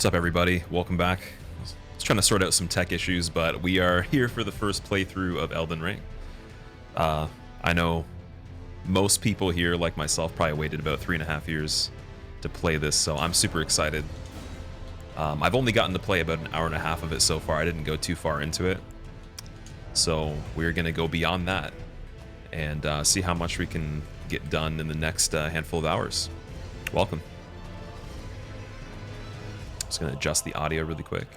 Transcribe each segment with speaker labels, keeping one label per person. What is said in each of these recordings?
Speaker 1: What's up, everybody? Welcome back. I was trying to sort out some tech issues, but we are here for the first playthrough of Elden Ring. I know most people here, like myself, probably waited about 3.5 years to play this, so I'm super excited. I've only gotten to play about an hour and a half of it so far. I didn't go too far into it. So we're going to go beyond that and see how much we can get done in the next handful of hours. Welcome. Just going to adjust the audio really quick.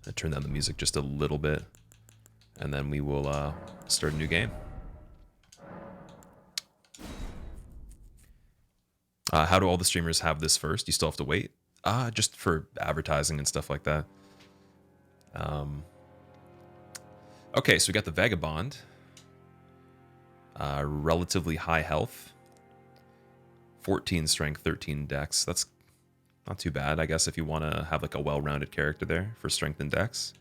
Speaker 1: I turn down the music just a little bit, and then we will start a new game. How do all the streamers have this first? You still have to wait? Just for advertising and stuff like that. Okay, so we got the Vagabond. Relatively high health. 14 strength, 13 dex. That's not too bad, I guess, if you want to have like a well-rounded character there for strength and dex.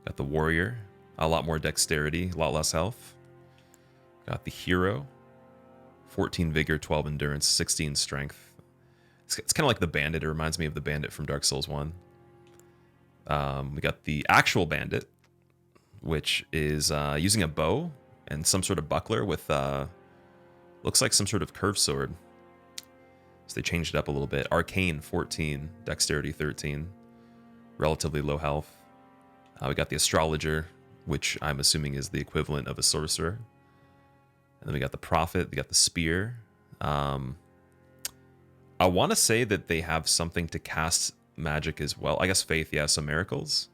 Speaker 1: Got the Warrior. A lot more dexterity, a lot less health. Got the Hero. 14 vigor, 12 endurance, 16 strength. It's kind of like the Bandit. It reminds me of the Bandit from Dark Souls 1. We got the actual Bandit, which is using a bow and some sort of buckler with looks like some sort of curved sword. So they changed it up a little bit. Arcane, 14, dexterity 13, relatively low health. We got the Astrologer, which I'm assuming is the equivalent of a sorcerer. And then we got the Prophet, we got the Spear. I want to say that they have something to cast magic as well. I guess Faith, yeah, some miracles.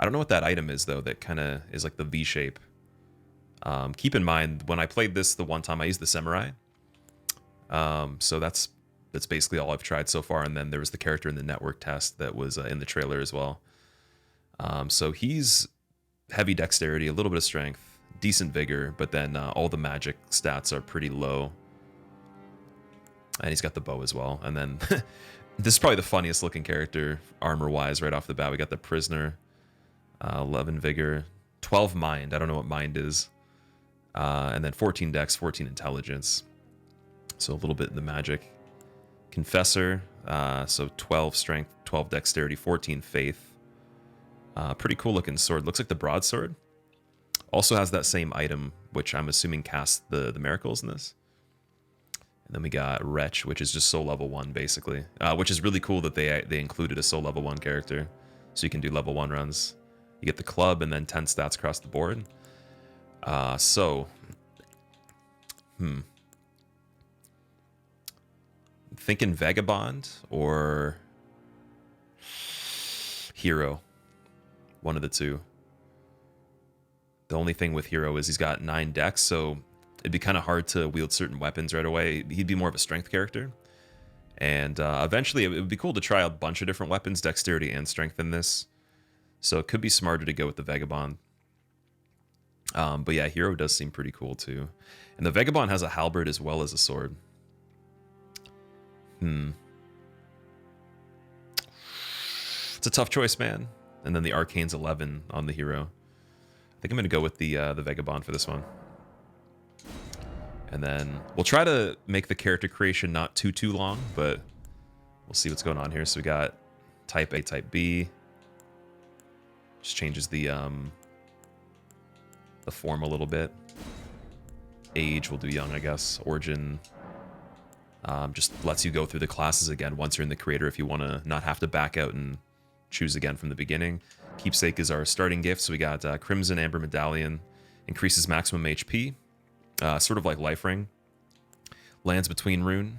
Speaker 1: I don't know what that item is, though, that kind of is like the V shape. Keep in mind, when I played this the one time, I used the Samurai. So that's basically all I've tried so far. And then there was the character in the network test that was in the trailer as well. So he's heavy dexterity, a little bit of strength, decent vigor, but then all the magic stats are pretty low. And he's got the bow as well. And then this is probably the funniest looking character armor-wise right off the bat. We got the Prisoner, 11 vigor, 12 mind. I don't know what mind is. And then 14 dex, 14 intelligence. So a little bit in the magic. Confessor, so 12 strength, 12 dexterity, 14 faith. Pretty cool looking sword. Looks like the broadsword. Also has that same item, which I'm assuming casts the miracles in this. And then we got Wretch, which is just soul level 1, basically. Which is really cool that they included a soul level 1 character. So you can do level 1 runs. You get the club and then 10 stats across the board. Thinking Vagabond or Hero. One of the two. The only thing with Hero is he's got 9 dex, so it'd be kind of hard to wield certain weapons right away. He'd be more of a strength character. And eventually it would be cool to try a bunch of different weapons, dexterity and strength in this. So it could be smarter to go with the Vagabond. But yeah, Hero does seem pretty cool too. And the Vagabond has a halberd as well as a sword. It's a tough choice, man. And then the Arcane's 11 on the Hero. I think I'm going to go with the Vagabond for this one. And then we'll try to make the character creation not too long, but we'll see what's going on here. So we got type A, type B. Just changes the form a little bit. Age, we'll do young, I guess. Origin, just lets you go through the classes again once you're in the creator if you want to not have to back out and choose again from the beginning. Keepsake is our starting gift, so we got Crimson Amber Medallion, increases maximum HP, sort of like Life Ring. Lands Between Rune,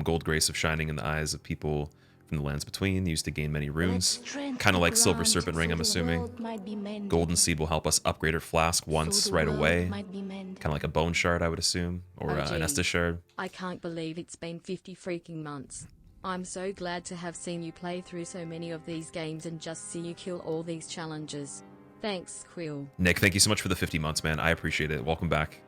Speaker 1: Gold Grace of Shining in the eyes of people from the lands between, used to gain many runes. Kind of like Silver Serpent Ring, I'm assuming. Golden Seed will help us upgrade our flask once right away. Kind of like a Bone Shard, I would assume, or an Estus Shard.
Speaker 2: I can't believe it's been 50 freaking months. I'm so glad to have seen you play through so many of these games and just see you kill all these challenges. Thanks, Quill.
Speaker 1: Nick, thank you so much for the 50 months, man. I appreciate it. Welcome back.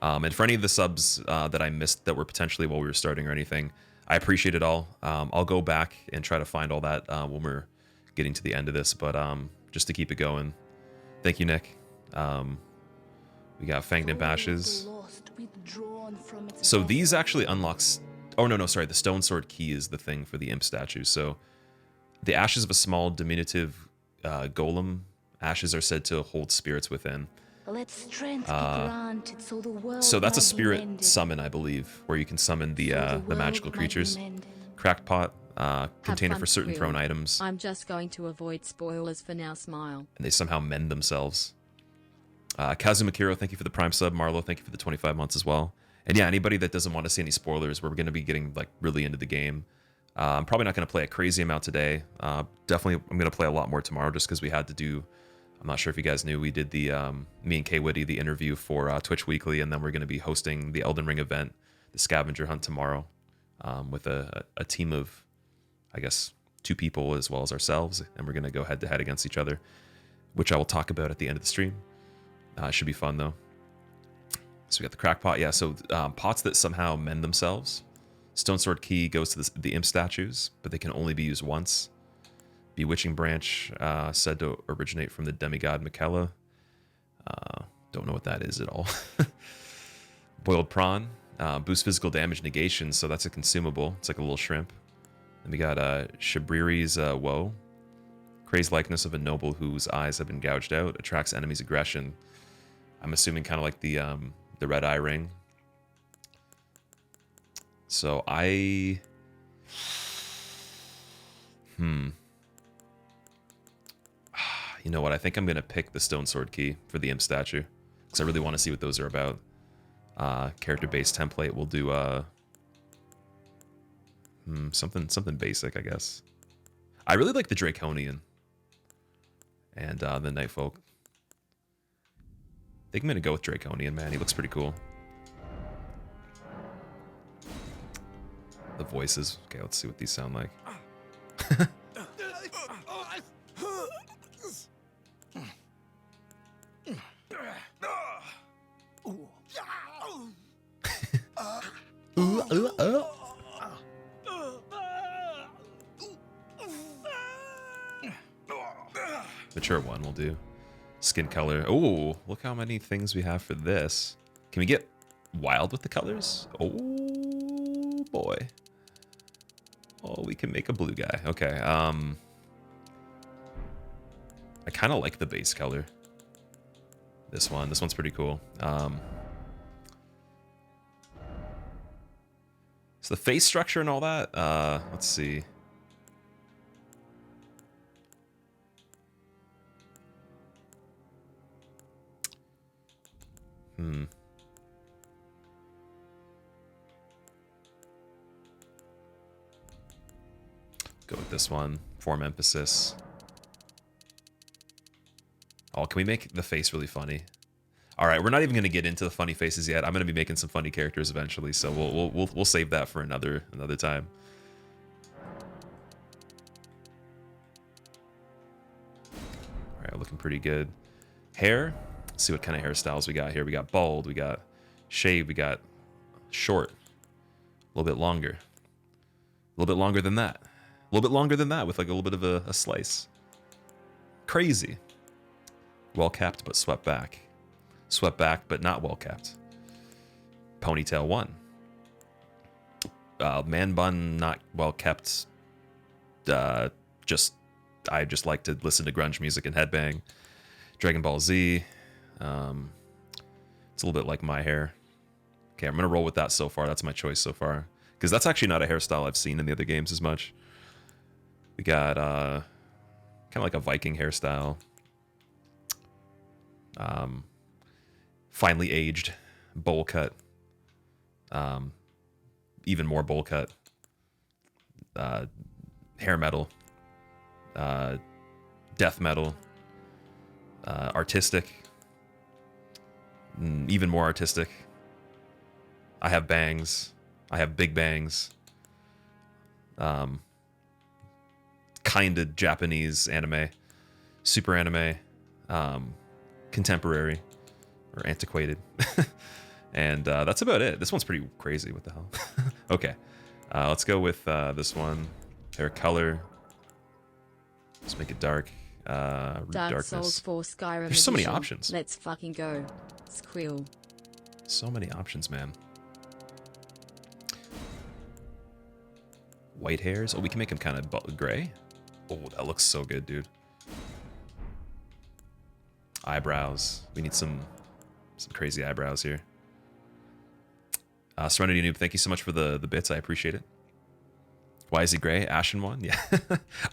Speaker 1: And for any of the subs that I missed that were potentially while we were starting or anything, I appreciate it all. I'll go back and try to find all that when we're getting to the end of this, but just to keep it going. Thank you, Nick. We got Fanged and Bashes. So these actually unlock Oh, no, sorry. The Stone Sword Key is the thing for the imp statue. So the ashes of a small diminutive golem. Ashes are said to hold spirits within.
Speaker 3: Let strength be granted so the world
Speaker 1: So that's a
Speaker 3: might be
Speaker 1: spirit
Speaker 3: mended.
Speaker 1: summon, I believe, where you can summon the
Speaker 3: world
Speaker 1: magical
Speaker 3: might be
Speaker 1: creatures.
Speaker 3: mended.
Speaker 1: Crackpot,
Speaker 2: Have
Speaker 1: container
Speaker 2: fun,
Speaker 1: for certain
Speaker 2: Squill.
Speaker 1: thrown items,
Speaker 2: I'm just going to avoid spoilers for now. Smile.
Speaker 1: and they somehow mend themselves. Kazumakiro, thank you for the Prime sub. Marlo, thank you for the 25 months as well. And yeah, anybody that doesn't want to see any spoilers, we're going to be getting like really into the game. I'm probably not going to play a crazy amount today. Definitely, I'm going to play a lot more tomorrow just because we had to do. I'm not sure if you guys knew, we did the me and K Witty the interview for Twitch Weekly, and then we're going to be hosting the Elden Ring event, the Scavenger Hunt tomorrow, with a team of, I guess, 2 people as well as ourselves, and we're going to go head to head against each other, which I will talk about at the end of the stream. It should be fun though. So we got the crackpot, yeah. So pots that somehow mend themselves. Stone Sword Key goes to the imp statues, but they can only be used once. Bewitching Branch, said to originate from the demigod Miquella. Don't know what that is at all. Boiled Prawn, boosts physical damage negation, so that's a consumable. It's like a little shrimp. Then we got Shabriri's Woe. Crazed likeness of a noble whose eyes have been gouged out. Attracts enemies' aggression. I'm assuming kind of like the red eye ring. So you know what? I think I'm going to pick the Stone Sword Key for the imp statue, because I really want to see what those are about. Character-based template. We'll do something basic, I guess. I really like the Draconian and the Nightfolk. I think I'm going to go with Draconian, man. He looks pretty cool. The voices. Okay, let's see what these sound like. Mature one will do. Skin color. Oh, look how many things we have for this. Can we get wild with the colors? Oh boy. Oh, we can make a blue guy. Okay. I kind of like the base color. This one's pretty cool. So the face structure and all that. Let's see. Go with this one. Form emphasis. Oh, can we make the face really funny? All right, we're not even going to get into the funny faces yet. I'm going to be making some funny characters eventually, so we'll save that for another time. All right, looking pretty good. Hair. Let's see what kind of hairstyles we got here. We got bald, we got shaved, we got short, a little bit longer, a little bit longer than that, a little bit longer than that with like a little bit of a slice. Crazy. Well kept but swept back. Swept back but not well kept. Ponytail 1. Man bun not well kept. I just like to listen to grunge music and headbang. Dragon Ball Z. It's a little bit like my hair. Okay, I'm gonna roll with that so far. That's my choice so far, because that's actually not a hairstyle I've seen in the other games as much. We got kind of like a Viking hairstyle. Finely aged, bowl cut. Even more bowl cut. Hair metal. Death metal. Artistic. Even more artistic. I have bangs. I have big bangs. Kind of Japanese anime. Super anime. Contemporary. Or antiquated. And that's about it. This one's pretty crazy. What the hell? Okay. Let's go with this one. Hair color. Let's make it dark.
Speaker 2: Dark
Speaker 1: darkness.
Speaker 2: Souls 4 Skyrim
Speaker 1: There's so many
Speaker 2: edition.
Speaker 1: options.
Speaker 2: Let's fucking go. Squill.
Speaker 1: So many options, man. White hairs. Oh, we can make him kind of gray. Oh, that looks so good, dude. Eyebrows. We need some crazy eyebrows here. Serenity Noob, thank you so much for the bits. I appreciate it. Why is he gray? Ashen one? Yeah.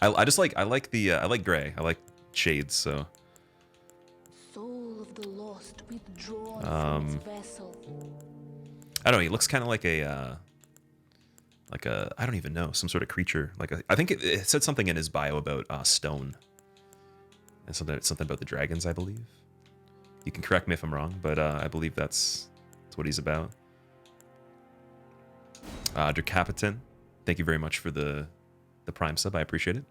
Speaker 1: I just like I like gray. I like shades, so.
Speaker 3: Soul of the lost withdrawn from its vessel.
Speaker 1: I don't know, he looks kind of like a I don't even know, some sort of creature. I think it said something in his bio about stone. And something about the dragons, I believe. You can correct me if I'm wrong, but I believe that's what he's about. Dracapitan, thank you very much for the Prime sub. I appreciate it.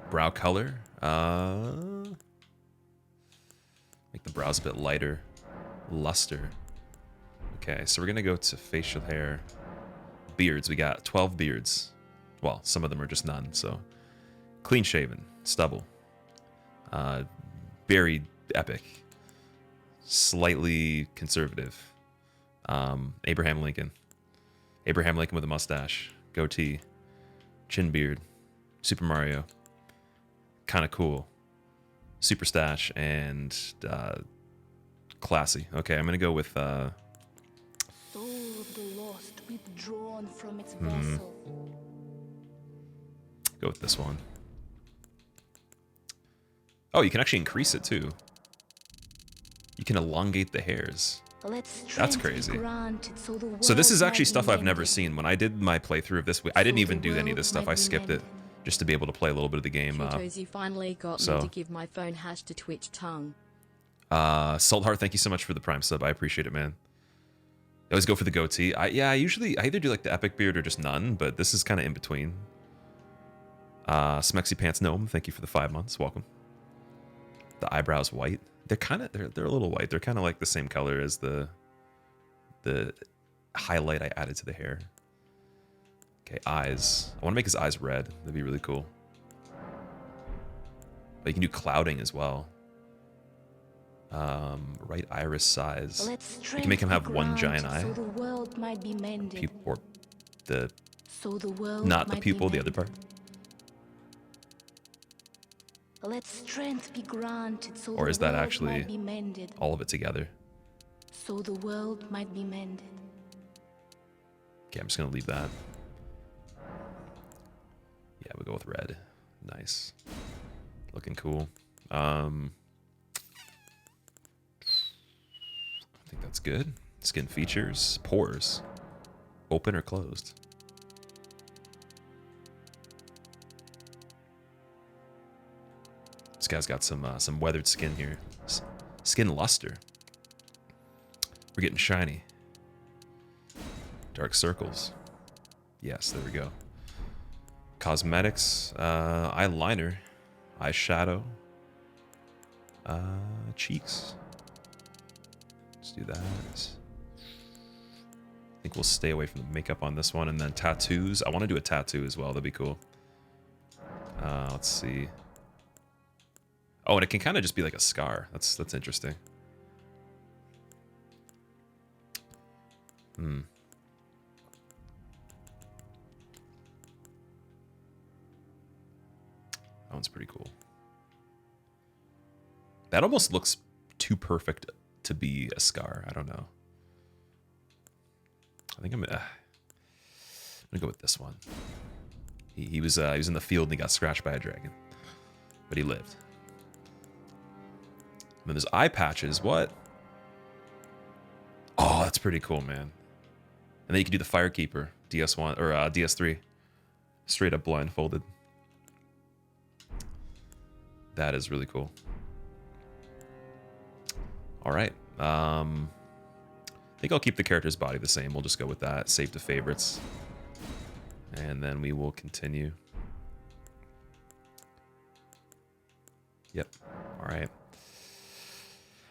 Speaker 1: Brow color. Make the brows a bit lighter. Luster. Okay, so we're going to go to facial hair. Beards. We got 12 beards. Well, some of them are just none, so. Clean shaven. Stubble. Very epic. Slightly conservative. Abraham Lincoln. Abraham Lincoln with a mustache. Goatee. Chin beard. Super Mario. Kind of cool. Super stash and classy. Okay, I'm gonna go with
Speaker 3: Soul of the lost withdrawn from its vessel.
Speaker 1: Go with this one. Oh, you can actually increase it too. You can elongate the hairs. That's crazy. So this is actually stuff I've never seen. When I did my playthrough of this, I didn't even do any of this stuff. I skipped it just to be able to play a little bit of the game.
Speaker 2: You finally got me to give my phone hash to Twitch tongue.
Speaker 1: Saltheart, thank you so much for the Prime sub. I appreciate it, man. I always go for the goatee. I either do like the epic beard or just none, but this is kind of in between. Smexy Pants Gnome, thank you for the 5 months. Welcome. The eyebrows white. They're a little white. They're kind of like the same color as the highlight I added to the hair. Okay, eyes. I want to make his eyes red. That'd be really cool. But you can do clouding as well. Right iris size. You can make him have one giant eye.
Speaker 3: So the world might be mended.
Speaker 1: Or the
Speaker 3: not
Speaker 1: the pupil, the other part.
Speaker 3: Let strength be granted, so
Speaker 1: or is that actually
Speaker 3: might be mended.
Speaker 1: All of it together?
Speaker 3: So the world might be mended.
Speaker 1: Okay, I'm just gonna leave that. Yeah, we'll go with red. Nice. Looking cool. I think that's good. Skin features. Pores. Open or closed? This guy's got some weathered skin here. Skin luster. We're getting shiny. Dark circles. Yes, there we go. Cosmetics. Eyeliner. Eyeshadow. Cheeks. Let's do that. I think we'll stay away from the makeup on this one. And then tattoos. I want to do a tattoo as well. That'd be cool. Let's see. Oh, and it can kind of just be like a scar. That's interesting. That one's pretty cool. That almost looks too perfect to be a scar. I don't know. I think I'm gonna go with this one. He was in the field and he got scratched by a dragon, but he lived. And then there's eye patches. What? Oh, that's pretty cool, man. And then you can do the Firekeeper, DS1 or DS3, straight up blindfolded. That is really cool. All right. I think I'll keep the character's body the same. We'll just go with that. Save to favorites. And then we will continue. Yep. All right.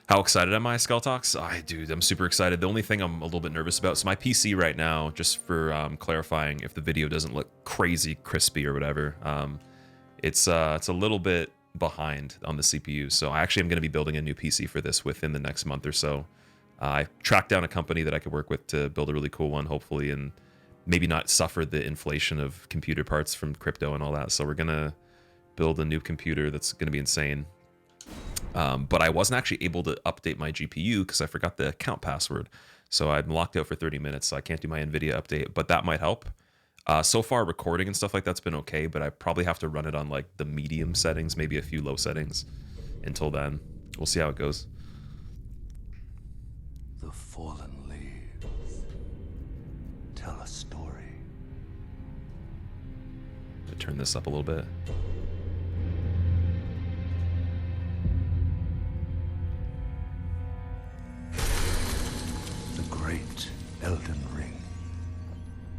Speaker 1: How excited am I, Skull Talks? Dude, I'm super excited. The only thing I'm a little bit nervous about, so my PC right now, just for clarifying, if the video doesn't look crazy crispy or whatever, it's a little bit behind on the CPU. So I actually am going to be building a new PC for this within the next month or so. I tracked down a company that I could work with to build a really cool one, hopefully in maybe not suffer the inflation of computer parts from crypto and all that. So we're gonna build a new computer that's gonna be insane. But I wasn't actually able to update my GPU because I forgot the account password. So I'm locked out for 30 minutes, so I can't do my NVIDIA update, but that might help. So far, recording and stuff like that's been okay, but I probably have to run it on like the medium settings, maybe a few low settings. Until then, we'll see how it goes.
Speaker 4: The fallen leaves tell a story.
Speaker 1: Turn this up a little bit.
Speaker 4: The great Elden Ring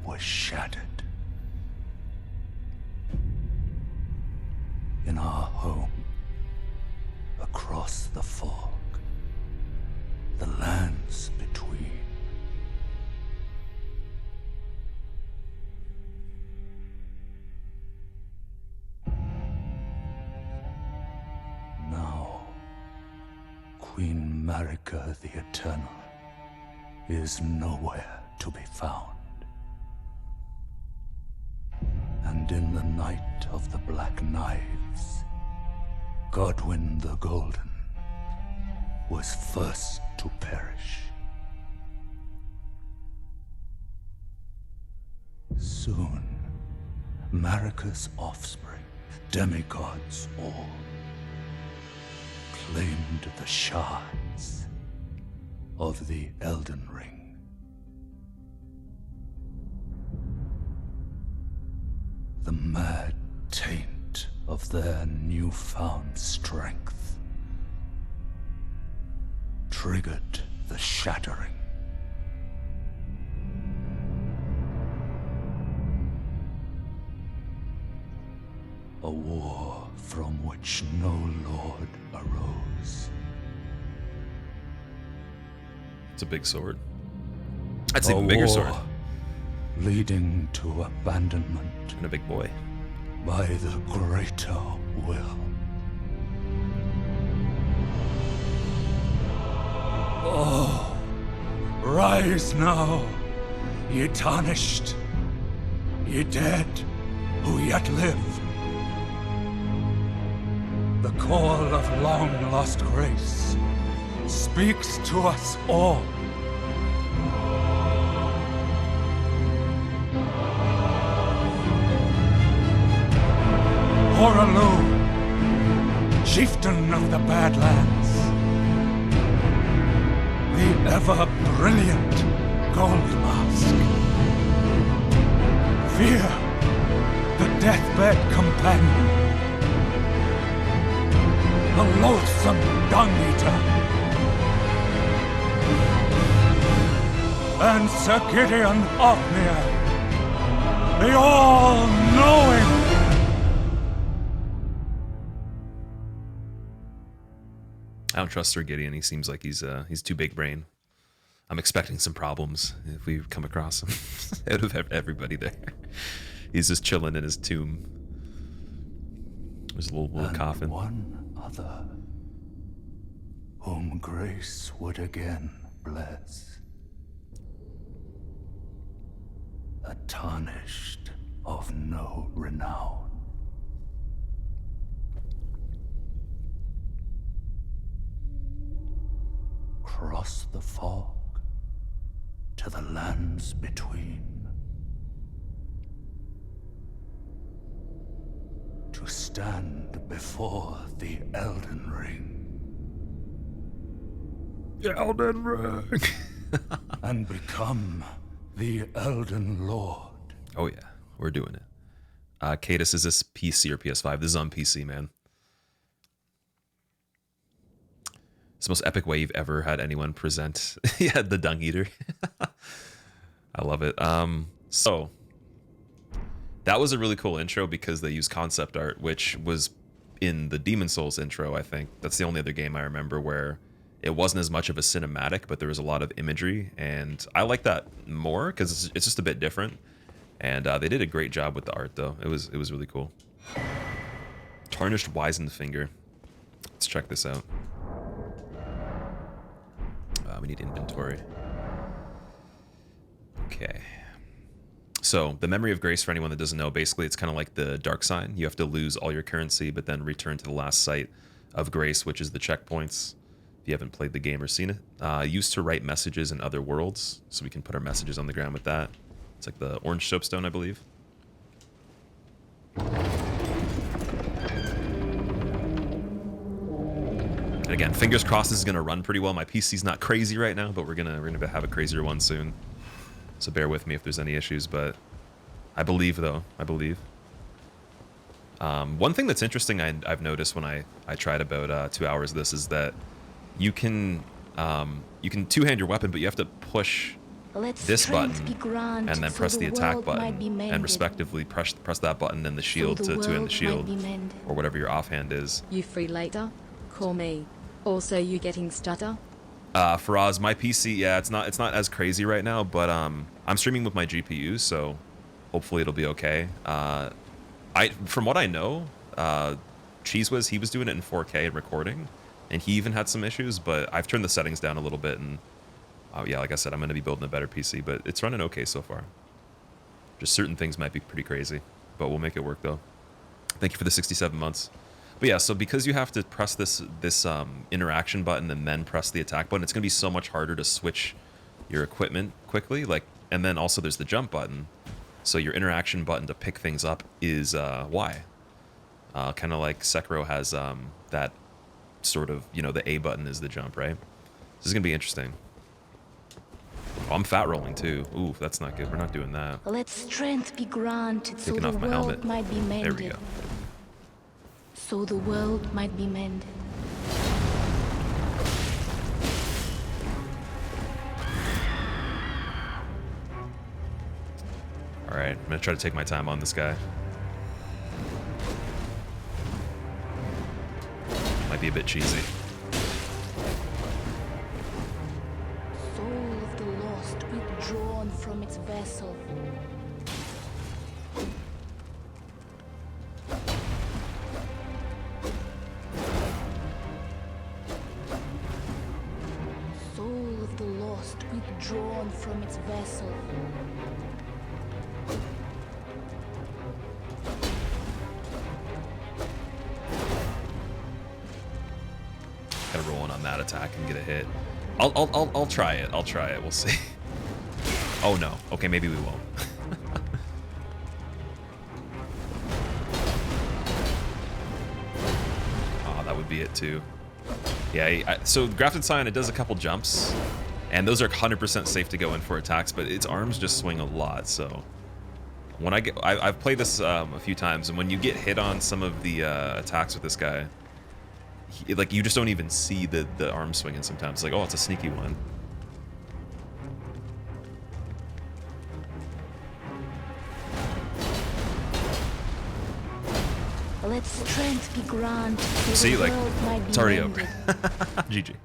Speaker 4: was shattered. In our home, across the fog, the lands between. Now, Queen Marika the Eternal is nowhere to be found. And in the night of the Black Knives, Godwyn the Golden was first to perish. Soon, Marika's offspring, demigods all, claimed the shards of the Elden Ring. The mad taint of their newfound strength triggered the shattering. A war from which no lord arose.
Speaker 1: It's a big sword. That's an even bigger sword.
Speaker 4: Leading to abandonment.
Speaker 1: And a big boy.
Speaker 4: By the greater will. Oh, rise now, ye tarnished, ye dead who yet live. The call of long-lost grace speaks to us all. Horalu, chieftain of the Badlands, the ever-brilliant Gold Mask. Fear, the deathbed companion, the loathsome dung-eater, and Sir Gideon Othmere, the all-knowing.
Speaker 1: I don't trust Sir Gideon. He seems like he's too big brain. I'm expecting some problems if we come across him. Out of everybody there, he's just chilling in his tomb. There's a little coffin.
Speaker 4: One other, whom grace would again bless, a tarnished of no renown. Cross the fog to the lands between, to stand before the Elden Ring.
Speaker 1: Elden Ring.
Speaker 4: And become the Elden Lord.
Speaker 1: Oh yeah, we're doing it. Cadus, is this PC or PS5? This is on PC, man. It's the most epic way you've ever had anyone present. Yeah, the Dung Eater. I love it. So that was a really cool intro because they used concept art, which was in the Demon Souls intro, I think. That's the only other game I remember where it wasn't as much of a cinematic, but there was a lot of imagery, and I like that more because it's just a bit different. And they did a great job with the art, though. It was really cool. Tarnished Wizened Finger. Let's check this out. We need inventory. Okay. So the Memory of Grace, for anyone that doesn't know, basically it's kind of like the dark sign. You have to lose all your currency, but then return to the last site of grace, which is the checkpoints. If you haven't played the game or seen it, used to write messages in other worlds, so we can put our messages on the ground with that. It's like the orange soapstone, I believe. And again, fingers crossed this is gonna run pretty well. My PC's not crazy right now, but we're gonna have a crazier one soon. So bear with me if there's any issues, but I believe, though. I believe. One thing that's interesting I've noticed when I tried about 2 hours of this is that you can two-hand your weapon, but you have to push this button and then press the attack button, and respectively press that button and the shield to end the shield, or whatever your offhand is.
Speaker 2: You free later? Call me. Also, you getting stutter?
Speaker 1: Faraz, my PC, yeah, it's not as crazy right now, but I'm streaming with my GPU, so hopefully it'll be okay. From what I know, Cheese he was doing it in 4K and recording, and he even had some issues, but I've turned the settings down a little bit, and yeah, like I said, I'm going to be building a better PC, but it's running okay so far. Just certain things might be pretty crazy, but we'll make it work though. Thank you for the 67 months. But yeah, so because you have to press this interaction button and then press the attack button, it's going to be so much harder to switch your equipment quickly. And then also there's the jump button. So your interaction button to pick things up is Y. Kind of like Sekiro has that sort of, the A button is the jump, right? This is going to be interesting. Oh, I'm fat rolling too. Ooh, that's not good. We're not doing that.
Speaker 3: Let strength be granted so
Speaker 1: Taking
Speaker 3: the
Speaker 1: off my
Speaker 3: world
Speaker 1: helmet.
Speaker 3: might be mended.
Speaker 1: There we go.
Speaker 3: So the world might be mended.
Speaker 1: Alright, I'm going to try to take my time on this guy. Might be a bit cheesy.
Speaker 3: Soul of the lost withdrawn from its vessel. Soul of the lost withdrawn from its vessel.
Speaker 1: Gotta roll in on that attack and get a hit. I'll try it. I'll try it. We'll see. Oh no. Okay, maybe we won't. Oh, that would be it too. Yeah. So Grafted Scion, it does a couple jumps, and those are 100% safe to go in for attacks, but its arms just swing a lot. So when I've played this a few times, and when you get hit on some of the attacks with this guy, you just don't even see the arm swinging sometimes. It's like, oh, it's a sneaky one.
Speaker 3: Let strength be granted so
Speaker 1: See,
Speaker 3: the world might be
Speaker 1: it's already
Speaker 3: mended.
Speaker 1: over. GG.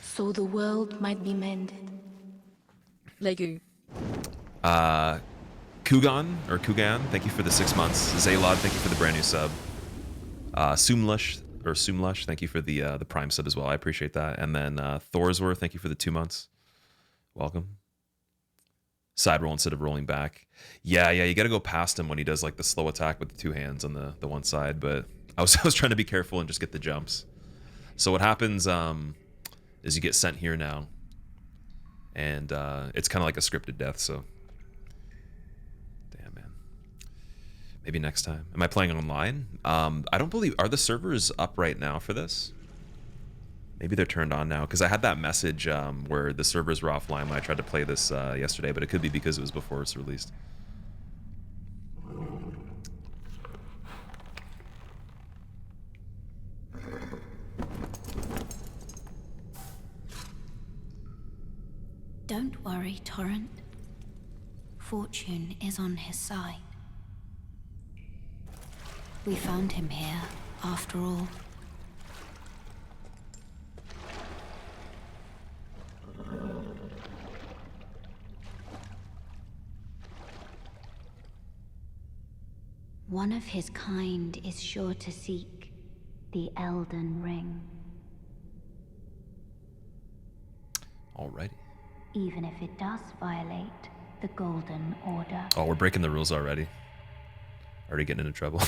Speaker 3: So the world might be mended.
Speaker 2: Legu.
Speaker 1: Kugan, thank you for the 6 months. Zaylod, thank you for the brand new sub. Sumlush, thank you for the Prime sub as well. I appreciate that. And then Thorsworth, thank you for the 2 months. Welcome. Side roll instead of rolling back. Yeah, you got to go past him when he does like the slow attack with the 2 hands on the one side. But I was trying to be careful and just get the jumps. So what happens is you get sent here now, and it's kind of like a scripted death. So damn, man. Maybe next time. Am I playing online? I don't believe... Are the servers up right now for this? Maybe they're turned on now, because I had that message where the servers were offline when I tried to play this yesterday, but it could be because it was before it's released.
Speaker 5: Don't worry, Torrent. Fortune is on his side. We found him here, after all. One of his kind is sure to seek the Elden Ring.
Speaker 1: Alrighty.
Speaker 5: Even if it does violate the Golden Order.
Speaker 1: Oh, we're breaking the rules already. Already getting into trouble.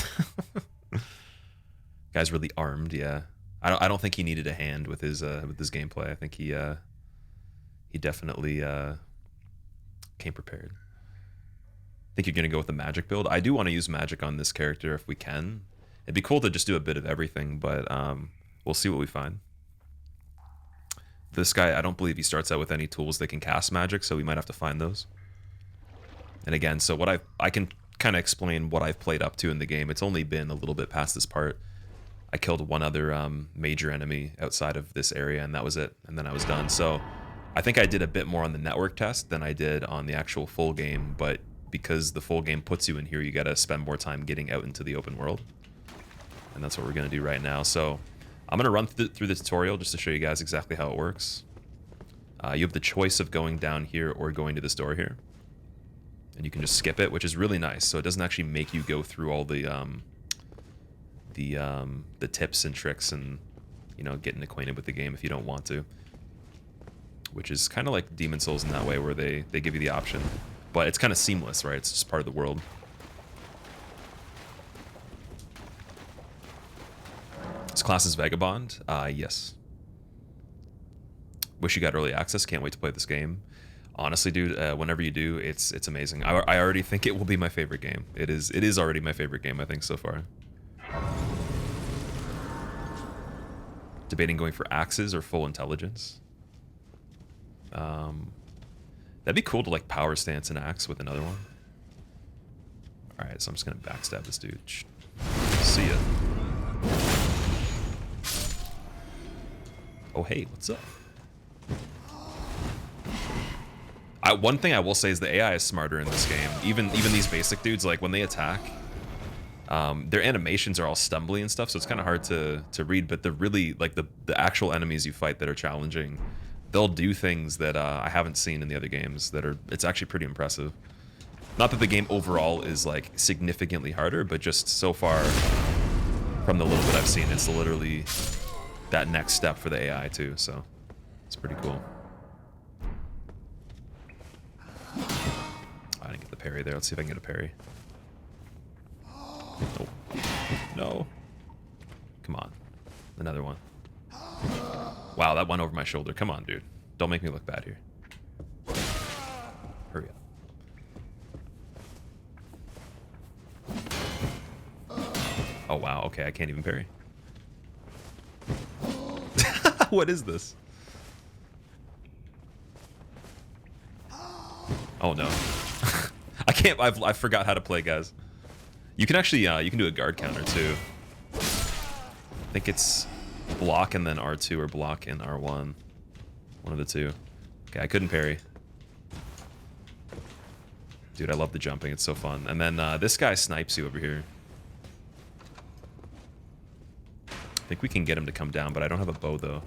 Speaker 1: Guy's really armed, yeah. I don't think he needed a hand with his gameplay. I think he definitely came prepared. I think you're gonna go with the magic build. I do want to use magic on this character if we can. It'd be cool to just do a bit of everything, but we'll see what we find. This guy, I don't believe he starts out with any tools that can cast magic, so we might have to find those. And again, so what I can kind of explain what I've played up to in the game. It's only been a little bit past this part. I killed one other major enemy outside of this area, and that was it. And then I was done. So I think I did a bit more on the network test than I did on the actual full game, but because the full game puts you in here, you got to spend more time getting out into the open world. And that's what we're going to do right now. So I'm going to run through the tutorial just to show you guys exactly how it works. You have the choice of going down here or going to this door here. And you can just skip it, which is really nice. So it doesn't actually make you go through all the tips and tricks and, you know, getting acquainted with the game if you don't want to. Which is kind of like Demon Souls in that way, where they give you the option. But it's kind of seamless, right? It's just part of the world. This class is Vagabond. Yes. Wish you got early access. Can't wait to play this game. Honestly, dude, whenever you do, it's amazing. I already think it will be my favorite game. It is already my favorite game, I think, so far. Debating going for axes or full intelligence. That'd be cool to like power stance an axe with another one. All right, so I'm just gonna backstab this dude. See ya. Oh hey, what's up? One thing I will say is the AI is smarter in this game. Even these basic dudes, like when they attack, their animations are all stumbly and stuff, so it's kind of hard to read. But the really like the actual enemies you fight that are challenging, they'll do things that I haven't seen in the other games that are, it's actually pretty impressive. Not that the game overall is like significantly harder, but just so far from the little bit I've seen, it's literally that next step for the AI too, so it's pretty cool. I didn't get the parry there. Let's see if I can get a parry. Nope. No. Come on. Another one. Wow, that went over my shoulder. Come on, dude. Don't make me look bad here. Hurry up. Oh, wow. Okay, I can't even parry. What is this? Oh, no. I can't. I forgot how to play, guys. You can actually, you can do a guard counter, too. I think it's block and then R2 or block and R1. One of the two. Okay, I couldn't parry. Dude, I love the jumping. It's so fun. And then this guy snipes you over here. I think we can get him to come down, but I don't have a bow, though.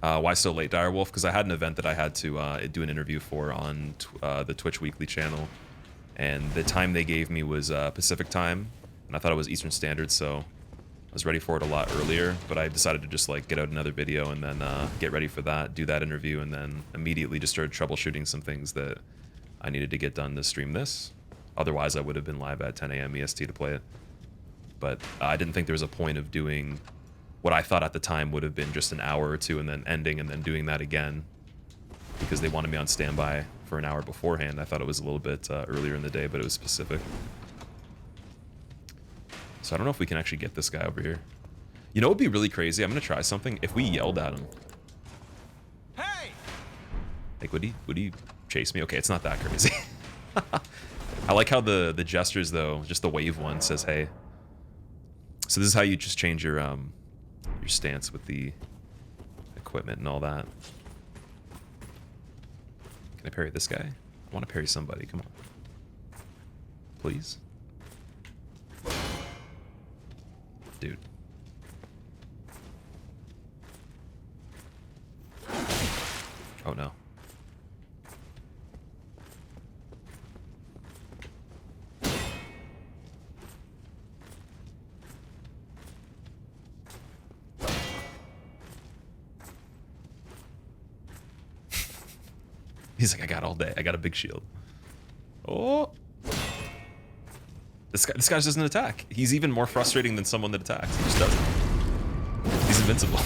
Speaker 1: Why so late, Direwolf? Because I had an event that I had to do an interview for on the Twitch Weekly channel. And the time they gave me was Pacific time, and I thought it was Eastern Standard, so I was ready for it a lot earlier, but I decided to just like get out another video and then get ready for that, do that interview, and then immediately just started troubleshooting some things that I needed to get done to stream this. Otherwise, I would have been live at 10 a.m. EST to play it. But I didn't think there was a point of doing what I thought at the time would have been just an hour or two and then ending and then doing that again, because they wanted me on standby for an hour beforehand. I thought it was a little bit earlier in the day, but it was specific. So I don't know if we can actually get this guy over here. You know what would be really crazy? I'm gonna try something. If we yelled at him. Hey! Like, would he chase me? Okay, it's not that crazy. I like how the gestures, though, just the wave one says hey. So this is how you just change your stance with the equipment and all that. Can I parry this guy? I want to parry somebody. Come on. Please. Dude. Oh no. He's like, I got all day. I got a big shield. Oh. This guy just doesn't attack. He's even more frustrating than someone that attacks. He just doesn't. He's invincible.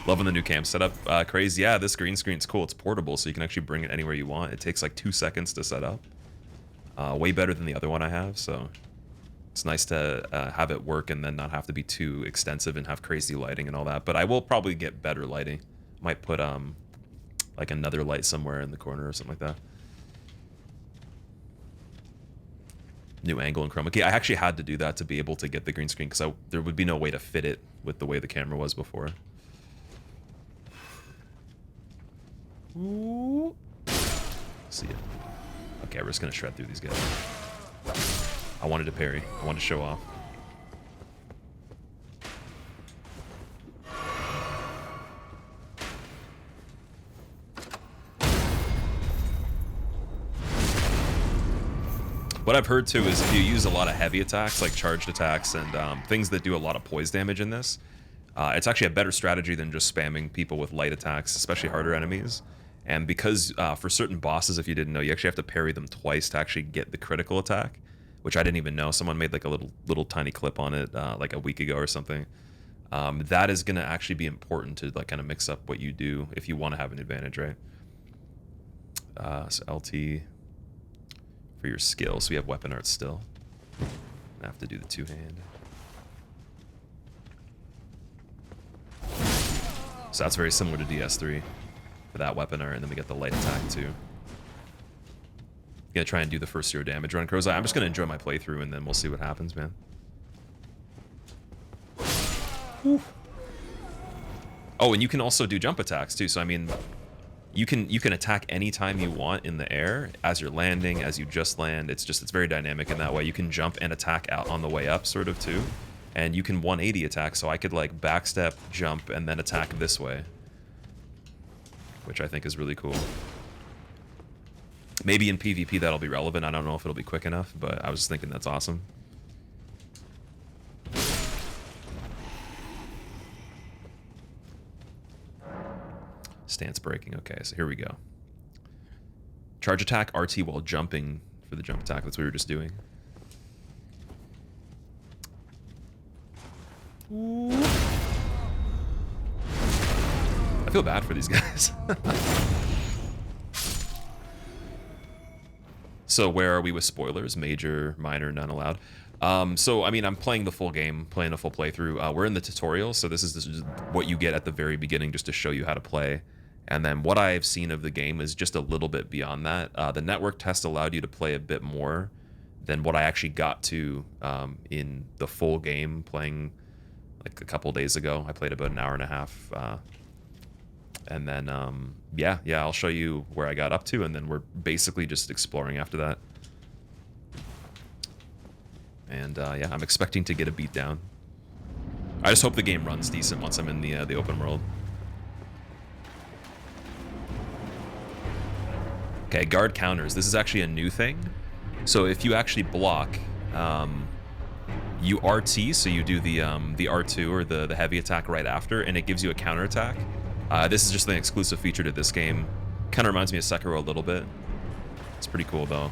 Speaker 1: Loving the new camp setup. Crazy. Yeah, this green screen's cool. It's portable, so you can actually bring it anywhere you want. It takes like 2 seconds to set up. Way better than the other one I have, so it's nice to have it work and then not have to be too extensive and have crazy lighting and all that. But I will probably get better lighting. Might put like another light somewhere in the corner or something like that. New angle and chroma key. I actually had to do that to be able to get the green screen because there would be no way to fit it with the way the camera was before. Ooh. See ya. Okay, we're just gonna shred through these guys. I wanted to parry. I wanted to show off. What I've heard too is if you use a lot of heavy attacks, like charged attacks and things that do a lot of poise damage in this, it's actually a better strategy than just spamming people with light attacks, especially harder enemies. And because for certain bosses, if you didn't know, you actually have to parry them twice to actually get the critical attack, which I didn't even know. Someone made like a little tiny clip on it like a week ago or something. That is going to actually be important to like kind of mix up what you do if you want to have an advantage, right? So LT for your skills. So we have weapon art still. I have to do the two-hand. So that's very similar to DS3 for that weapon art, and then we get the light attack too. Gonna try and do the first 0 damage run, Crow's Eye. I'm just gonna enjoy my playthrough, and then we'll see what happens, man. Whew. Oh, and you can also do jump attacks too. So I mean, you can attack anytime you want in the air, as you're landing, as you just land. It's very dynamic in that way. You can jump and attack out on the way up, sort of too. And you can 180 attack, so I could like backstep, jump, and then attack this way, which I think is really cool. Maybe in PvP that'll be relevant. I don't know if it'll be quick enough, but I was just thinking that's awesome. Stance breaking. Okay, so here we go. Charge attack, RT while jumping for the jump attack. That's what we were just doing. I feel bad for these guys. So where are we with spoilers? Major, minor, none allowed. So I mean, I'm playing the full game, playing a full playthrough. We're in the tutorial, so this is what you get at the very beginning, just to show you how to play. And then what I've seen of the game is just a little bit beyond that. The network test allowed you to play a bit more than what I actually got to in the full game, playing like a couple days ago. I played about an hour and a half. And then, yeah, I'll show you where I got up to, and then we're basically just exploring after that. And yeah, I'm expecting to get a beat down. I just hope the game runs decent once I'm in the open world. Okay, guard counters. This is actually a new thing. So if you actually block, you RT, so you do the R2 or the heavy attack right after, and it gives you a counter attack. This is just an exclusive feature to this game. Kind of reminds me of Sekiro a little bit. It's pretty cool though.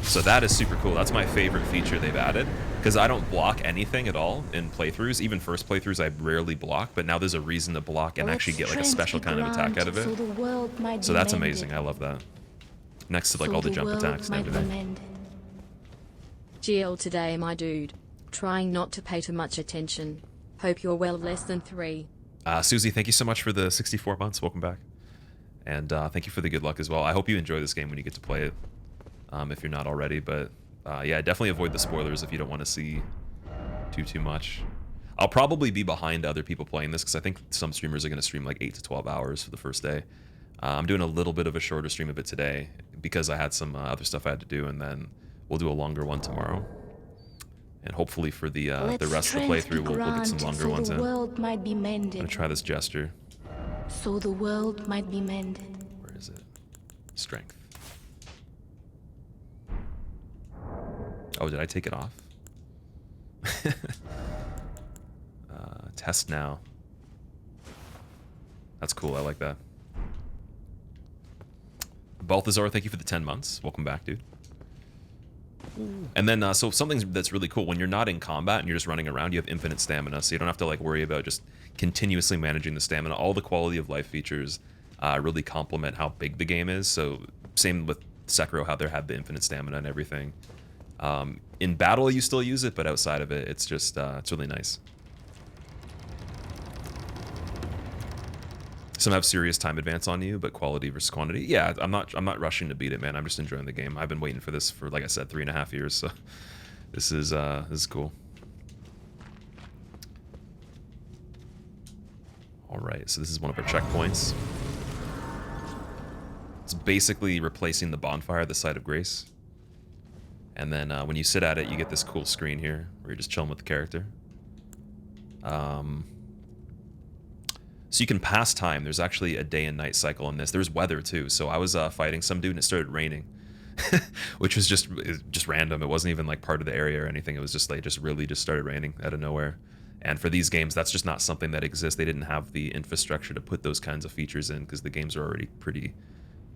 Speaker 1: So that is super cool. That's my favorite feature they've added, because I don't block anything at all in playthroughs. Even first playthroughs, I rarely block, but now there's a reason to block and actually get like a special kind of attack out of it. So that's amazing. I love that. Next to like all the jump attacks and everything.
Speaker 2: GL today, my dude. Trying not to pay too much attention. Hope you're well, less than 3.
Speaker 1: Susie, thank you so much for the 64 months. Welcome back. And thank you for the good luck as well. I hope you enjoy this game when you get to play it, if you're not already. But yeah, definitely avoid the spoilers if you don't want to see too much. I'll probably be behind other people playing this, because I think some streamers are going to stream like 8 to 12 hours for the first day. I'm doing a little bit of a shorter stream of it today because I had some other stuff I had to do, and then we'll do a longer one tomorrow. And hopefully for the rest of the playthrough, we'll get some longer ones in. I'm gonna try this gesture.
Speaker 3: So the world might be mended.
Speaker 1: Where is it? Strength. Oh, did I take it off? Test now. That's cool. I like that. Balthazar, thank you for the 10 months. Welcome back, dude. And then, so something that's really cool, when you're not in combat and you're just running around, you have infinite stamina, so you don't have to like worry about just continuously managing the stamina. All the quality of life features really complement how big the game is. So same with Sekiro, how they have the infinite stamina and everything. In battle, you still use it, but outside of it, it's just it's really nice. Some have serious time advance on you, but quality versus quantity. Yeah, I'm not rushing to beat it, man. I'm just enjoying the game. I've been waiting for this for, like I said, 3.5 years. So this is cool. All right, so this is one of our checkpoints. It's basically replacing the bonfire, the Site of Grace. And then when you sit at it, you get this cool screen here where you're just chilling with the character. So you can pass time. There's actually a day and night cycle in this. There's weather too. So I was fighting some dude and it started raining, which was just random. It wasn't even like part of the area or anything. It was just like really started raining out of nowhere. And for these games, that's just not something that exists. They didn't have the infrastructure to put those kinds of features in because the games are already pretty,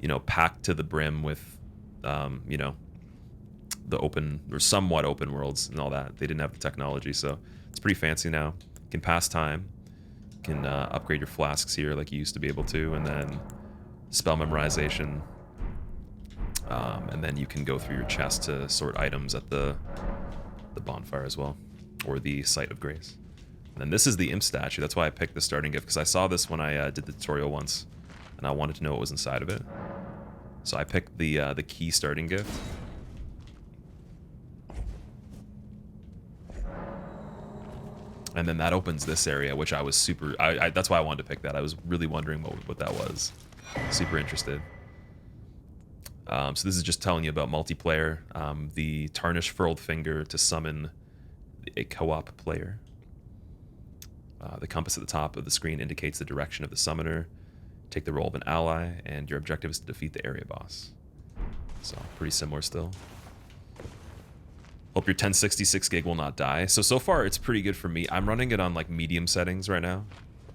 Speaker 1: you know, packed to the brim with, you know, the open or somewhat open worlds and all that. They didn't have the technology, so it's pretty fancy now. You can pass time. Can upgrade your flasks here like you used to be able to, and then spell memorization, and then you can go through your chest to sort items at the bonfire as well, or the Site of Grace. And then this is the imp statue. That's why I picked the starting gift, because I saw this when I did the tutorial once, and I wanted to know what was inside of it. So I picked the key starting gift. And then that opens this area, which I was super... that's why I wanted to pick that. I was really wondering what that was. Super interested. So this is just telling you about multiplayer. The Tarnished Furled Finger to summon a co-op player. The compass at the top of the screen indicates the direction of the summoner. Take the role of an ally, and your objective is to defeat the area boss. So, pretty similar still. Hope your 1066 gig will not die. So far it's pretty good for me. I'm running it on like medium settings right now.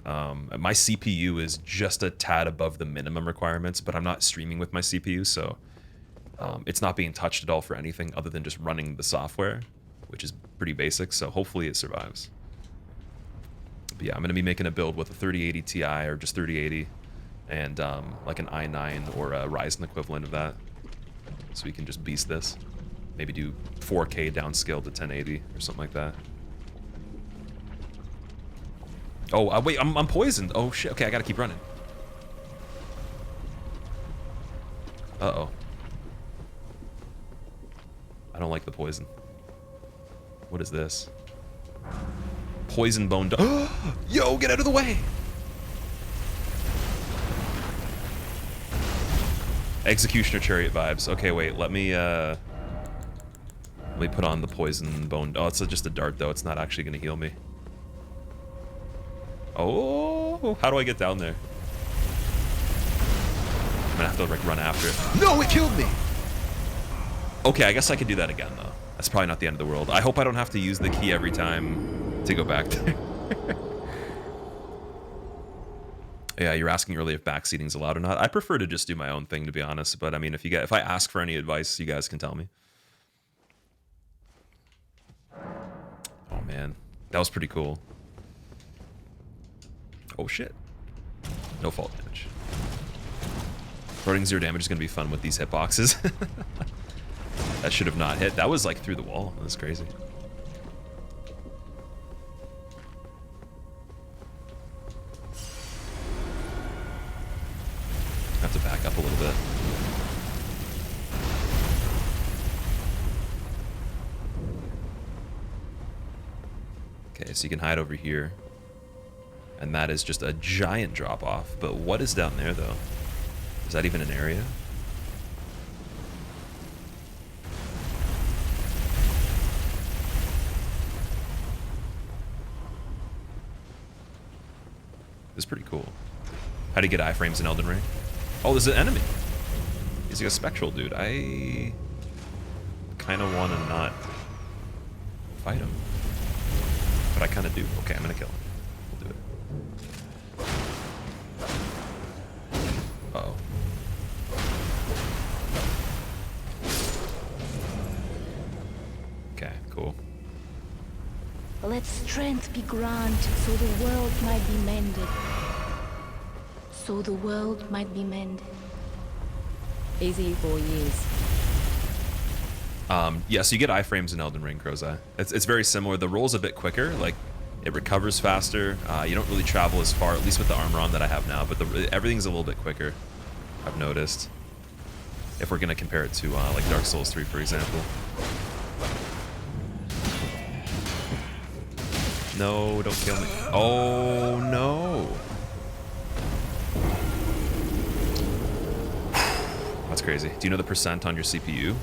Speaker 1: My CPU is just a tad above the minimum requirements, but I'm not streaming with my CPU, so it's not being touched at all for anything other than just running the software, which is pretty basic, so hopefully it survives. But yeah, I'm going to be making a build with a 3080 Ti or just 3080 and like an i9 or a Ryzen equivalent of that, so we can just beast this. Maybe do 4K downscale to 1080 or something like that. Oh, wait, I'm poisoned. Oh, shit. Okay, I gotta keep running. Uh-oh. I don't like the poison. What is this? Poison bone. Yo, get out of the way! Executioner Chariot vibes. Okay, wait, let me put on the poison bone. Oh, it's just a dart, though. It's not actually going to heal me. Oh, how do I get down there? I'm going to have to, like, run after it. No, it killed me! Okay, I guess I could do that again, though. That's probably not the end of the world. I hope I don't have to use the key every time to go back there. Yeah, you're asking earlier if backseating's allowed or not. I prefer to just do my own thing, to be honest. But, I mean, if I ask for any advice, you guys can tell me. Oh man, that was pretty cool. Oh shit. No fall damage. Running 0 damage is going to be fun with these hitboxes. That should have not hit. That was like through the wall. That was crazy. I have to back up a little bit. Okay, so you can hide over here. And that is just a giant drop-off. But what is down there, though? Is that even an area? This is pretty cool. How do you get iframes in Elden Ring? Oh, there's an enemy. He's like a spectral dude. I kind of want to not fight him. But I kind of do. Okay, I'm going to kill him.
Speaker 3: Let strength be granted so the world might be mended. So the world might be mended.
Speaker 2: Easy 4 years.
Speaker 1: Yeah, so you get iframes in Elden Ring, Crow's-Eye. It's very similar. The roll's a bit quicker, like it recovers faster. You don't really travel as far, at least with the armor on that I have now, but everything's a little bit quicker, I've noticed. If we're gonna compare it to like Dark Souls 3, for example. No, don't kill me. Oh no. That's crazy. Do you know the percent on your CPU?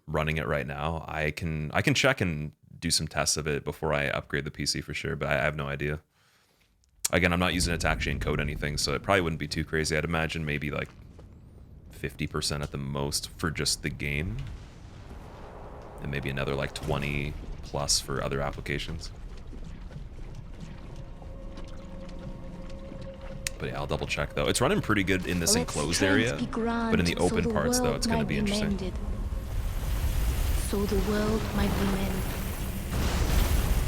Speaker 1: Running it right now. I can check and do some tests of it before I upgrade the PC for sure, but I have no idea. Again, I'm not using it to actually encode anything, so it probably wouldn't be too crazy. I'd imagine maybe like 50% at the most for just the game, and maybe another like 20 plus for other applications. But yeah, I'll double check though. It's running pretty good in this enclosed area, but in the open parts though, it's going to be interesting.
Speaker 3: So the world might be mended.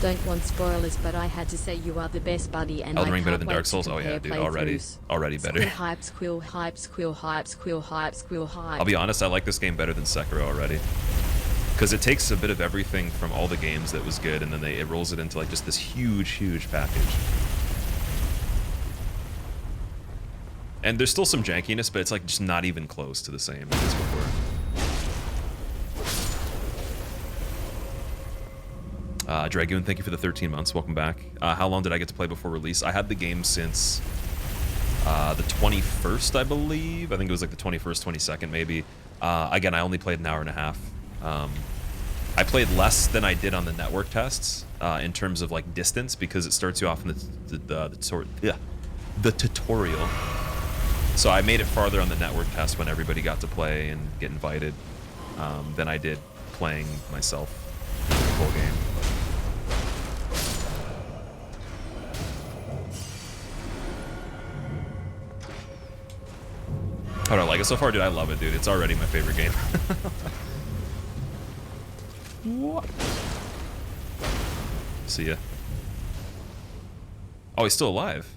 Speaker 2: Don't want spoilers, but I had to say you are the best buddy, and
Speaker 1: Elden
Speaker 2: I
Speaker 1: Ring
Speaker 2: can't
Speaker 1: better than
Speaker 2: wait
Speaker 1: Dark
Speaker 2: to
Speaker 1: Souls? Oh yeah,
Speaker 2: compare
Speaker 1: dude,
Speaker 2: playthroughs.
Speaker 1: already better.
Speaker 2: Squill hype, squill hype, squill hype, squill hype, squill hype.
Speaker 1: I'll be honest, I like this game better than Sekiro already. Because it takes a bit of everything from all the games that was good, and then it rolls it into like just this huge package. And there's still some jankiness, but it's like just not even close to the same as before. Dragoon, thank you for the 13 months. Welcome back. How long did I get to play before release? I had the game since the 21st, I believe. I think it was like the 21st, 22nd, maybe. Again, I only played an hour and a half. I played less than I did on the network tests in terms of like distance, because it starts you off in the tutorial. So I made it farther on the network test when everybody got to play and get invited than I did playing myself the full game. How do I like it so far? Dude, I love it, dude. It's already my favorite game. See ya. Oh, he's still alive.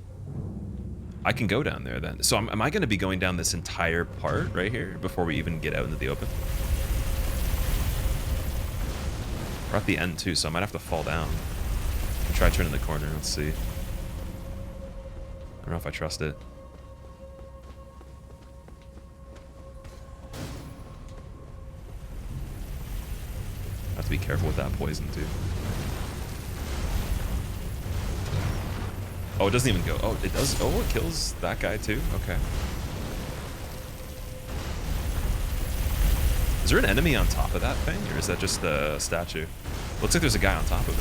Speaker 1: I can go down there then. So am I going to be going down this entire part right here before we even get out into the open? We're at the end too, so I might have to fall down. I can try turning the corner. Let's see. I don't know if I trust it. I have to be careful with that poison too. Oh, it doesn't even go. Oh, it does. Oh, it kills that guy too. Okay. Is there an enemy on top of that thing, or is that just the statue? Looks like there's a guy on top of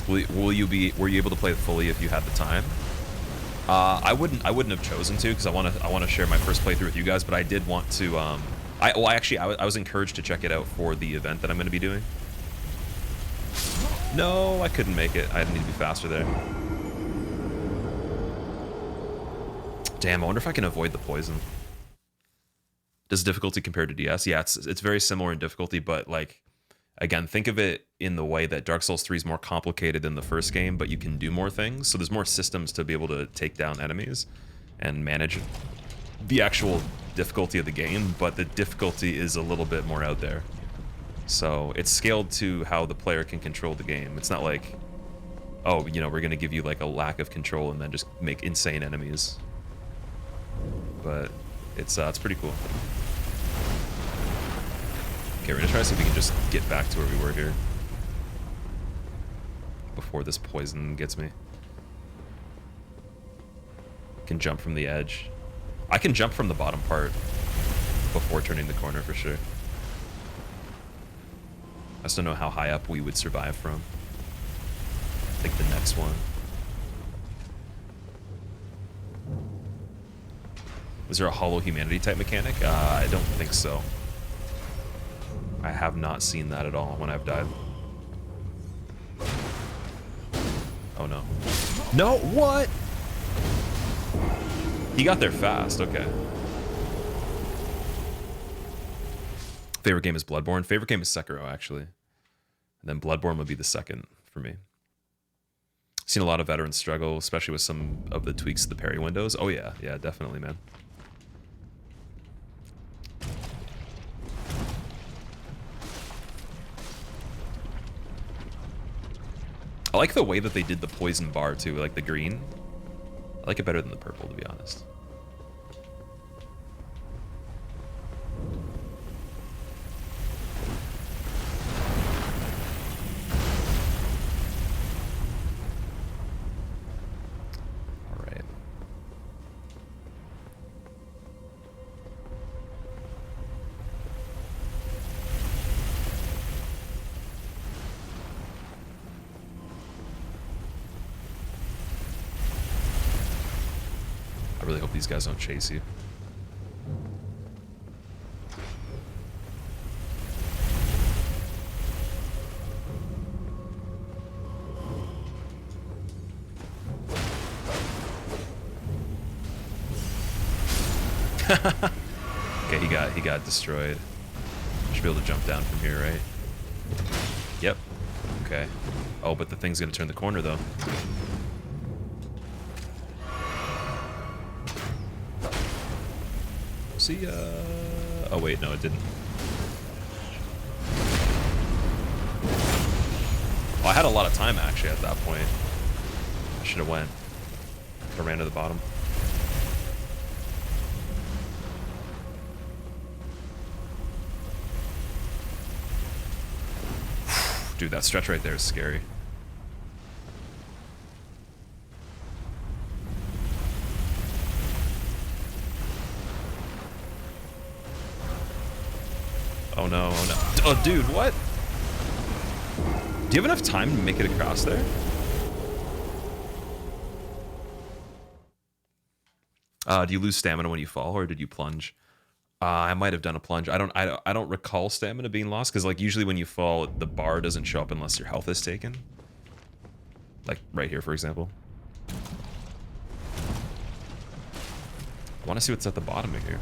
Speaker 1: it. Were you able to play it fully if you had the time? I wouldn't have chosen to, because I want to share my first playthrough with you guys, but I did want to. I was encouraged to check it out for the event that I'm going to be doing. No, I couldn't make it. I need to be faster there. Damn, I wonder if I can avoid the poison. Does difficulty compare to DS? Yeah, it's very similar in difficulty, but like, again, think of it in the way that Dark Souls 3 is more complicated than the first game, but you can do more things. So there's more systems to be able to take down enemies and manage the actual difficulty of the game, but the difficulty is a little bit more out there. So it's scaled to how the player can control the game. It's not like, oh, you know, we're going to give you like a lack of control and then just make insane enemies. But it's pretty cool. Okay, we're gonna try to see if we can just get back to where we were here before this poison gets me. Can jump from the edge. I can jump from the bottom part before turning the corner for sure. I just don't know how high up we would survive from. I think the next one. Was there a hollow humanity type mechanic? I don't think so. I have not seen that at all when I've died. Oh no. No, what? He got there fast, okay. Favorite game is Bloodborne. Favorite game is Sekiro, actually. And then Bloodborne would be the second for me. Seen a lot of veterans struggle, especially with some of the tweaks to the parry windows. Oh yeah, yeah, definitely, man. I like the way that they did the poison bar too, like the green. I like it better than the purple, to be honest. All right. I really hope these guys don't chase you. Okay, he got destroyed. Should be able to jump down from here, right? Yep. Okay. Oh, but the thing's gonna turn the corner though. See, oh wait, no, it didn't. Well, I had a lot of time actually at that point. I should have went. I ran to the bottom. Dude, that stretch right there is scary. Oh no, oh no. Oh, dude, what? Do you have enough time to make it across there? Do you lose stamina when you fall, or did you plunge? I might have done a plunge. I don't recall stamina being lost, because like usually when you fall, the bar doesn't show up unless your health is taken. Like right here, for example. I want to see what's at the bottom of here.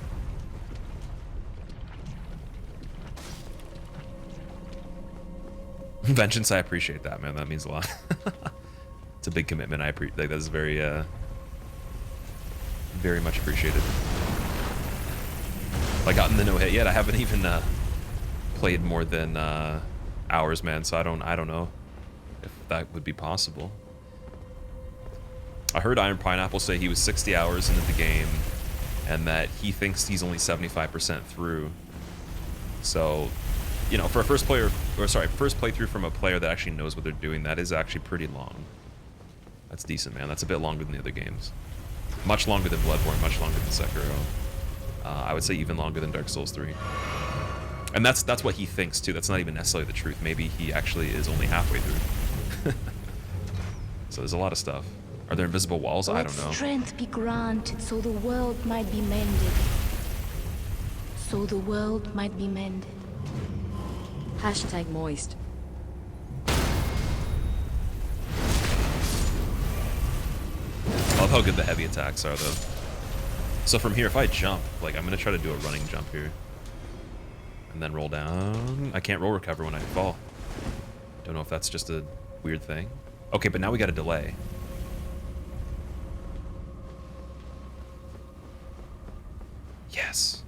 Speaker 1: Vengeance, I appreciate that, man. That means a lot. It's a big commitment. I appreciate that. Is very, very much appreciated. I gotten the no hit yet. I haven't even played more than hours, man. So I don't know if that would be possible. I heard Iron Pineapple say he was 60 hours into the game, and that he thinks he's only 75% through. So, you know, for a first playthrough from a player that actually knows what they're doing, that is actually pretty long. That's decent, man. That's a bit longer than the other games. Much longer than Bloodborne, much longer than Sekiro. I would say even longer than Dark Souls 3. And that's what he thinks too. That's not even necessarily the truth. Maybe he actually is only halfway through. So there's a lot of stuff. Are there invisible walls? I don't know.
Speaker 3: Let strength be granted so the world might be mended. So the world might be mended.
Speaker 2: Hashtag moist.
Speaker 1: I love how good the heavy attacks are, though. So from here, if I jump, like, I'm going to try to do a running jump here. And then roll down. I can't roll recover when I fall. Don't know if that's just a weird thing. Okay, but now we got a delay. Yes.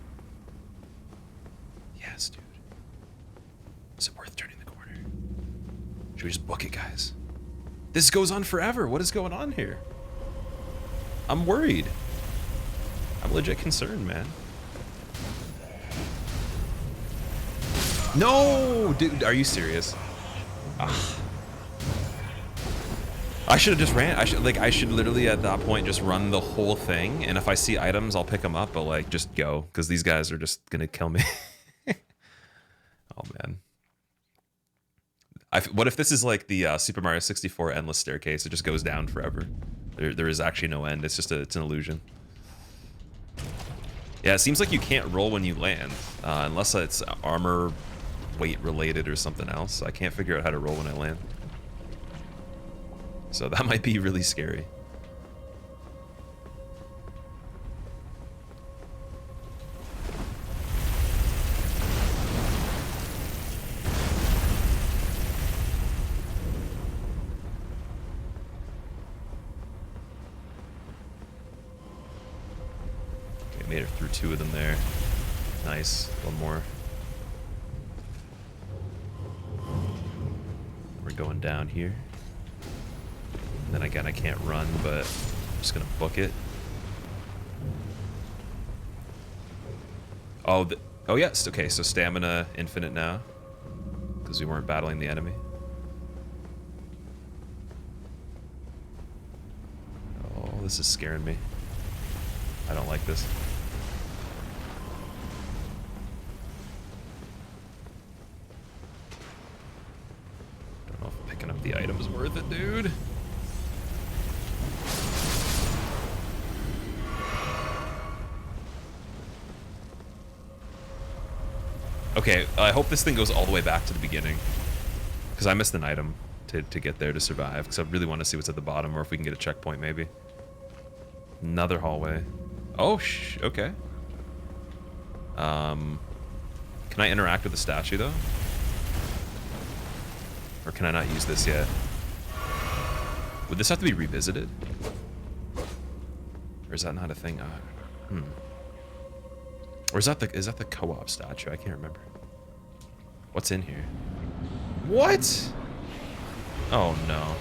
Speaker 1: Yes, dude. Is it worth turning the corner? Should we just book it, guys? This goes on forever. What is going on here? I'm worried. I'm legit concerned, man. No, dude, are you serious? Ugh. I should have just ran. I should literally at that point just run the whole thing, and if I see items, I'll pick them up, but like just go, because these guys are just gonna kill me. Oh man. What if this is like the Super Mario 64 endless staircase? It just goes down forever. There is actually no end. It's just it's an illusion. Yeah, it seems like you can't roll when you land, unless it's armor weight related or something else. I can't figure out how to roll when I land. So that might be really scary. There, threw 2 of them there. Nice. One more. We're going down here. And then again, I can't run, but I'm just gonna book it. Oh, oh yes. Okay, so stamina infinite now, because we weren't battling the enemy. Oh, this is scaring me. I don't like this. Don't know if picking up the item is worth it, dude. Okay, I hope this thing goes all the way back to the beginning, because I missed an item to get there to survive, because I really want to see what's at the bottom, or if we can get a checkpoint maybe. Another hallway. Oh, okay. Can I interact with the statue, though? Or can I not use this yet? Would this have to be revisited? Or is that not a thing? Or is that the co-op statue? I can't remember. What's in here? What? Oh no.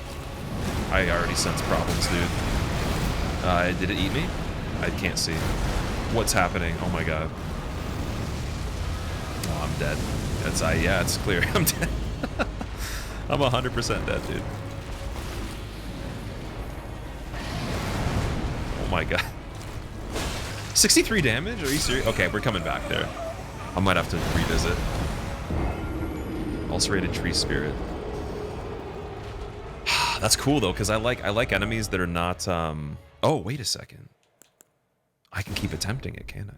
Speaker 1: I already sense problems, dude. Did it eat me? I can't see. What's happening? Oh my god. Oh, I'm dead. Yeah, it's clear. I'm dead. I'm 100% dead, dude. Oh my god. 63 damage? Are you serious? Okay, we're coming back there. I might have to revisit. Ulcerated tree spirit. That's cool though, because I like enemies that are not. Oh, wait a second. I can keep attempting it, can't I?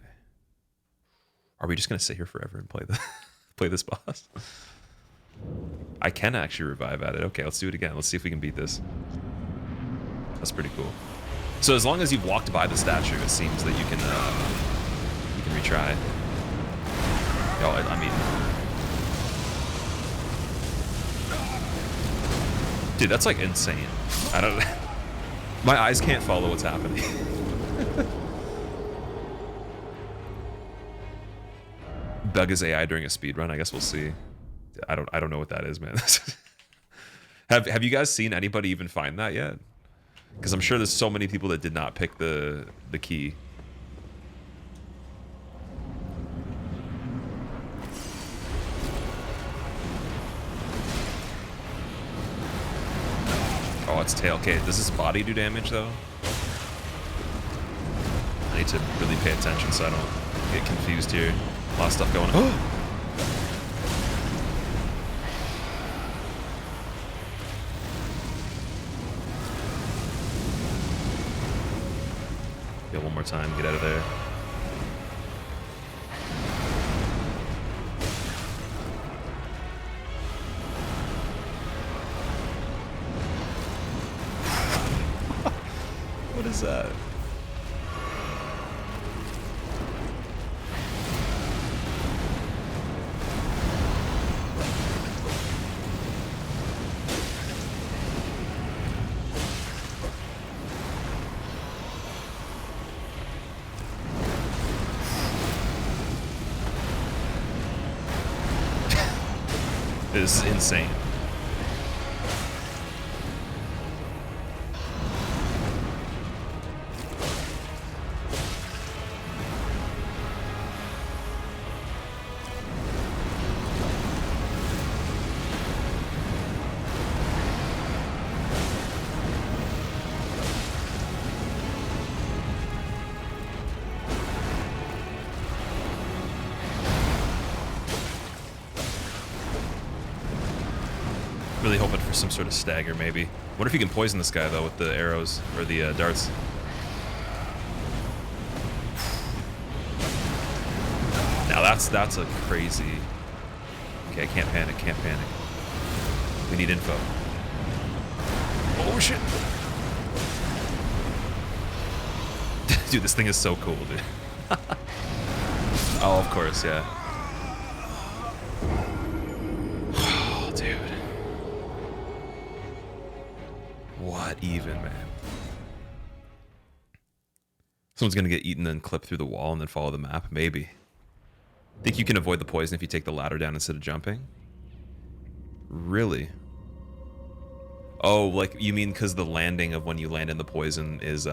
Speaker 1: Are we just gonna sit here forever and play this boss? I can actually revive at it. Okay, let's do it again. Let's see if we can beat this. That's pretty cool. So as long as you've walked by the statue, it seems that you can retry. Oh, I mean, dude, that's like insane. I don't. My eyes can't follow what's happening. Bug is AI during a speed run. I guess we'll see. I don't know what that is, man. Have you guys seen anybody even find that yet? Because I'm sure there's so many people that did not pick the key. Oh, it's tail. Okay, does this body do damage though? I need to really pay attention so I don't get confused here. A lot of stuff going on. Yeah, one more time. Get out of there. What is that? Is insane. Really hoping for some sort of stagger, maybe. Wonder if you can poison this guy though with the arrows or the darts. Now that's a crazy. Okay, I can't panic. Can't panic. We need info. Oh shit! Dude, this thing is so cool, dude. Oh, of course, yeah. What even, man? Someone's gonna get eaten and clip through the wall and then follow the map. Maybe. Think you can avoid the poison if you take the ladder down instead of jumping? Really? Oh, like you mean because the landing of when you land in the poison is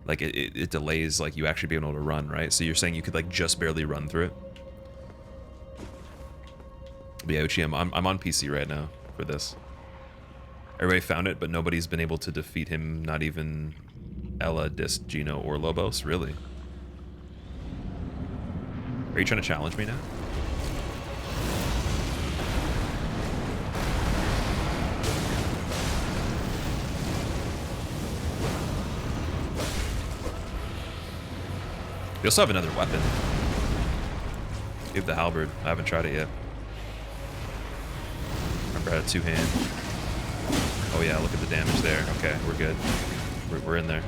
Speaker 1: like it delays like you actually being able to run, right? So you're saying you could like just barely run through it? But yeah, Uchi, I'm on PC right now for this. Everybody found it, but nobody's been able to defeat him, not even Ella, Disc, Gino, or Lobos? Really? Are you trying to challenge me now? You also have another weapon. You have the halberd. I haven't tried it yet. Remember I had a two-hand. Oh yeah, look at the damage there. Okay, we're good. We're in there.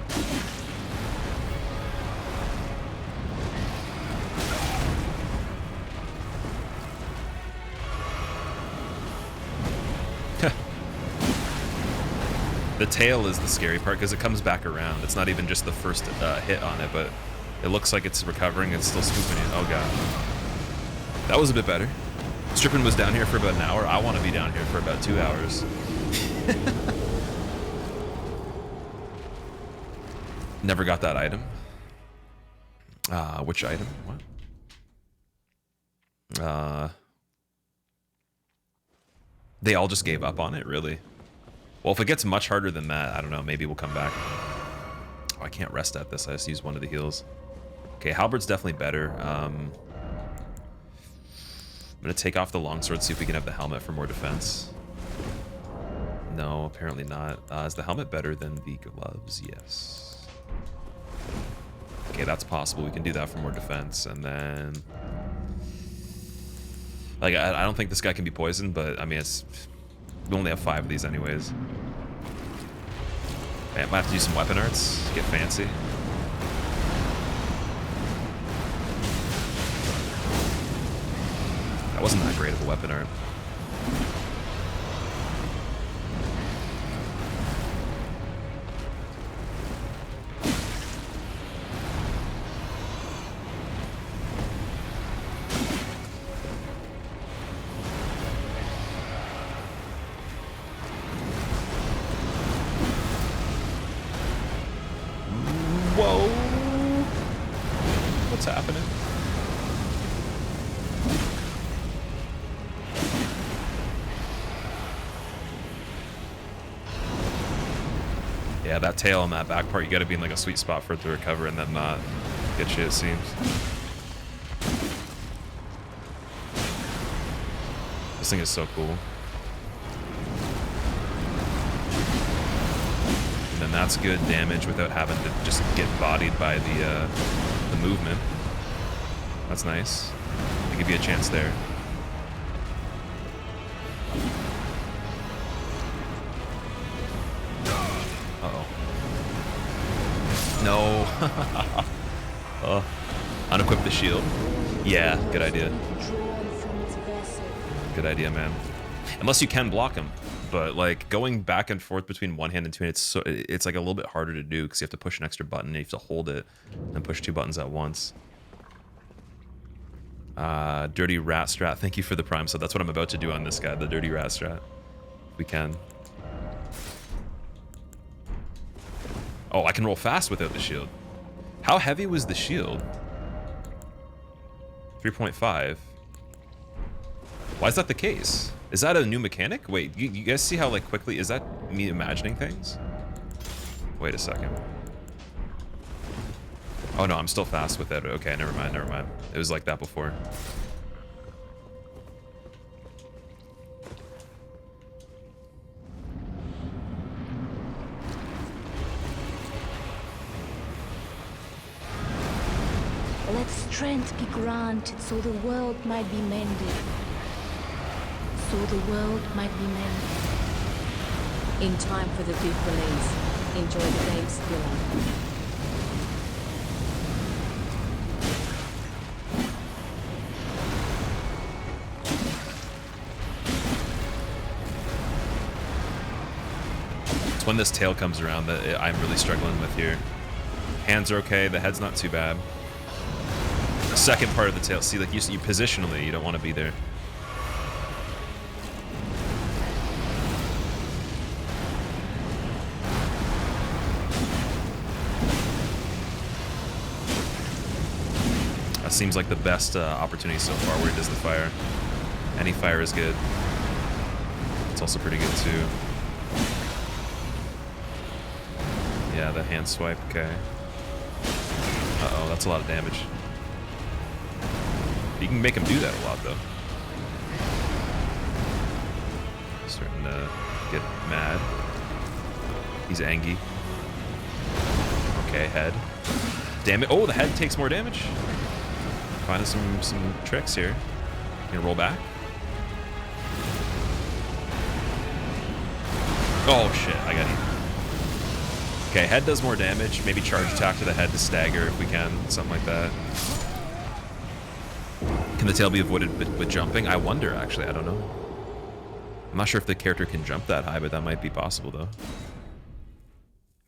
Speaker 1: The tail is the scary part because it comes back around. It's not even just the first hit on it, but it looks like it's recovering. It's still scooping it. Oh god. That was a bit better. Strippin was down here for about an hour. I want to be down here for about 2 hours. Never got that item. Which item? What? They all just gave up on it, really? Well, if it gets much harder than that, I don't know, maybe we'll come back. Oh, I can't rest at this. I just used one of the heals. Okay, halberd's definitely better. I'm gonna take off the longsword, see if we can have the helmet for more defense. No, apparently not. Is the helmet better than the gloves? Yes. Okay, that's possible. We can do that for more defense, and then... Like, I don't think this guy can be poisoned, but, I mean, it's... We only have 5 of these anyways. Okay, I might have to do some weapon arts, get fancy. That wasn't that great of a weapon art. Whoa! What's happening? Yeah, that tail on that back part, you gotta be in like a sweet spot for it to recover and then not get you, it seems. This thing is so cool. And then that's good damage without having to just get bodied by the movement. That's nice. I'll give you a chance there. Uh-oh. No. Oh. Unequip the shield. Yeah, good idea. Good idea, man. Unless you can block him. But like going back and forth between one hand and two hands, it's like a little bit harder to do because you have to push an extra button and you have to hold it and push 2 buttons at once. Dirty rat strat. Thank you for the prime. So that's what I'm about to do on this guy, the dirty rat strat. If we can. Oh, I can roll fast without the shield. How heavy was the shield? 3.5. Why is that the case? Is that a new mechanic? Wait, you guys see how like quickly, is that me imagining things? Wait a second. Oh no, I'm still fast with it. Okay, never mind, never mind. It was like that before.
Speaker 3: Let strength be granted so the world might be mended. So the world might be mended.
Speaker 2: In time for the big release. Enjoy the game, Squillakilla.
Speaker 1: It's when this tail comes around that I'm really struggling with here. Hands are okay. The head's not too bad. The second part of the tail. See, like you positionally, you don't want to be there. That seems like the best opportunity so far where he does the fire. Any fire is good. It's also pretty good too. Yeah, the hand swipe, okay. Uh-oh, that's a lot of damage. You can make him do that a lot, though. Starting to get mad. He's angry. Okay, head. Damn it. Oh, the head takes more damage. Finding some tricks here. You gonna roll back? Oh, shit. I got you. Okay, head does more damage. Maybe charge attack to the head to stagger if we can. Something like that. Can the tail be avoided with jumping? I wonder, actually. I don't know. I'm not sure if the character can jump that high, but that might be possible, though.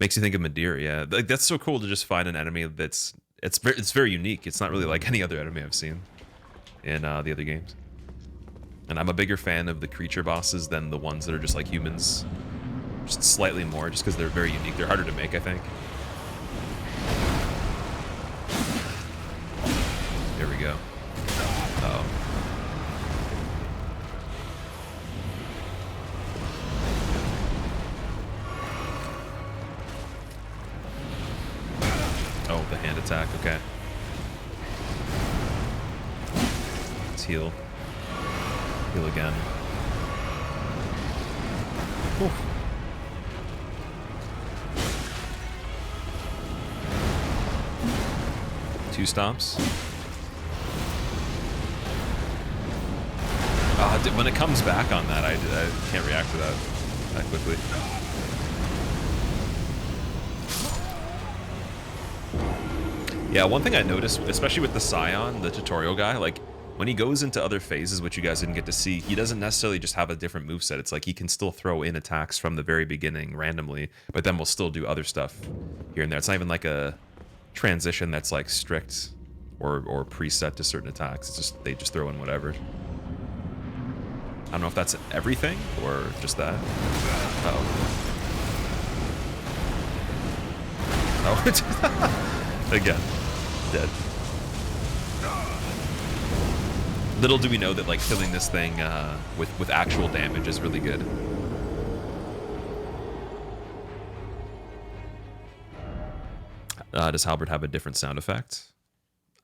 Speaker 1: Makes you think of Madeira, yeah. Like, that's so cool to just find an enemy that's... It's very unique. It's not really like any other enemy I've seen in the other games. And I'm a bigger fan of the creature bosses than the ones that are just like humans. Just slightly more, just because they're very unique. They're harder to make, I think. There we go. Uh-oh. Oh, the hand attack, okay. Let's heal. Heal again. Oof. Two stomps. When it comes back on that, I can't react to that quickly. Yeah, one thing I noticed, especially with the Scion, the tutorial guy, like, when he goes into other phases, which you guys didn't get to see, he doesn't necessarily just have a different moveset. It's like he can still throw in attacks from the very beginning randomly, but then we'll still do other stuff here and there. It's not even like a transition that's like strict or preset to certain attacks. It's just they just throw in whatever. I don't know if that's everything or just that. Uh-oh. Oh, again, dead. Little do we know that like killing this thing with actual damage is really good. Does Halberd have a different sound effect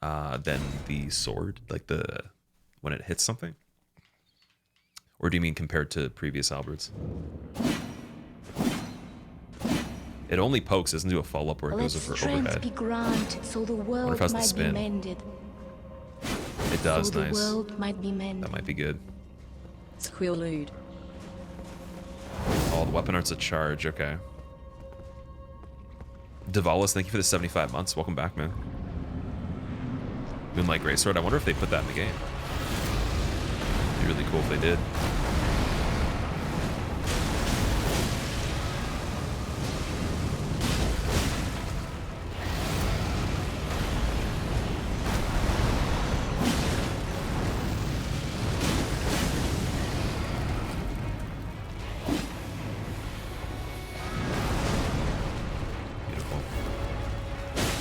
Speaker 1: than the sword, like when it hits something? Or do you mean compared to previous Halberds? It only pokes, doesn't do a follow-up where it goes over overhead.
Speaker 3: Be granted, so the world
Speaker 1: if that's the
Speaker 3: might
Speaker 1: spin.
Speaker 3: be mended.
Speaker 1: It does,
Speaker 3: So
Speaker 1: nice.
Speaker 3: the world might be mended.
Speaker 1: That might be good.
Speaker 2: Squillakilla.
Speaker 1: Oh, the weapon art's a charge, okay. Davalis, thank you for the 75 months. Welcome back, man. Moonlight Greysword, I wonder if they put that in the game. It'd be really cool if they did.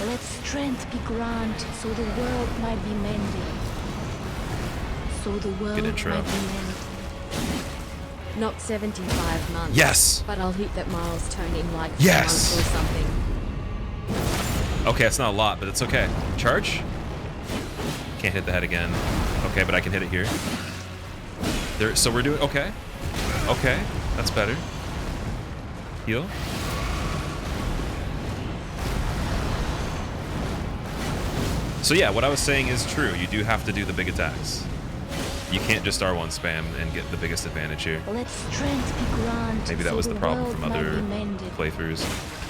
Speaker 3: Let strength be granted, so the world might be mended. So the world might be mended.
Speaker 2: Not 75 months.
Speaker 1: Yes!
Speaker 2: But I'll hit that milestone in like
Speaker 1: Yes!
Speaker 2: 4 months or something.
Speaker 1: Okay, it's not a lot, but it's okay. Charge? Can't hit the head again. Okay, but I can hit it here. There. So we're doing... Okay. Okay, that's better. Heal. So yeah, what I was saying is true. You do have to do the big attacks. You can't just R1 spam and get the biggest advantage here.
Speaker 3: Let strength be granted.
Speaker 1: Maybe that was
Speaker 3: so
Speaker 1: the problem
Speaker 3: world
Speaker 1: from
Speaker 3: might
Speaker 1: other
Speaker 3: be mended.
Speaker 1: playthroughs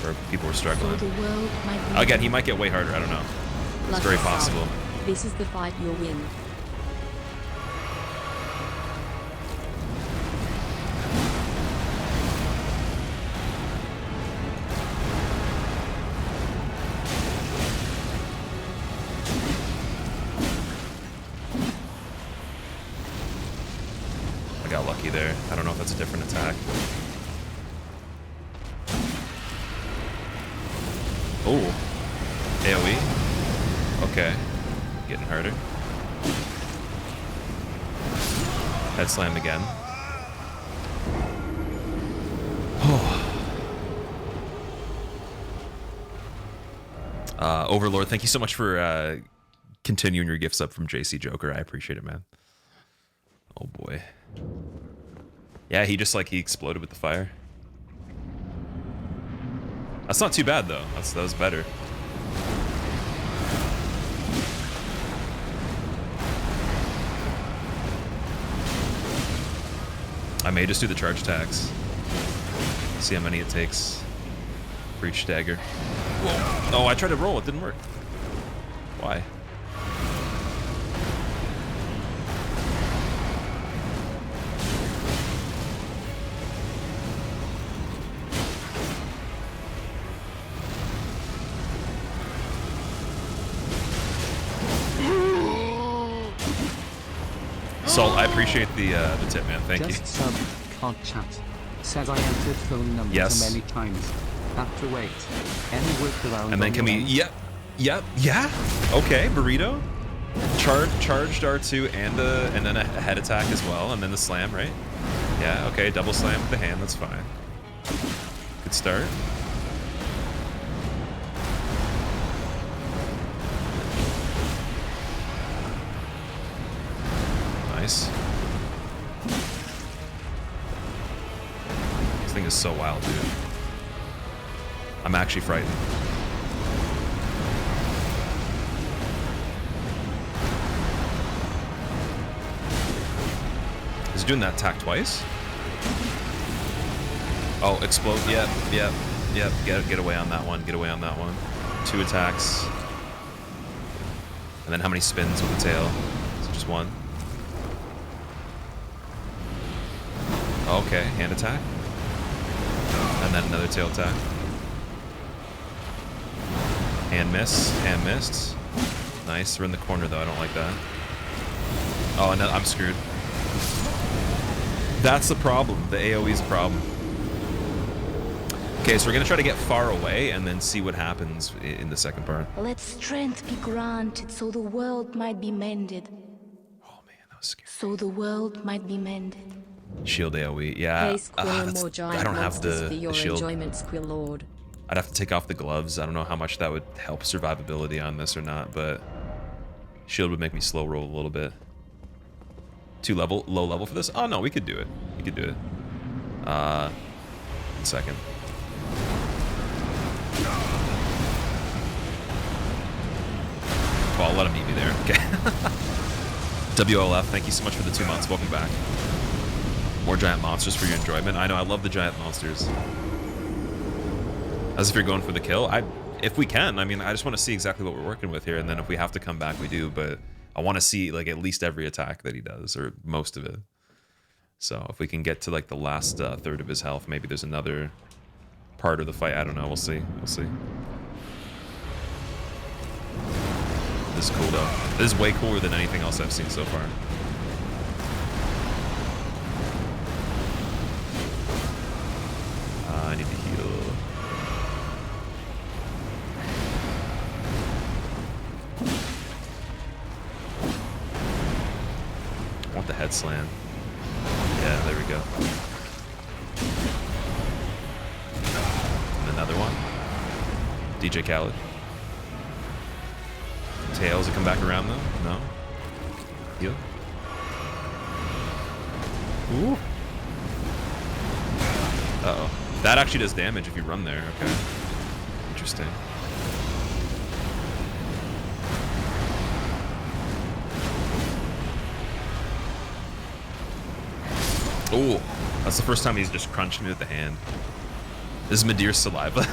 Speaker 1: where people were
Speaker 3: So
Speaker 1: struggling.
Speaker 3: the world might be
Speaker 1: Again, he might get way harder. I don't know. It's
Speaker 2: Lucky
Speaker 1: very
Speaker 2: son.
Speaker 1: possible.
Speaker 2: This is the fight you'll win.
Speaker 1: got lucky there. I don't know if that's a different attack. Oh. AoE. Okay. Getting harder. Head slammed again. Overlord, thank you so much for continuing your gifts up from JC Joker. I appreciate it, man. Oh boy. Yeah, he just like he exploded with the fire. That's not too bad though. That was better. I may just do the charge attacks. See how many it takes for each dagger. Whoa. Oh, I tried to roll. It didn't work. Why? Salt, I appreciate the tip, man. Thank you.
Speaker 6: Just sub, can't chat. Says I entered phone number
Speaker 1: Yes.
Speaker 6: too many times. Have to wait. Any workaround?
Speaker 1: And then can we? Yep. Yeah. Okay, burrito. Charged R2 and then a head attack as well, and then the slam, right? Yeah. Okay, double slam with the hand. That's fine. Good start. Nice. This thing is so wild, dude. I'm actually frightened. Is he doing that attack twice? Oh, explode. Yep. Get away on that one. Get away on that one. 2 attacks. And then how many spins with the tail? Is it just one? Okay, hand attack. And then another tail attack. Hand miss. Hand missed. Nice. We're in the corner though. I don't like that. Oh, and I'm screwed. That's the problem. The AoE is a problem. Okay, so we're gonna try to get far away and then see what happens in the second part.
Speaker 3: Let strength be granted so the world might be mended.
Speaker 1: Oh man, that was scary.
Speaker 3: So the world might be mended.
Speaker 1: Shield AoE, yeah.
Speaker 2: Hey, Squill, more giant
Speaker 1: I don't have
Speaker 2: monsters for
Speaker 1: the
Speaker 2: your
Speaker 1: shield.
Speaker 2: enjoyment, Squill Lord.
Speaker 1: I'd have to take off the gloves. I don't know how much that would help survivability on this or not, but shield would make me slow roll a little bit. Low level for this? Oh no, we could do it. We could do it. 1 second. Well, I'll let him meet me there. Okay. WLF, thank you so much for the 2 months. Welcome back. More giant monsters for your enjoyment. I know, I love the giant monsters. As if you're going for the kill. If we can, I mean, I just want to see exactly what we're working with here, and then if we have to come back, we do, but I want to see, like, at least every attack that he does, or most of it. So, if we can get to, like, the last third of his health, maybe there's another part of the fight. I don't know. We'll see. We'll see. This is cool, though. This is way cooler than anything else I've seen so far. I need to heal. I want the head slam. Yeah, there we go. And another one. DJ Khaled. Tails that come back around though? No? Heal. Ooh. Uh-oh. That actually does damage if you run there. Okay. Interesting. Oh, that's the first time he's just crunched me with the hand. This is Midir's saliva.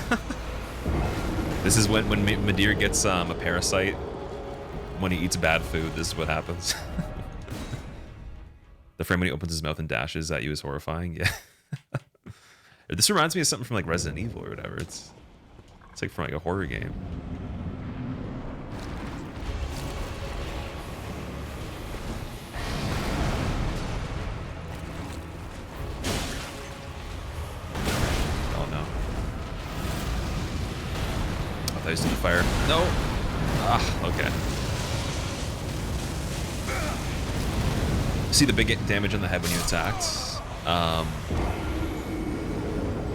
Speaker 1: This is when Midir gets a parasite. When he eats bad food, this is what happens. The frame when he opens his mouth and dashes at you is horrifying. Yeah. This reminds me of something from like Resident Evil or whatever. It's like from like a horror game. he's doing fire. No. Ah, okay. See the big damage on the head when you attacked.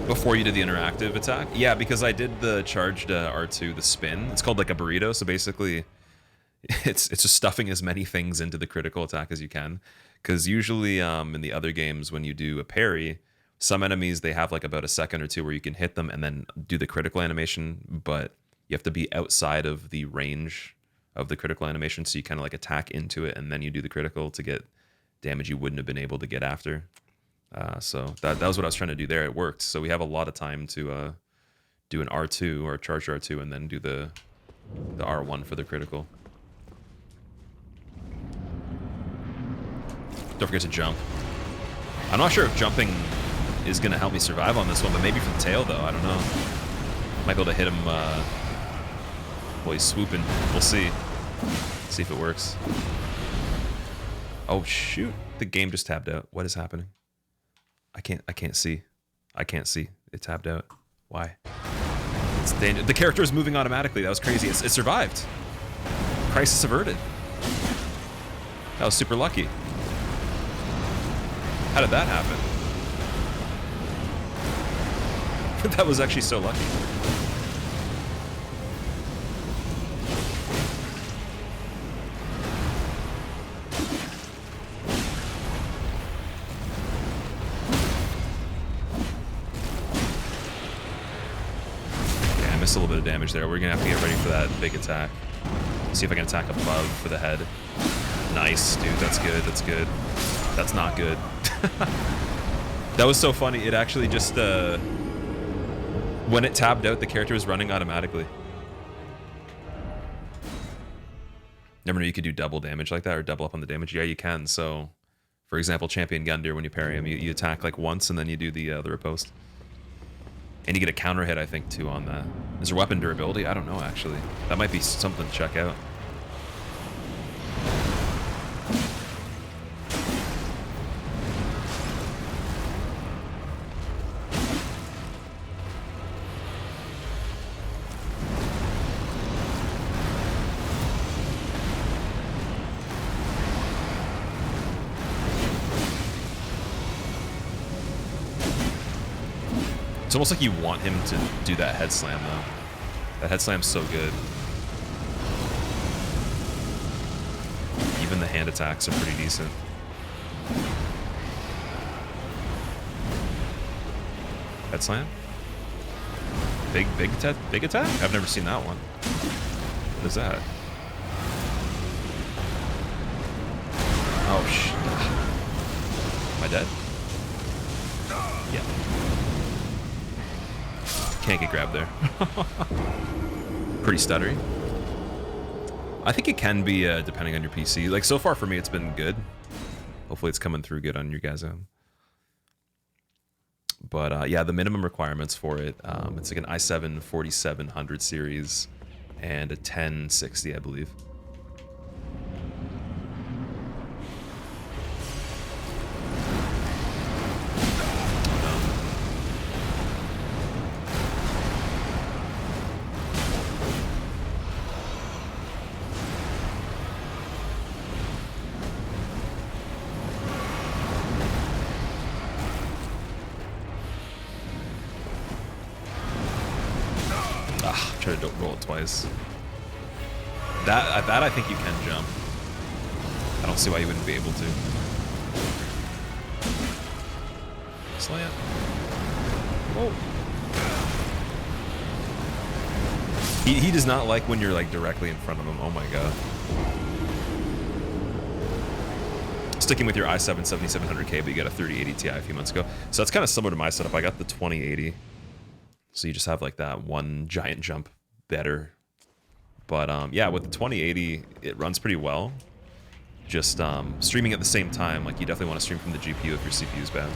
Speaker 1: Before you did the interactive attack? Yeah, because I did the charged R2, the spin. It's called like a burrito, so basically it's just stuffing as many things into the critical attack as you can. Because usually in the other games, when you do a parry, some enemies, they have like about a second or two where you can hit them and then do the critical animation, but you have to be outside of the range of the critical animation, so you kind of like attack into it and then you do the critical to get damage you wouldn't have been able to get after. So that was what I was trying to do there. It worked. So we have a lot of time to do an R2 or a charged R2 and then do the R1 for the critical. Don't forget to jump. I'm not sure if jumping is going to help me survive on this one, but maybe for the tail, though. I don't know. Might be able to hit him while he's swooping. We'll see. See if it works. Oh, shoot. The game just tabbed out. What is happening? I can't see. I can't see. It tabbed out. Why? It's the character is moving automatically. That was crazy. It survived. Crisis averted. That was super lucky. How did that happen? That was actually so lucky. Yeah, I missed a little bit of damage there. We're gonna have to get ready for that big attack. See if I can attack above for the head. Nice, dude. That's good. That's good. That's not good. That was so funny. It actually just when it tabbed out, the character was running automatically. Never knew you could do double damage like that or double up on the damage. Yeah, you can. So, for example, Champion Gundyr, when you parry him, you attack like once and then you do the riposte. And you get a counter hit, I think, too, on that. Is there weapon durability? I don't know, actually. That might be something to check out. It's almost like you want him to do that head slam, though. That head slam's so good. Even the hand attacks are pretty decent. Head slam? Big attack? I've never seen that one. What is that? Oh, shit. Am I dead? Yeah. Can't get grabbed there. Pretty stuttery. I think it can be depending on your PC. Like, so far for me, it's been good. Hopefully it's coming through good on your guys' own. But yeah, the minimum requirements for it, it's like an i7 4700 series and a 1060, I believe. Try to roll it twice. That I think you can jump. I don't see why you wouldn't be able to. Slam. Whoa. He does not like when you're like directly in front of him. Oh my god. Sticking with your i7 7700K, but you got a 3080 Ti a few months ago. So that's kind of similar to my setup. I got the 2080. So you just have like that one giant jump better. But yeah, with the 2080, it runs pretty well. Just streaming at the same time, like you definitely want to stream from the GPU if your CPU is bad.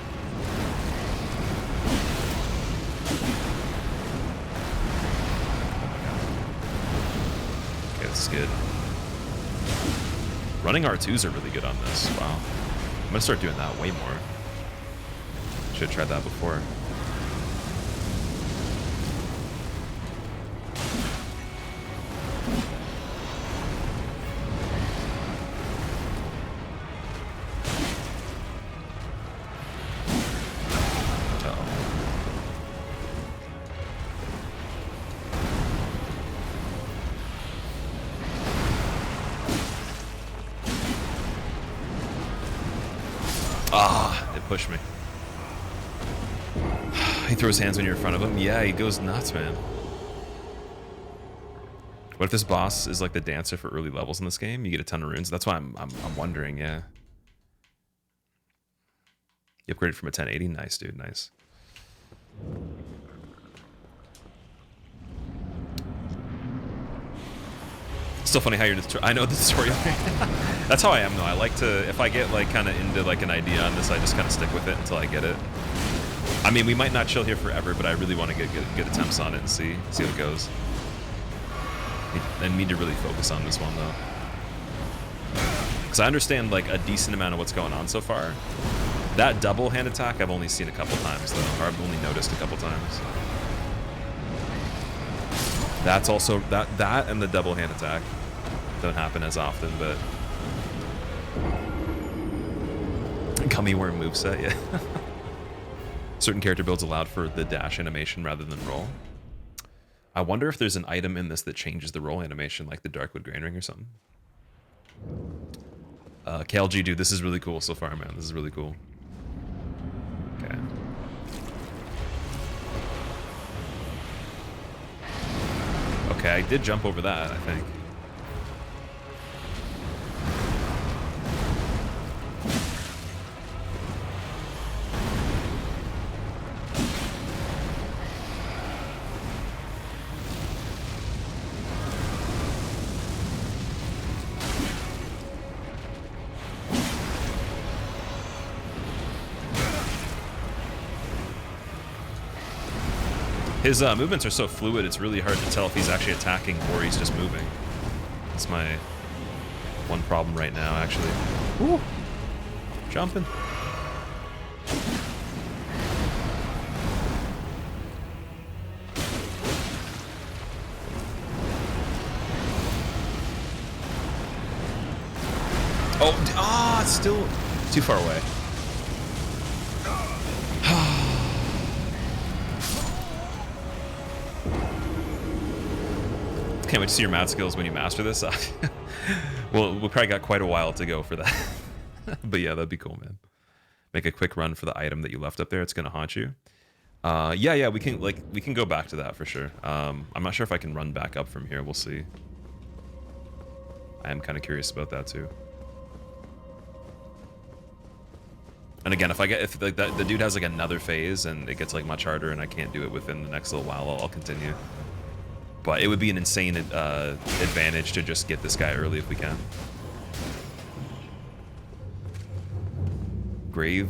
Speaker 1: Okay, this is good. Running R2s are really good on this. Wow. I'm gonna start doing that way more. Should have tried that before. Ah, it pushed me. He throws hands when you're in front of him. Yeah, he goes nuts, man. What if this boss is like the dancer for early levels in this game? You get a ton of runes. That's why I'm wondering. Yeah. You upgraded from a 1080. Nice, dude. Nice. Still funny how you're. I know the tutorial. That's how I am though. I like to, if I get like kind of into like an idea on this, I just kind of stick with it until I get it. I mean, we might not chill here forever, but I really want to get good attempts on it and see how it goes. I need to really focus on this one though, because I understand like a decent amount of what's going on so far. That double hand attack I've only seen a couple times though, or I've only noticed a couple times. That's also that and the double hand attack don't happen as often, but gummy worm moveset, yeah. Certain character builds allowed for the dash animation rather than roll. I wonder if there's an item in this that changes the roll animation, like the Darkwood Grain Ring or something. KLG, dude, this is really cool so far, man. This is really cool. Okay. Okay, I did jump over that, I think. His movements are so fluid, it's really hard to tell if he's actually attacking or he's just moving. That's my one problem right now, actually. Woo! Jumping. Oh, it's still too far away. Can't wait to see your math skills when you master this. Well, we probably got quite a while to go for that. But yeah, that'd be cool, man. Make a quick run for the item that you left up there. It's gonna haunt you. Yeah, we can go back to that for sure. I'm not sure if I can run back up from here. We'll see. I am kind of curious about that too. And again, if like that, the dude has like another phase and it gets like much harder and I can't do it within the next little while, I'll continue. But it would be an insane advantage to just get this guy early if we can. Grave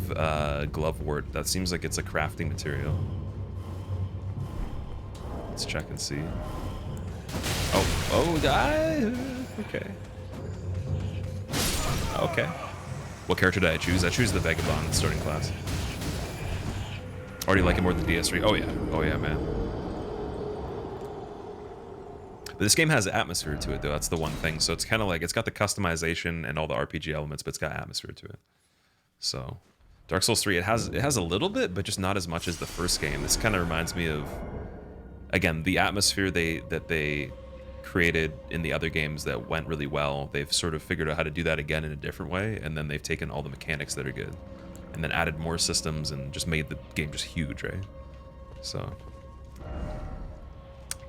Speaker 1: Glovewort. That seems like it's a crafting material. Let's check and see. Oh, okay. Okay. What character did I choose? I choose the Vagabond starting class. Already like it more than DS3. Oh yeah, man. But this game has atmosphere to it, though. That's the one thing. So it's kind of like, it's got the customization and all the RPG elements, but it's got atmosphere to it. So Dark Souls 3, it has a little bit, but just not as much as the first game. This kind of reminds me of, again, the atmosphere that they created in the other games that went really well. They've sort of figured out how to do that again in a different way, and then they've taken all the mechanics that are good, and then added more systems and just made the game just huge, right? So...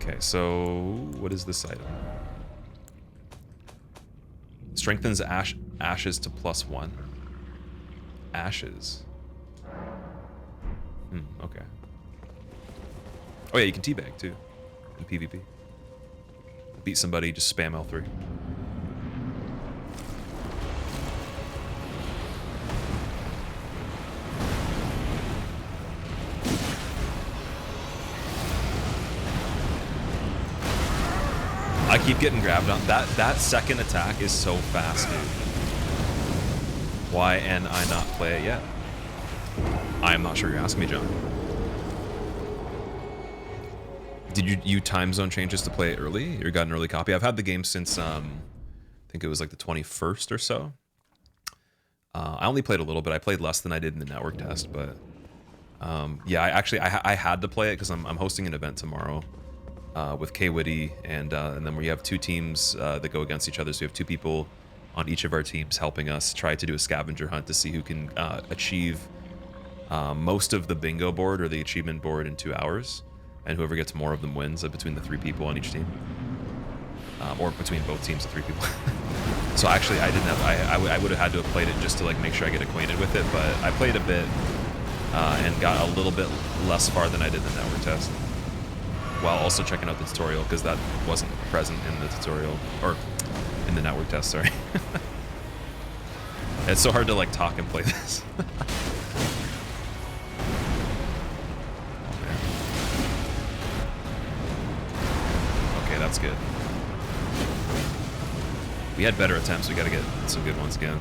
Speaker 1: Okay, so what is this item? Strengthens ashes to +1. Ashes. Okay. Oh yeah, you can teabag too in PvP. Beat somebody, just spam L3. I keep getting grabbed on. That second attack is so fast, dude. Why can I not play it yet? I am not sure you're asking me, John. Did you time zone changes to play it early? Or got an early copy? I've had the game since I think it was like the 21st or so. I only played a little bit. I played less than I did in the network test, but yeah, I had to play it because I'm hosting an event tomorrow. With K Witty, and then we have two teams that go against each other. So we have two people on each of our teams, helping us try to do a scavenger hunt to see who can achieve most of the bingo board or the achievement board in 2 hours, and whoever gets more of them wins between the 3 people on each team, or between both teams of 3 people. So actually, I didn't have. I would have had to have played it just to like make sure I get acquainted with it, but I played a bit and got a little bit less far than I did the network test, while also checking out the tutorial because that wasn't present in the tutorial or in the network test. Sorry. It's so hard to like talk and play this. Okay, that's good. We had better attempts. We got to get some good ones again.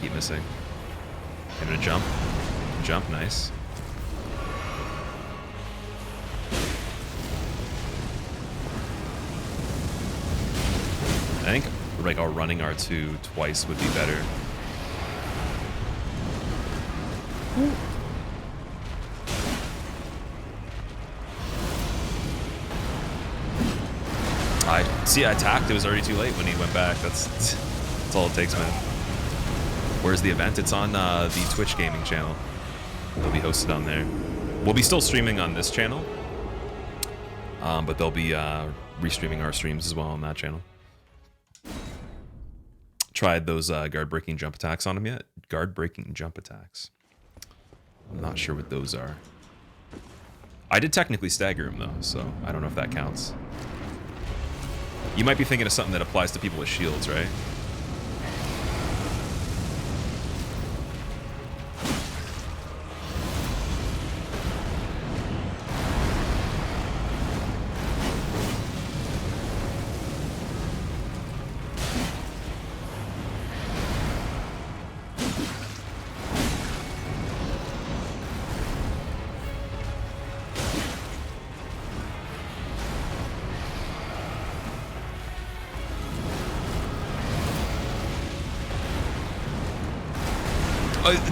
Speaker 1: Keep missing. I'm gonna jump. Jump, nice. I think like our running R2 twice would be better. I attacked. It was already too late when he went back. That's all it takes, man. Where's the event? It's on the Twitch gaming channel. It'll be hosted on there. We'll be still streaming on this channel, but they'll be restreaming our streams as well on that channel. Tried those guard-breaking jump attacks on him yet? Guard-breaking jump attacks. I'm not sure what those are. I did technically stagger him though, so I don't know if that counts. You might be thinking of something that applies to people with shields, right?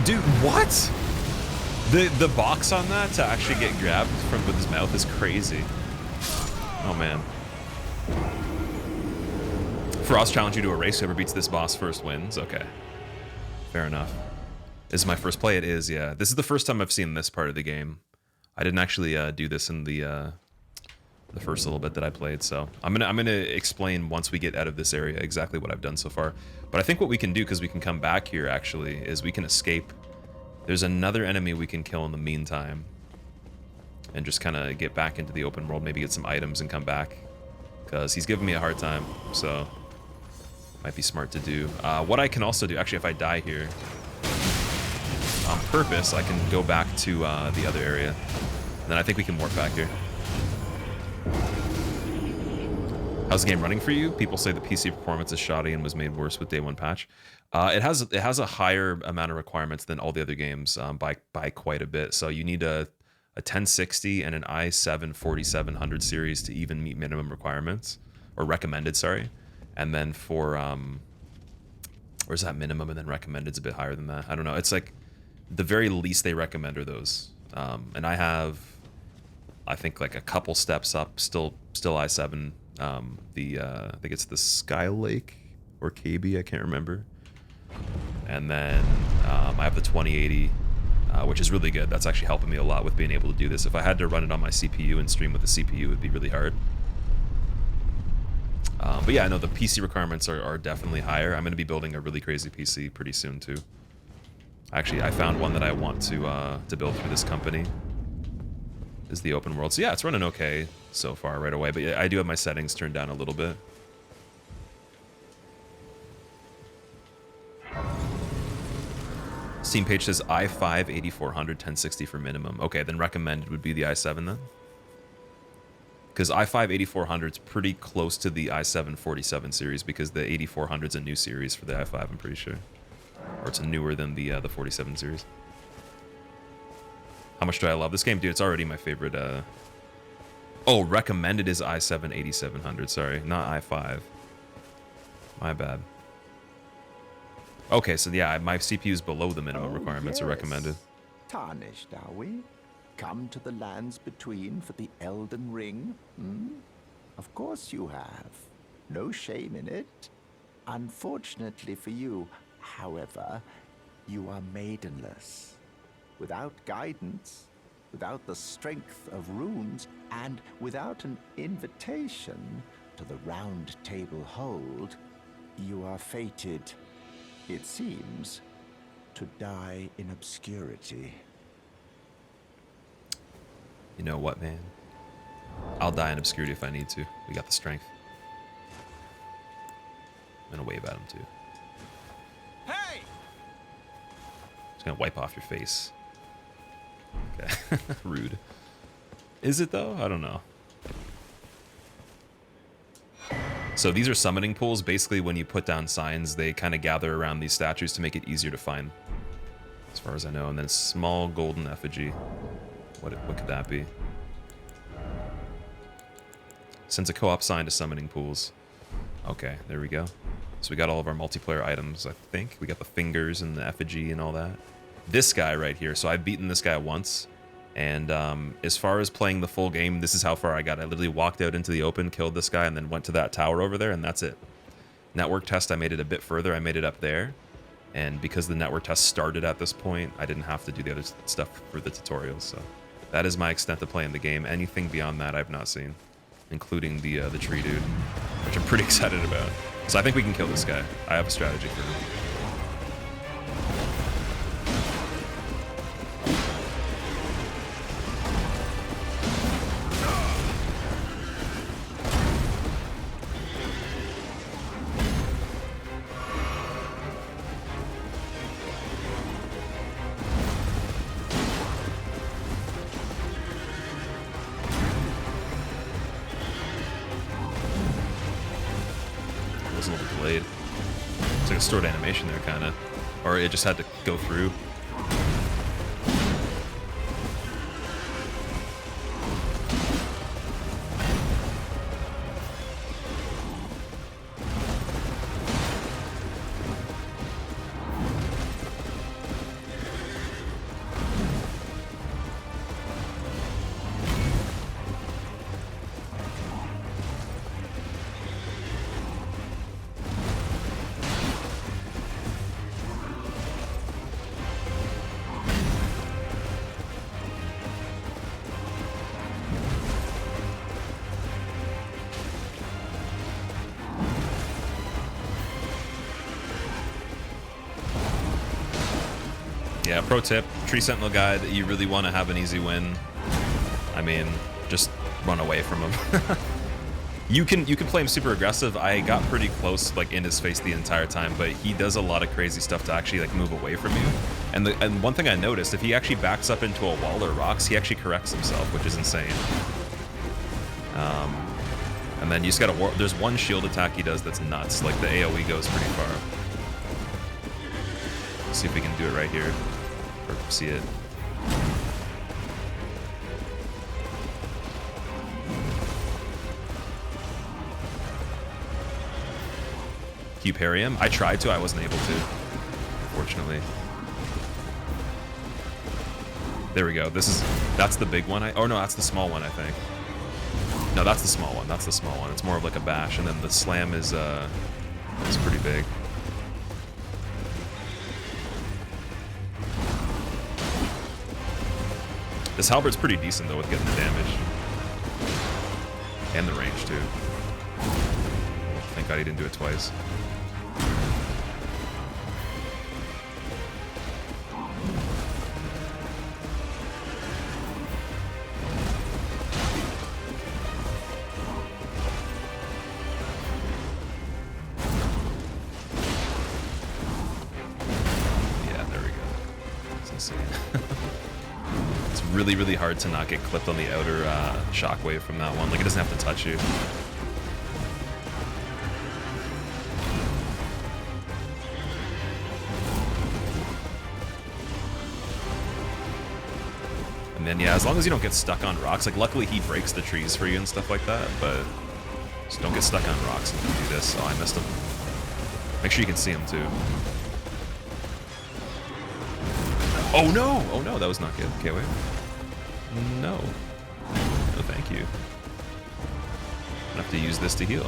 Speaker 1: Dude, what? The box on that to actually get grabbed from with his mouth is crazy. Oh man. Frost challenge you to a race. Whoever beats this boss first wins. Okay. Fair enough. This is my first play. It is, yeah. This is the first time I've seen this part of the game. I didn't actually do this in the first little bit that I played, so I'm gonna explain once we get out of this area exactly what I've done so far. But I think what we can do, because we can come back here actually, is we can escape. There's another enemy we can kill in the meantime, and just kind of get back into the open world, maybe get some items and come back, because he's giving me a hard time, so might be smart to do. What I can also do, actually, if I die here on purpose, I can go back to the other area, and then I think we can warp back here. How's the game running for you? People say the PC performance is shoddy and was made worse with day 1 patch. It has a higher amount of requirements than all the other games by quite a bit. So you need a 1060 and an i7 4700 series to even meet minimum requirements, or recommended, sorry. And then for where's that minimum and then recommended's a bit higher than that. I don't know. It's like the very least they recommend are those. And I have, I think, like a couple steps up, still i7. I think it's the Sky Lake or KB, I can't remember. And then I have the 2080, which is really good. That's actually helping me a lot with being able to do this. If I had to run it on my CPU and stream with the CPU, it would be really hard. But yeah, I know the PC requirements are definitely higher. I'm going to be building a really crazy PC pretty soon too. Actually, I found one that I want to build through this company. Is the open world. So yeah, it's running okay so far right away, but yeah, I do have my settings turned down a little bit. Steam page says i5 8400 1060 for minimum. Okay, then recommended would be the i7 then. Because i5 8400 is pretty close to the i7 47 series, because the 8400 is a new series for the i5, I'm pretty sure. Or it's newer than the 47 series. How much do I love this game? Dude, it's already my favorite. Oh, recommended is i7 8700. Sorry, not i5. My bad. Okay, so yeah, my CPU is below the minimum requirements, are recommended.
Speaker 7: Tarnished, are we? Come to the lands between for the Elden Ring? Hmm? Of course you have. No shame in it. Unfortunately for you, however, you are maidenless. Without guidance, without the strength of runes, and without an invitation to the Round Table Hold, you are fated, it seems, to die in obscurity.
Speaker 1: You know what, man? I'll die in obscurity if I need to. We got the strength. I'm gonna wave at him too.
Speaker 8: Hey!
Speaker 1: Just gonna wipe off your face. Okay. Rude. Is it though? I don't know. So these are summoning pools. Basically, when you put down signs, they kind of gather around these statues to make it easier to find, as far as I know. And then small golden effigy. What could that be? Sends a co-op sign to summoning pools. Okay, there we go. So we got all of our multiplayer items, I think. We got the fingers and the effigy and all that. This guy right here. So I've beaten this guy once. And as far as playing the full game, this is how far I got. I literally walked out into the open, killed this guy, and then went to that tower over there, and that's it. Network test, I made it a bit further. I made it up there. And because the network test started at this point, I didn't have to do the other stuff for the tutorials. So that is my extent of playing the game. Anything beyond that, I've not seen, including the tree dude, which I'm pretty excited about. So I think we can kill this guy. I have a strategy for him. Stored animation there, kind of, or it just had to go through. Yeah, pro tip, Tree Sentinel guy, that you really want to have an easy win, I mean, just run away from him. You can play him super aggressive. I got pretty close, like, in his face the entire time, but he does a lot of crazy stuff to actually, like, move away from you. And one thing I noticed, if he actually backs up into a wall or rocks, he actually corrects himself, which is insane. And then you just gotta there's one shield attack he does that's nuts. Like, the AoE goes pretty far. Let's see if we can do it right here. Or see it. Can you parry him? I tried to, I wasn't able to, unfortunately. There we go. That's the big one. Oh no, that's the small one, I think. No, that's the small one. That's the small one. It's more of like a bash, and then the slam is pretty big. This halberd's pretty decent though with getting the damage. And the range too. Thank God he didn't do it twice. Really hard to not get clipped on the outer shockwave from that one. Like, it doesn't have to touch you. And then, yeah, as long as you don't get stuck on rocks, like, luckily he breaks the trees for you and stuff like that, but just don't get stuck on rocks and do this. Oh, I missed him. Make sure you can see him, too. Oh, no! Oh, no, that was not good. Okay, wait. No. No, thank you. I have to use this to heal.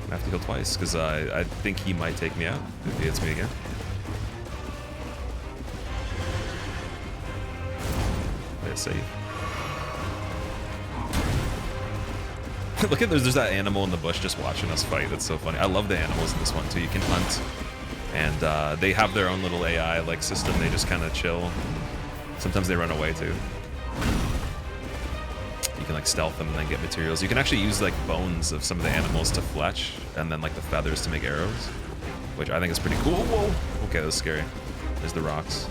Speaker 1: I have to heal twice because I think he might take me out if he hits me again. Play it safe. Look at there's that animal in the bush just watching us fight. That's so funny. I love the animals in this one too. You can hunt, and they have their own little AI like system. They just kind of chill. Sometimes they run away too. You can like stealth them and then get materials. You can actually use like bones of some of the animals to fletch, and then like the feathers to make arrows, which I think is pretty cool. Whoa! Okay, that was scary. There's the rocks.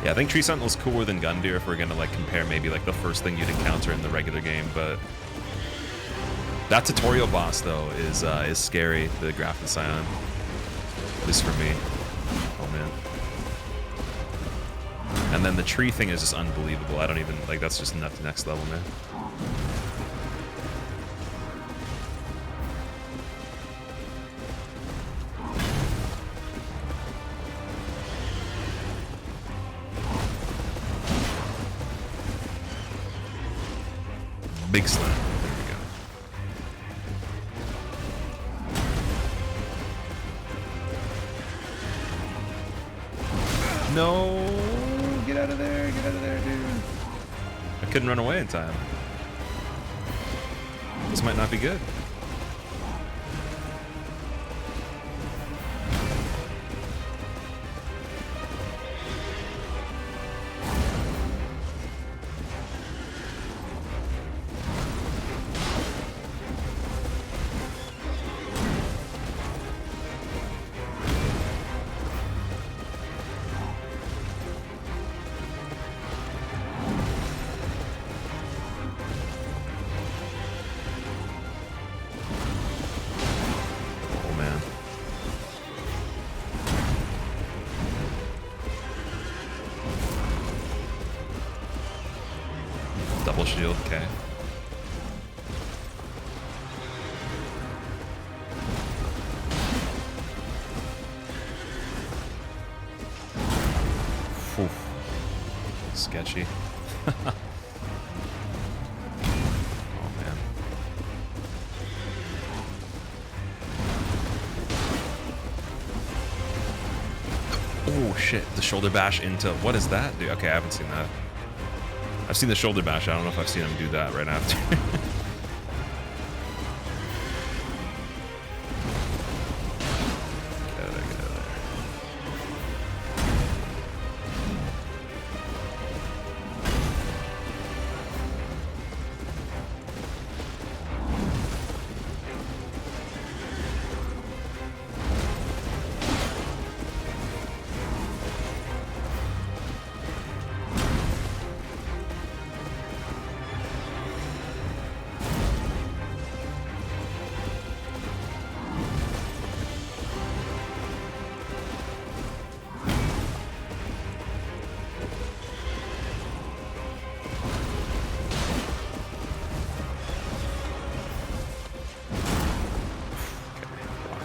Speaker 1: Yeah, I think Tree Sentinel's cooler than Gundyr if we're gonna like compare maybe like the first thing you'd encounter in the regular game, but that tutorial boss though is scary, the Grafted Scion. At least for me. Oh man. And then the tree thing is just unbelievable. I don't even like that's just next level, man. Big slam. There we go. No! Get out of there! Get out of there, dude! I couldn't run away in time. This might not be good. Double shield, okay. Oof. Sketchy. Oh man. Oh shit, the shoulder bash into, what is that? Dude, okay, I haven't seen that. I've seen the shoulder bash. I don't know if I've seen him do that right after. Get out of there, get out of there.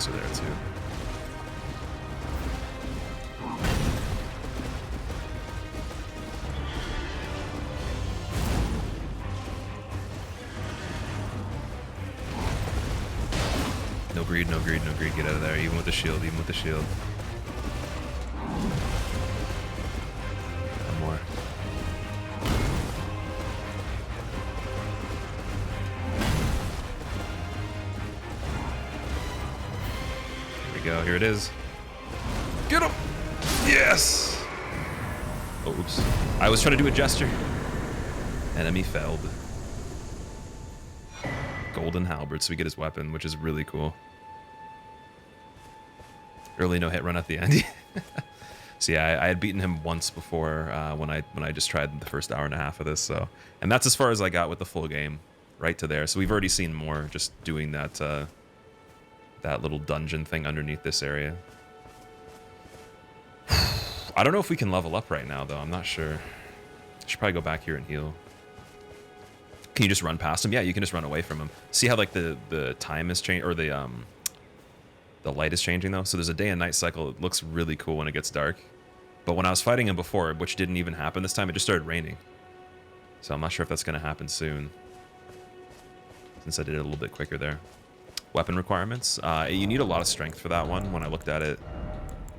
Speaker 1: Are there too. No greed, no greed, no greed. Get out of there. Even with the shield, even with the shield. One more. Go, here it is. Get him! Yes! Oh, oops. I was trying to do a gesture. Enemy felled. Golden halberd, so we get his weapon, which is really cool. Early no hit run at the end. So yeah, I had beaten him once before when I just tried the first hour and a half of this. So, and that's as far as I got with the full game, right to there. So we've already seen more just doing that. That little dungeon thing underneath this area. I don't know if we can level up right now, though. I'm not sure. I should probably go back here and heal. Can you just run past him? Yeah, you can just run away from him. See how like the time is changing, or the light is changing though. So there's a day and night cycle. It looks really cool when it gets dark. But when I was fighting him before, which didn't even happen this time, it just started raining. So I'm not sure if that's going to happen soon, since I did it a little bit quicker there. Weapon requirements. You need a lot of strength for that one when I looked at it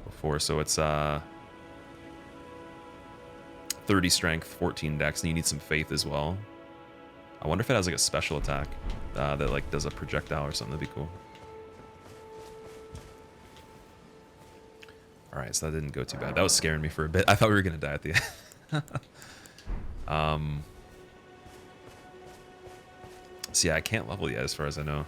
Speaker 1: before. So it's 30 strength, 14 dex, and you need some faith as well. I wonder if it has like a special attack that like does a projectile or something. That'd be cool. All right, so that didn't go too bad. That was scaring me for a bit. I thought we were gonna die at the end. So yeah, I can't level yet as far as I know.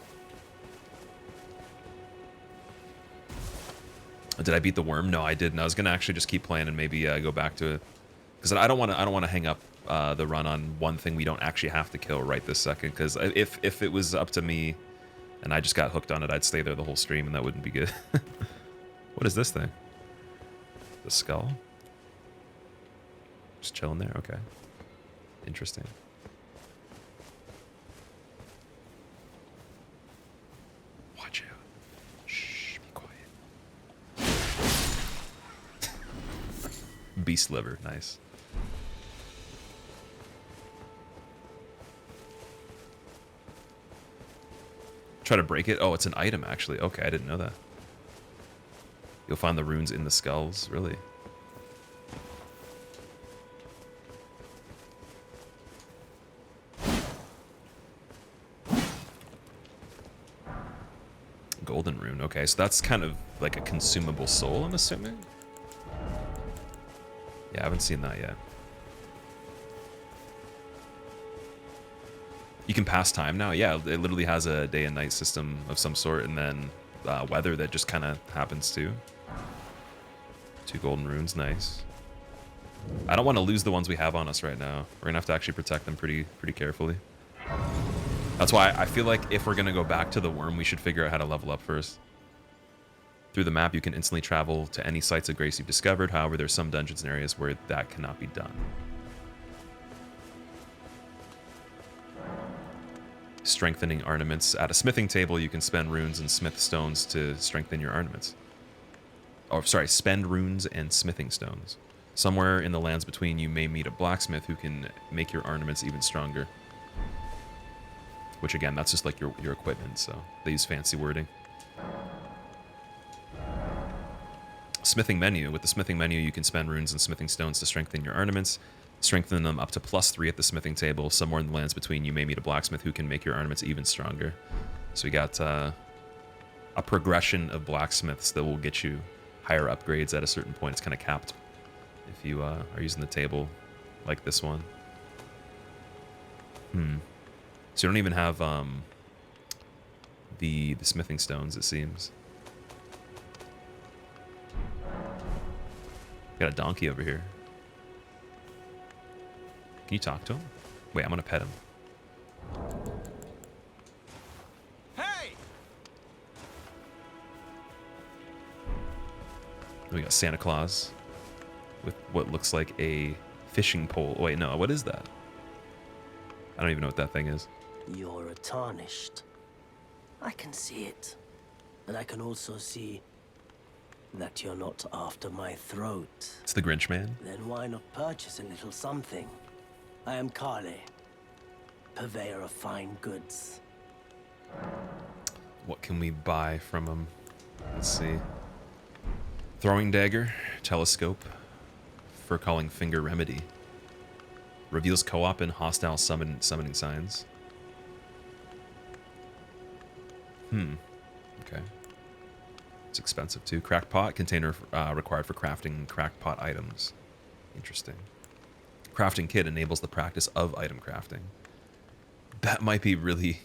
Speaker 1: Did I beat the worm? No, I didn't. I was gonna actually just keep playing and maybe go back to it, because I don't want to hang up the run on one thing we don't actually have to kill right this second. Because if it was up to me and I just got hooked on it, I'd stay there the whole stream, and that wouldn't be good. What is this thing? The skull? Just chilling there. Okay. Interesting. Watch out. Shh, be quiet. Beast liver, nice. Try to break it? Oh, it's an item actually. Okay, I didn't know that. You'll find the runes in the skulls, really. Golden rune. Okay, so that's kind of like a consumable soul, I'm assuming. Yeah, I haven't seen that yet. You can pass time now? Yeah, it literally has a day and night system of some sort, and then weather that just kind of happens too. 2 golden runes, nice. I don't want to lose the ones we have on us right now. We're gonna have to actually protect them pretty carefully. That's why I feel like if we're gonna go back to the worm, we should figure out how to level up first. Through the map, you can instantly travel to any sites of grace you've discovered. However, there's some dungeons and areas where that cannot be done. Strengthening ornaments. At a smithing table, you can spend runes and smith stones to strengthen your ornaments. Oh, sorry, spend runes and smithing stones. Somewhere in the lands between, you may meet a blacksmith who can make your ornaments even stronger. Which again, that's just like your equipment, so they use fancy wording. Smithing menu. With the smithing menu, you can spend runes and smithing stones to strengthen your ornaments. Strengthen them up to +3 at the smithing table. Somewhere in the lands between, you may meet a blacksmith who can make your ornaments even stronger. So we got a progression of blacksmiths that will get you higher upgrades at a certain point. It's kind of capped if you are using the table like this one. So you don't even have the smithing stones, it seems. Got a donkey over here. Can you talk to him? Wait, I'm gonna pet him.
Speaker 8: Hey!
Speaker 1: We got Santa Claus with what looks like a fishing pole. Wait, no, what is that? I don't even know what that thing is.
Speaker 9: You're tarnished. I can see it. And I can also see that you're not after my throat.
Speaker 1: It's the Grinch man.
Speaker 9: Then why not purchase a little something? I am Kale, purveyor of fine goods.
Speaker 1: What can we buy from him? Let's see. Throwing dagger, telescope, fur calling finger remedy. Reveals co-op and hostile summoning signs. Okay. It's expensive too. Crackpot container required for crafting crackpot items. Interesting. Crafting kit enables the practice of item crafting. That might be really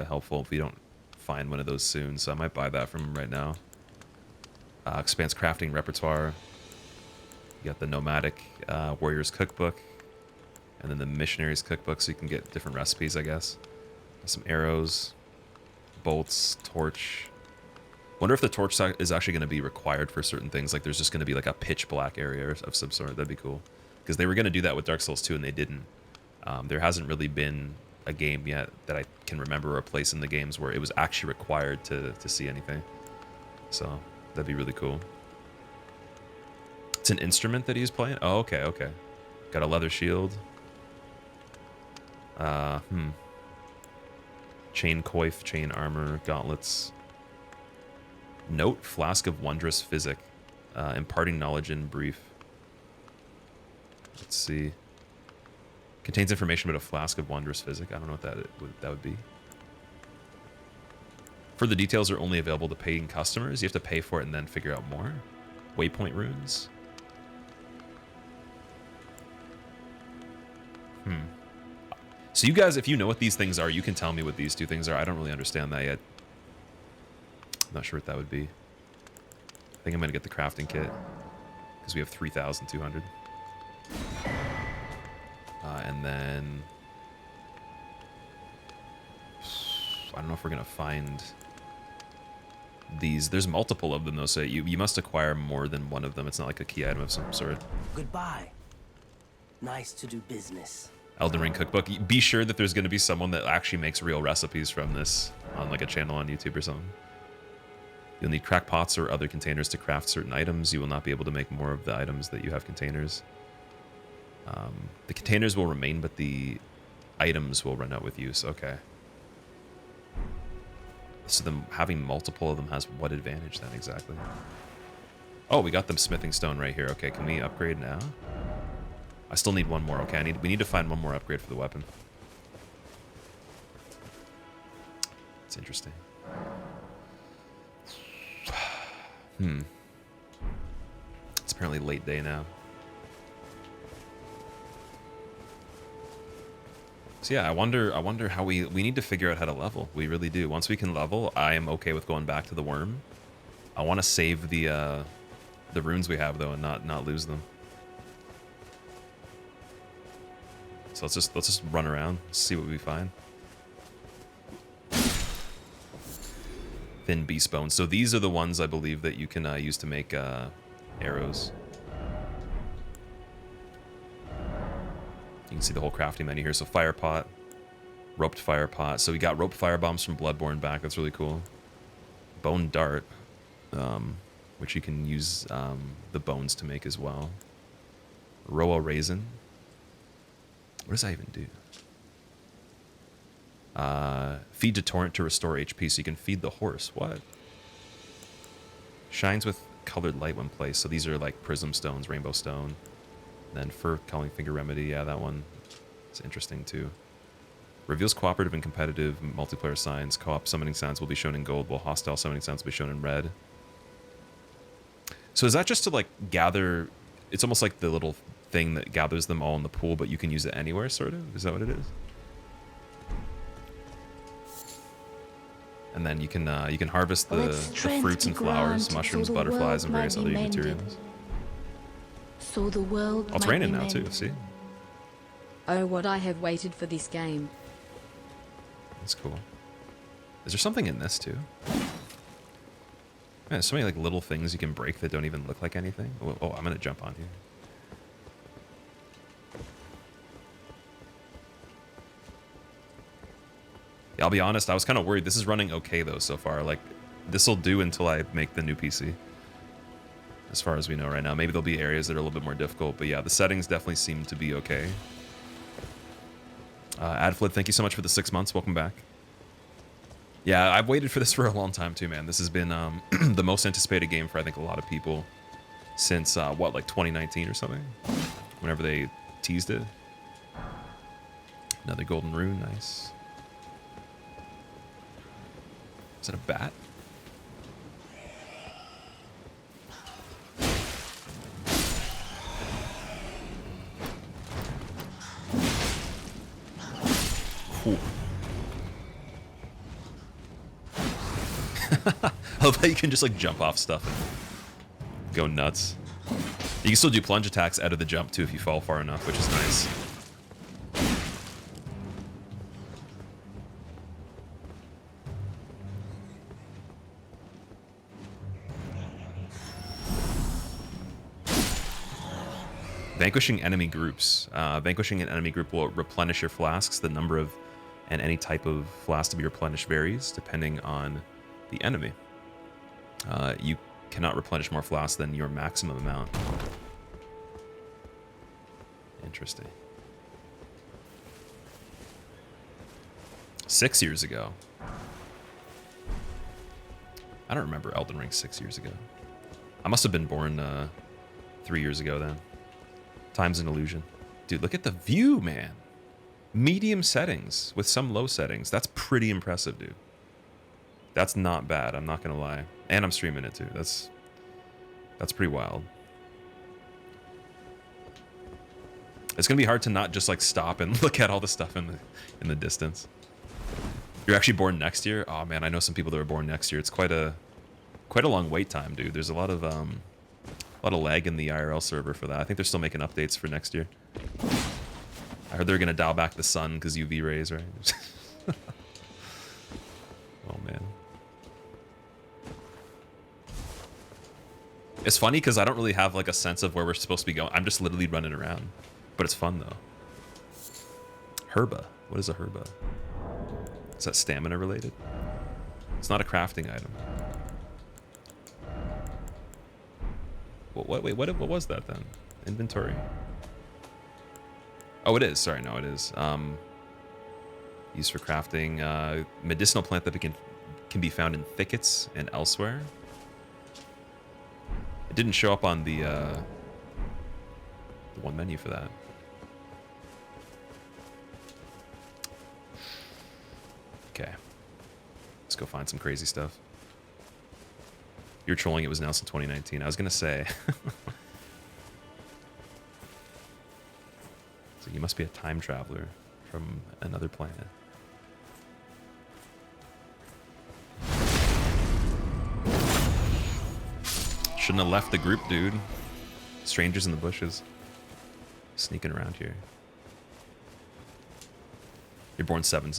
Speaker 1: helpful if we don't find one of those soon. So I might buy that from him right now. Expands crafting repertoire. You got the nomadic warrior's cookbook, and then the missionary's cookbook, so you can get different recipes, I guess. Some arrows, bolts, torch. Wonder if the torch is actually going to be required for certain things. Like there's just going to be like a pitch black area of some sort. That'd be cool. Because they were going to do that with Dark Souls 2 and they didn't. There hasn't really been a game yet that I can remember, or a place in the games where it was actually required to see anything. So that'd be really cool. It's an instrument that he's playing? Oh, okay, okay. Got a leather shield. Chain coif, chain armor, gauntlets. Note, flask of wondrous physic. Imparting knowledge in brief. Let's see. Contains information about a flask of wondrous physic. I don't know what that would be. Further details are only available to paying customers. You have to pay for it and then figure out more. Waypoint runes. So you guys, if you know what these things are, you can tell me what these two things are. I don't really understand that yet. I'm not sure what that would be. I think I'm going to get the crafting kit because we have 3,200. And then I don't know if we're going to find these. There's multiple of them though, so you must acquire more than one of them. It's not like a key item of some sort.
Speaker 9: Goodbye. Nice to do business.
Speaker 1: Elden Ring cookbook. Be sure that there's going to be someone that actually makes real recipes from this on like a channel on YouTube or something. You'll need crackpots or other containers to craft certain items. You will not be able to make more of the items that you have containers. The containers will remain, but the items will run out with use. Okay. So them having multiple of them has what advantage then exactly? Oh, we got them smithing stone right here. Okay, can we upgrade now? I still need one more. Okay, we need to find one more upgrade for the weapon. It's interesting. It's apparently late day now. So yeah, I wonder how we need to figure out how to level. We really do. Once we can level, I am okay with going back to the worm. I want to save the runes we have though and not lose them. So let's just run around, see what we find. Thin beast bones. So these are the ones I believe that you can use to make arrows. You can see the whole crafting menu here. So fire pot, roped fire pot. So we got roped fire bombs from Bloodborne back. That's really cool. Bone dart, which you can use the bones to make as well. Roa raisin. What does that even do? Feed to torrent to restore HP, so you can feed the horse. What? Shines with colored light when placed. So these are like prism stones, rainbow stone. Then fur culling finger remedy. Yeah, that one is interesting too. Reveals cooperative and competitive multiplayer signs. Co-op summoning signs will be shown in gold, while hostile summoning signs will be shown in red. So is that just to like gather? It's almost like the little thing that gathers them all in the pool, but you can use it anywhere, sort of? Is that what it is? And then you can harvest the fruits and flowers, mushrooms, butterflies, and various other materials.
Speaker 3: So the world
Speaker 1: Oh, it's raining now too, see?
Speaker 2: Oh, what I have waited for this game.
Speaker 1: That's cool. Is there something in this too? Man, there's so many like little things you can break that don't even look like anything. Oh, I'm gonna jump on here. Yeah, I'll be honest, I was kind of worried. This is running okay though so far. Like, this will do until I make the new PC. As far as we know right now. Maybe there'll be areas that are a little bit more difficult, but yeah, the settings definitely seem to be okay. Adflip, thank you so much for the 6 months. Welcome back. Yeah, I've waited for this for a long time too, man. This has been the most anticipated game for I think a lot of people since what, like 2019 or something, whenever they teased it. Another golden rune, nice. Is that a bat? Ooh. I love how you can just like jump off stuff and go nuts. You can still do plunge attacks out of the jump too if you fall far enough, which is nice. Vanquishing enemy groups. Vanquishing an enemy group will replenish your flasks. The number of and any type of flask to be replenished varies depending on the enemy. You cannot replenish more flasks than your maximum amount. Interesting. 6 years ago. I don't remember Elden Ring 6 years ago. I must have been born 3 years ago then. Time's an illusion. Dude, look at the view, man. Medium settings with some low settings. That's pretty impressive, dude. That's not bad, I'm not gonna lie. And I'm streaming it too. That's pretty wild. It's gonna be hard to not just like stop and look at all the stuff in the distance. You're actually born next year? Oh man, I know some people that are born next year. It's quite a long wait time, dude. There's a lot of lag in the IRL server for that. I think they're still making updates for next year. I heard they're gonna dial back the sun because UV rays, right? Oh man. It's funny because I don't really have like a sense of where we're supposed to be going. I'm just literally running around. But it's fun though. Herba. What is a herba? Is that stamina related? It's not a crafting item. Wait, what was that then? Inventory. Oh, it is. Sorry, no, it is. Used for crafting. Medicinal plant that can be found in thickets and elsewhere. It didn't show up on the one menu for that. Okay. Let's go find some crazy stuff. You're trolling, it was announced in 2019. I was gonna say. So you must be a time traveler from another planet. Shouldn't have left the group, dude. Strangers in the bushes. Sneaking around here. You're born seven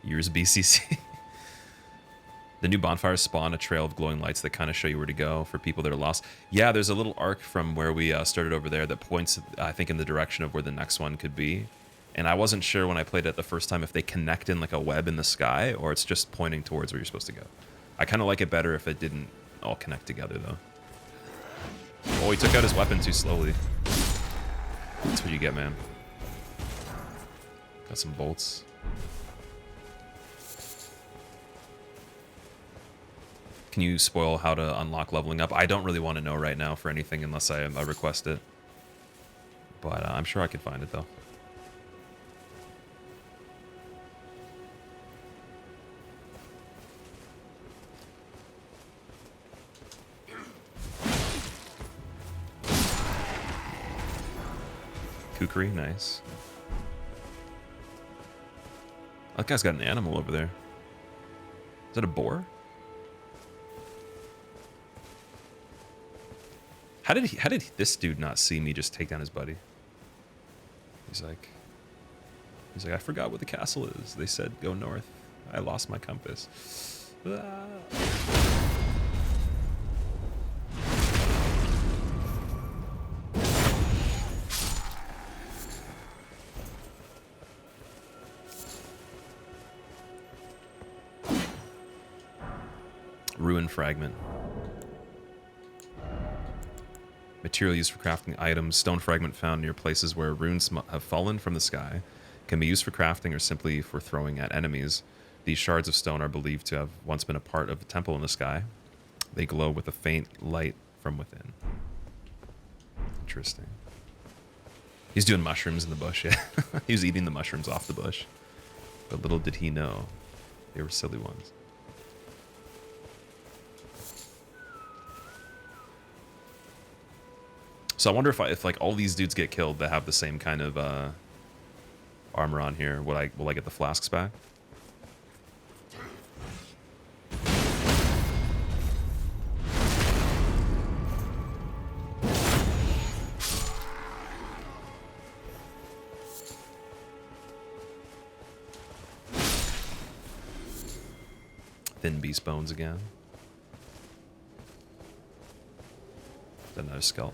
Speaker 1: years BCC. The new bonfires spawn a trail of glowing lights that kind of show you where to go for people that are lost. Yeah, there's a little arc from where we started over there that points, I think, in the direction of where the next one could be. And I wasn't sure when I played it the first time if they connect in like a web in the sky or it's just pointing towards where you're supposed to go. I kind of like it better if it didn't all connect together, though. Oh, he took out his weapon too slowly. That's what you get, man. Got some bolts. Can you spoil how to unlock leveling up? I don't really want to know right now for anything unless I request it. But I'm sure I could find it, though. Kukri, nice. That guy's got an animal over there. Is that a boar? How did this dude not see me just take down his buddy? He's like, I forgot what the castle is. They said go north. I lost my compass. Ah. Ruin fragment. Material used for crafting items. Stone fragment found near places where runes have fallen from the sky. Can be used for crafting or simply for throwing at enemies. These shards of stone are believed to have once been a part of a temple in the sky. They glow with a faint light from within. Interesting. He's doing mushrooms in the bush, yeah. He was eating the mushrooms off the bush. But little did he know, they were silly ones. So I wonder if like all these dudes get killed that have the same kind of armor on here, will I get the flasks back? Thin beast bones again. Another skull.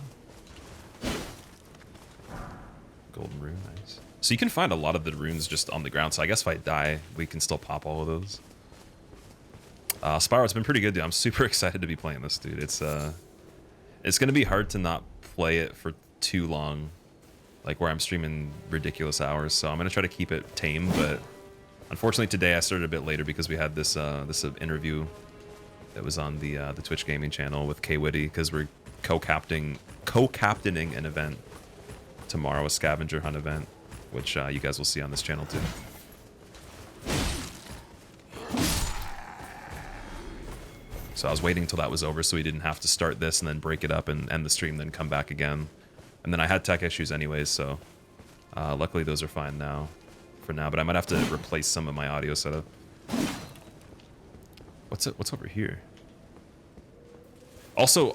Speaker 1: Golden rune, nice. So you can find a lot of the runes just on the ground, so I guess if I die, we can still pop all of those. Spyro, it's been pretty good, dude. I'm super excited to be playing this, dude. It's gonna be hard to not play it for too long, like where I'm streaming ridiculous hours. So I'm gonna try to keep it tame, but unfortunately today I started a bit later because we had this interview that was on the Twitch gaming channel with K Witty, because we're co-captaining an event tomorrow, a scavenger hunt event, which you guys will see on this channel too. So I was waiting until that was over so we didn't have to start this and then break it up and end the stream, then come back again. And then I had tech issues anyways, so luckily those are fine now, for now. But I might have to replace some of my audio setup. What's over here? Also,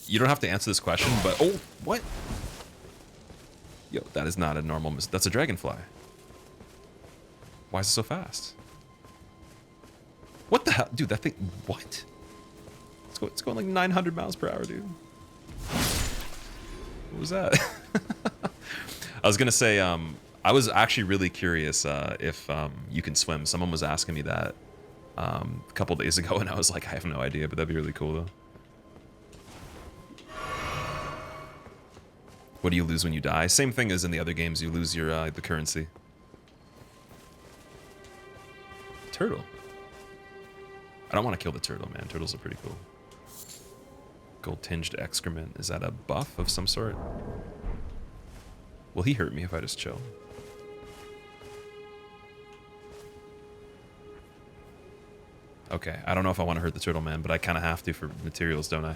Speaker 1: you don't have to answer this question, but oh, what? Yo, that is not a normal. That's a dragonfly. Why is it so fast? What the hell? Dude, that thing... What? It's going like 900 miles per hour, dude. What was that? I was going to say, I was actually really curious if you can swim. Someone was asking me that a couple days ago, and I was like, I have no idea, but that'd be really cool, though. What do you lose when you die? Same thing as in the other games. You lose your the currency. Turtle. I don't want to kill the turtle, man. Turtles are pretty cool. Gold-tinged excrement. Is that a buff of some sort? Will he hurt me if I just chill? Okay, I don't know if I want to hurt the turtle, man, but I kind of have to for materials, don't I?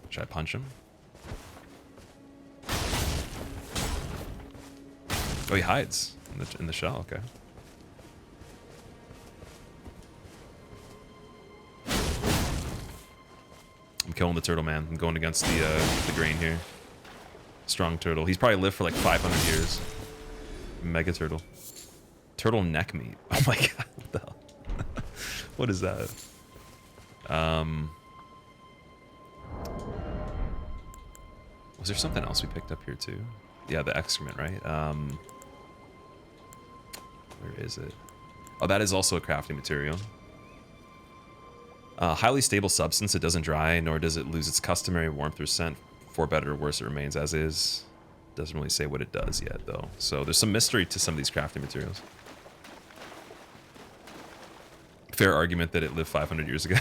Speaker 1: Should I punch him? Oh, he hides in the shell. Okay. I'm killing the turtle, man. I'm going against the grain here. Strong turtle. He's probably lived for like 500 years. Mega turtle. Turtle neck meat. Oh my god. What the hell? What is that? Was there something else we picked up here too? Yeah, the excrement, right? Where is it? Oh, that is also a crafting material. Highly stable substance. It doesn't dry, nor does it lose its customary warmth or scent. For better or worse, it remains as is. Doesn't really say what it does yet, though. So there's some mystery to some of these crafting materials. Fair argument that it lived 500 years ago.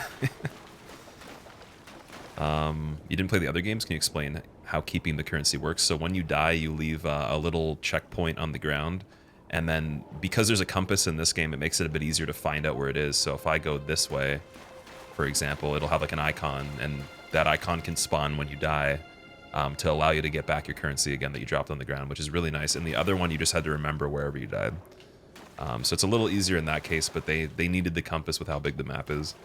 Speaker 1: You didn't play the other games? Can you explain how keeping the currency works? So when you die, you leave a little checkpoint on the ground. And then because there's a compass in this game, it makes it a bit easier to find out where it is. So if I go this way, for example, it'll have like an icon, and that icon can spawn when you die to allow you to get back your currency again that you dropped on the ground, which is really nice. And the other one, you just had to remember wherever you died. So it's a little easier in that case, but they needed the compass with how big the map is.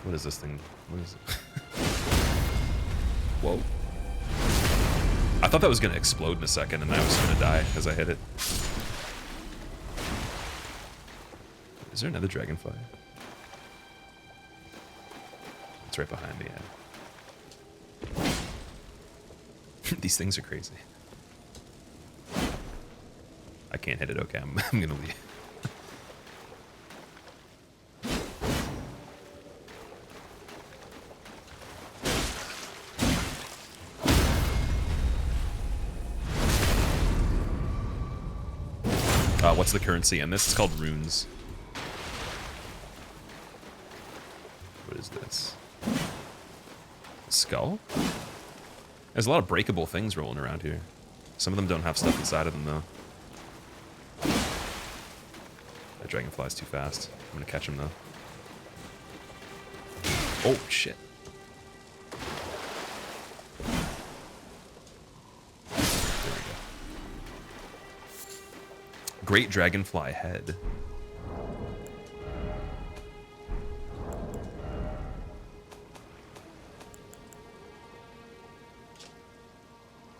Speaker 1: What is this thing? What is it? Whoa. I thought that was going to explode in a second, and I was going to die as I hit it. Is there another dragonfly? It's right behind me, yeah. These things are crazy. I can't hit it. Okay, I'm gonna leave. What's the currency? And this is called runes. What is this? Skull? There's a lot of breakable things rolling around here. Some of them don't have stuff inside of them, though. That dragonfly's too fast. I'm gonna catch him, though. Oh, shit. There we go. Great dragonfly head.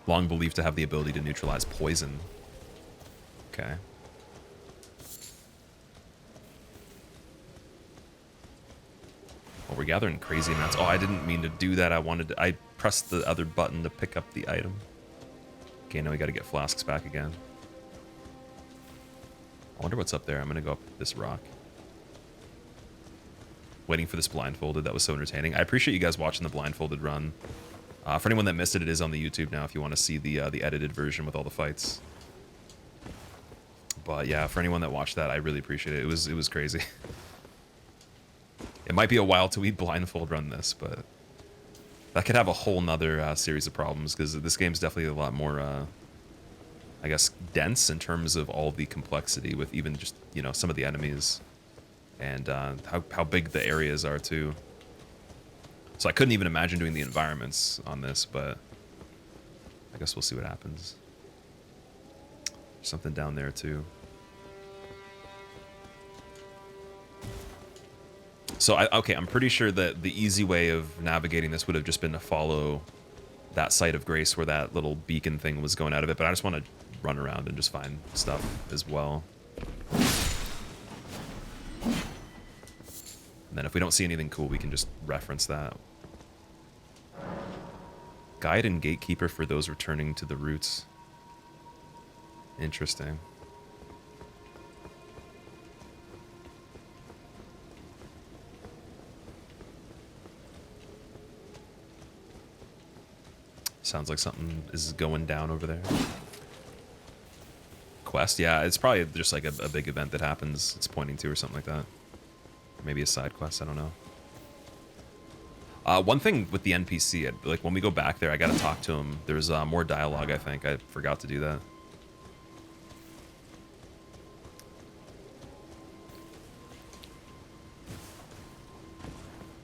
Speaker 1: Long believed to have the ability to neutralize poison. Okay. Well, we're gathering crazy amounts. Oh, I didn't mean to do that. I pressed the other button to pick up the item. Okay, now we gotta get flasks back again. I wonder what's up there. I'm gonna go up this rock. waiting for this blindfolded. That was so entertaining. I appreciate you guys watching the blindfolded run. For anyone that missed it, it is on the YouTube now if you want to see the edited version with all the fights. But yeah, for anyone that watched that, I really appreciate it. It was crazy. It might be a while till we blindfold run this, but that could have a whole nother series of problems because this game's definitely a lot more, I guess, dense in terms of all the complexity with even just, you know, some of the enemies and how big the areas are too. So I couldn't even imagine doing the environments on this, but I guess we'll see what happens. There's something down there too. So I'm pretty sure that the easy way of navigating this would have just been to follow that site of grace where that little beacon thing was going out of it, but I just want to run around and just find stuff as well. And then if we don't see anything cool, we can just reference that. Guide and gatekeeper for those returning to the roots. Interesting. Sounds like something is going down over there. Quest? Yeah, it's probably just like a big event that happens it's pointing to or something like that. Maybe a side quest, I don't know. One thing with the NPC, like when we go back there, I gotta talk to him. There's more dialogue, I think. I forgot to do that.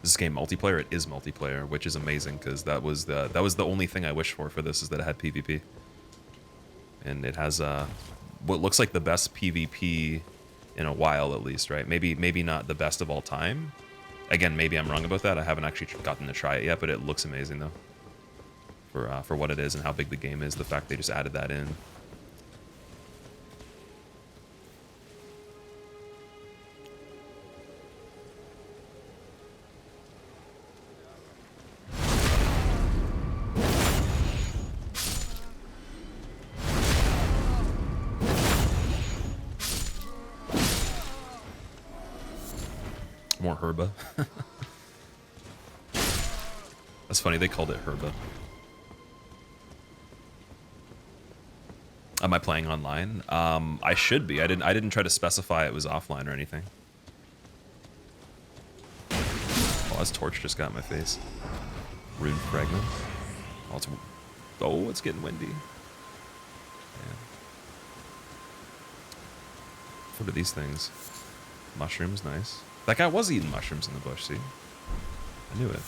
Speaker 1: Is this game multiplayer? It is multiplayer, which is amazing because that was the only thing I wished for this is that it had PvP. And it has what looks like the best PvP in a while at least, right? Maybe not the best of all time. Again, maybe I'm wrong about that. I haven't actually gotten to try it yet, but it looks amazing though. For what it is and how big the game is, the fact they just added that in. More Herba. That's funny, they called it Herba. Am I playing online? I should be. I didn't try to specify it was offline or anything. Oh, this torch just got in my face. Rune fragment. Oh, it's getting windy. Yeah. What are these things? Mushrooms, nice. That guy was eating mushrooms in the bush, see? I knew it.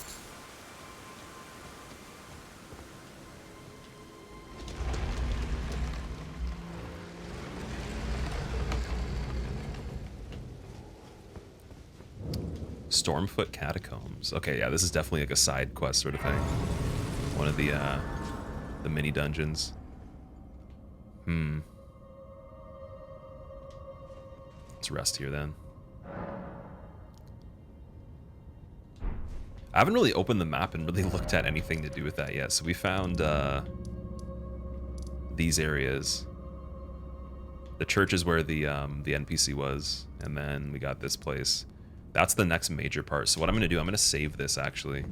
Speaker 1: Stormfoot Catacombs. Okay, yeah, this is definitely like a side quest sort of thing. One of the mini dungeons. Let's rest here then. I haven't really opened the map and really looked at anything to do with that yet. So we found these areas. The church is where the NPC was, and then we got this place. That's the next major part. So what I'm gonna do, I'm gonna save this actually,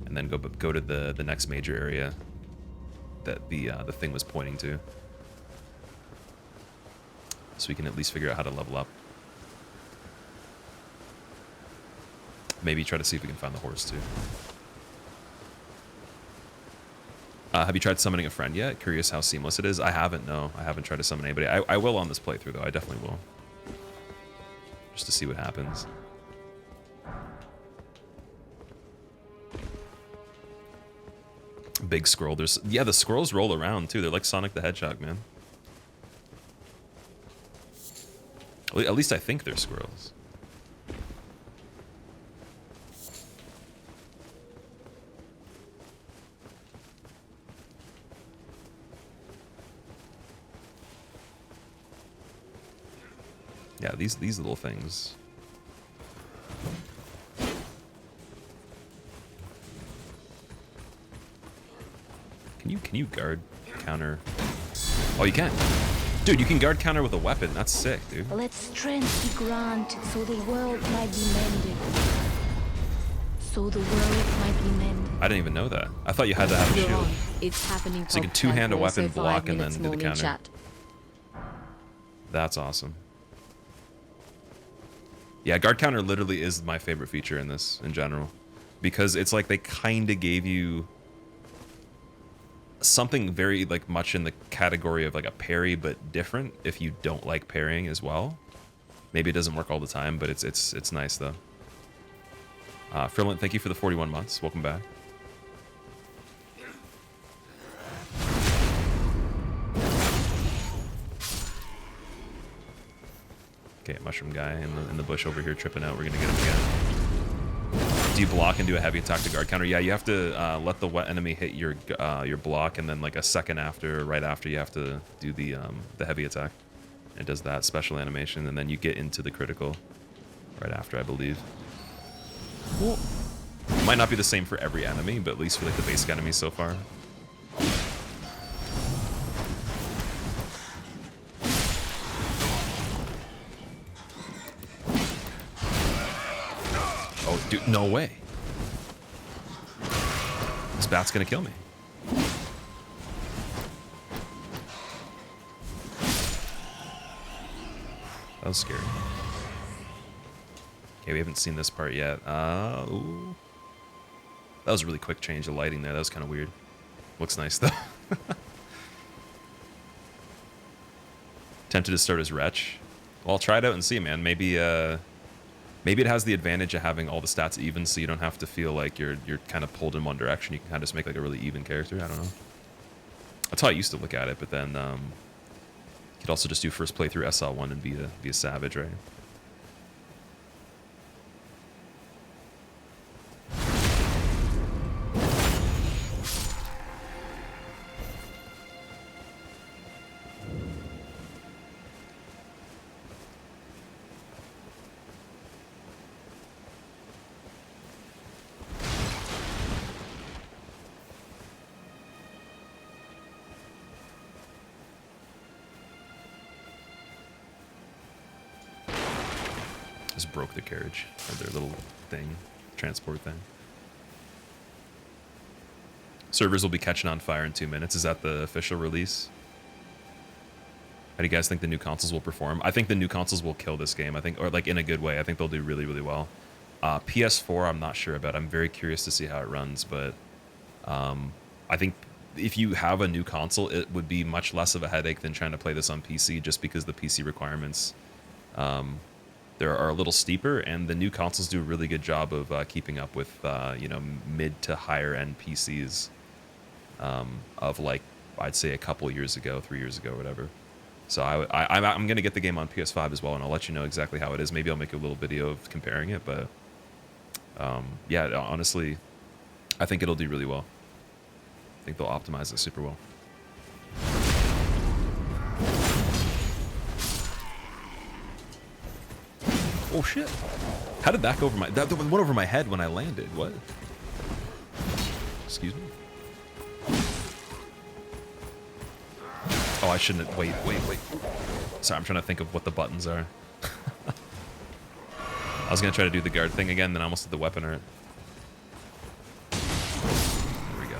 Speaker 1: and then go to the next major area that the thing was pointing to, so we can at least figure out how to level up. Maybe try to see if we can find the horse too. Have you tried summoning a friend yet? Curious how seamless it is. I haven't, no. I haven't tried to summon anybody. I will on this playthrough though. I definitely will. Just to see what happens. Big scroll. Yeah, the scrolls roll around too. They're like Sonic the Hedgehog, man. At least I think they're squirrels. Yeah, these little things. Can you guard counter? Oh, you can. Dude, you can guard counter with a weapon. That's sick, dude.
Speaker 3: Let strength be granted so the world might be mended. so the world might be mended.
Speaker 1: I didn't even know that. I thought you had to have a
Speaker 2: You're
Speaker 1: shield.
Speaker 2: on. It's happening.
Speaker 1: So you can
Speaker 2: Pog,
Speaker 1: two-hand a
Speaker 2: and also
Speaker 1: weapon,
Speaker 2: 5
Speaker 1: block, and
Speaker 2: minutes
Speaker 1: then do the
Speaker 2: morning
Speaker 1: counter.
Speaker 2: chat.
Speaker 1: That's awesome. Yeah, guard counter literally is my favorite feature in this in general, because it's like they kind of gave you something very like much in the category of like a parry, but different if you don't like parrying as well. Maybe it doesn't work all the time, but it's nice though. Frillant, thank you for the 41 months. Welcome back. Okay, mushroom guy in the bush over here tripping out. We're gonna get him again. Do you block and do a heavy attack to guard counter? Yeah, you have to let the wet enemy hit your block, and then like a second after, right after, you have to do the heavy attack. It does that special animation, and then you get into the critical right after, I believe. Cool. Might not be the same for every enemy, but at least for like the basic enemies so far. Oh, dude, no way. This bat's gonna kill me. That was scary. Okay, we haven't seen this part yet. Ooh. That was a really quick change of lighting there. That was kind of weird. Looks nice, though. Tempted to start as Wretch. Well, I'll try it out and see, man. Maybe maybe it has the advantage of having all the stats even, so you don't have to feel like you're kind of pulled in one direction. You can kind of just make like a really even character. I don't know. That's how I used to look at it, but then you could also just do first playthrough SL1 and be a savage, right? Just broke the carriage, or their little thing, transport thing. Servers will be catching on fire in 2 minutes. Is that the official release? How do you guys think the new consoles will perform? I think the new consoles will kill this game. I think, or like in a good way. I think they'll do really, really well. PS4, I'm not sure about. I'm very curious to see how it runs, but I think if you have a new console, it would be much less of a headache than trying to play this on PC, just because the PC requirements there are a little steeper, and the new consoles do a really good job of keeping up with you know, mid to higher end PCs of like, I'd say a couple years ago, 3 years ago, whatever. So I'm gonna get the game on PS5 as well, and I'll let you know exactly how it is. Maybe I'll make a little video of comparing it, but yeah, honestly, I think it'll do really well. I think they'll optimize it super well. Oh shit! How did that go over my? That went over my head when I landed. What? Excuse me. Oh, I shouldn't have. Wait. Sorry, I'm trying to think of what the buttons are. I was gonna try to do the guard thing again, then I almost did the weapon art. There we go.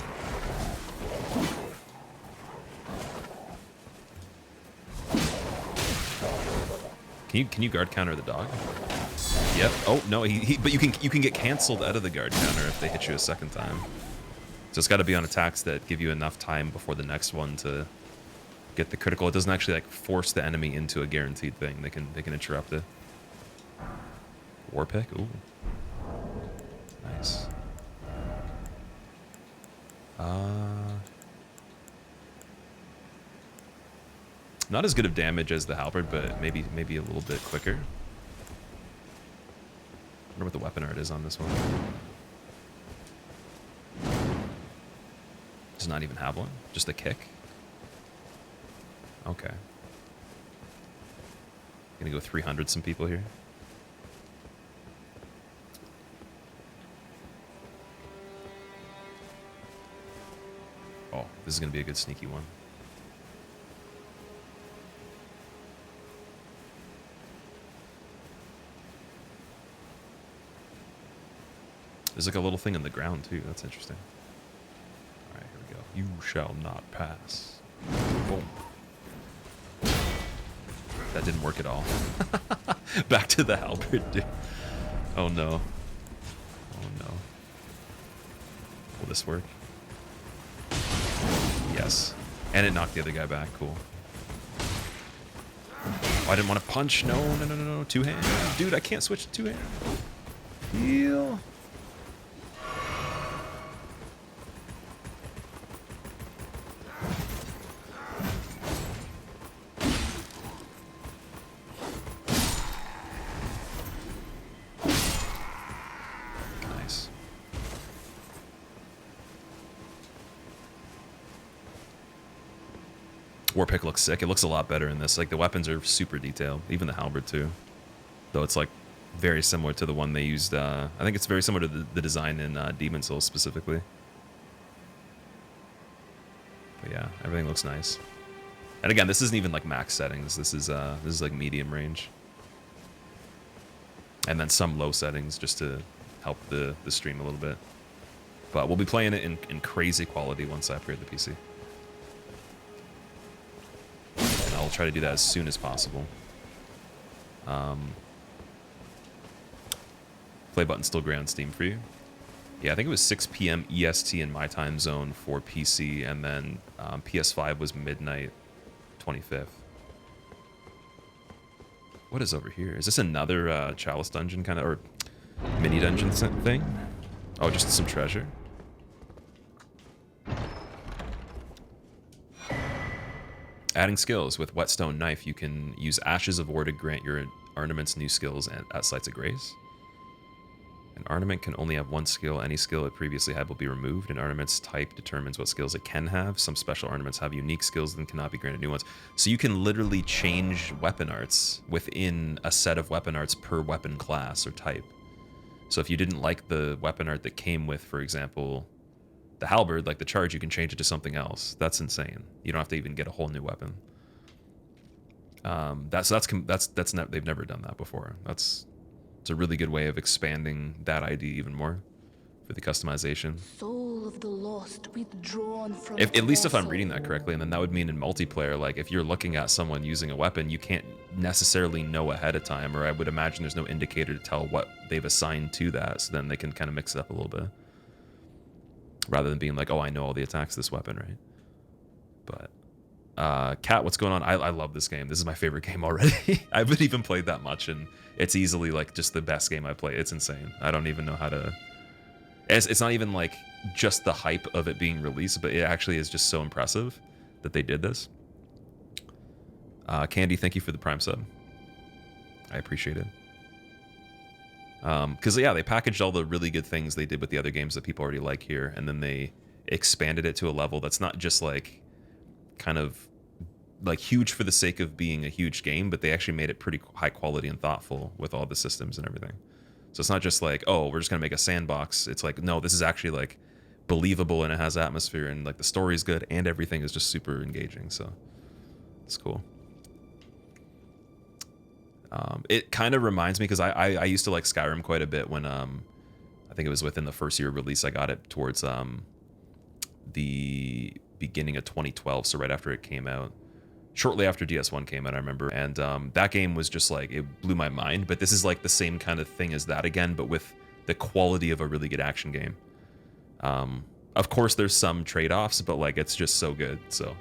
Speaker 1: Can you guard counter the dog? Yep. Oh no, but you can get canceled out of the guard counter if they hit you a second time. So it's got to be on attacks that give you enough time before the next one to get the critical. It doesn't actually like force the enemy into a guaranteed thing. They can interrupt it. War pick. Ooh. Nice. Not as good of damage as the halberd, but maybe a little bit quicker. I wonder what the weapon art is on this one. Does not even have one. Just a kick. Okay. Gonna go 300 some people here. Oh, this is gonna be a good sneaky one. There's like a little thing in the ground too. That's interesting. All right, here we go. You shall not pass. Boom. That didn't work at all. Back to the halberd, dude. Oh no. Oh no. Will this work? Yes. And it knocked the other guy back. Cool. Oh, I didn't want to punch. No, no, no, no, no. Two hand. Dude, I can't switch to two hand. Heal. Nice. Warpick looks sick. It looks a lot better in this. Like, the weapons are super detailed. Even the halberd, too. Though it's, like, very similar to the one they used. I think it's very similar to the design in Demon Souls, specifically. But, yeah, everything looks nice. And, again, this isn't even, like, max settings. This is like, medium range. And then some low settings, just to help the stream a little bit. But we'll be playing it in crazy quality once I upgrade the PC. I'll try to do that as soon as possible. Play button still gray on Steam for you. Yeah, I think it was 6 p.m. EST in my time zone for PC, and then PS5 was midnight 25th. What is over here? Is this another Chalice dungeon kind of, or mini dungeon thing? Oh, just some treasure. Adding skills. With Whetstone Knife, you can use Ashes of War to grant your ornaments new skills at Sites of Grace. An ornament can only have one skill. Any skill it previously had will be removed. An ornament's type determines what skills it can have. Some special ornaments have unique skills and cannot be granted new ones. So you can literally change weapon arts within a set of weapon arts per weapon class or type. So if you didn't like the weapon art that came with, for example, the halberd, like the charge, you can change it to something else. That's insane. You don't have to even get a whole new weapon. They've never done that before. It's a really good way of expanding that ID even more for the customization.
Speaker 3: Soul of the lost withdrawn from
Speaker 1: At least if I'm reading that correctly, and then that would mean in multiplayer, like if you're looking at someone using a weapon, you can't necessarily know ahead of time, or I would imagine there's no indicator to tell what they've assigned to that, so then they can kind of mix it up a little bit. Rather than being like, oh, I know all the attacks of this weapon, right? But, Kat, what's going on? I love this game. This is my favorite game already. I haven't even played that much, and it's easily, like, just the best game I play. It's insane. I don't even know how to... It's not even, like, just the hype of it being released, but it actually is just so impressive that they did this. Candy, thank you for the Prime sub. I appreciate it. Because, yeah, they packaged all the really good things they did with the other games that people already like here, and then they expanded it to a level that's not just, like, kind of, like, huge for the sake of being a huge game, but they actually made it pretty high quality and thoughtful with all the systems and everything. So it's not just like, oh, we're just going to make a sandbox. It's like, no, this is actually, like, believable, and it has atmosphere, and, like, the story's good, and everything is just super engaging, so it's cool. It kind of reminds me, because I used to like Skyrim quite a bit when I think it was within the first year of release. I got it towards the beginning of 2012, so right after it came out, shortly after DS1 came out, I remember. And that game was just like, it blew my mind. But this is like the same kind of thing as that again, but with the quality of a really good action game. Of course, there's some trade-offs, but like it's just so good. So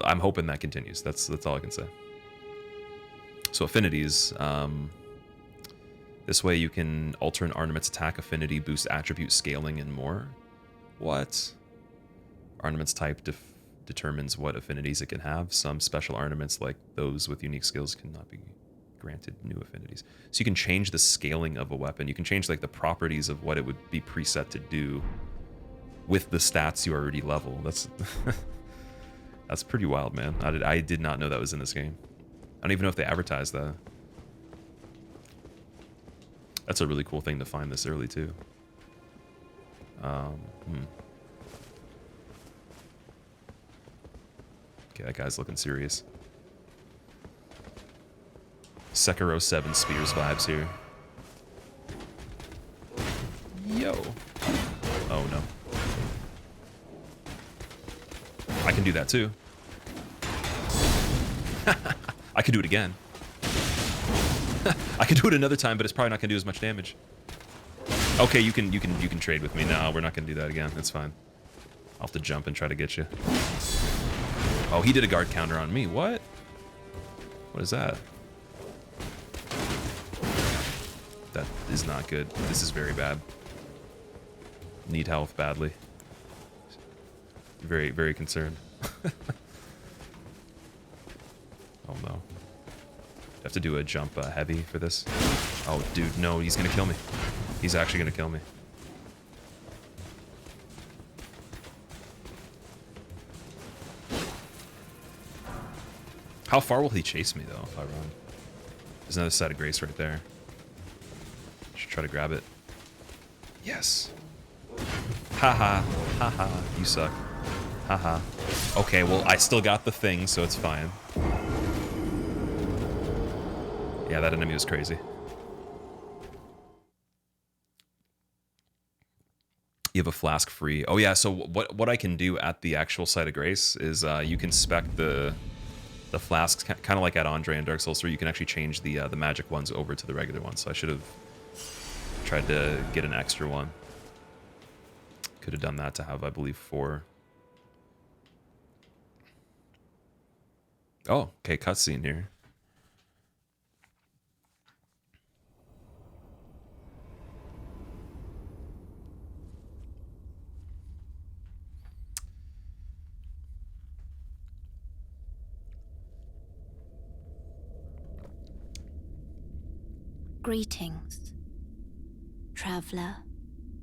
Speaker 1: I'm hoping that continues. That's all I can say. So affinities, this way you can alter an ornament's attack affinity, boost attribute scaling, and more. What? Ornament's type determines what affinities it can have. Some special ornaments, like those with unique skills, cannot be granted new affinities. So you can change the scaling of a weapon. You can change like the properties of what it would be preset to do with the stats you already level. That's that's pretty wild, man. I did not know that was in this game. I don't even know if they advertised that. That's a really cool thing to find this early, too. Okay, that guy's looking serious. Sekiro 7 Spears vibes here. do that too. I could do it again. I could do it another time, but it's probably not gonna do as much damage. Okay, you can trade with me. No, we're not gonna do that again. It's fine. I'll have to jump and try to get you. Oh, he did a guard counter on me. What? What is that? That is not good. This is very bad. Need health badly. Very, very concerned. Oh no. Have to do a jump heavy for this. Oh, dude, no, he's gonna kill me. He's actually gonna kill me. How far will he chase me, though, if I run? There's another side of grace right there. Should try to grab it. Yes. Haha. Haha. You suck. Haha. Okay, well, I still got the thing, so it's fine. Yeah, that enemy was crazy. You have a flask free. Oh yeah, so what I can do at the actual site of grace is you can spec the flasks kind of like at Andre and Dark Souls 3. You can actually change the magic ones over to the regular ones. So I should have tried to get an extra one. Could have done that to have, I believe, 4. Oh, okay, cutscene here.
Speaker 5: Greetings, traveler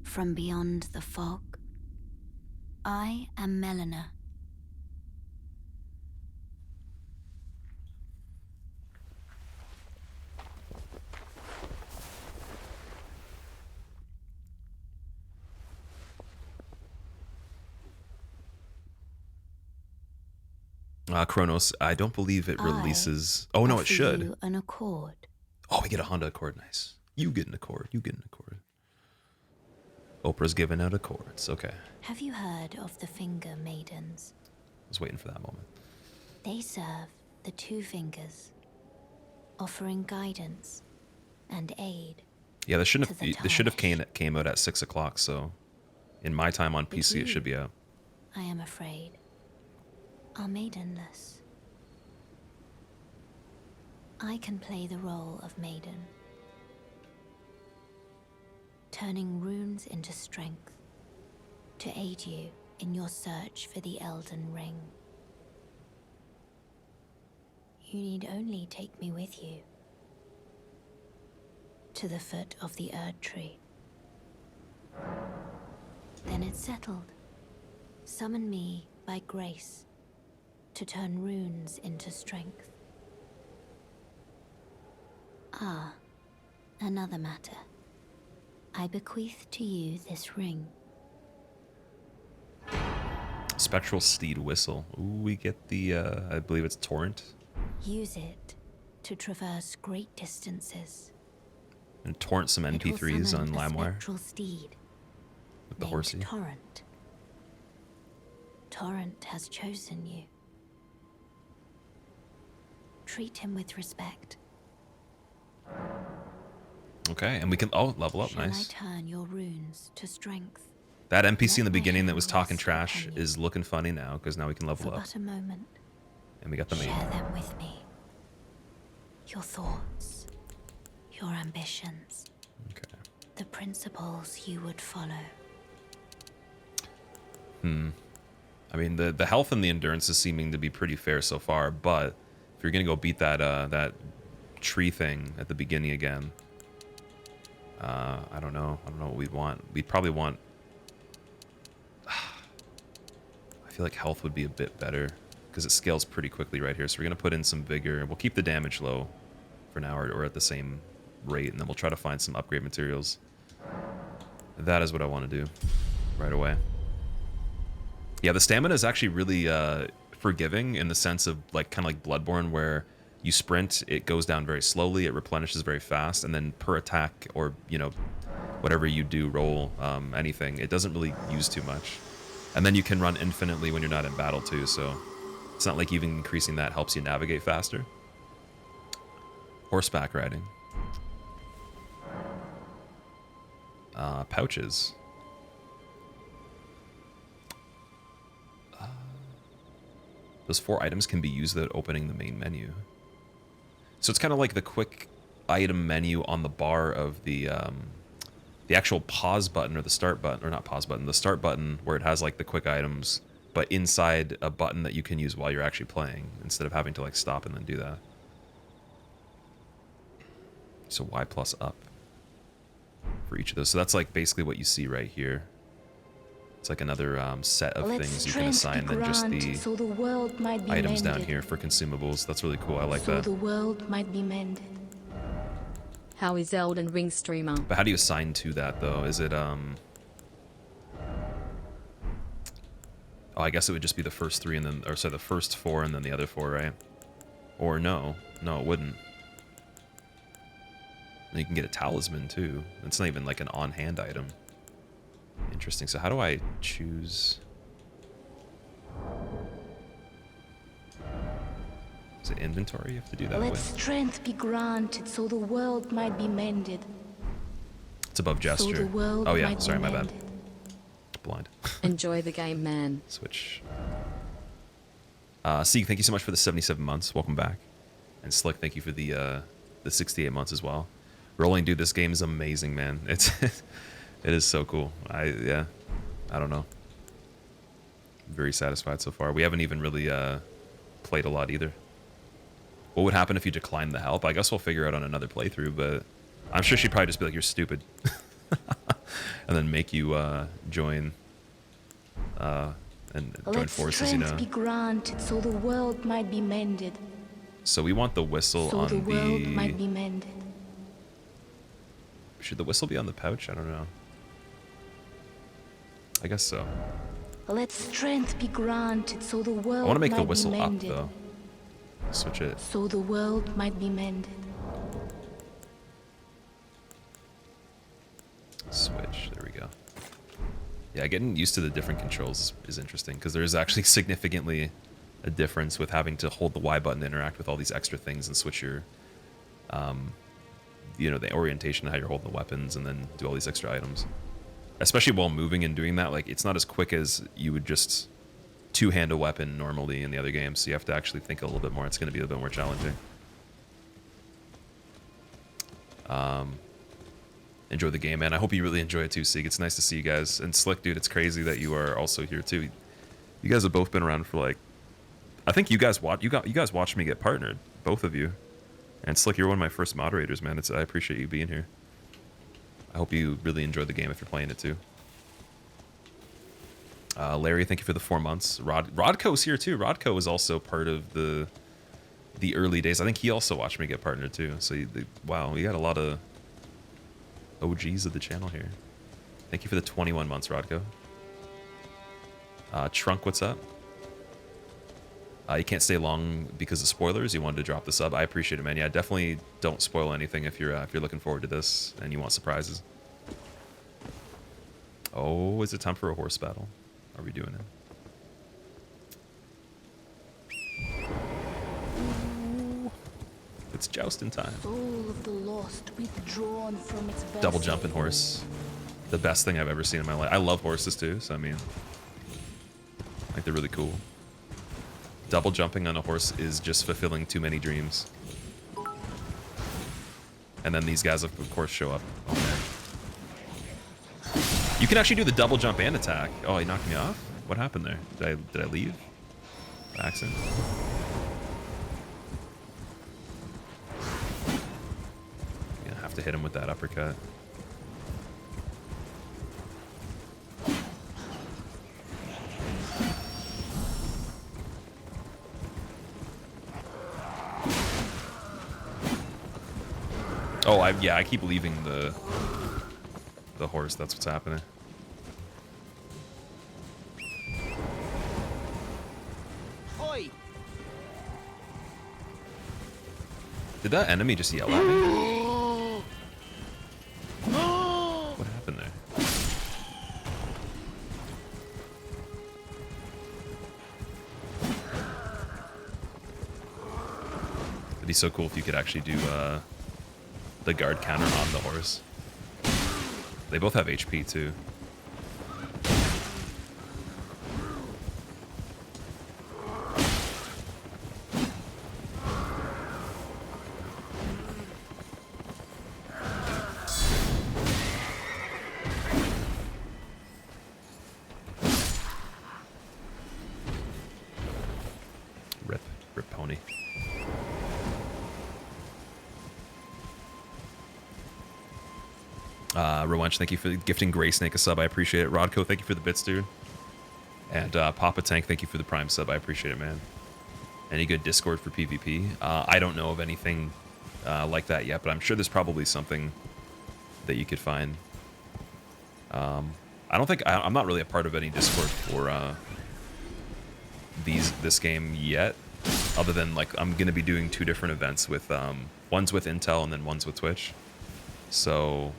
Speaker 5: from beyond the fog. I am Melina.
Speaker 1: Chronos, I don't believe it releases. Oh no, it should.
Speaker 5: You an accord.
Speaker 1: Oh, we get a Honda Accord. Nice. You get an Accord. You get an Accord. Oprah's giving out Accords. Okay.
Speaker 5: Have you heard of the Finger Maidens?
Speaker 1: I was waiting for that moment.
Speaker 5: They serve the Two Fingers, offering guidance and aid.
Speaker 1: Yeah, this should have came out at 6 o'clock. So, in my time on PC, it should be out.
Speaker 5: I am afraid, are maidenless. I can play the role of maiden, turning runes into strength to aid you in your search for the Elden Ring. You need only take me with you to the foot of the Erd Tree. Then it's settled. Summon me by grace to turn runes into strength. Ah, another matter. I bequeath to you this ring.
Speaker 1: Spectral Steed Whistle. Ooh, we get the, I believe it's Torrent.
Speaker 5: Use it to traverse great distances.
Speaker 1: And torrent some MP3s on LimeWire.
Speaker 5: Spectral steed
Speaker 1: with the horsey.
Speaker 5: Torrent. Torrent has chosen you. Treat him with respect.
Speaker 1: Okay, and we can level up. Nice.
Speaker 5: Shall I turn your runes to strength?
Speaker 1: That NPC in the beginning that was talking trash is looking funny now because now we can level up.
Speaker 5: But a moment.
Speaker 1: And we got the main.
Speaker 5: Share them with me. Your thoughts, your ambitions.
Speaker 1: Okay.
Speaker 5: The principles you would follow.
Speaker 1: I mean, the health and the endurance is seeming to be pretty fair so far, but if you're gonna go beat that tree thing at the beginning again, I don't know what we'd want. We'd probably want. I feel like health would be a bit better because it scales pretty quickly right here. So we're gonna put in some vigor. We'll keep the damage low for now, or at the same rate, and then we'll try to find some upgrade materials. That is what I want to do right away. Yeah, the stamina is actually really forgiving in the sense of kind of like Bloodborne, where you sprint, it goes down very slowly, it replenishes very fast, and then per attack or whatever you do, roll anything, it doesn't really use too much. And then you can run infinitely when you're not in battle too, so it's not like even increasing that helps you navigate faster. Horseback riding. Pouches. Those 4 items can be used without opening the main menu. So it's kind of like the quick item menu on the bar of the actual pause button or the start button, or not pause button, the start button where it has like the quick items, but inside a button that you can use while you're actually playing instead of having to like stop and then do that. So Y plus up for each of those. So that's like basically what you see right here. It's like another set of things you can assign than just the
Speaker 3: so the world might be
Speaker 1: items
Speaker 3: mended.
Speaker 1: down here for consumables. That's really cool. I like
Speaker 3: So
Speaker 1: that.
Speaker 3: the world might be mended.
Speaker 2: How is Elden Ring streamer?
Speaker 1: But how do you assign to that though? Is it Oh, I guess it would just be the first 3 and then, or sorry, the first 4 and then the other 4, right? Or no, it wouldn't. And you can get a talisman too. It's not even like an on-hand item. Interesting. So how do I choose? Is it inventory? You have to do that
Speaker 3: Let
Speaker 1: with.
Speaker 3: strength be granted so the world might be mended.
Speaker 1: It's above gesture.
Speaker 3: So the world
Speaker 1: Oh yeah,
Speaker 3: might
Speaker 1: sorry,
Speaker 3: be
Speaker 1: my bad.
Speaker 3: mended.
Speaker 1: Blind.
Speaker 2: Enjoy the game, man.
Speaker 1: Switch. Sieg, thank you so much for the 77 months. Welcome back. And Slick, thank you for the 68 months as well. Rolling, dude, this game is amazing, man. It is so cool. I don't know. I'm very satisfied so far. We haven't even really played a lot either. What would happen if you declined the help? I guess we'll figure out on another playthrough, but I'm sure she'd probably just be like, you're stupid. And then make you join join forces, you know.
Speaker 3: Let strength be granted so the world might be mended.
Speaker 1: So we want the whistle
Speaker 3: So
Speaker 1: on
Speaker 3: the world might be mended.
Speaker 1: Should the whistle be on the pouch? I don't know. I guess so.
Speaker 3: Let strength be granted so the world
Speaker 1: I want to make
Speaker 3: might
Speaker 1: the whistle
Speaker 3: be
Speaker 1: up
Speaker 3: mended.
Speaker 1: though. Switch it.
Speaker 3: So the world might be mended.
Speaker 1: Switch. There we go. Yeah, getting used to the different controls is interesting because there is actually significantly a difference with having to hold the Y button to interact with all these extra things and switch your, you know, the orientation of how you're holding the weapons and then do all these extra items. Especially while moving and doing that, like it's not as quick as you would just two-hand a weapon normally in the other games, so you have to actually think a little bit more. It's going to be a bit more challenging. Enjoy the game, man. I hope you really enjoy it too, Sieg. It's nice to see you guys. And Slick, dude, it's crazy that you are also here too. You guys have both been around for like, I think you guys watched me get partnered, both of you. And Slick, you're one of my first moderators, man. I appreciate you being here. I hope you really enjoyed the game if you're playing it too. Larry, thank you for the 4 months. Rodco's here too. Rodco was also part of the early days. I think he also watched me get partnered too. So wow, we got a lot of OGs of the channel here. Thank you for the 21 months, Rodco. Trunk, what's up? You can't stay long because of spoilers. You wanted to drop the sub. I appreciate it, man. Yeah, definitely don't spoil anything if you're looking forward to this and you want surprises. Oh, is it time for a horse battle? Are we doing it? It's jousting time.
Speaker 3: Soul of the lost withdrawn from its vessel.
Speaker 1: Double jumping horse. The best thing I've ever seen in my life. I love horses too, so I mean, like they're really cool. Double jumping on a horse is just fulfilling too many dreams. And then these guys, of course, show up. Oh, man. You can actually do the double jump and attack. Oh, he knocked me off? What happened there? Did I leave? By accident? I'm gonna have to hit him with that uppercut. Oh, I keep leaving the horse. That's what's happening.
Speaker 8: Oi!
Speaker 1: Did that enemy just yell at me? What happened there? It'd be so cool if you could actually do the guard counter on the horse. They both have HP too. Rip pony. Rewench, thank you for gifting Grey Snake a sub. I appreciate it. Rodco, thank you for the bits, dude. And Papa Tank, thank you for the Prime sub. I appreciate it, man. Any good Discord for PvP? I don't know of anything like that yet, but I'm sure there's probably something that you could find. I don't think I'm not really a part of any Discord for this game yet, other than like I'm gonna be doing 2 different events with one's with Intel and then one's with Twitch. So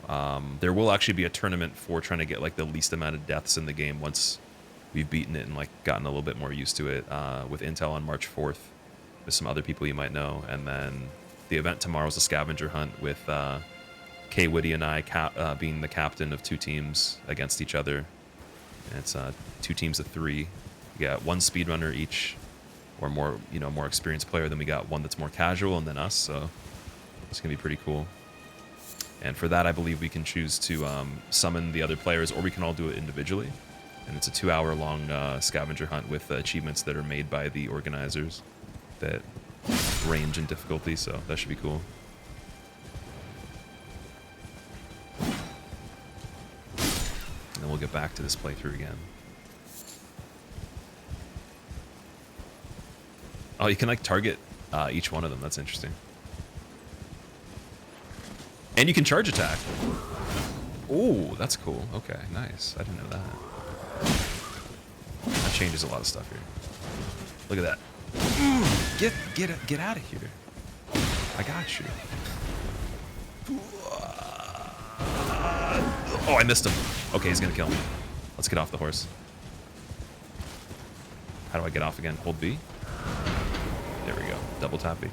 Speaker 1: there will actually be a tournament for trying to get like the least amount of deaths in the game once we've beaten it and like gotten a little bit more used to it with Intel on March 4th with some other people you might know. And then the event tomorrow is a scavenger hunt with Kay Whitty and I being the captain of 2 teams against each other. And it's 2 teams of 3. We got 1 speedrunner each, or more, you know, more experienced player. Then we got 1 that's more casual, and then us. So it's gonna be pretty cool. And for that, I believe we can choose to summon the other players, or we can all do it individually. And it's a 2-hour-long scavenger hunt with achievements that are made by the organizers that range in difficulty, so that should be cool. And then we'll get back to this playthrough again. Oh, you can like target each one of them. That's interesting. And you can charge attack. Oh, that's cool. Okay, nice. I didn't know that. That changes a lot of stuff here. Look at that. Get out of here. I got you. Oh, I missed him. Okay, he's gonna kill me. Let's get off the horse. How do I get off again? Hold B. There we go. Double tap B.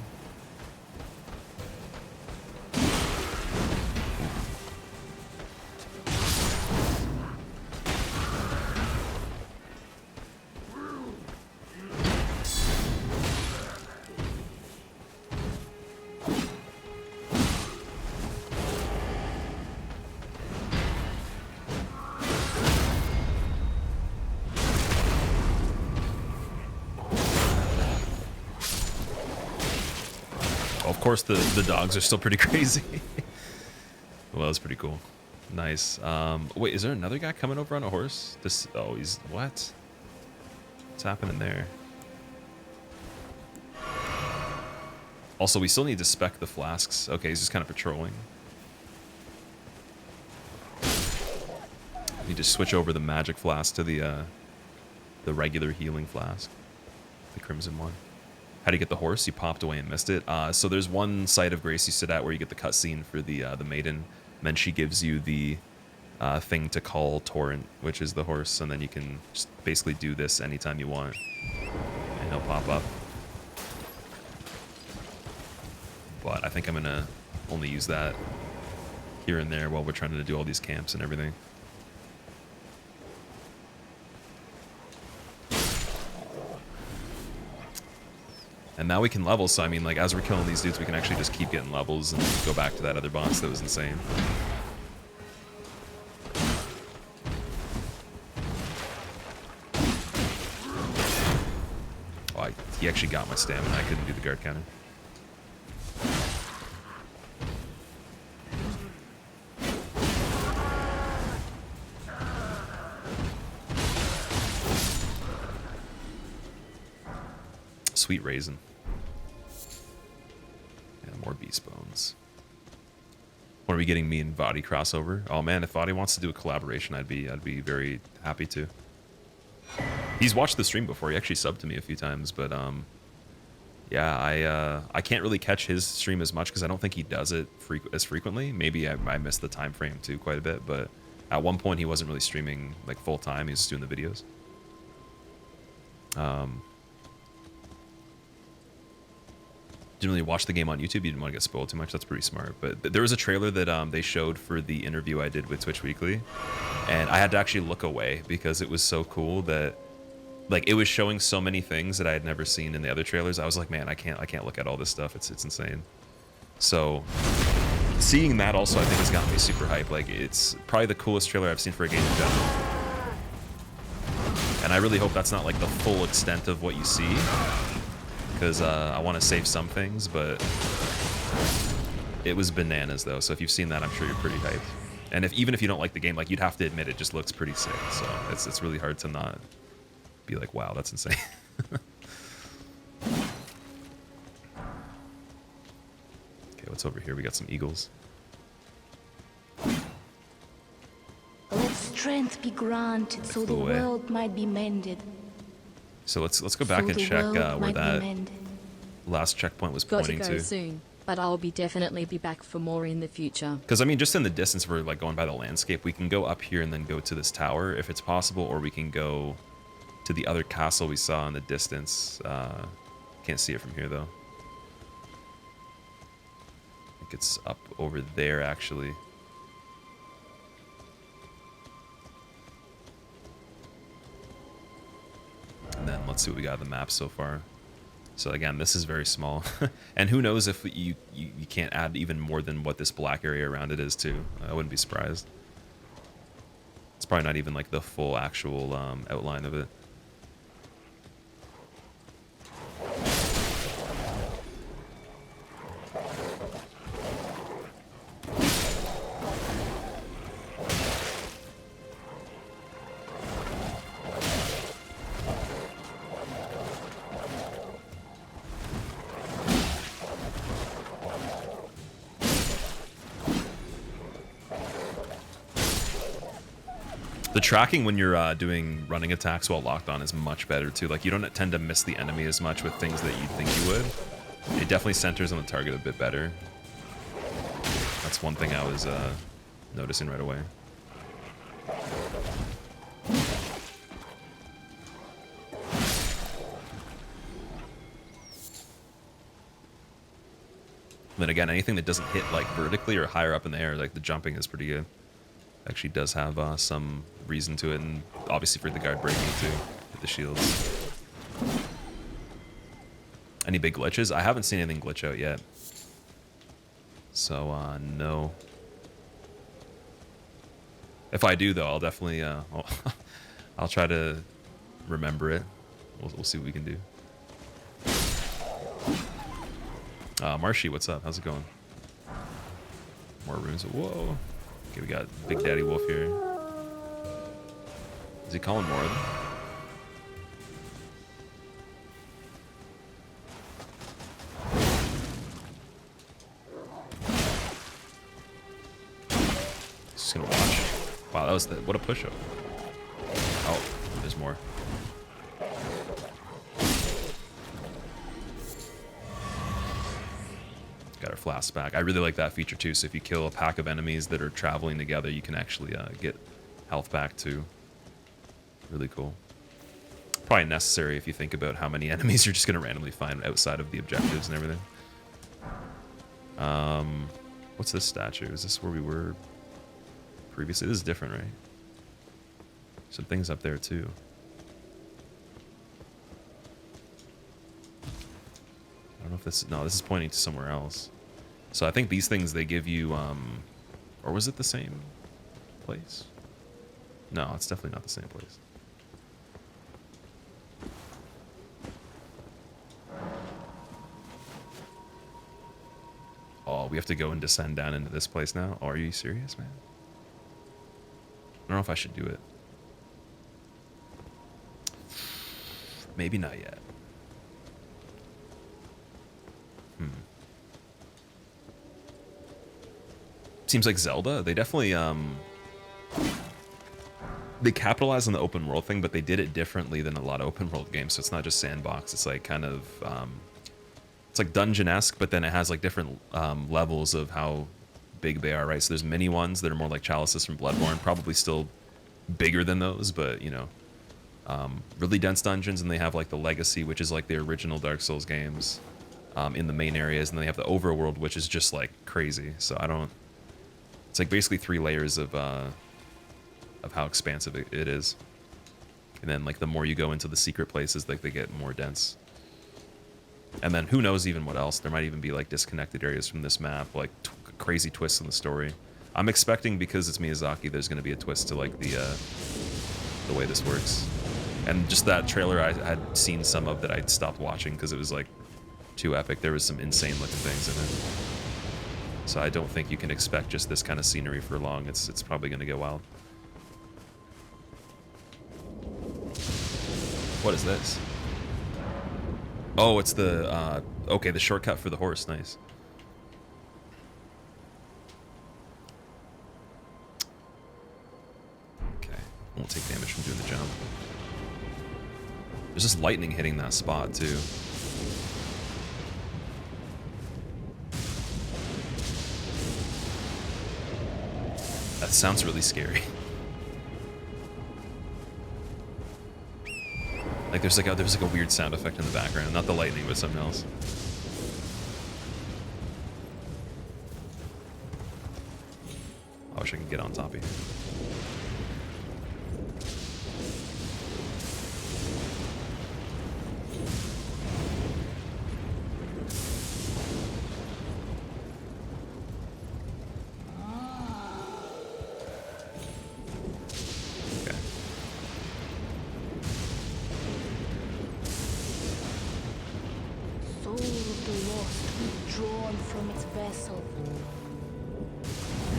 Speaker 1: Of course, the dogs are still pretty crazy. Well, that's pretty cool. Nice. Wait, is there another guy coming over on a horse? Oh, he's what? What's happening there? Also, we still need to spec the flasks. Okay, he's just kind of patrolling. Need to switch over the magic flask to the regular healing flask, the crimson one. How do you get the horse? You popped away and missed it. So there's one site of Grace you sit at where you get the cutscene for the maiden. And then she gives you the thing to call Torrent, which is the horse, and then you can just basically do this anytime you want, and he'll pop up. But I think I'm gonna only use that here and there while we're trying to do all these camps and everything. And now we can level, so I mean, like, as we're killing these dudes, we can actually just keep getting levels and go back to that other boss that was insane. Oh, he actually got my stamina. I couldn't do the guard counter. Sweet raisin. Yeah, more beast bones. When are we getting me and Vadi crossover? Oh man, if Vadi wants to do a collaboration, I'd be very happy to. He's watched the stream before. He actually subbed to me a few times, but yeah, I can't really catch his stream as much because I don't think he does it as frequently. Maybe I missed the time frame too quite a bit, but at one point he wasn't really streaming like full time. He was just doing the videos. didn't really watch the game on YouTube. You didn't want to get spoiled too much. That's pretty smart. But there was a trailer that they showed for the interview I did with Twitch Weekly, and I had to actually look away because it was so cool that, like, it was showing so many things that I had never seen in the other trailers. I was like, man, I can't look at all this stuff. It's insane. So seeing that also, I think, has gotten me super hyped. Like, it's probably the coolest trailer I've seen for a game in general. And I really hope that's not like the full extent of what you see, because I want to save some things, but it was bananas though. So if you've seen that, I'm sure you're pretty hyped. And even if you don't like the game, like, you'd have to admit it just looks pretty sick. So it's really hard to not be like, wow, that's insane. Okay, what's over here? We got some eagles.
Speaker 3: Let strength be granted so the
Speaker 1: away.
Speaker 3: world might be mended.
Speaker 1: So let's go back
Speaker 3: So
Speaker 1: and
Speaker 3: the
Speaker 1: check
Speaker 3: world
Speaker 1: where
Speaker 3: might be
Speaker 1: that
Speaker 3: mended.
Speaker 1: last checkpoint was
Speaker 2: Got to
Speaker 1: pointing
Speaker 2: go
Speaker 1: to.
Speaker 2: soon, but I'll definitely be back for more in the future.
Speaker 1: Because, I mean, just in the distance, we're like going by the landscape. We can go up here and then go to this tower if it's possible, or we can go to the other castle we saw in the distance. Can't see it from here, though. I think it's up over there, actually. And then let's see what we got on the map so far. So again, this is very small. And who knows if you can't add even more than what this black area around it is too. I wouldn't be surprised. It's probably not even like the full actual outline of it. The tracking when you're doing running attacks while locked on is much better too. Like, you don't tend to miss the enemy as much with things that you think you would. It definitely centers on the target a bit better. That's one thing I was noticing right away. Then again, anything that doesn't hit like vertically or higher up in the air, like the jumping is pretty good. Actually does have some reason to it, and obviously for the guard breaking too with the shields. Any big glitches? I haven't seen anything glitch out yet, so no. If I do though, I'll definitely I'll try to remember it. We'll see what we can do. Marshy, what's up? How's it going? More runes. Whoa. Okay, we got Big Daddy Wolf here. Is he calling more of them? Just gonna watch. Wow, that was what a push-up. Oh, there's more. Got our flask back. I really like that feature too. So if you kill a pack of enemies that are traveling together, you can actually get health back too. Really cool. Probably necessary if you think about how many enemies you're just going to randomly find outside of the objectives and everything. What's this statue? Is this where we were previously? This is different, right? Some things up there too. I don't know if this... No, this is pointing to somewhere else. So I think these things, they give you... Or was it the same place? No, it's definitely not the same place. Oh, we have to go and descend down into this place now? Oh, are you serious, man? I don't know if I should do it. Maybe not yet. Seems like Zelda. They definitely they capitalized on the open world thing, but they did it differently than a lot of open world games. So it's not just sandbox. It's like kind of it's like dungeon-esque, but then it has like different levels of how big they are, right? So there's mini ones that are more like chalices from Bloodborne, probably still bigger than those, but you know, really dense dungeons. And they have like the Legacy, which is like the original Dark Souls games. in the main areas, and then they have the overworld, which is just like crazy. So I don't. It's like basically 3 layers of how expansive it is, and then like the more you go into the secret places, like they get more dense. And then who knows even what else? There might even be like disconnected areas from this map, like crazy twists in the story. I'm expecting, because it's Miyazaki, there's going to be a twist to like the way this works. And just that trailer I had seen some of that I'd stopped watching because it was like too epic. There was some insane looking things in it. So I don't think you can expect just this kind of scenery for long. It's probably going to get wild. What is this? Oh, it's the, okay, the shortcut for the horse. Nice. Okay, won't take damage from doing the jump. There's just lightning hitting that spot, too. That sounds really scary. Like there's like a weird sound effect in the background, not the lightning, but something else. I wish I could get on top of you.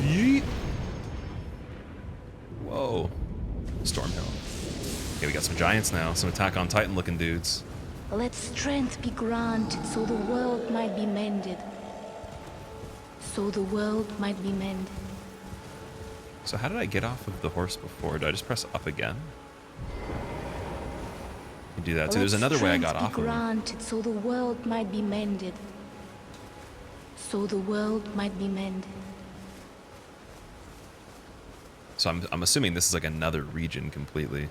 Speaker 1: Yeet. Whoa. Stormhill. Okay, we got some giants now. Some Attack on Titan looking dudes.
Speaker 3: Let strength be granted so the world might be mended. So the world might be mended.
Speaker 1: So how did I get off of the horse before? Did I just press up again? You do that too. There's another way I got off of it.
Speaker 3: Granted so the world might be mended. So the world might be mended.
Speaker 1: So I'm assuming this is like another region completely.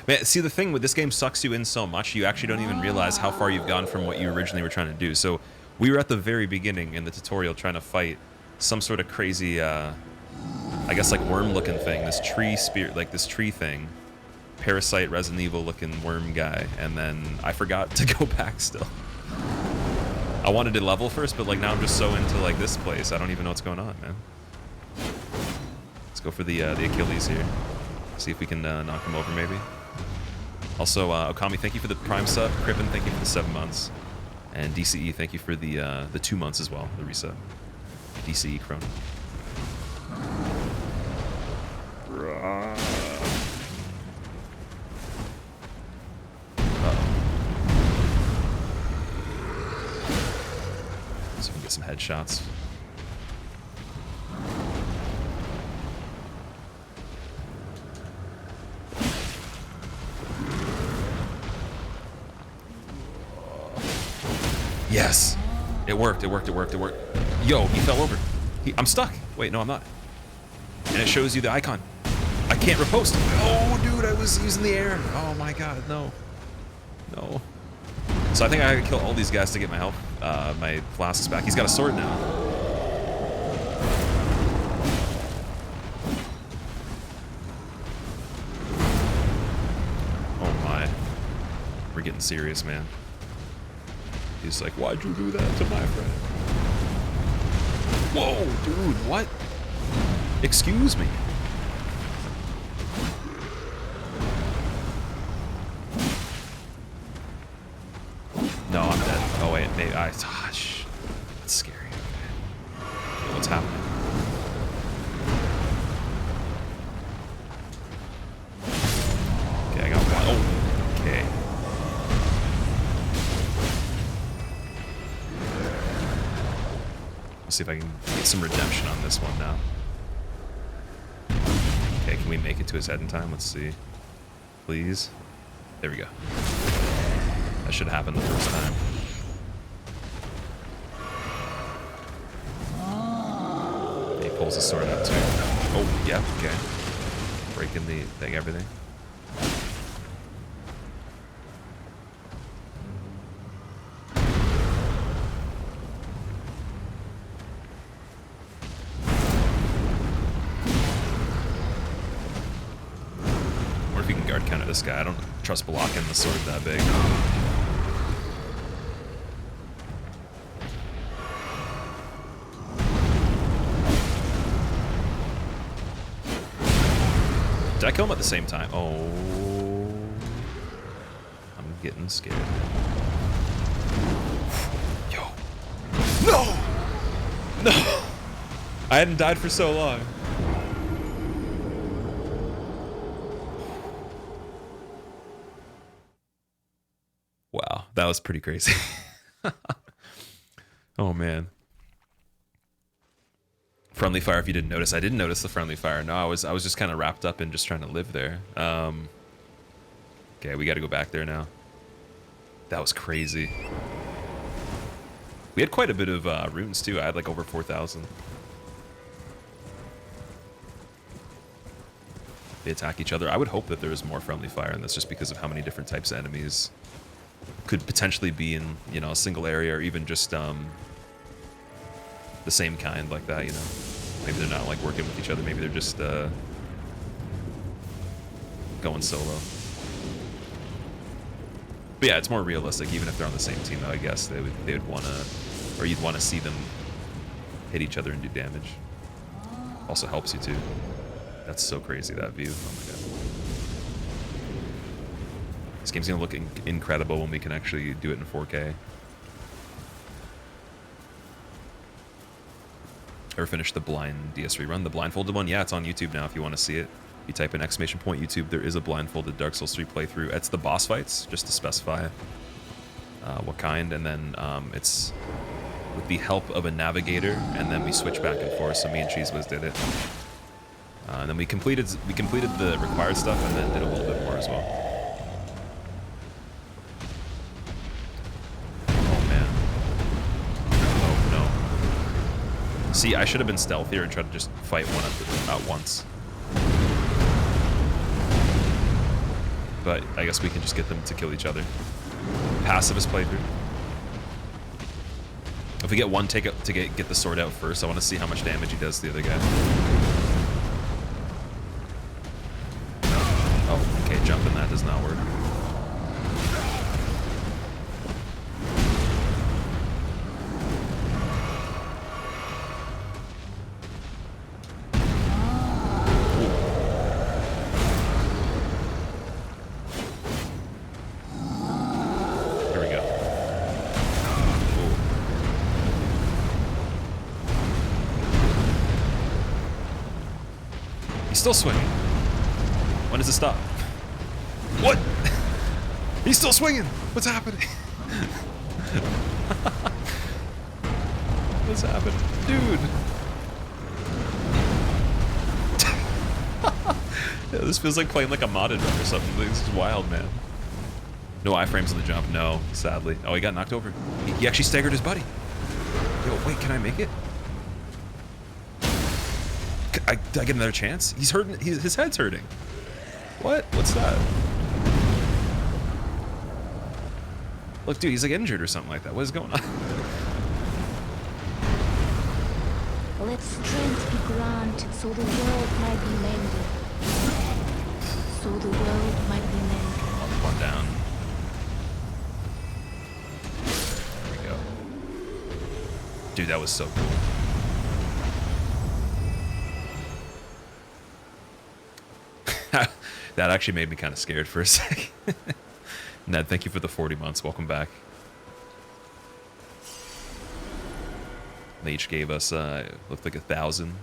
Speaker 1: Man, see, the thing with this game sucks you in so much, you actually don't even realize how far you've gone from what you originally were trying to do. So we were at the very beginning in the tutorial trying to fight some sort of crazy, I guess like worm-looking thing, this tree spirit, like this tree thing, parasite Resident Evil-looking worm guy, and then I forgot to go back still. I wanted to level first, but like now I'm just so into like this place, I don't even know what's going on, man. Let's go for the Achilles here. See if we can knock him over, maybe. Also, Okami, thank you for the Prime sub. Crippen, thank you for the 7 months. And DCE, thank you for the 2 months as well, the resub. DCE Chrono. So we can get some headshots. Yes! It worked, it worked, it worked, it worked. Yo, he fell over. I'm stuck. Wait, no, I'm not. And it shows you the icon. I can't riposte. Oh, dude, I was using the air. Oh my god, no. No. So I think I gotta kill all these guys to get my health, my flasks back. He's got a sword now. Oh my. We're getting serious, man. He's like, why'd you do that to my friend? Whoa, dude, what? Excuse me. No, I'm dead. Oh wait, maybe gosh, that's scary. Okay. What's happening? Okay, I got one. Oh, okay. Let's see if I can get some redemption on this one now. Okay, can we make it to his head in time? Let's see. Please. There we go. That should happen the first time. He pulls his sword out too. Oh, yeah, okay. Breaking the thing, everything. hard counter this guy. I don't trust blocking the sword that big. Did I kill him at the same time? Oh, I'm getting scared. Yo, no, no! I hadn't died for so long. Wow, that was pretty crazy. Oh man. Friendly fire, if you didn't notice. I didn't notice the friendly fire. No, I was just kind of wrapped up in just trying to live there. Okay, we got to go back there now. That was crazy. We had quite a bit of runes too. I had like over 4,000. They attack each other. I would hope that there was more friendly fire in this, just because of how many different types of enemies could potentially be in, you know, a single area, or even just the same kind like that, you know. Maybe they're not like working with each other. Maybe they're just going solo. But yeah, it's more realistic. Even if they're on the same team, though, I guess they would want to, or you'd want to see them hit each other and do damage. Also helps you too. That's so crazy, that view. Oh my god. This game's gonna look incredible when we can actually do it in 4K. Ever finished the blind DS rerun? The blindfolded one? Yeah, it's on YouTube now if you want to see it. You type in !YouTube, there is a blindfolded Dark Souls 3 playthrough. It's the boss fights, just to specify what kind, and then it's with the help of a navigator, and then we switch back and forth. So me and CheeseWiz did it. And then we completed the required stuff, and then did a little bit more as well. Oh man. Oh no. See, I should have been stealthier and tried to just fight one at once. But I guess we can just get them to kill each other. Pacifist playthrough. If we get one take up to get the sword out first, I want to see how much damage he does to the other guy. Oh, okay, jumping that does not work. Still swinging. When does it stop? What? He's still swinging. What's happening? What's happening? Dude. Yeah, this feels like playing like a modded run or something. This is wild, man. No iframes on the jump. No, sadly. Oh, he got knocked over. He actually staggered his buddy. Yo, wait, can I make it? Did I get another chance? He's hurting. His head's hurting. What? What's that? Look, dude, he's like injured or something like that. What is going on?
Speaker 3: Let strength be granted so the world might be mended. So the world might be mended.
Speaker 1: One down. There we go. Dude, that was so cool. That actually made me kind of scared for a second. Ned, thank you for the 40 months. Welcome back. They each gave us, looked like 1,000.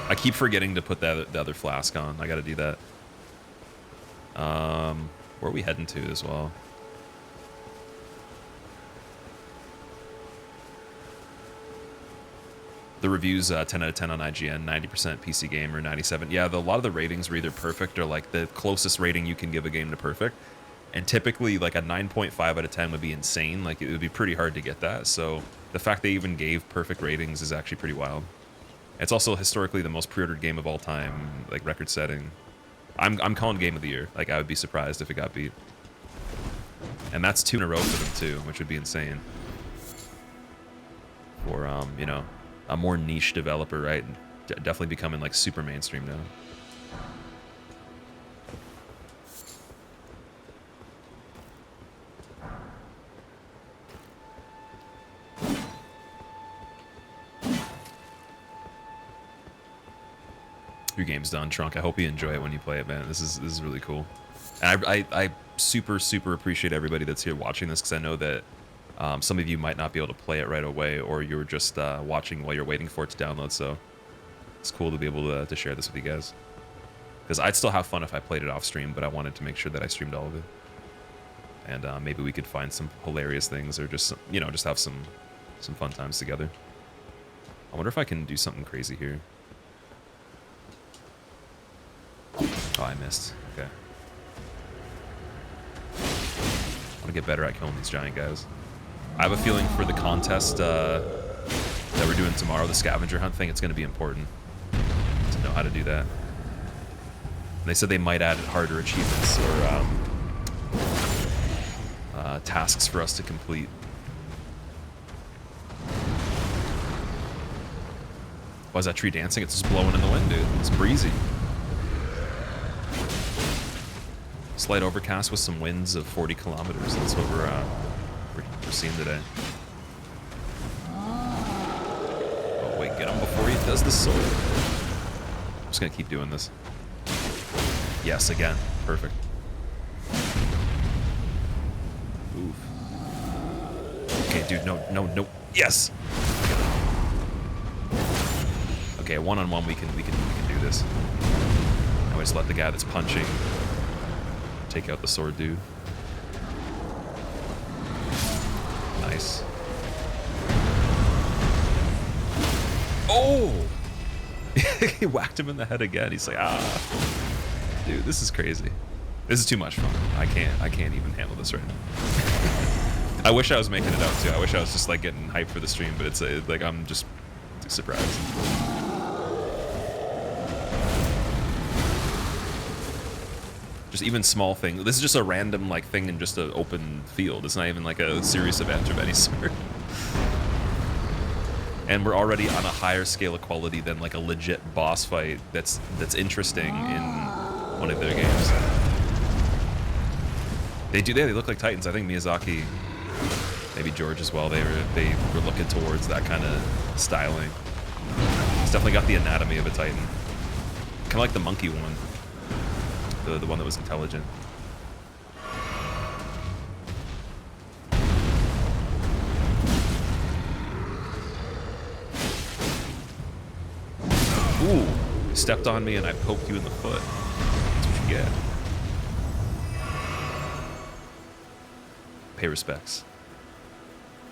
Speaker 1: I keep forgetting to put the other flask on. I got to do that. Where are we heading to as well? The reviews, 10 out of 10 on IGN, 90% PC Gamer, 97. Yeah, a lot of the ratings were either perfect or like the closest rating you can give a game to perfect. And typically like a 9.5 out of 10 would be insane. Like it would be pretty hard to get that. So the fact they even gave perfect ratings is actually pretty wild. It's also historically the most pre-ordered game of all time, like record setting. I'm calling Game of the Year. Like I would be surprised if it got beat. And that's 2 in a row for them too, which would be insane. For, you know, a more niche developer, right? Definitely becoming like super mainstream now. Your game's done, Trunk. I hope you enjoy it when you play it, man. This is really cool. And I super appreciate everybody that's here watching this, because I know that some of you might not be able to play it right away, or you're just watching while you're waiting for it to download. So it's cool to be able to share this with you guys. Because I'd still have fun if I played it off stream, but I wanted to make sure that I streamed all of it. And maybe we could find some hilarious things, or just, you know, just have some fun times together. I wonder if I can do something crazy here. Oh, I missed. Okay. I want to get better at killing these giant guys. I have a feeling for the contest that we're doing tomorrow, the scavenger hunt thing, it's going to be important to know how to do that. And they said they might add harder achievements or tasks for us to complete. Why is that tree dancing? It's just blowing in the wind, dude. It's breezy. Slight overcast with some winds of 40 kilometers. That's what we're seeing today. Oh wait, get him before he does the sword. I'm just gonna keep doing this. Yes, again. Perfect. Oof. Okay, dude, no. Yes! Okay, one-on-one we can do this. Now we just let the guy that's punching take out the sword dude. Nice. Oh! He whacked him in the head again. He's like, ah. Dude, this is crazy. This is too much fun. I can't even handle this right now. I wish I was making it out too. I wish I was just like getting hyped for the stream, but it's like I'm just surprised. Just even small thing. This is just a random like thing in just an open field. It's not even like a serious event of any sort. And we're already on a higher scale of quality than like a legit boss fight that's interesting in one of their games. They look like Titans. I think Miyazaki, maybe George as well, they were looking towards that kind of styling. It's definitely got the anatomy of a Titan. Kind of like the monkey one. The one that was intelligent. Ooh, you stepped on me and I poked you in the foot. That's what you get. Pay respects.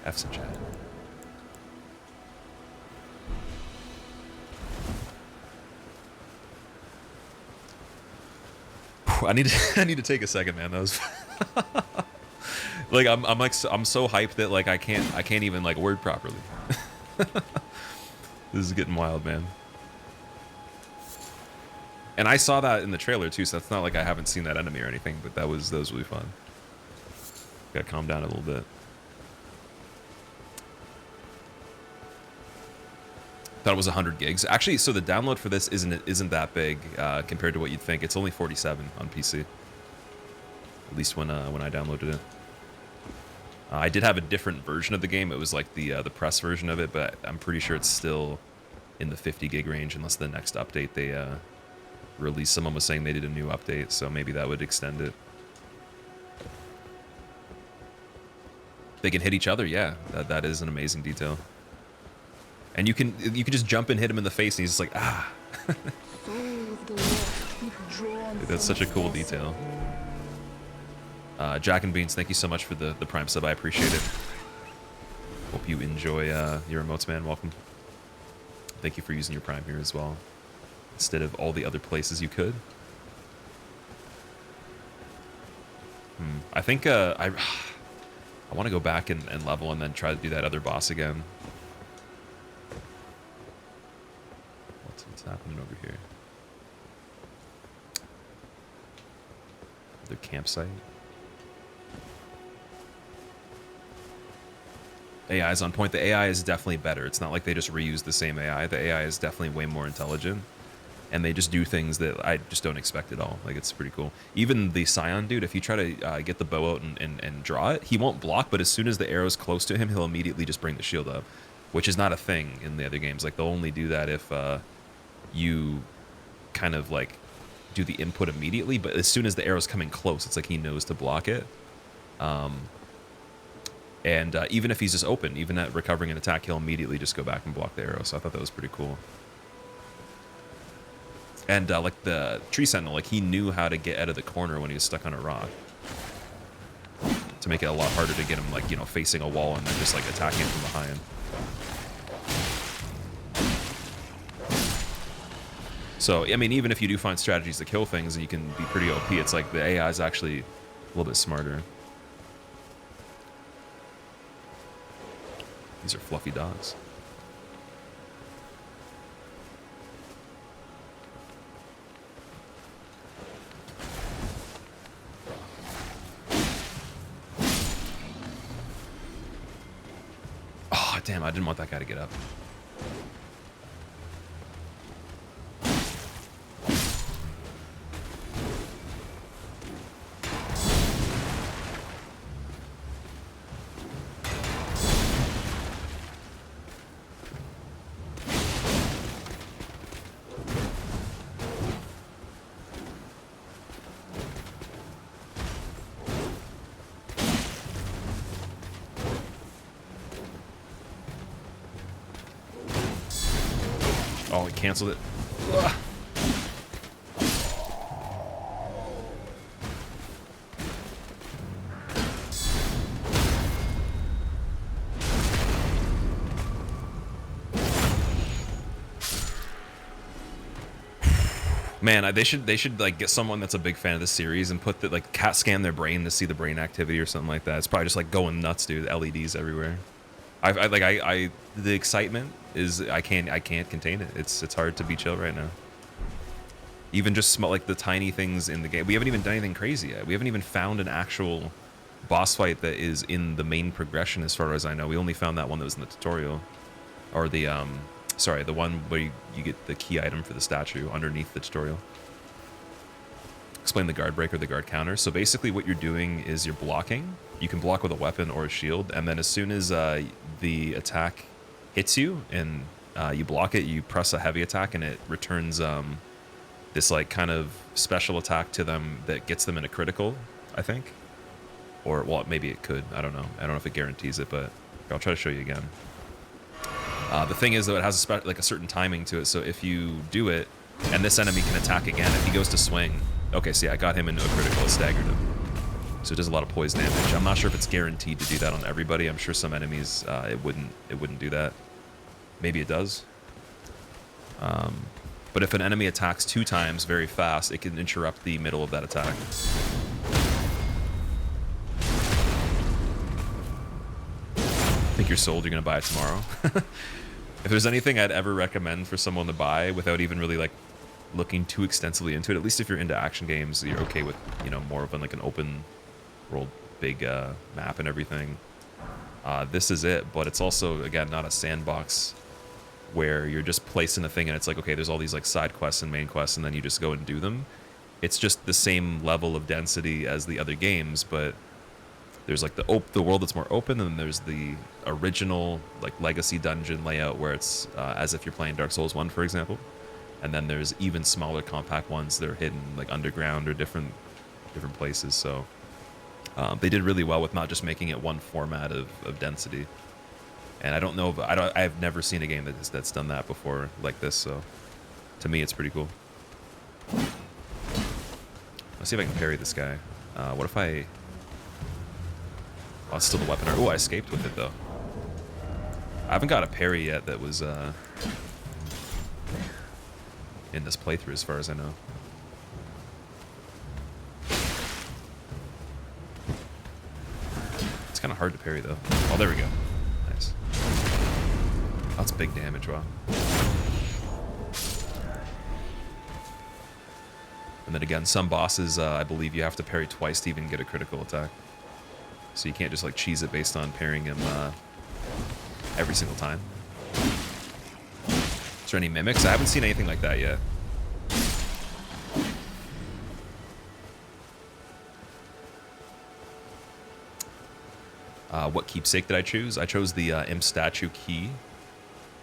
Speaker 1: F's in chat. I need to take a second, man. That was like I'm so hyped that like I can't even like word properly. This is getting wild, man. And I saw that in the trailer too, so that's not like I haven't seen that enemy or anything, but that was really fun. Gotta calm down a little bit. Thought it was 100 gigs. Actually, so the download for this isn't that big compared to what you'd think. It's only 47 on PC. At least when I downloaded it. I did have a different version of the game. It was like the press version of it, but I'm pretty sure it's still in the 50 gig range unless the next update they released. Someone was saying they did a new update, so maybe that would extend it. They can hit each other, yeah. That is an amazing detail. And you can just jump and hit him in the face, and he's just like, ah. Dude, that's such a cool detail. Jack and Beans, thank you so much for the Prime sub. I appreciate it. Hope you enjoy your emotes, man. Welcome. Thank you for using your Prime here as well, instead of all the other places you could. I think I want to go back and level and then try to do that other boss again. What's happening over here? Their campsite. AI is on point. The AI is definitely better. It's not like they just reuse the same AI. The AI is definitely way more intelligent. And they just do things that I just don't expect at all. Like, it's pretty cool. Even the Scion dude, if you try to get the bow out and draw it, he won't block, but as soon as the arrow's close to him, he'll immediately just bring the shield up, which is not a thing in the other games. Like, they'll only do that if you kind of like do the input immediately, but as soon as the arrow's coming close, it's like he knows to block it. And even if he's just open, even at recovering an attack, he'll immediately just go back and block the arrow. So I thought that was pretty cool. And like the tree sentinel, like he knew how to get out of the corner when he was stuck on a rock, to make it a lot harder to get him, like, you know, facing a wall and then just like attacking from behind. So, I mean, even if you do find strategies to kill things and you can be pretty OP, it's like the AI is actually a little bit smarter. These are fluffy dogs. Oh, damn, I didn't want that guy to get up. Oh, he canceled it. Ugh. Man, they should like get someone that's a big fan of the series and put the like cat scan their brain to see the brain activity or something like that. It's probably just like going nuts, dude. LEDs everywhere. The excitement is I can't contain it. It's hard to be chill right now. Even just small, like the tiny things in the game. We haven't even done anything crazy yet. We haven't even found an actual boss fight that is in the main progression, as far as I know. We only found that one that was in the tutorial, or the sorry, the one where you get the key item for the statue underneath the tutorial. Explain the guard break or the guard counter. So basically what you're doing is you're blocking. You can block with a weapon or a shield, and then as soon as the attack hits you and you block it, you press a heavy attack and it returns this like kind of special attack to them that gets them in a critical, I think. Or, well, maybe it could. I don't know. I don't know if it guarantees it, but I'll try to show you again. The thing is, though, it has a certain timing to it. So if you do it, and this enemy can attack again, if he goes to swing... Okay, see, I got him into a critical. It staggered him. So it does a lot of poison damage. I'm not sure if it's guaranteed to do that on everybody. I'm sure some enemies, it wouldn't do that. Maybe it does. But if an enemy attacks 2 times very fast, it can interrupt the middle of that attack. I think you're sold. You're going to buy it tomorrow. If there's anything I'd ever recommend for someone to buy without even really like looking too extensively into it, at least if you're into action games, you're okay with, you know, more of like an open world, big map and everything. This is it, but it's also, again, not a sandbox where you're just placing a thing and it's like, okay, there's all these like side quests and main quests and then you just go and do them. It's just the same level of density as the other games, but there's like the world that's more open, and then there's the original like legacy dungeon layout where it's as if you're playing Dark Souls 1, for example. And then there's even smaller compact ones that are hidden like underground or different places. So they did really well with not just making it one format of density. And I don't know if I've never seen a game that's done that before like this. So to me, it's pretty cool. Let's see if I can parry this guy. What if I... Oh, it's still the weapon. Oh, I escaped with it, though. I haven't got a parry yet that was in this playthrough, as far as I know. It's kind of hard to parry, though. Oh, there we go. Nice. That's big damage, wow. And then again, some bosses, I believe you have to parry twice to even get a critical attack. So you can't just like cheese it based on parrying him every single time. Is there any mimics? I haven't seen anything like that yet. What keepsake did I choose? I chose the imp statue key.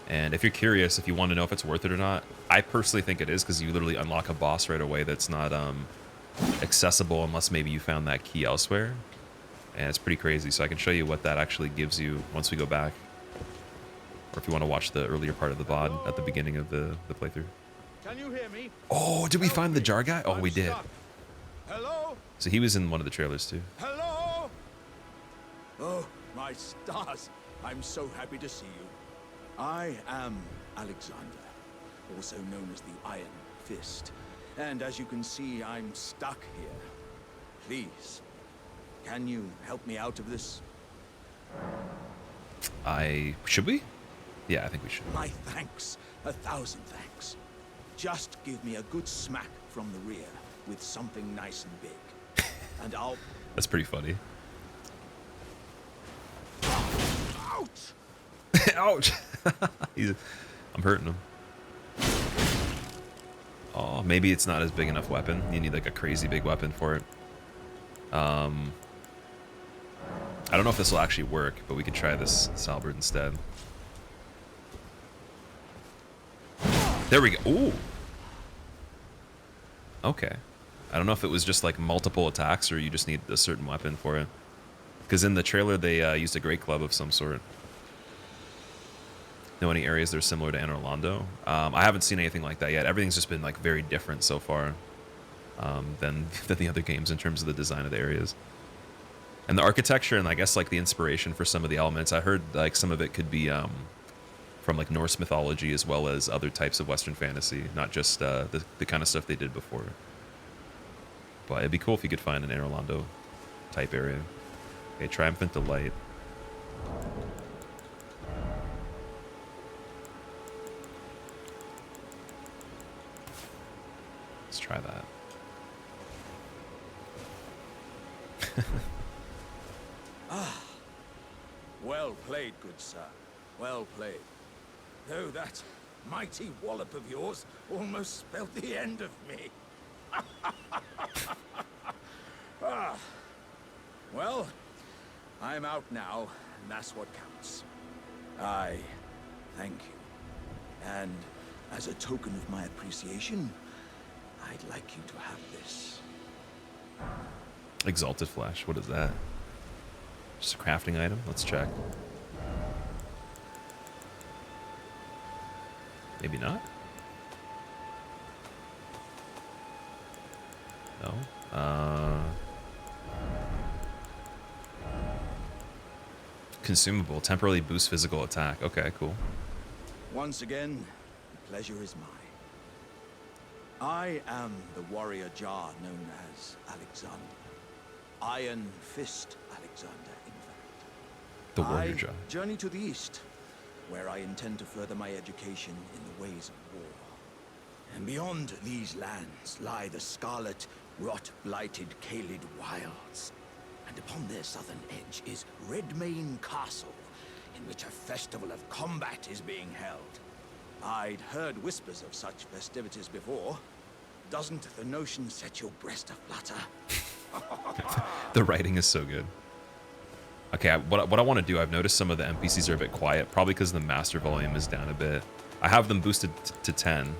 Speaker 1: And if you're curious, if you want to know if it's worth it or not, I personally think it is, because you literally unlock a boss right away that's not accessible unless maybe you found that key elsewhere. And it's pretty crazy. So I can show you what that actually gives you once we go back. Or if you want to watch the earlier part of the VOD at the beginning of the playthrough.
Speaker 10: Can you hear me?
Speaker 1: Oh, did we find the jar guy? Oh, we did.
Speaker 10: Hello?
Speaker 1: So he was in one of the trailers too.
Speaker 10: Hello? Oh, my stars. I'm so happy to see you. I am Alexander, also known as the Iron Fist. And as you can see, I'm stuck here. Please, can you help me out of this?
Speaker 1: Should we? Yeah, I think we should.
Speaker 10: My thanks. 1,000 thanks. Just give me a good smack from the rear with something nice and big. And I'll...
Speaker 1: That's pretty funny.
Speaker 10: Ouch!
Speaker 1: Ouch! I'm hurting him. Oh, maybe it's not as big enough weapon. You need like a crazy big weapon for it. I don't know if this will actually work, but we could try this salberd instead. There we go. Ooh. Okay. I don't know if it was just like multiple attacks or you just need a certain weapon for it. Because in the trailer they used a great club of some sort. Know any areas that are similar to Anor Londo? I haven't seen anything like that yet. Everything's just been like very different so far than the other games in terms of the design of the areas. And the architecture and I guess like the inspiration for some of the elements. I heard like some of it could be from like Norse mythology as well as other types of Western fantasy, not just the kind of stuff they did before. But it'd be cool if you could find an Anor Londo type area. Okay, Triumphant Delight. Let's try that.
Speaker 10: Well played, good sir. Well played. Though that mighty wallop of yours almost spelled the end of me. Well, I'm out now, and that's what counts. I thank you. And as a token of my appreciation, I'd like you to have this.
Speaker 1: Exalted Flesh, what is that? Just a crafting item? Let's check. Maybe not? No? Consumable. Temporarily boost physical attack. Okay, cool.
Speaker 10: Once again, the pleasure is mine. I am the warrior jar known as Alexander. Iron Fist Alexander, in fact.
Speaker 1: The warrior jar.
Speaker 10: I journey to the east, where I intend to further my education in the ways of war. And beyond these lands lie the scarlet, rot-blighted Caelid wilds. And upon their southern edge is Redmane Castle, in which a festival of combat is being held. I'd heard whispers of such festivities before. Doesn't the notion set your breast aflutter?
Speaker 1: The writing is so good. Okay, what I want to do, I've noticed some of the NPCs are a bit quiet, probably because the master volume is down a bit. I have them boosted to 10,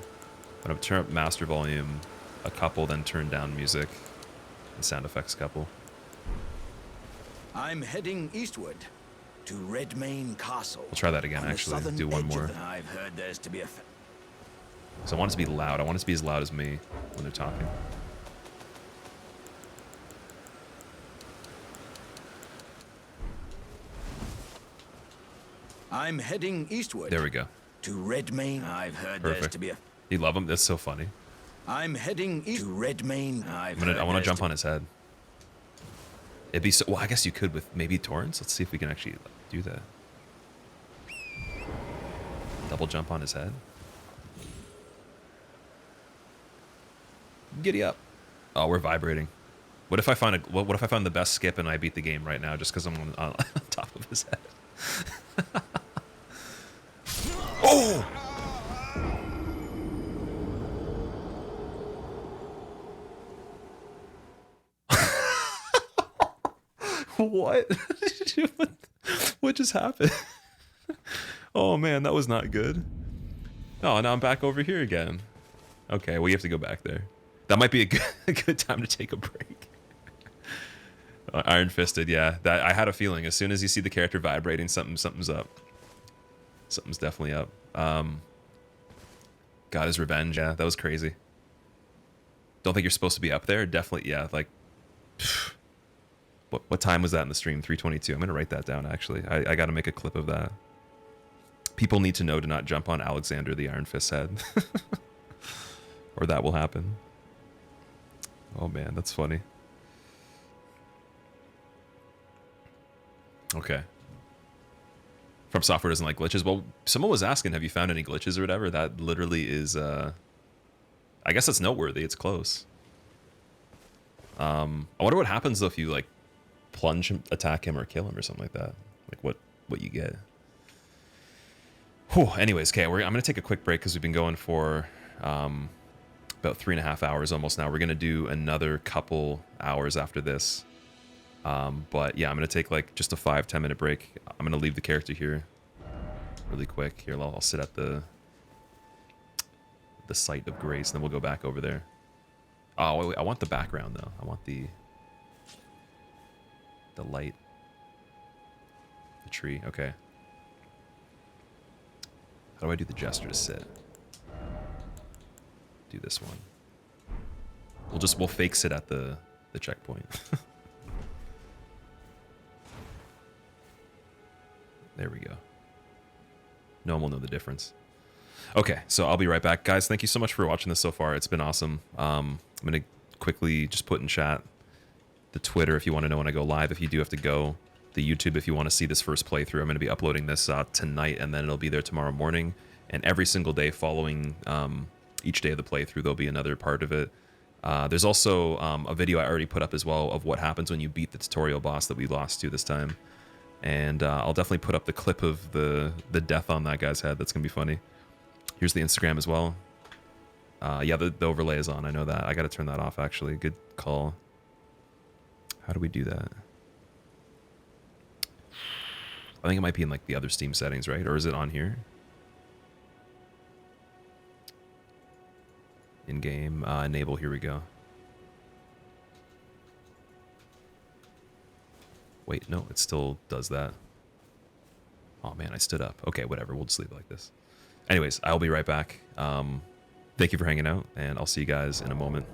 Speaker 1: but I've turned up master volume a couple, then turned down music and sound effects a couple.
Speaker 10: I'm heading eastward to Redmane Castle.
Speaker 1: We'll try that again, actually. Do one more.
Speaker 10: I've heard there's to be a...
Speaker 1: So I want it to be loud. I want it to be as loud as me when they're talking.
Speaker 10: I'm heading eastward.
Speaker 1: There we go.
Speaker 10: To Redmane. I've heard there's to be a...
Speaker 1: You love him? That's so funny.
Speaker 10: I'm heading east to Redmane. I
Speaker 1: want to jump on his head. It'd be so... Well, I guess you could with maybe torrents. Let's see if we can actually do that. Double jump on his head. Giddy up. Oh, we're vibrating. What if I find what if I find the best skip and I beat the game right now just because I'm on top of his head? Oh! What? What just happened? Oh man, that was not good. Oh, now I'm back over here again. Okay, well you have to go back there. That might be a good time to take a break. Iron Fisted, yeah. That I had a feeling. As soon as you see the character vibrating, something's up. Something's definitely up. Got his revenge, yeah. That was crazy. Don't think you're supposed to be up there. Definitely, yeah. Like, what time was that in the stream? 3:22. I'm gonna write that down. Actually, I got to make a clip of that. People need to know to not jump on Alexander the Iron Fist head, or that will happen. Oh man, that's funny. Okay. From Software doesn't like glitches. Well, someone was asking, have you found any glitches or whatever? That literally is, I guess that's noteworthy. It's close. I wonder what happens though if you like plunge him, attack him, or kill him or something like that. Like what you get. Whew. Anyways, okay, I'm gonna take a quick break because we've been going for about 3.5 hours almost now. We're gonna do another couple hours after this. But yeah, I'm gonna take like just a 5-10 minute break. I'm gonna leave the character here really quick. Here, I'll sit at the site of grace, and then we'll go back over there. Oh, wait, I want the background though. I want the light, the tree. Okay. How do I do the gesture to sit? Do this one. We'll fake sit at the checkpoint. There we go. No one will know the difference. Okay, so I'll be right back. Guys, thank you so much for watching this so far. It's been awesome. I'm going to quickly just put in chat the Twitter if you want to know when I go live. If you do have to go, the YouTube if you want to see this first playthrough. I'm going to be uploading this tonight, and then it'll be there tomorrow morning. And every single day following each day of the playthrough, there'll be another part of it. There's also a video I already put up as well of what happens when you beat the tutorial boss that we lost to this time. And I'll definitely put up the clip of the death on that guy's head. That's going to be funny. Here's the Instagram as well. Yeah, the overlay is on. I know that. I got to turn that off, actually. Good call. How do we do that? I think it might be in like the other Steam settings, right? Or is it on here? In-game. Enable. Here we go. Wait, no, it still does that. Oh man, I stood up. Okay, whatever. We'll just leave it like this. Anyways, I'll be right back. Thank you for hanging out, and I'll see you guys in a moment.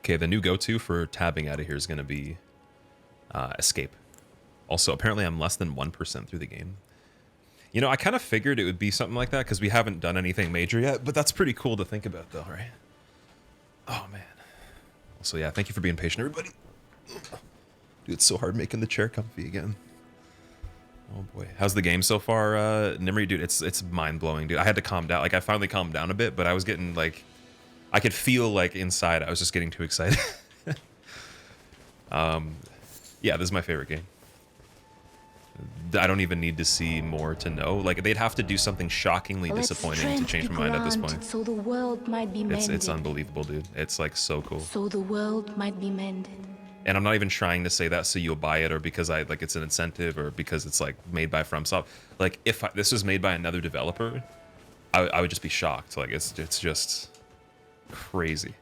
Speaker 1: Okay, the new go-to for tabbing out of here is going to be escape. Also, apparently I'm less than 1% through the game. You know, I kind of figured it would be something like that because we haven't done anything major yet, but that's pretty cool to think about though, right? Oh, man. So yeah, thank you for being patient, everybody. Dude, it's so hard making the chair comfy again. Oh boy. How's the game so far, Nimri? Dude, it's mind-blowing, dude. I had to calm down. Like, I finally calmed down a bit, but I was getting, like... I could feel, like, inside I was just getting too excited. Yeah, this is my favorite game. I don't even need to see more to know. Like, they'd have to do something shockingly disappointing to change my mind at this point.
Speaker 3: So the world might be mended.
Speaker 1: It's unbelievable, dude. It's, like, so cool.
Speaker 3: So the world might be mended.
Speaker 1: And I'm not even trying to say that so you'll buy it or because it's an incentive or because it's like made by FromSoft. Like if this was made by another developer, I would just be shocked. Like it's just crazy.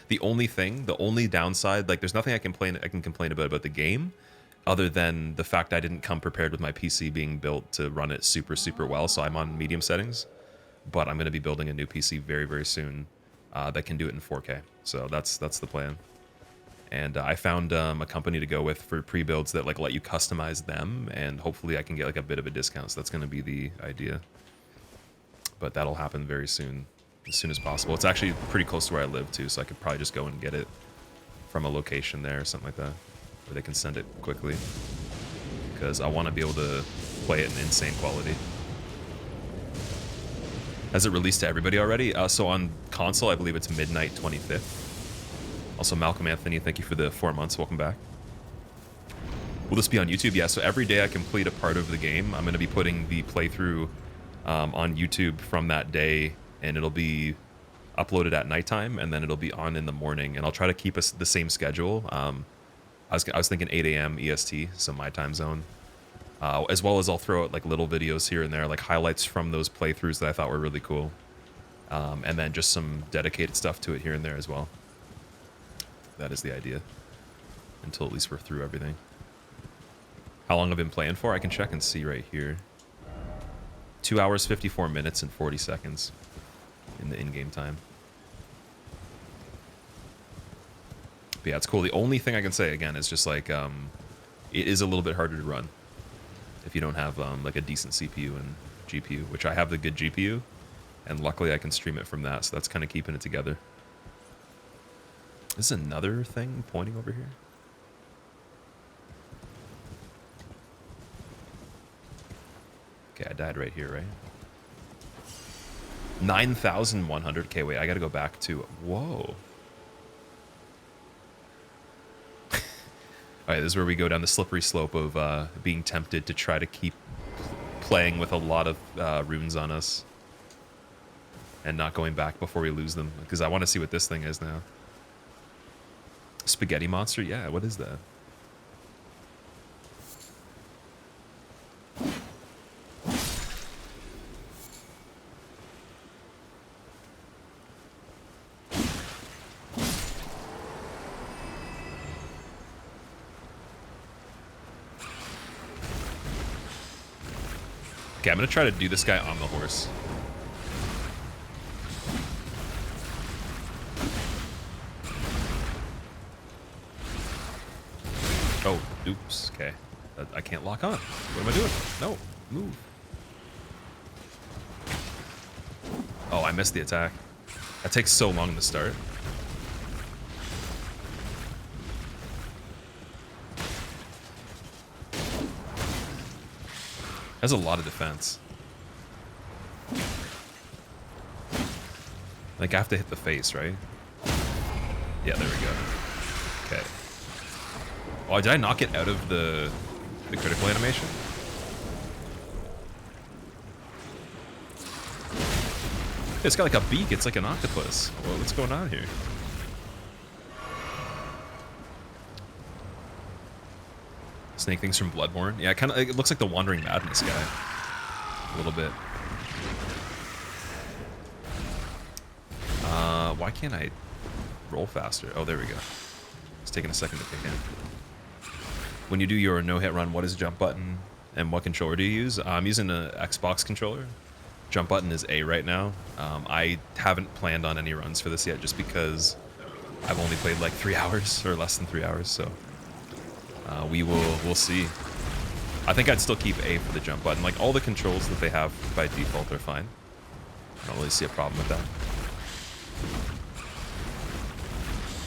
Speaker 1: The only downside, like there's nothing I can complain about the game other than the fact I didn't come prepared with my PC being built to run it super, super well. So I'm on medium settings, but I'm going to be building a new PC very, very soon that can do it in 4K. So that's the plan. And I found a company to go with for pre-builds that like let you customize them, and hopefully I can get like a bit of a discount. So that's going to be the idea. But that'll happen very soon, as soon as possible. It's actually pretty close to where I live too, so I could probably just go and get it from a location there or something like that, where they can send it quickly. Because I want to be able to play it in insane quality. Has it released to everybody already? So on console, I believe it's midnight 25th. Also, Malcolm Anthony, thank you for the 4 months. Welcome back. Will this be on YouTube? Yeah, so every day I complete a part of the game, I'm going to be putting the playthrough on YouTube from that day, and it'll be uploaded at nighttime, and then it'll be on in the morning, and I'll try to keep us the same schedule. I was thinking 8 a.m. EST, so my time zone. As well as I'll throw out like little videos here and there, like highlights from those playthroughs that I thought were really cool. And then just some dedicated stuff to it here and there as well. That is the idea. Until at least we're through everything. How long I've been playing for? I can check and see right here. 2 hours, 54 minutes, and 40 seconds in the in-game time. But yeah, it's cool. The only thing I can say, again, is just like, it is a little bit harder to run if you don't have like a decent CPU and GPU, which I have the good GPU, and luckily I can stream it from that, so that's kind of keeping it together. Is another thing pointing over here? Okay, I died right here, right? 9,100. Okay, wait, I gotta go back to... Whoa. Alright, this is where we go down the slippery slope of being tempted to try to keep playing with a lot of runes on us. And not going back before we lose them. Because I want to see what this thing is now. Spaghetti monster? Yeah, what is that? Okay, I'm gonna try to do this guy on the horse. Oh, oops, okay. I can't lock on. What am I doing? No, move. Oh, I missed the attack. That takes so long to start. That's a lot of defense. Like, I have to hit the face, right? Yeah, there we go. Okay. Oh, did I knock it out of the critical animation? It's got like a beak. It's like an octopus. What's going on here? Snake things from Bloodborne. Yeah, it looks like the Wandering Madness guy. A little bit. Why can't I roll faster? Oh, there we go. It's taking a second to kick in. When you do your no-hit run, what is jump button and what controller do you use? I'm using an Xbox controller. Jump button is A right now. I haven't planned on any runs for this yet just because I've only played like 3 hours or less than 3 hours, so we'll see. I think I'd still keep A for the jump button. Like all the controls that they have by default are fine. I don't really see a problem with that.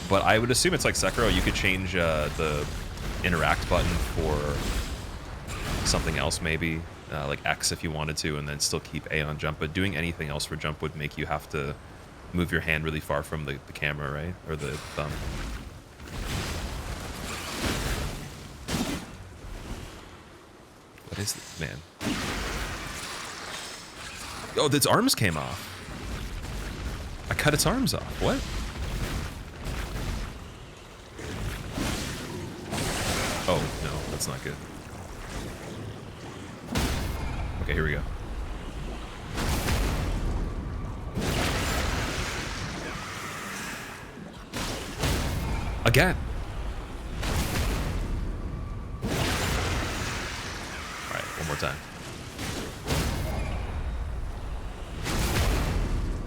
Speaker 1: But I would assume it's like Sekiro. You could change the interact button for something else, maybe like X if you wanted to, and then still keep A on jump. But doing anything else for jump would make you have to move your hand really far from the camera, right? Or the thumb. What is this, man? Oh, its arms came off. I cut its arms off. What? Oh, no, that's not good. Okay, here we go. Again. All right, one more time.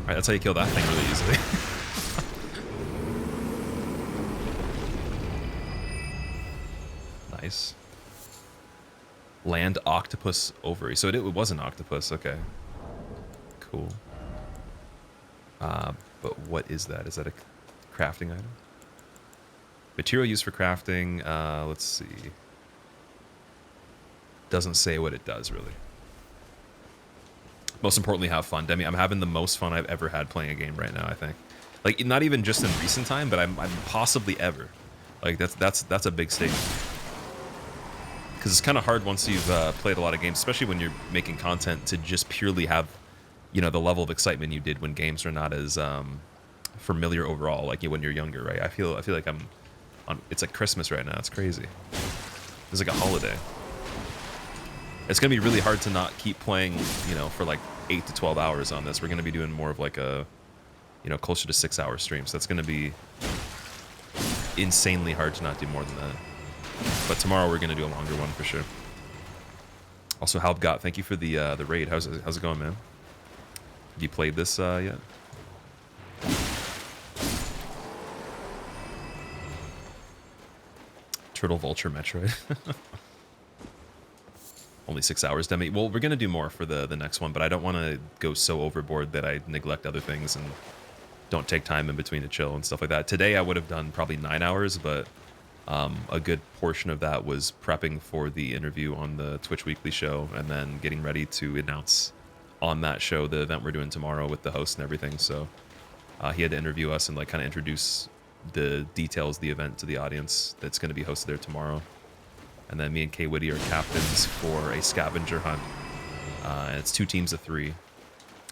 Speaker 1: All right, that's how you kill that thing really easily. Nice. Land octopus ovary. So it was an octopus. Okay. Cool. But what is that? Is that a crafting item? Material used for crafting. Let's see. Doesn't say what it does, really. Most importantly, have fun. Demi, I'm having the most fun I've ever had playing a game right now, I think. Like, not even just in recent time, but I'm possibly ever. Like, that's a big statement. Because it's kind of hard once you've played a lot of games, especially when you're making content, to just purely have, you know, the level of excitement you did when games are not as familiar overall, like when you're younger, right? I feel like I'm on. It's like Christmas right now. It's crazy. It's like a holiday. It's gonna be really hard to not keep playing, you know, for like 8 to 12 hours on this. We're gonna be doing more of like a, you know, closer to 6-hour streams. So that's gonna be insanely hard to not do more than that. But tomorrow we're gonna do a longer one for sure. Also, Halbgot, thank you for the raid. How's it going, man? Have you played this yet? Turtle Vulture Metroid. Only 6 hours, Demi. Well, we're gonna do more for the next one, but I don't want to go so overboard that I neglect other things and don't take time in between to chill and stuff like that. Today I would have done probably 9 hours, but a good portion of that was prepping for the interview on the Twitch Weekly show and then getting ready to announce on that show the event we're doing tomorrow with the host and everything. So he had to interview us and like kind of introduce the details of the event to the audience that's going to be hosted there tomorrow. And then me and Kay Whitty are captains for a scavenger hunt. And it's 2 teams of 3.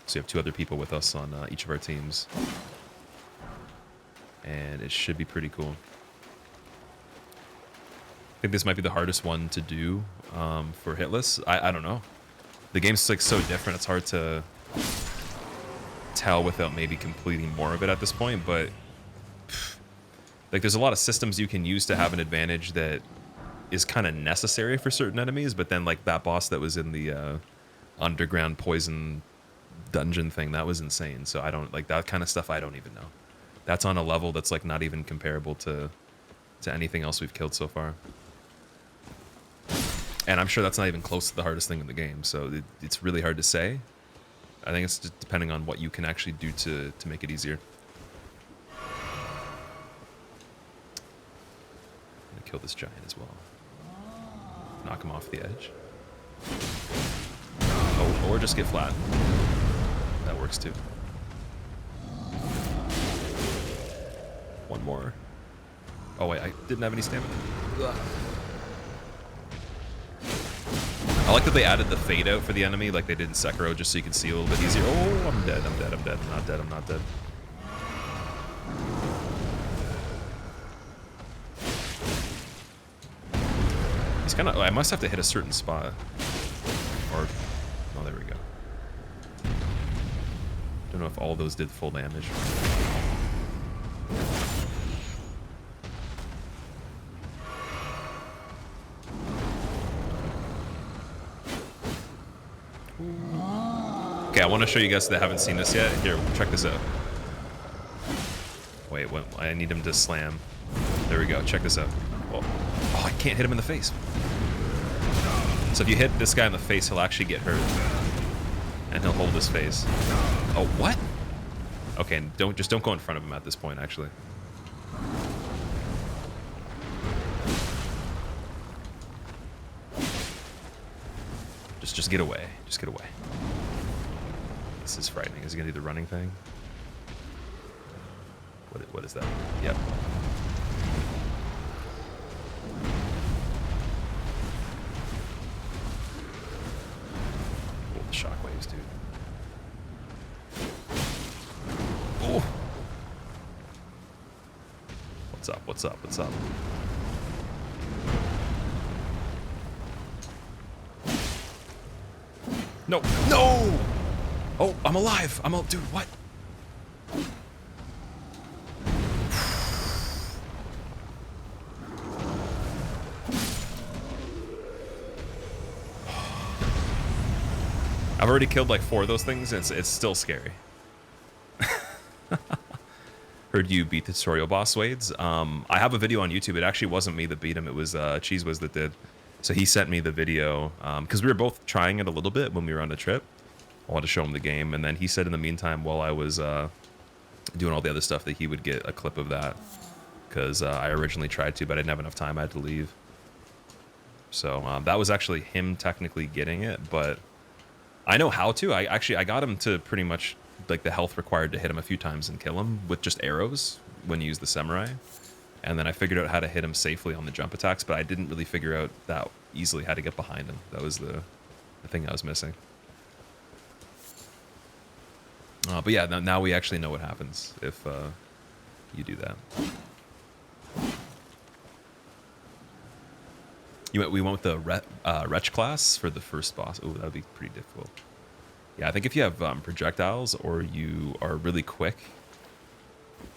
Speaker 1: So you have 2 other people with us on each of our teams. And it should be pretty cool. I think this might be the hardest one to do for Hitless. I don't know. The game's like so different. It's hard to tell without maybe completing more of it at this point. But like, there's a lot of systems you can use to have an advantage that is kind of necessary for certain enemies. But then like that boss that was in the underground poison dungeon thing, that was insane. So I don't like that kind of stuff. I don't even know. That's on a level that's like not even comparable to anything else we've killed so far. And I'm sure that's not even close to the hardest thing in the game, so it's really hard to say. I think it's just depending on what you can actually do to make it easier. I'm gonna kill this giant as well. Knock him off the edge. Oh, or just get flat. That works too. One more. Oh wait, I didn't have any stamina. Ugh. I like that they added the fade out for the enemy like they did in Sekiro, just so you can see a little bit easier. Oh, I'm dead, I'm dead, I'm dead, I'm not dead, I'm not dead. He's kind of, I must have to hit a certain spot. Or, oh, there we go. Don't know if all of those did full damage. Okay, I want to show you guys that haven't seen this yet. Here, check this out. Wait, I need him to slam. There we go. Check this out. Oh, I can't hit him in the face. So if you hit this guy in the face, he'll actually get hurt. And he'll hold his face. Oh, what? Okay, don't go in front of him at this point, actually. Just get away. Just get away. This is frightening. Is he gonna do the running thing? What is that? Yep. Oh, the shockwaves, dude. Oh. What's up? What's up? What's up? No! No! Oh, I'm alive! Dude, what? I've already killed like 4 of those things, and it's still scary. Heard you beat the tutorial boss, Wades. I have a video on YouTube. It actually wasn't me that beat him. It was Cheese Whiz that did. So he sent me the video because we were both trying it a little bit when we were on the trip. I wanted to show him the game, and then he said in the meantime, while I was doing all the other stuff, that he would get a clip of that because I originally tried to, but I didn't have enough time. I had to leave. So that was actually him technically getting it, but I know how to. I got him to pretty much like the health required to hit him a few times and kill him with just arrows when you use the samurai. And then I figured out how to hit him safely on the jump attacks, but I didn't really figure out that easily how to get behind him. That was the thing I was missing. But yeah, now we actually know what happens if you do that. We went with the Wretch class for the first boss. Oh, that would be pretty difficult. Yeah, I think if you have projectiles or you are really quick,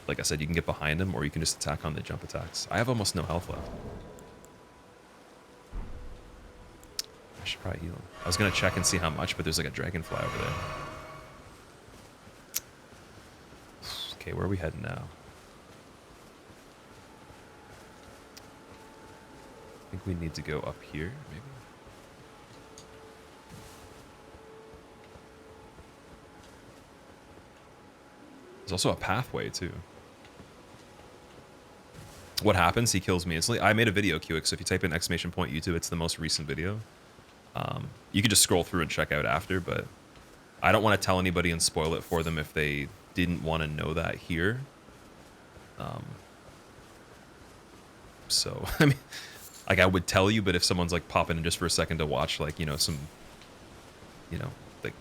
Speaker 1: like I said, you can get behind him or you can just attack on the jump attacks. I have almost no health left. I should probably heal him. I was going to check and see how much, but there's like a dragonfly over there. Okay, where are we heading now? I think we need to go up here, maybe. There's also a pathway, too. What happens? He kills me instantly. I made a video, QX, so if you type in !YouTube, it's the most recent video. You could just scroll through and check out after, but I don't want to tell anybody and spoil it for them if they didn't want to know that here. So, I mean, like, I would tell you, but if someone's, like, popping in just for a second to watch, like, you know, some, you know, like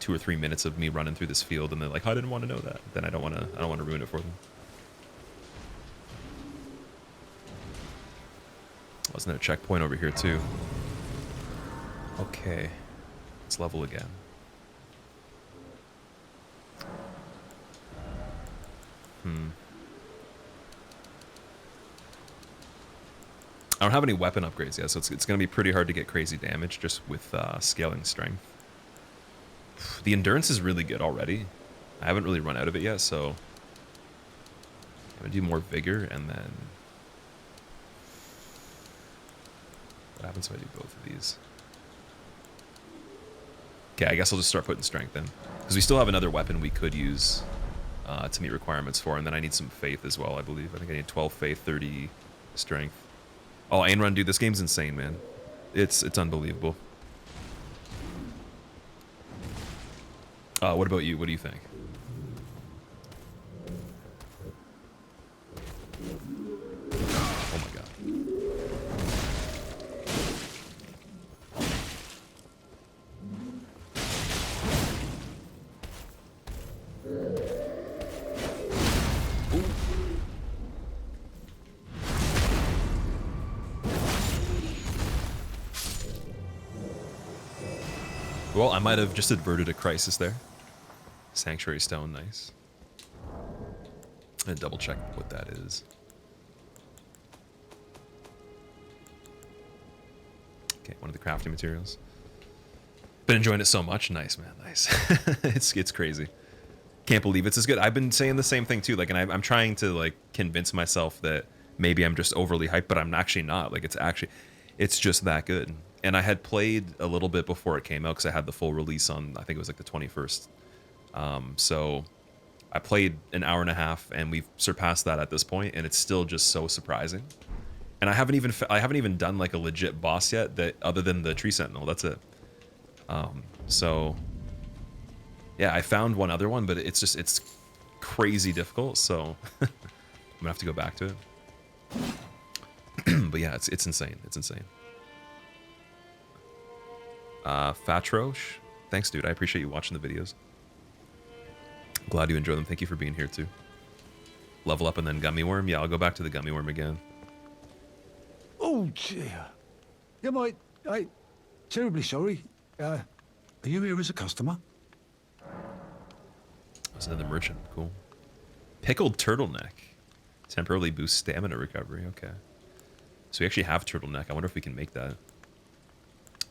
Speaker 1: 2 or 3 minutes of me running through this field and they're like, oh, I didn't want to know that, then I don't want to ruin it for them. Wasn't there a checkpoint over here, too? Okay. Let's level again. I don't have any weapon upgrades yet, so it's going to be pretty hard to get crazy damage just with scaling strength. The endurance is really good already. I haven't really run out of it yet, so I'm going to do more vigor, and then what happens if I do both of these? Okay, I guess I'll just start putting strength in, because we still have another weapon we could use to meet requirements for, and then I need some faith as well, I believe. I think I need 12 faith, 30 strength. Oh, Ayn Run, dude, this game's insane, man. It's unbelievable. What about you? What do you think? Oh my god. Well, I might have just averted a crisis there. Sanctuary stone, nice. And double check what that is. Okay, one of the crafting materials. Been enjoying it so much. Nice, man, nice. It's crazy. Can't believe it's as good. I've been saying the same thing too. Like, and I'm trying to like convince myself that maybe I'm just overly hyped, but I'm actually not. Like, it's just that good. And I had played a little bit before it came out because I had the full release on, I think it was like the 21st. So I played an hour and a half, and we've surpassed that at this point, and it's still just so surprising. And I haven't even done like a legit boss yet, that other than the Tree Sentinel. That's it. So yeah, I found one other one, but it's crazy difficult. So I'm gonna have to go back to it. But yeah, it's insane. It's insane. Fatrosh, thanks, dude. I appreciate you watching the videos. Glad you enjoy them. Thank you for being here too. Level up and then gummy worm. Yeah, I'll go back to the gummy worm again.
Speaker 4: Oh dear. Yeah, I terribly sorry. Are you here as a customer?
Speaker 1: That's another merchant. Cool. Pickled turtleneck. Temporarily boosts stamina recovery. Okay. So we actually have turtleneck. I wonder if we can make that.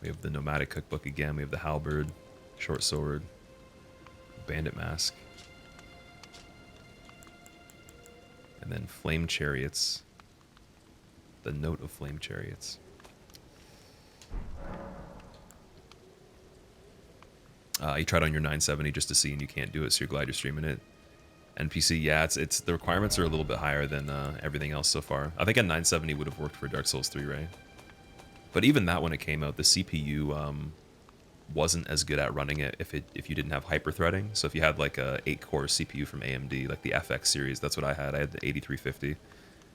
Speaker 1: We have the nomadic cookbook again. We have the halberd, short sword, bandit mask, and then flame chariots. The note of flame chariots. You tried on your 970 just to see, and you can't do it, so you're glad you're streaming it. NPC, yeah, it's the requirements are a little bit higher than everything else so far. I think a 970 would have worked for Dark Souls 3, right? But even that, when it came out, the CPU wasn't as good at running it if you didn't have hyper-threading. So if you had like a 8-core CPU from AMD, like the FX series, that's what I had. I had the 8350.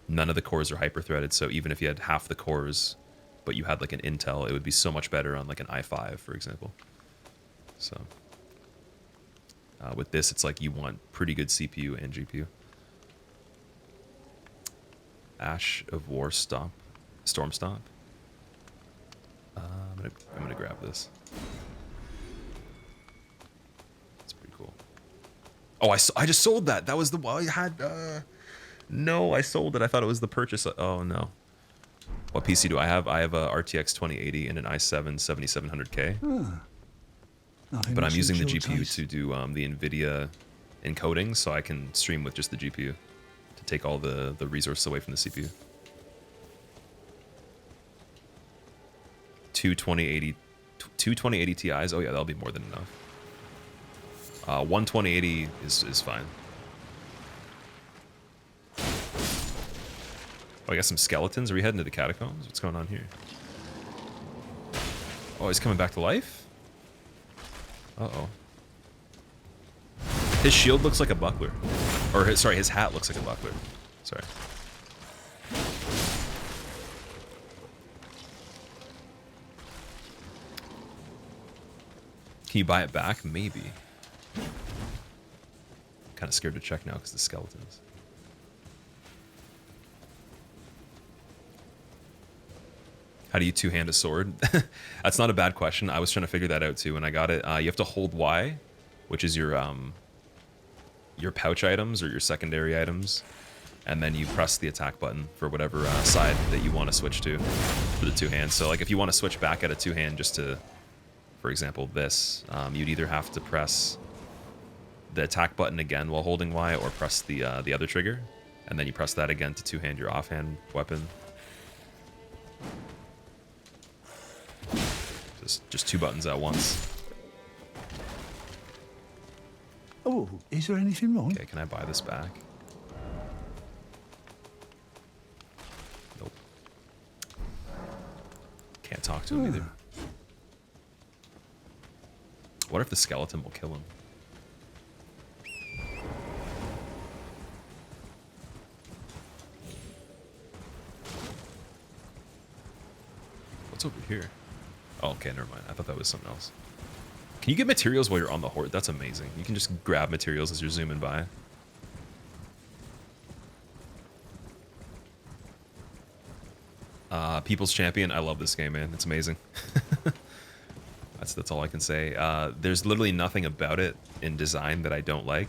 Speaker 1: None of the cores are hyper-threaded, so even if you had half the cores, but you had like an Intel, it would be so much better on like an i5, for example. So with this, it's like you want pretty good CPU and GPU. Ash of War Storm Stomp. I'm gonna grab this. That's pretty cool. Oh, I just sold that. That was the one I had. No, I sold it. I thought it was the purchase. Oh no. What PC do I have? I have a RTX 2080 and an i7 7700K. But I'm using the GPU to do the NVIDIA encoding, so I can stream with just the GPU to take all the resources away from the CPU. Two 2080 Ti's. Oh yeah, that'll be more than enough. One 2080 is fine. Oh, I got some skeletons. Are we heading to the catacombs? What's going on here? Oh, he's coming back to life? Uh-oh. His shield looks like a buckler. Or, his hat looks like a buckler. Sorry. Can you buy it back? Maybe. Kind of scared to check now because the skeletons. How do you two-hand a sword? That's not a bad question. I was trying to figure that out too when I got it. You have to hold Y, which is your pouch items or your secondary items, and then you press the attack button for whatever side that you want to switch to for the two hands. So like if you want to switch back at a two-hand just to, for example, this, you'd either have to press the attack button again while holding Y, or press the other trigger, and then you press that again to two-hand your offhand weapon. Just two buttons at once.
Speaker 4: Oh, is there anything wrong?
Speaker 1: Okay, can I buy this back? Nope. Can't talk to him either. What if the skeleton will kill him? What's over here? Oh, okay, never mind. I thought that was something else. Can you get materials while you're on the horde? That's amazing. You can just grab materials as you're zooming by. People's Champion. I love this game, man. It's amazing. That's all I can say. There's literally nothing about it in design that I don't like.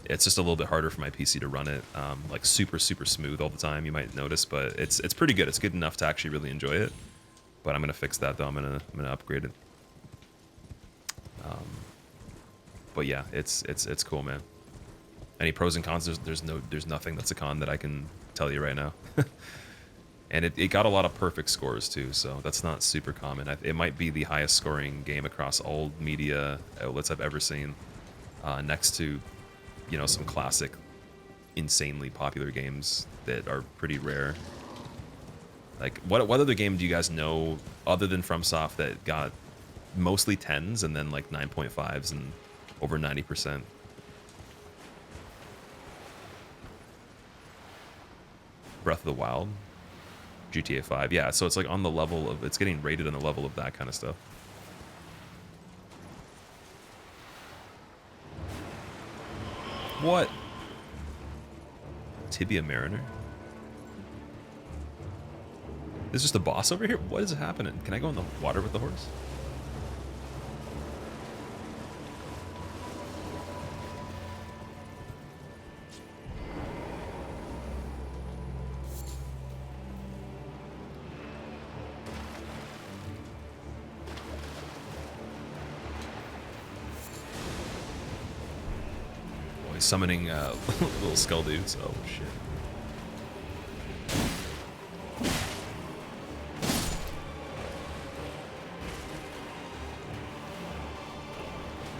Speaker 1: It's just a little bit harder for my PC to run it like super smooth all the time, you might notice, but it's pretty good. It's good enough to actually really enjoy it. But I'm gonna fix that though. I'm gonna upgrade it. But yeah, it's cool, man. Any pros and cons? There's nothing that's a con that I can tell you right now. And it got a lot of perfect scores too, so that's not super common. It might be the highest scoring game across all media outlets I've ever seen, next to, you know, some classic, insanely popular games that are pretty rare. Like, what other game do you guys know other than FromSoft that got mostly 10s and then like 9.5s and over 90%? Breath of the Wild, GTA 5, yeah. So it's like on the level of, it's getting rated on the level of that kind of stuff. What? Tibia Mariner? Is just a boss over here? What is happening? Can I go in the water with the horse? Oh, he's summoning little skull dudes. Oh shit.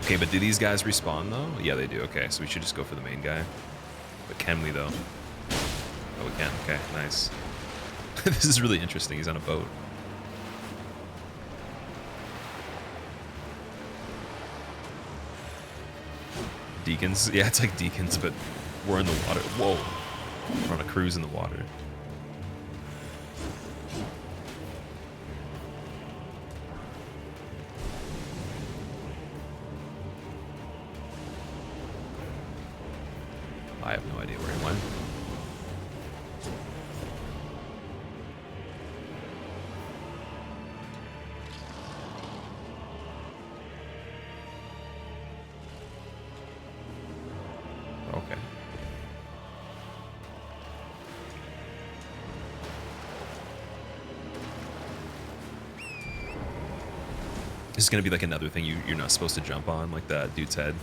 Speaker 1: Okay, but do these guys respawn though? Yeah, they do. Okay, so we should just go for the main guy. But can we though? Oh, we can. Okay, nice. This is really interesting. He's on a boat. Deacons? Yeah, it's like Deacons, but we're in the water. Whoa. We're on a cruise in the water. I have no idea where he went. Okay. This is gonna be like another thing you're not supposed to jump on, like that dude's head.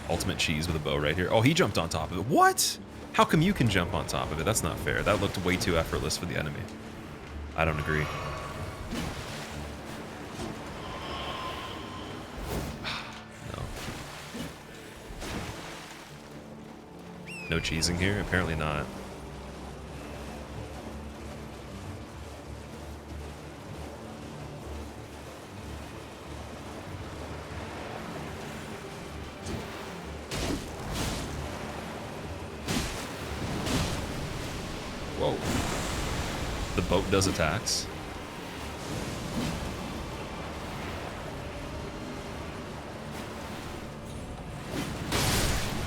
Speaker 1: Ultimate cheese with a bow right here. Oh, he jumped on top of it. What? How come you can jump on top of it? That's not fair. That looked way too effortless for the enemy. I don't agree. No. No cheesing here? Apparently not. Whoa. The boat does attacks.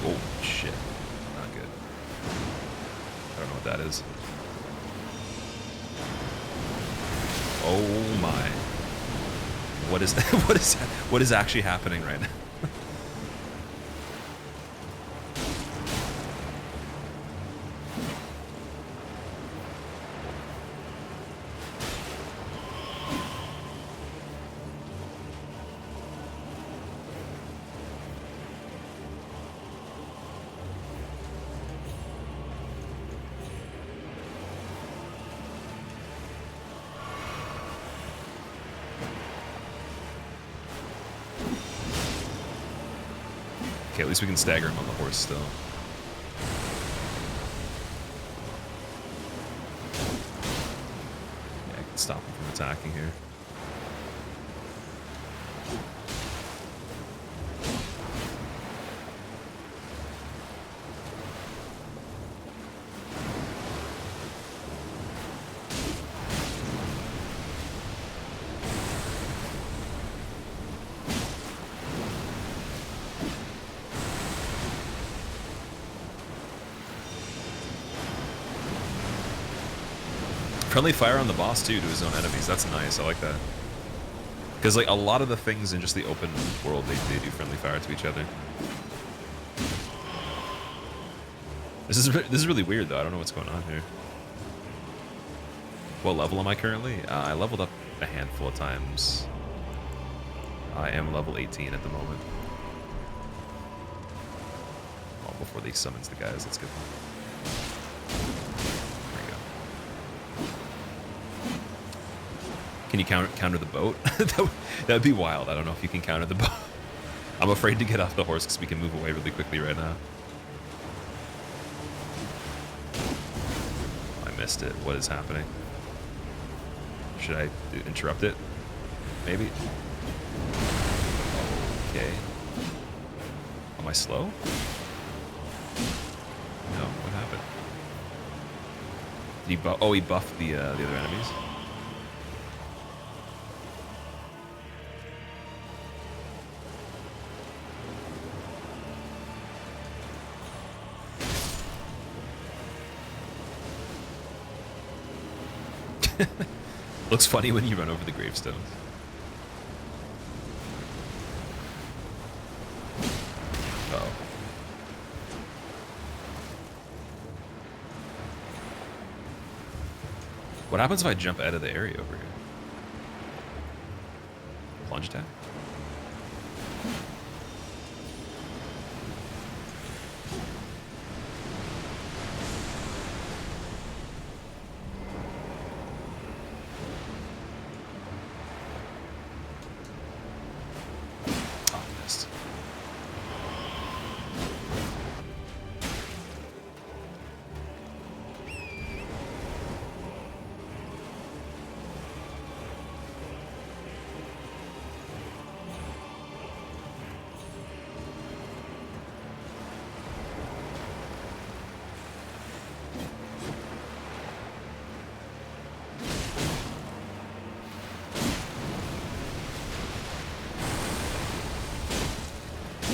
Speaker 1: Oh, shit. Not good. I don't know what that is. Oh my. What is that? What is actually happening right now? Okay, at least we can stagger him on the horse still. Yeah, I can stop him from attacking here. Friendly fire on the boss too to his own enemies. That's nice. I like that. Because like a lot of the things in just the open world, they do friendly fire to each other. This is really weird though. I don't know what's going on here. What level am I currently? I leveled up a handful of times. I am level 18 at the moment. Well, before they summons the guys, let's get them. There we go. Can you counter the boat? That'd be wild. I don't know if you can counter the boat. I'm afraid to get off the horse because we can move away really quickly right now. I missed it. What is happening? Should I interrupt it? Maybe? Okay. Am I slow? No, what happened? Did he he buffed the other enemies? Looks funny when you run over the gravestones. Uh-oh. What happens if I jump out of the area over here? Plunge attack?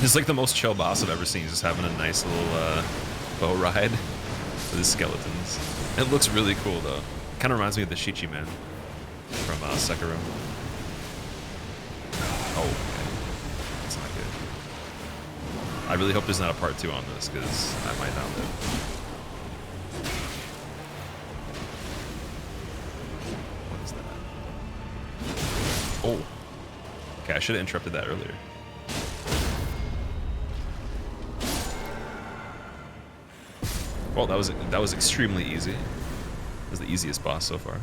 Speaker 1: It's like the most chill boss I've ever seen, just having a nice little bow ride with his skeletons. It looks really cool though. Kind of reminds me of the Shichi Man from Sekiro. Oh, okay. That's not good. I really hope there's not a part 2 on this, because I might not live. What is that? Oh. Okay, I should have interrupted that earlier. Well, that was extremely easy. That was the easiest boss so far.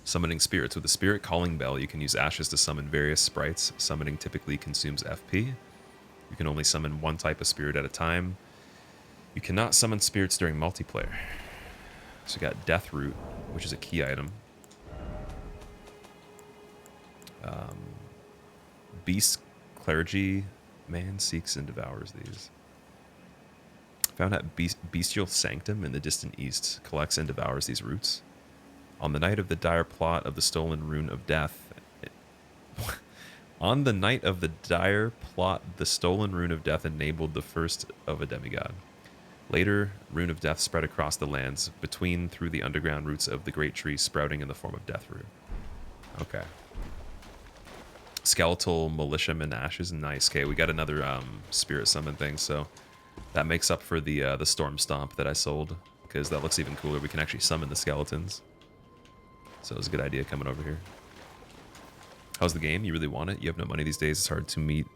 Speaker 1: Summoning spirits. With the spirit calling bell, you can use ashes to summon various sprites. Summoning typically consumes FP. You can only summon one type of spirit at a time. You cannot summon spirits during multiplayer. So we got Death Root, which is a key item. Beast Clergy Man seeks and devours these. Found at Bestial Sanctum in the distant east, collects and devours these roots. On the night of the dire plot of the stolen rune of death... On the night of the dire plot, the stolen rune of death enabled the first of a demigod. Later, rune of death spread across the lands, between through the underground roots of the great tree sprouting in the form of death root. Okay. Skeletal Militiaman Ashes, nice. Okay, we got another spirit summon thing, so... That makes up for the Storm Stomp that I sold, because that looks even cooler. We can actually summon the skeletons. So it was a good idea coming over here. How's the game? You really want it? You have no money these days. It's hard to meet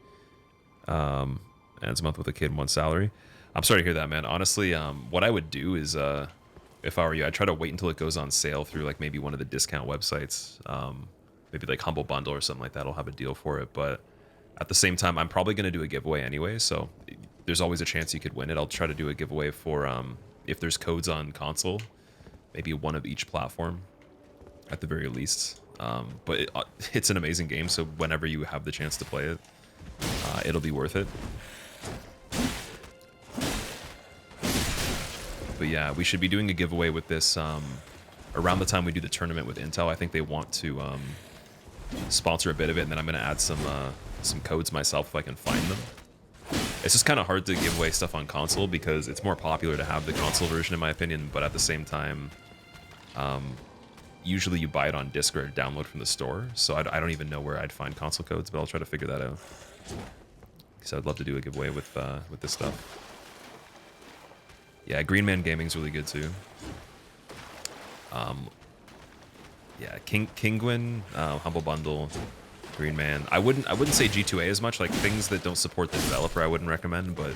Speaker 1: ends a month with a kid and one salary. I'm sorry to hear that, man. Honestly, what I would do is, if I were you, I'd try to wait until it goes on sale through like maybe one of the discount websites. Maybe like Humble Bundle or something like that. I'll have a deal for it. But at the same time, I'm probably going to do a giveaway anyway, so... There's always a chance you could win it. I'll try to do a giveaway for if there's codes on console, maybe one of each platform at the very least. But it's an amazing game, so whenever you have the chance to play it, it'll be worth it. But yeah, we should be doing a giveaway with this around the time we do the tournament with Intel. I think they want to sponsor a bit of it, and then I'm going to add some codes myself if I can find them. It's just kind of hard to give away stuff on console because it's more popular to have the console version, in my opinion, but at the same time, usually you buy it on disc or download from the store, so I don't even know where I'd find console codes, but I'll try to figure that out. Because I'd love to do a giveaway with this stuff. Yeah, Green Man Gaming's really good too. Yeah, Kingwin, Humble Bundle, Green Man. I wouldn't say G2A as much. Like things that don't support the developer, I wouldn't recommend. But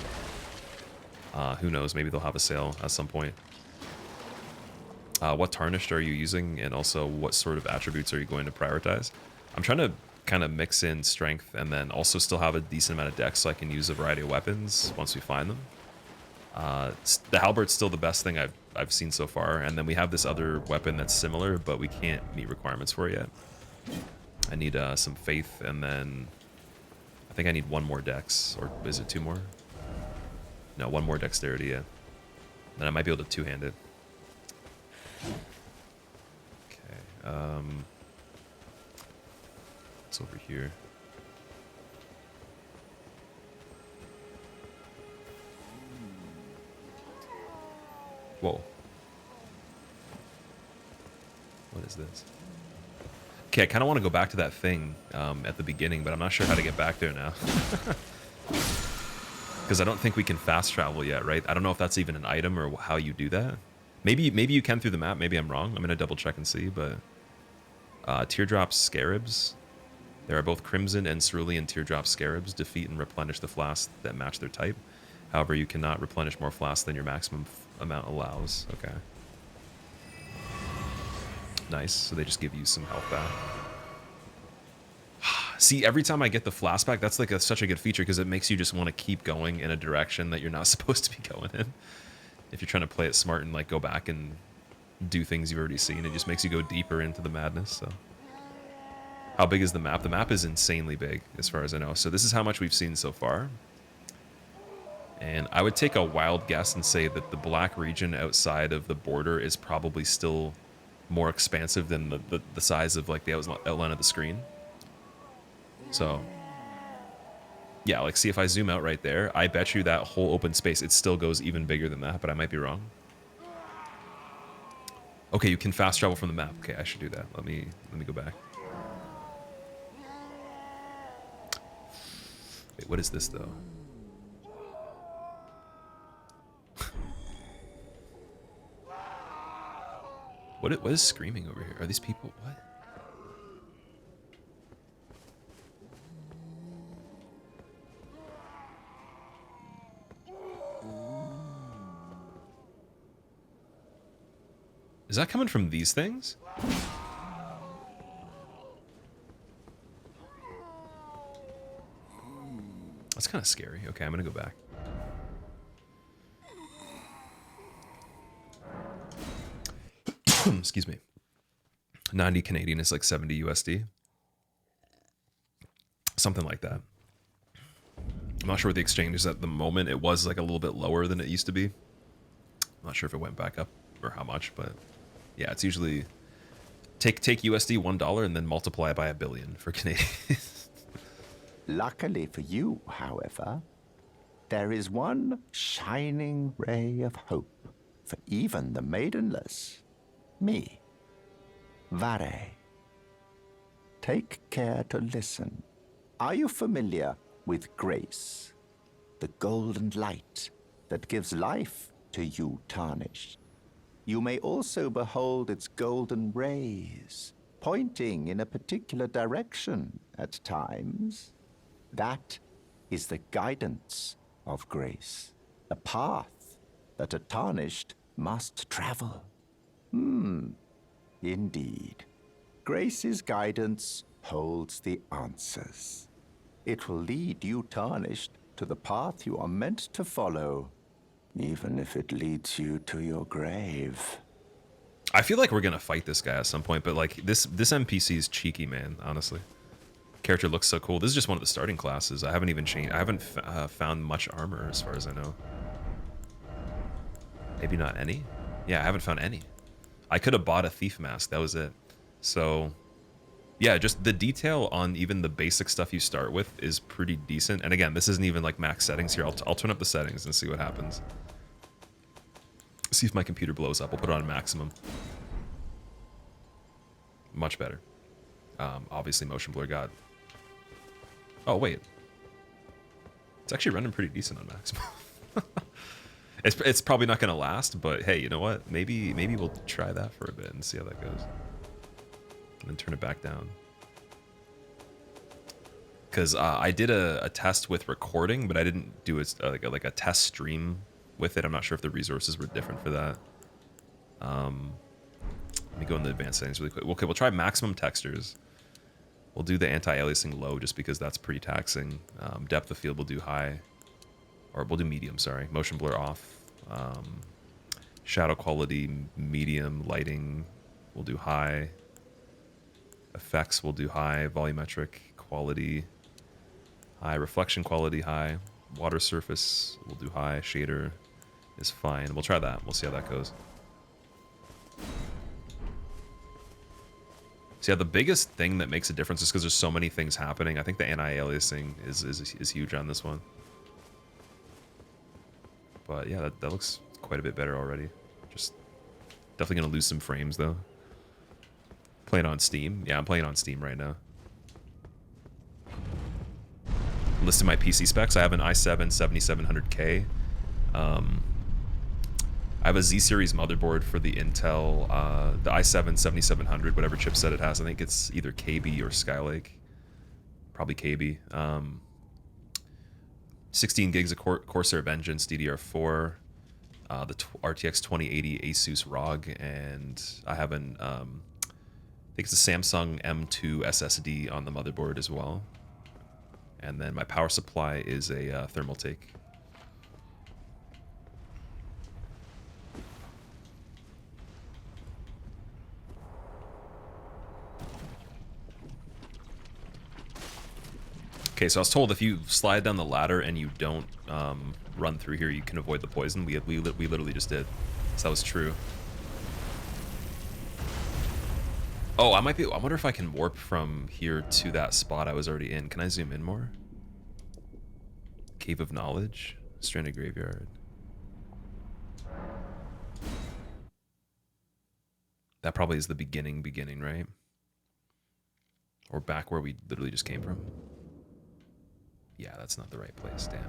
Speaker 1: who knows? Maybe they'll have a sale at some point. What tarnished are you using, and also what sort of attributes are you going to prioritize? I'm trying to kind of mix in strength and then also still have a decent amount of dex so I can use a variety of weapons once we find them. The halbert's still the best thing I've seen so far, and then we have this other weapon that's similar, but we can't meet requirements for it yet. I need some faith, and then I think I need one more dex, or is it 2 more? No, 1 more dexterity, yeah. Then I might be able to two-hand it. Okay, it's over here. Whoa. What is this? Okay, I kind of want to go back to that thing at the beginning, but I'm not sure how to get back there now. Because I don't think we can fast travel yet, right? I don't know if that's even an item or how you do that. Maybe you can through the map. Maybe I'm wrong. I'm going to double check and see, but... Teardrop Scarabs. There are both Crimson and Cerulean Teardrop Scarabs. Defeat and replenish the flasks that match their type. However, you cannot replenish more flasks than your maximum amount allows. Okay. Nice. So they just give you some health back. See, every time I get the flask back, that's like such a good feature because it makes you just want to keep going in a direction that you're not supposed to be going in. If you're trying to play it smart and like go back and do things you've already seen, it just makes you go deeper into the madness. So, how big is the map? The map is insanely big, as far as I know. So this is how much we've seen so far. And I would take a wild guess and say that the black region outside of the border is probably still more expansive than the size of like the outline of the screen. So, yeah, like see if I zoom out right there, I bet you that whole open space, it still goes even bigger than that, but I might be wrong. Okay, you can fast travel from the map. Okay, I should do that. Let me go back. Wait, what is this though? What is screaming over here? Are these people? What? Is that coming from these things? That's kind of scary. Okay, I'm gonna go back. Excuse me. 90 Canadian is like 70 USD. Something like that. I'm not sure what the exchange is at the moment. It was like a little bit lower than it used to be. I'm not sure if it went back up or how much, but yeah, it's usually take USD $1 and then multiply it by 1 billion for Canadian.
Speaker 7: Luckily for you, however, there is one shining ray of hope for even the maidenless. Me, Vare. Take care to listen. Are you familiar with grace? The golden light that gives life to you tarnished. You may also behold its golden rays, pointing in a particular direction at times. That is the guidance of grace, the path that a tarnished must travel. Indeed. Grace's guidance holds the answers. It will lead you tarnished to the path you are meant to follow, even if it leads you to your grave.
Speaker 1: I feel like we're gonna fight this guy at some point, but like this NPC is cheeky, man, honestly. Character looks so cool. This is just one of the starting classes. I haven't even changed. I haven't found much armor as far as I know. Maybe not any? Yeah, I haven't found any. I could have bought a thief mask, that was it. So yeah, just the detail on even the basic stuff you start with is pretty decent. And again, this isn't even like max settings here. I'll turn up the settings and see what happens. See if my computer blows up. We'll put it on maximum. Much better. Obviously motion blur got... Oh, wait. It's actually running pretty decent on maximum. It's probably not going to last, but hey, you know what? Maybe we'll try that for a bit and see how that goes. and then turn it back down. Because I did a test with recording, but I didn't do like a test stream with it. I'm not sure if the resources were different for that. Let me go in the advanced settings really quick. Okay, we'll try maximum textures. We'll do the anti-aliasing low just because that's pretty taxing. Depth of field we'll do high. Or we'll do medium, sorry. Motion blur off. Shadow quality, medium. Lighting we'll do high. Effects we'll do high. Volumetric quality high. Reflection quality high. Water surface we'll do high. Shader is fine. We'll try that. We'll see how that goes. So yeah, the biggest thing that makes a difference is because there's so many things happening. I think the anti-aliasing is huge on this one. But yeah, that looks quite a bit better already. Just definitely going to lose some frames though. Playing on Steam. Yeah, I'm playing on Steam right now. Listed my PC specs. I have an i7 7700K. I have a Z-series motherboard for the Intel, the i7 7700, whatever chipset it has. I think it's either KB or Skylake. Probably KB. 16 gigs of Corsair Vengeance DDR4, the RTX 2080 Asus ROG, and I have an, I think it's a Samsung M2 SSD on the motherboard as well. And then my power supply is a Thermaltake. Okay, so I was told if you slide down the ladder and you don't run through here, you can avoid the poison. We literally just did. So that was true. Oh, I wonder if I can warp from here to that spot I was already in. Can I zoom in more? Cave of Knowledge? Stranded Graveyard. That probably is the beginning, right? Or back where we literally just came from. Yeah, that's not the right place, damn.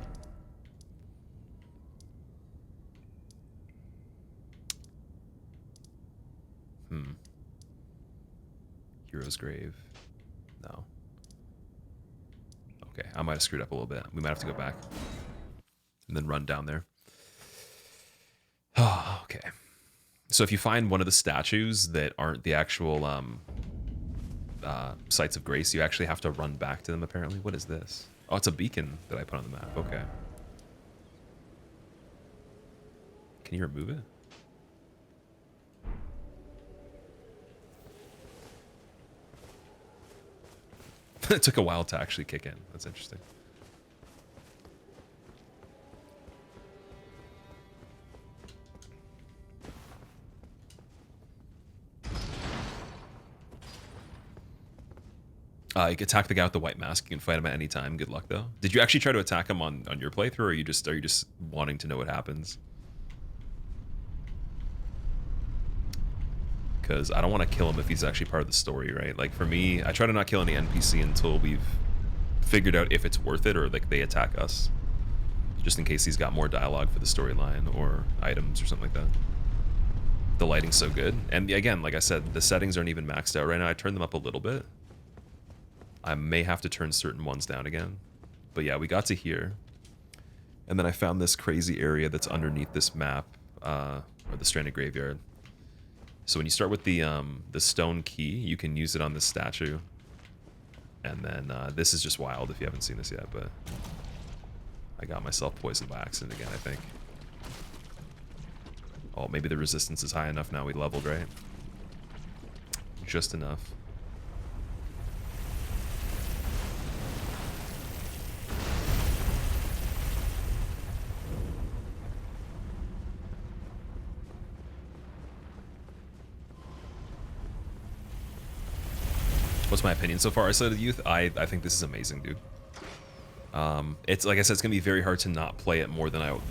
Speaker 1: Hero's Grave. No. Okay, I might have screwed up a little bit. We might have to go back. And then run down there. Oh, okay. So if you find one of the statues that aren't the actual sites of grace, you actually have to run back to them, apparently. What is this? Oh, it's a beacon that I put on the map. Okay. Can you remove it? It took a while to actually kick in. That's interesting. You can attack the guy with the white mask. You can fight him at any time. Good luck, though. Did you actually try to attack him on your playthrough, or are you just wanting to know what happens? Because I don't want to kill him if he's actually part of the story, right? Like for me, I try to not kill any NPC until we've figured out if it's worth it or like they attack us, just in case he's got more dialogue for the storyline or items or something like that. The lighting's so good, and again, like I said, the settings aren't even maxed out right now. I turned them up a little bit. I may have to turn certain ones down again. But yeah, we got to here. And then I found this crazy area that's underneath this map, or the Stranded Graveyard. So when you start with the stone key, you can use it on this statue. And then this is just wild if you haven't seen this yet, but I got myself poisoned by accident again, I think. Oh, maybe the resistance is high enough now. We leveled, right? Just enough. What's my opinion so far? Isolated Youth, I think this is amazing, dude. It's like I said, it's gonna be very hard to not play it more than I'm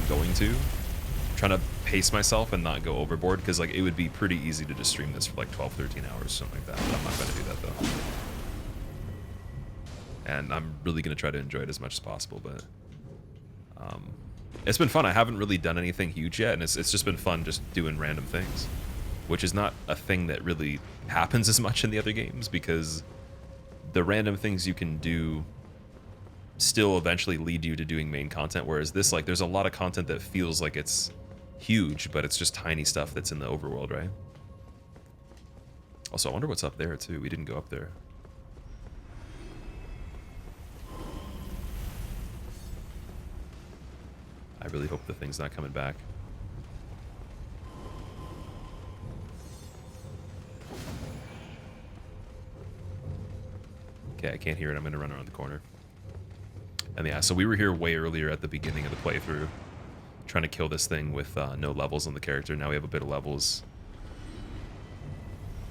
Speaker 1: going to. I'm trying to pace myself and not go overboard, because like it would be pretty easy to just stream this for like 12-13 hours, something like that. But I'm not gonna do that though. And I'm really gonna try to enjoy it as much as possible. But it's been fun. I haven't really done anything huge yet, and it's just been fun just doing random things. which is not a thing that really happens as much in the other games, because the random things you can do still eventually lead you to doing main content, whereas this, like, there's a lot of content that feels like it's huge, but it's just tiny stuff that's in the overworld, right? Also, I wonder what's up there too. We didn't go up there. I really hope the thing's not coming back. Okay, I can't hear it. I'm gonna run around the corner. And yeah, so we were here way earlier at the beginning of the playthrough, trying to kill this thing with no levels on the character. Now we have a bit of levels.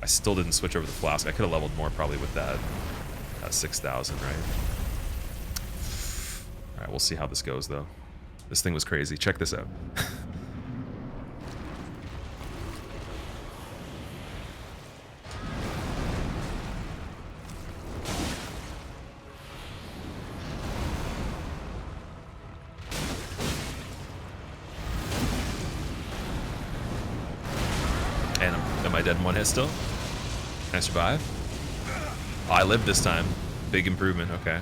Speaker 1: I still didn't switch over the flask. I could have leveled more probably with that 6,000, right? All right, we'll see how this goes though. This thing was crazy. Check this out. And am I dead in one hit still? Can I survive? Oh, I lived this time. Big improvement, okay.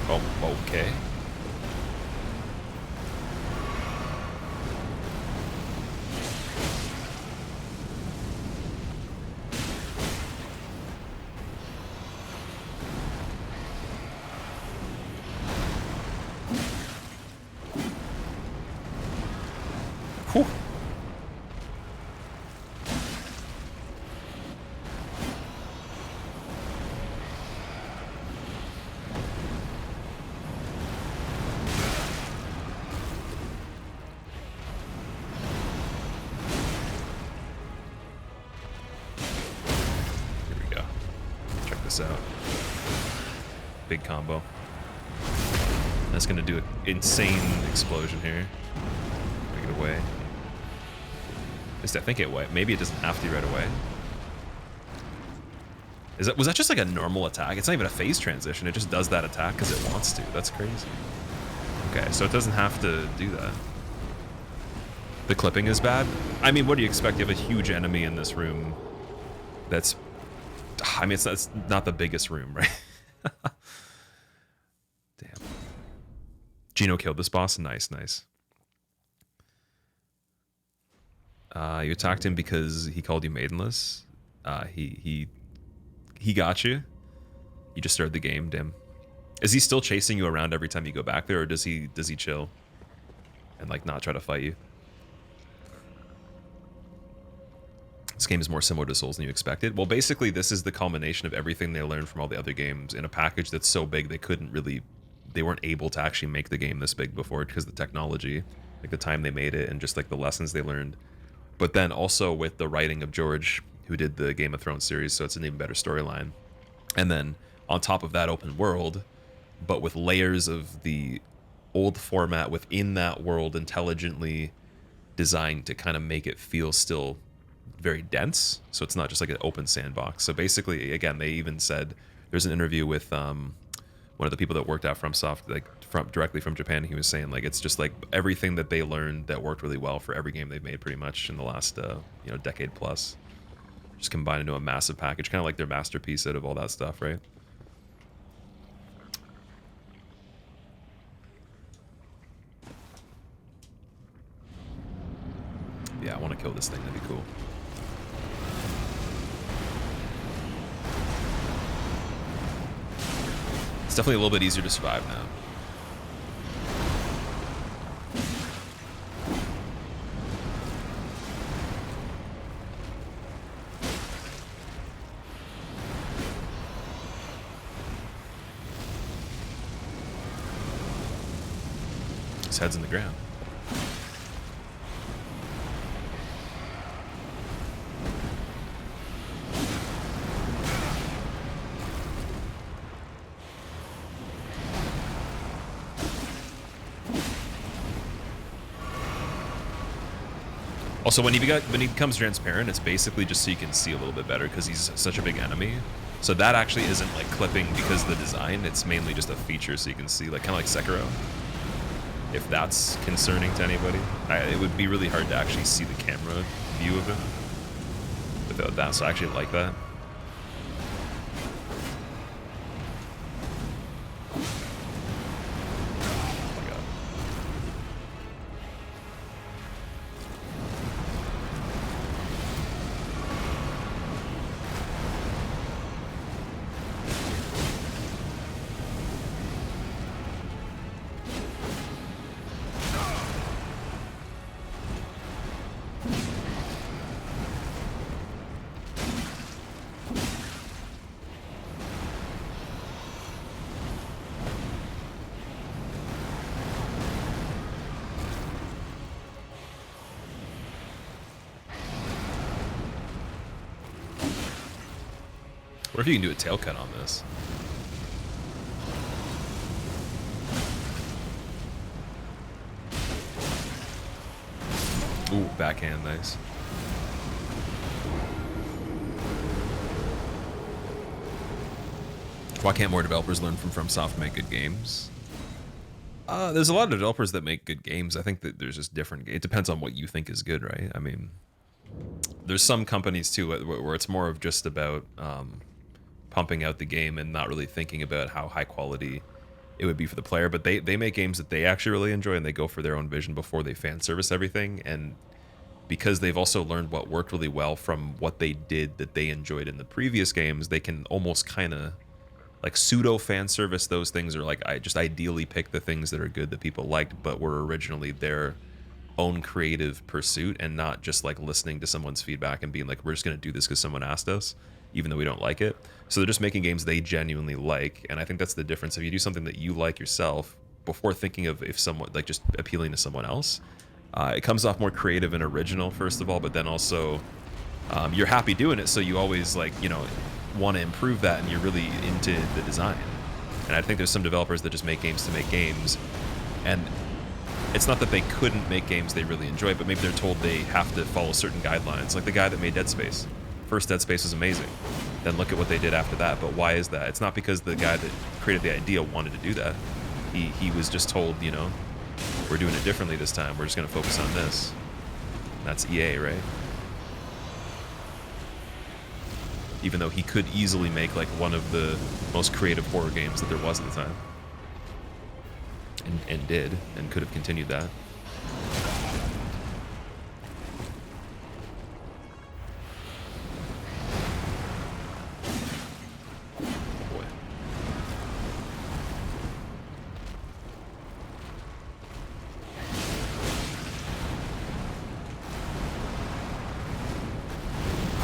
Speaker 1: Oh, okay. Whew. Here we go. Check this out. Big combo. That's gonna do an insane explosion here. Get away. At least I think it would. Maybe it doesn't have to right away. Was that just like a normal attack? It's not even a phase transition. It just does that attack because it wants to. That's crazy. Okay, so it doesn't have to do that. The clipping is bad. I mean, what do you expect? You have a huge enemy in this room. That's, I mean, it's not the biggest room, right? Damn. Gino killed this boss. Nice, nice. You attacked him because he called you maidenless. He got you. You just started the game, damn. Is he still chasing you around every time you go back there, or does he chill and like not try to fight you? This game is more similar to Souls than you expected. Well, basically, this is the culmination of everything they learned from all the other games in a package that's so big they weren't able to actually make the game this big before because of the technology, like the time they made it and just like the lessons they learned. But then also with the writing of George, who did the Game of Thrones series, so it's an even better storyline. And then on top of that, open world, but with layers of the old format within that world intelligently designed to kind of make it feel still very dense. So it's not just like an open sandbox. So basically, again, they even said, there's an interview with one of the people that worked at FromSoft, like directly from Japan. He was saying like it's just like everything that they learned that worked really well for every game they've made pretty much in the last decade plus, just combined into a massive package, kind of like their masterpiece out of all that stuff, right? Yeah, I want to kill this thing. That'd be cool. It's definitely a little bit easier to survive now. His head's in the ground. Also, when he becomes transparent, it's basically just so you can see a little bit better because he's such a big enemy. So that actually isn't like clipping because of the design. It's mainly just a feature so you can see, like kind of like Sekiro. If that's concerning to anybody, it would be really hard to actually see the camera view of it without that. So I actually like that. What if you can do a tail cut on this? Ooh, backhand, nice. Why can't more developers learn from FromSoft to make good games? There's a lot of developers that make good games. I think that there's just different. It depends on what you think is good, right? I mean, there's some companies too where it's more of just about pumping out the game and not really thinking about how high quality it would be for the player. But they make games that they actually really enjoy, and they go for their own vision before they fan service everything. And because they've also learned what worked really well from what they did that they enjoyed in the previous games, they can almost kind of like pseudo fan service those things, or like I just ideally pick the things that are good that people liked but were originally their own creative pursuit, and not just like listening to someone's feedback and being like, we're just going to do this because someone asked us, even though we don't like it. So they're just making games they genuinely like. And I think that's the difference. If you do something that you like yourself before thinking of if someone, like just appealing to someone else, it comes off more creative and original, first of all, but then also you're happy doing it. So you always like, you know, want to improve that, and you're really into the design. And I think there's some developers that just make games to make games, and it's not that they couldn't make games they really enjoy, but maybe they're told they have to follow certain guidelines. Like the guy that made Dead Space. First Dead Space was amazing. Then look at what they did after that. But why is that? It's not because the guy that created the idea wanted to do that. He was just told, you know, we're doing it differently this time. We're just going to focus on this. And that's EA, right? Even though he could easily make like one of the most creative horror games that there was at the time. And did, and could have continued that. Boy.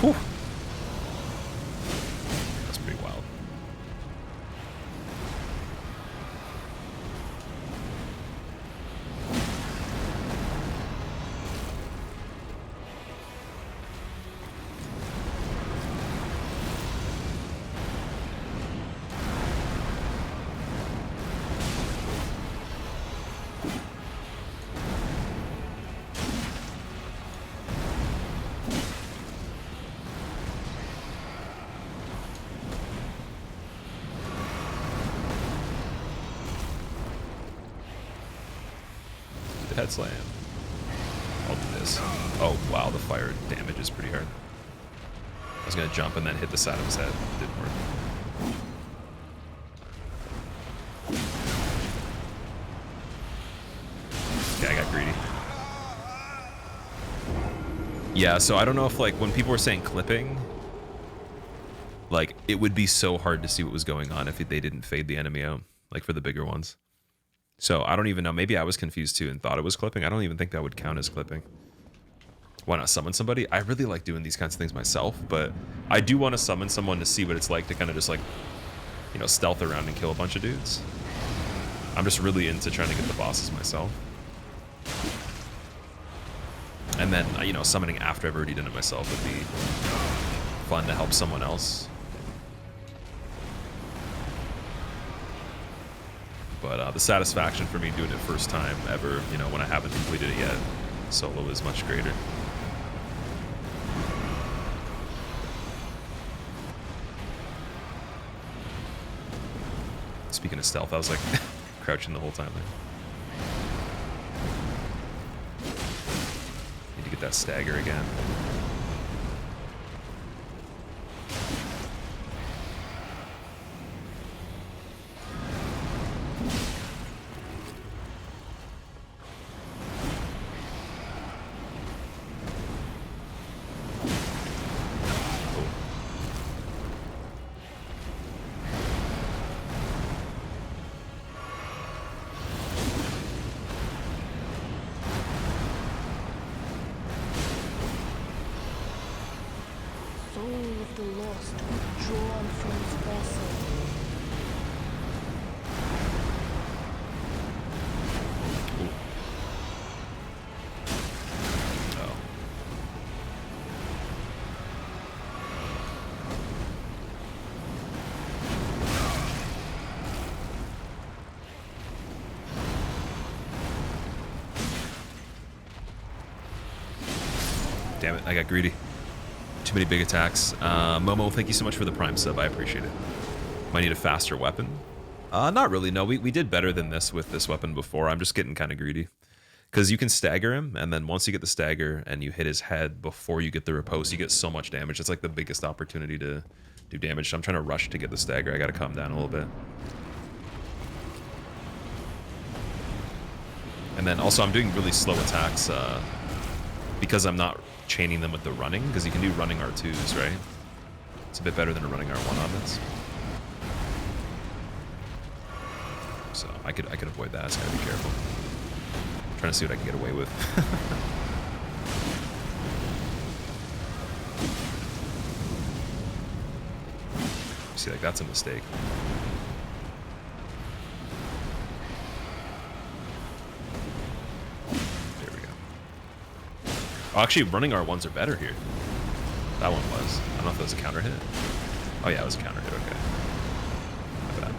Speaker 1: Whew. That's pretty wild. Head slam. I'll do this. Oh wow, the fire damage is pretty hard. I was gonna jump and then hit the side of his head. Didn't work. Okay, I got greedy. Yeah, so I don't know if like when people were saying clipping, like it would be so hard to see what was going on if they didn't fade the enemy out, like for the bigger ones. So I don't even know. Maybe I was confused too and thought it was clipping. I don't even think that would count as clipping. Why not summon somebody? I really like doing these kinds of things myself, but I do want to summon someone to see what it's like to kind of just like, you know, stealth around and kill a bunch of dudes. I'm just really into trying to get the bosses myself. And then, you know, summoning after I've already done it myself would be fun to help someone else. But the satisfaction for me doing it first time ever, you know, when I haven't completed it yet, solo is much greater. Speaking of stealth, I was like crouching the whole time there. Need to get that stagger again. Damn it, I got greedy. Too many big attacks. Momo, thank you so much for the Prime sub. I appreciate it. Might need a faster weapon. Not really, no. We did better than this with this weapon before. I'm just getting kind of greedy. Because you can stagger him, and then once you get the stagger and you hit his head before you get the riposte, you get so much damage. It's like the biggest opportunity to do damage. So I'm trying to rush to get the stagger. I gotta calm down a little bit. And then also I'm doing really slow attacks because I'm not chaining them with the running, because you can do running R2s, right? It's a bit better than a running R1 on this. So I could avoid that. I just gotta be careful. I'm trying to see what I can get away with. See, like that's a mistake. Oh, actually, running R1s are better here. That one was. I don't know if that was a counter hit. Oh yeah, it was a counter hit, okay. My bad.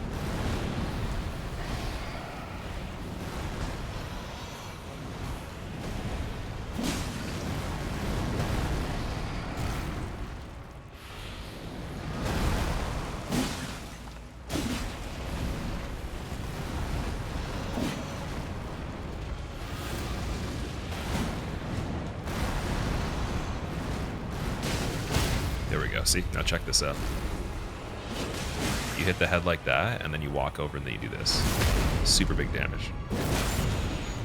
Speaker 1: See, now check this out. You hit the head like that, and then you walk over, and then you do this. Super big damage.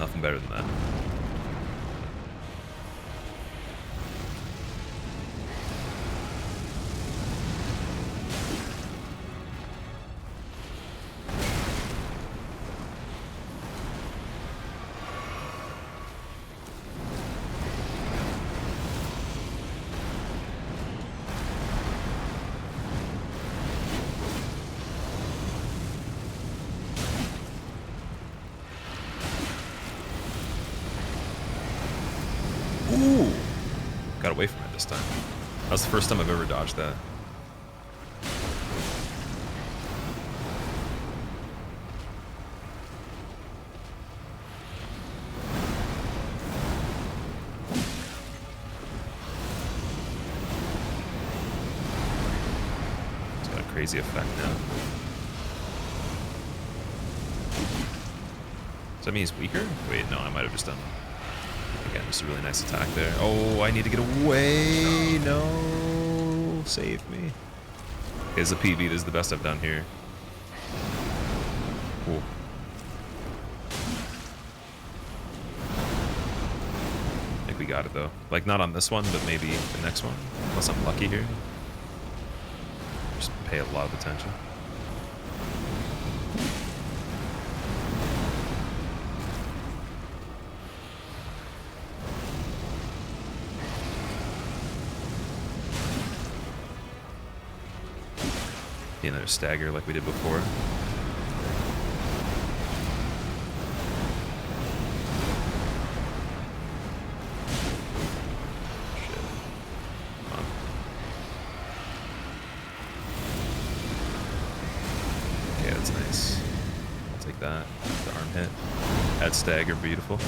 Speaker 1: Nothing better than that. Away from it this time. That was the first time I've ever dodged that. It's got a crazy effect now. Does that mean he's weaker? Wait, no, I might have just done again, just a really nice attack there. Oh, I need to get away. No. Save me. Okay, this is a PB. This is the best I've done here. Cool. I think we got it, though. Like, not on this one, but maybe the next one. Unless I'm lucky here. Just pay a lot of attention. Another stagger like we did before. Shit. Come on. Okay, that's nice. I'll take that. The arm hit. Add stagger, beautiful.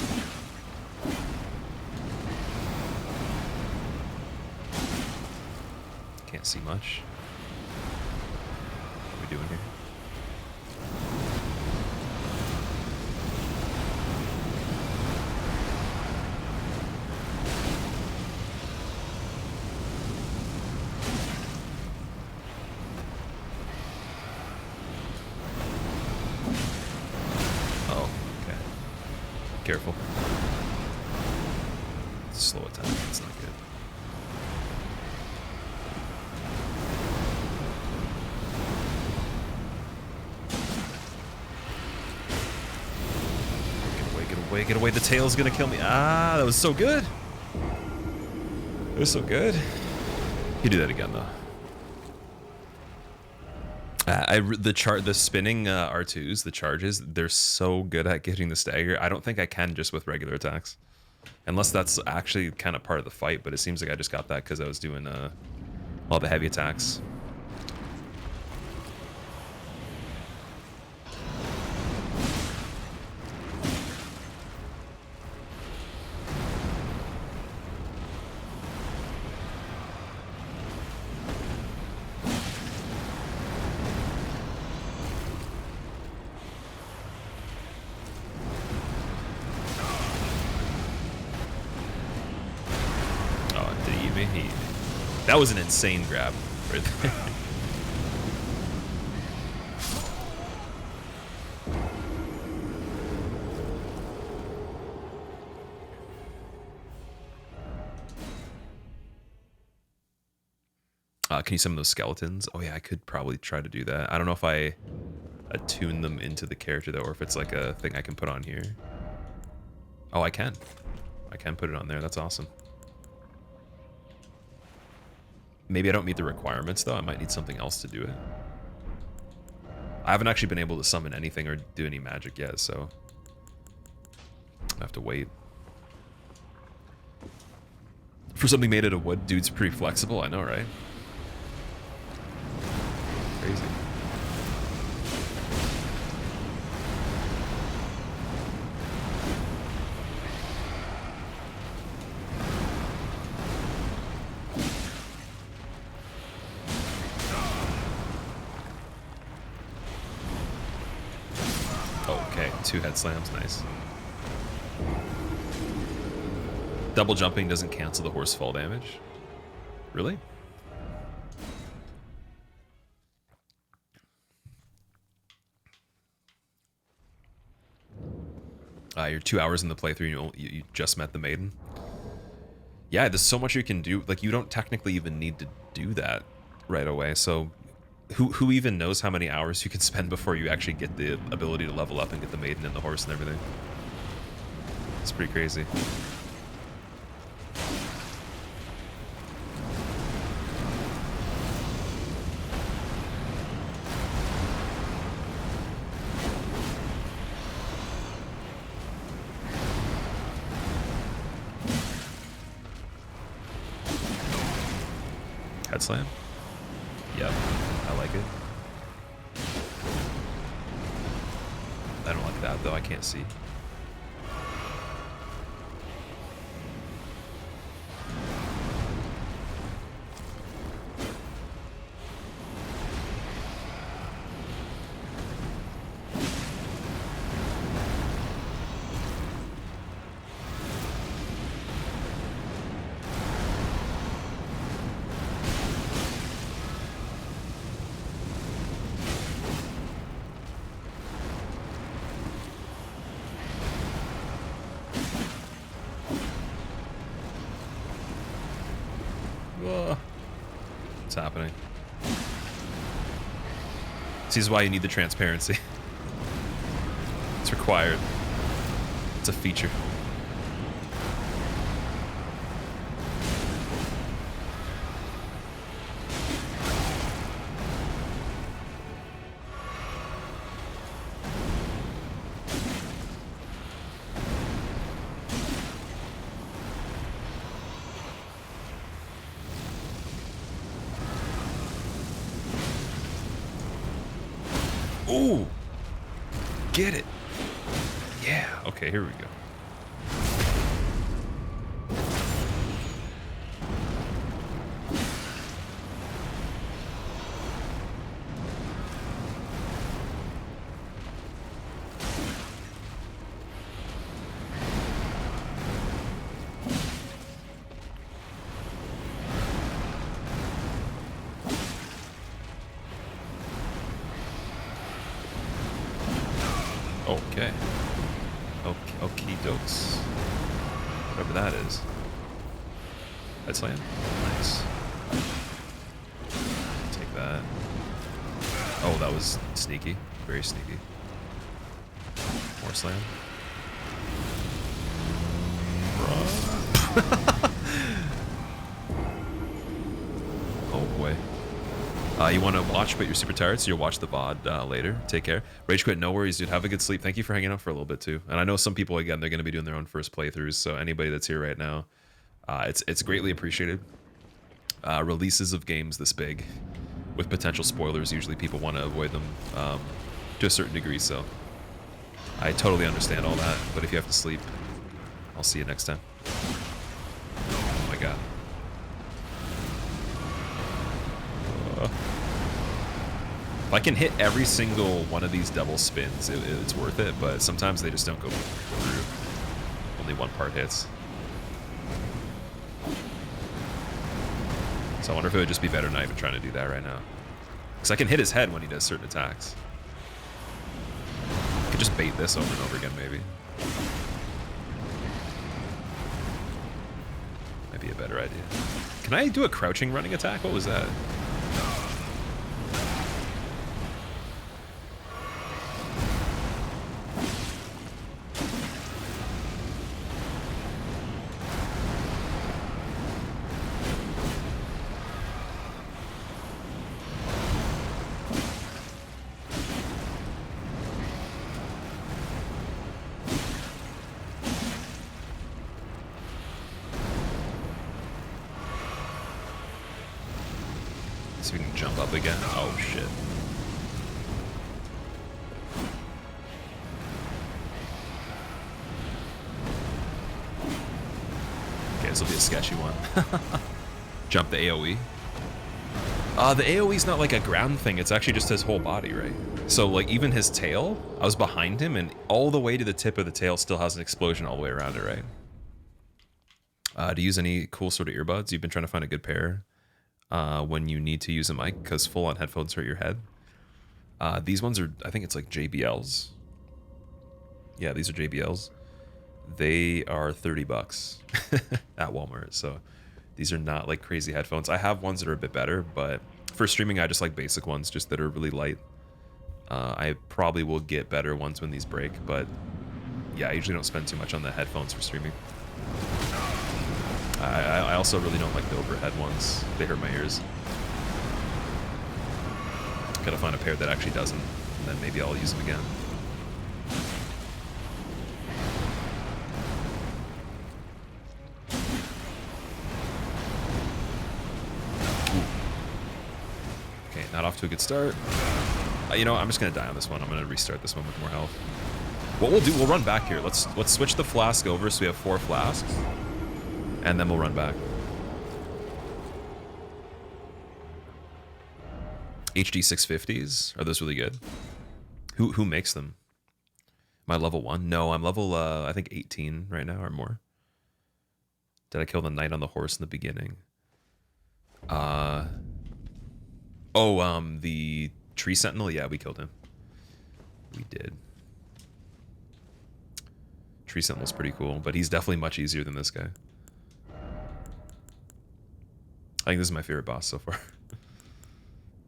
Speaker 1: Can't see much. Doing here. careful. Slow attack. That's not good. Get away, the tail's gonna kill me. Ah, that was so good. It was so good. You do that again, though. The spinning R2s, the charges, they're so good at getting the stagger. I don't think I can just with regular attacks. Unless that's actually kind of part of the fight, but it seems like I just got that because I was doing all the heavy attacks. That was an insane grab right there. Can you summon those skeletons? Oh yeah, I could probably try to do that. I don't know if I attune them into the character though, or if it's like a thing I can put on here. Oh, I can. I can put it on there. That's awesome. Maybe I don't meet the requirements, though. I might need something else to do it. I haven't actually been able to summon anything or do any magic yet, so I have to wait. For something made out of wood, dude's pretty flexible. I know, right? Crazy. Two head slams, nice. Double jumping doesn't cancel the horse fall damage. Really? You're 2 hours in the playthrough, you just met the maiden. Yeah, there's so much you can do. Like, you don't technically even need to do that right away, so who even knows how many hours you can spend before you actually get the ability to level up and get the maiden and the horse and everything. It's pretty crazy. Head slam? Yep. I like it. I don't like that though, I can't see. What's happening? This is why you need the transparency. It's required. It's a feature. Ooh! Get it! Yeah, okay, here we go. Okay. Okay. Okie dokes. Whatever that is. Head slam? Nice. Take that. Oh, that was sneaky. Very sneaky. More slam. Oh boy. You want to watch, but you're super tired, so you'll watch the VOD later. Take care. Rage quit, no worries, dude. Have a good sleep. Thank you for hanging out for a little bit too. And I know some people, again, they're going to be doing their own first playthroughs, so anybody that's here right now, it's greatly appreciated. Releases of games this big, with potential spoilers, usually people want to avoid them to a certain degree, so I totally understand all that. But if you have to sleep, I'll see you next time. Oh my god. If I can hit every single one of these double spins, it's worth it, but sometimes they just don't go through. Only one part hits. So I wonder if it would just be better not even trying to do that right now. Because I can hit his head when he does certain attacks. I could just bait this over and over again, maybe. Might be a better idea. Can I do a crouching running attack? What was that? See if we can jump up again. Oh shit. Okay, this will be a sketchy one. Jump the AoE. The AoE's not like a ground thing, it's actually just his whole body, right? So like even his tail, I was behind him and all the way to the tip of the tail still has an explosion all the way around it, right? Do you use any cool sort of earbuds? You've been trying to find a good pair when you need to use a mic, because full-on headphones hurt your head. These ones are, I think it's like JBLs. Yeah, these are JBLs. They are 30 bucks at Walmart, so these are not like crazy headphones. I have ones that are a bit better, but for streaming I just like basic ones, just that are really light. I probably will get better ones when these break, but yeah, I usually don't spend too much on the headphones for streaming. I also really don't like the overhead ones. They hurt my ears. Gotta find a pair that actually doesn't, and then maybe I'll use them again. Okay, not off to a good start. You know, I'm just gonna die on this one. I'm gonna restart this one with more health. What we'll do, we'll run back here. Let's switch the flask over so we have 4 flasks. And then we'll run back. HD 650s, are those really good? Who makes them? Am I level 1? No, I'm level I think 18 right now or more. Did I kill the knight on the horse in the beginning? The tree sentinel? Yeah, we killed him. We did. Tree sentinel's pretty cool, but he's definitely much easier than this guy. I think this is my favorite boss so far.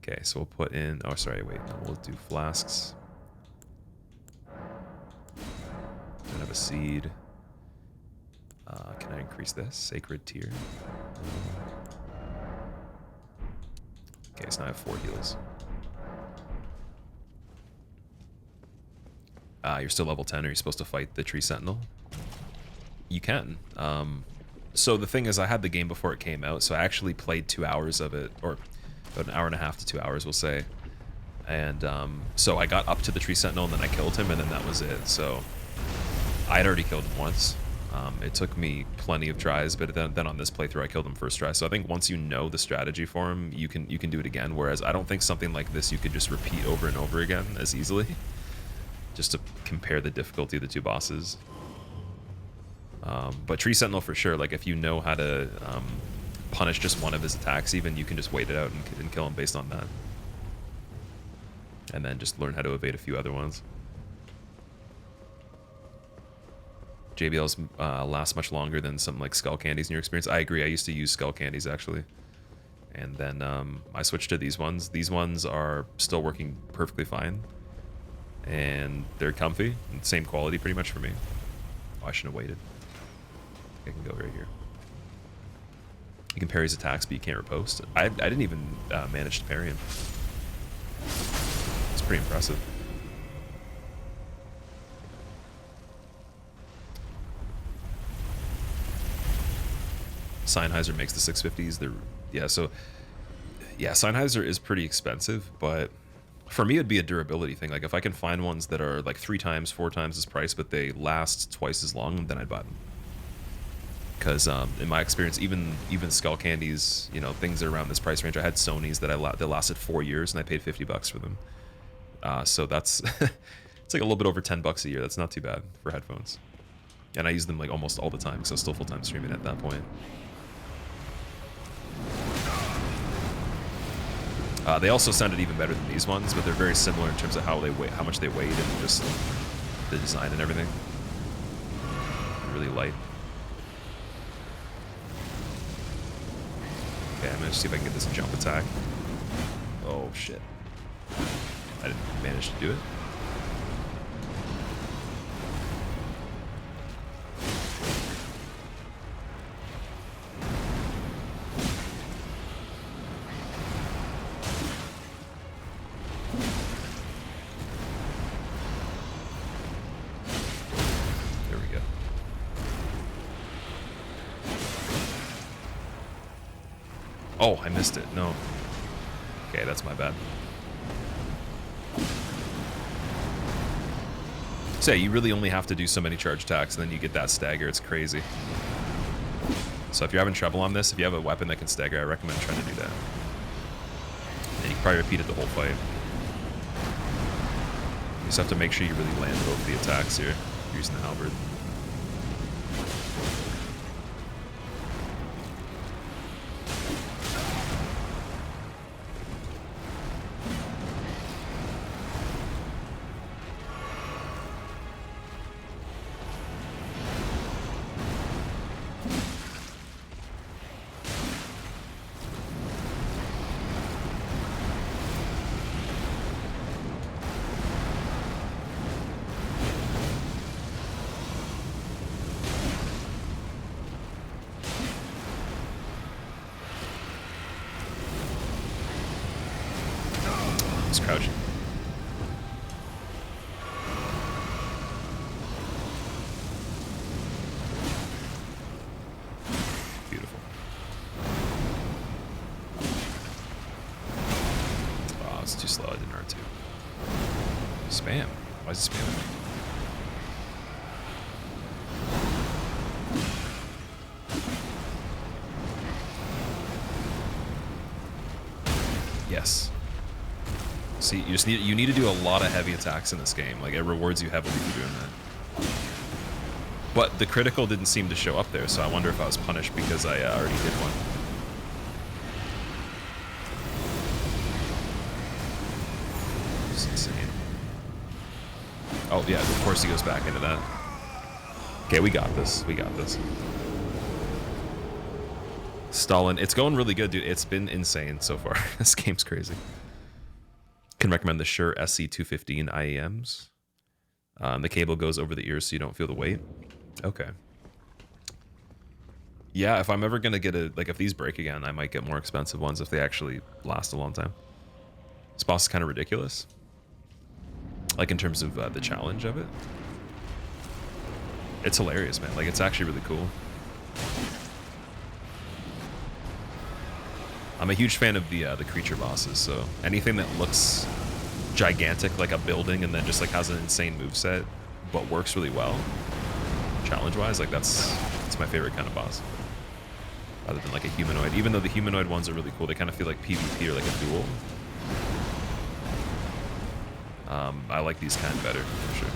Speaker 1: Okay, so we'll put in... Oh, sorry, wait. No, we'll do flasks. Don't have a seed. Can I increase this? Sacred tier. Okay, so now I have 4 heals. You're still level 10. Are you supposed to fight the tree sentinel? You can. So the thing is, I had the game before it came out, so I actually played 2 hours of it, or about an hour and a half to 2 hours, we'll say. And so I got up to the tree sentinel, and then I killed him, and then that was it. So I'd already killed him once. It took me plenty of tries, but then on this playthrough, I killed him first try. So I think once you know the strategy for him, you can do it again. Whereas I don't think something like this you could just repeat over and over again as easily, just to compare the difficulty of the 2 bosses. But Tree Sentinel for sure, like if you know how to punish just one of his attacks even, you can just wait it out and kill him based on that. And then just learn how to evade a few other ones. JBLs last much longer than some like skull candies in your experience. I agree. I used to use skull candies actually, and then I switched to these ones. These ones are still working perfectly fine, and they're comfy and same quality pretty much for me. Oh, I shouldn't have waited. I can go right here. You can parry his attacks, but you can't riposte. I didn't even manage to parry him. It's pretty impressive. Sennheiser makes the 650s. Sennheiser is pretty expensive, but for me it'd be a durability thing. Like if I can find ones that are like 3 times, 4 times this price, but they last twice as long, then I'd buy them. Because in my experience, even skull candies, you know, things that are around this price range. I had Sony's that lasted 4 years, and I paid $50 for them. So that's it's like a little bit over $10 a year. That's not too bad for headphones. And I use them like almost all the time because I was still full-time streaming at that point. They also sounded even better than these ones, but they're very similar in terms of how they weigh, how much they weighed, and just the design and everything. Really light. Okay, I'm gonna see if I can get this jump attack. Oh shit! I didn't manage to do it. Oh, I missed it. No. Okay, that's my bad. So yeah, you really only have to do so many charge attacks, and then you get that stagger. It's crazy. So if you're having trouble on this, if you have a weapon that can stagger, I recommend trying to do that. And you can probably repeat it the whole fight. You just have to make sure you really land both the attacks here, using the halberd. Crouching. Beautiful. Oh, it's too slow. I didn't R2. Spam. Why is it spamming me? Yes. See, you need to do a lot of heavy attacks in this game. Like, it rewards you heavily for doing that. But the critical didn't seem to show up there, so I wonder if I was punished because I already did one. It's insane. Oh yeah, of course he goes back into that. Okay, we got this. We got this. Stalin, it's going really good, dude. It's been insane so far. This game's crazy. Can recommend the Shure SC215 IEMs. The cable goes over the ears so you don't feel the weight. Okay. Yeah, if I'm ever gonna get if these break again, I might get more expensive ones if they actually last a long time. This boss is kind of ridiculous. Like in terms of the challenge of it. It's hilarious, man. Like, it's actually really cool. I'm a huge fan of the creature bosses, so anything that looks gigantic like a building and then just like has an insane moveset but works really well challenge-wise, like that's my favorite kind of boss. Rather than like a humanoid. Even though the humanoid ones are really cool, they kind of feel like PvP or like a duel. I like these kind better, for sure.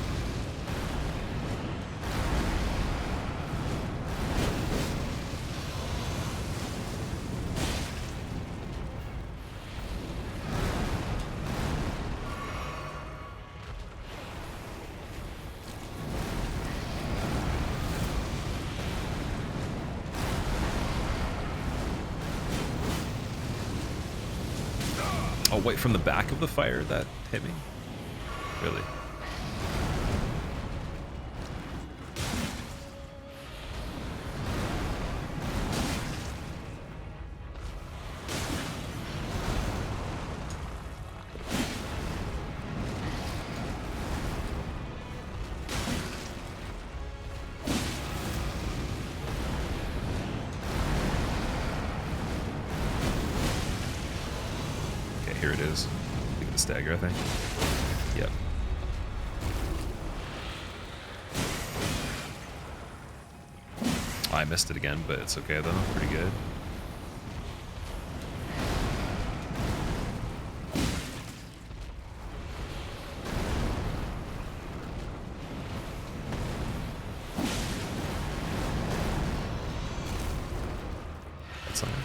Speaker 1: wait, from the back of the fire that hit me? Really? Here it is. Give it a stagger, I think. Yep. I missed it again, but it's okay though. Pretty good. That's something.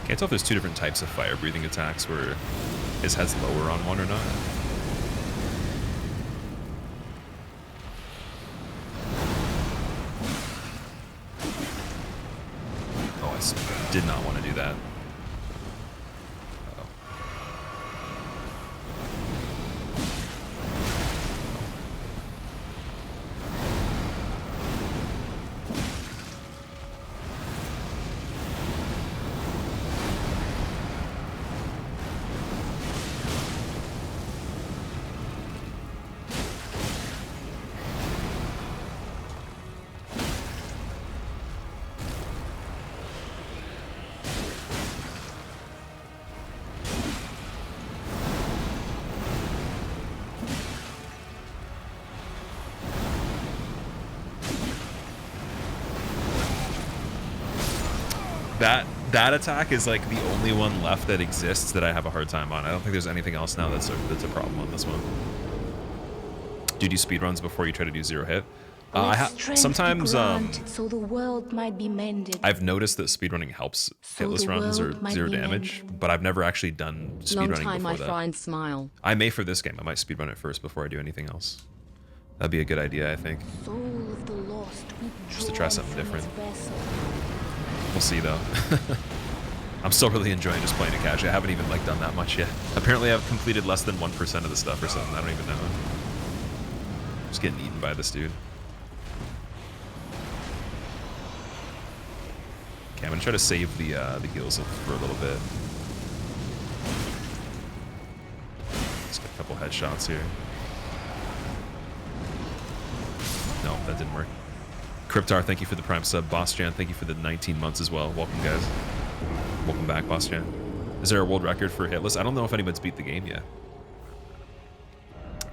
Speaker 1: Can't tell if there's two different types of fire breathing attacks where his head's lower on one or not. Oh, I did not want to do that. That attack is like the only one left that exists that I have a hard time on. I don't think there's anything else now that's a problem on this one. Do you do speedruns before you try to do zero hit? Sometimes
Speaker 3: so the world might be mended.
Speaker 1: I've noticed that speedrunning helps hitless runs or zero damage, but I've never actually done speedrunning before that.
Speaker 2: Long time I find smile.
Speaker 1: I may for this game. I might speedrun it first before I do anything else. That'd be a good idea, I think.
Speaker 3: Soul of the lost,
Speaker 1: just to try something different. We'll see though. I'm still really enjoying just playing it casually. I haven't even like done that much yet. Apparently I've completed less than 1% of the stuff or something. I don't even know. Just getting eaten by this dude. Okay, I'm gonna try to save the heals for a little bit. Let's get a couple headshots here. No, that didn't work. Cryptar, thank you for the Prime sub. Bossjan, thank you for the 19 months as well. Welcome, guys. Welcome back, Bossjan. Is there a world record for hitless? I don't know if anybody's beat the game yet.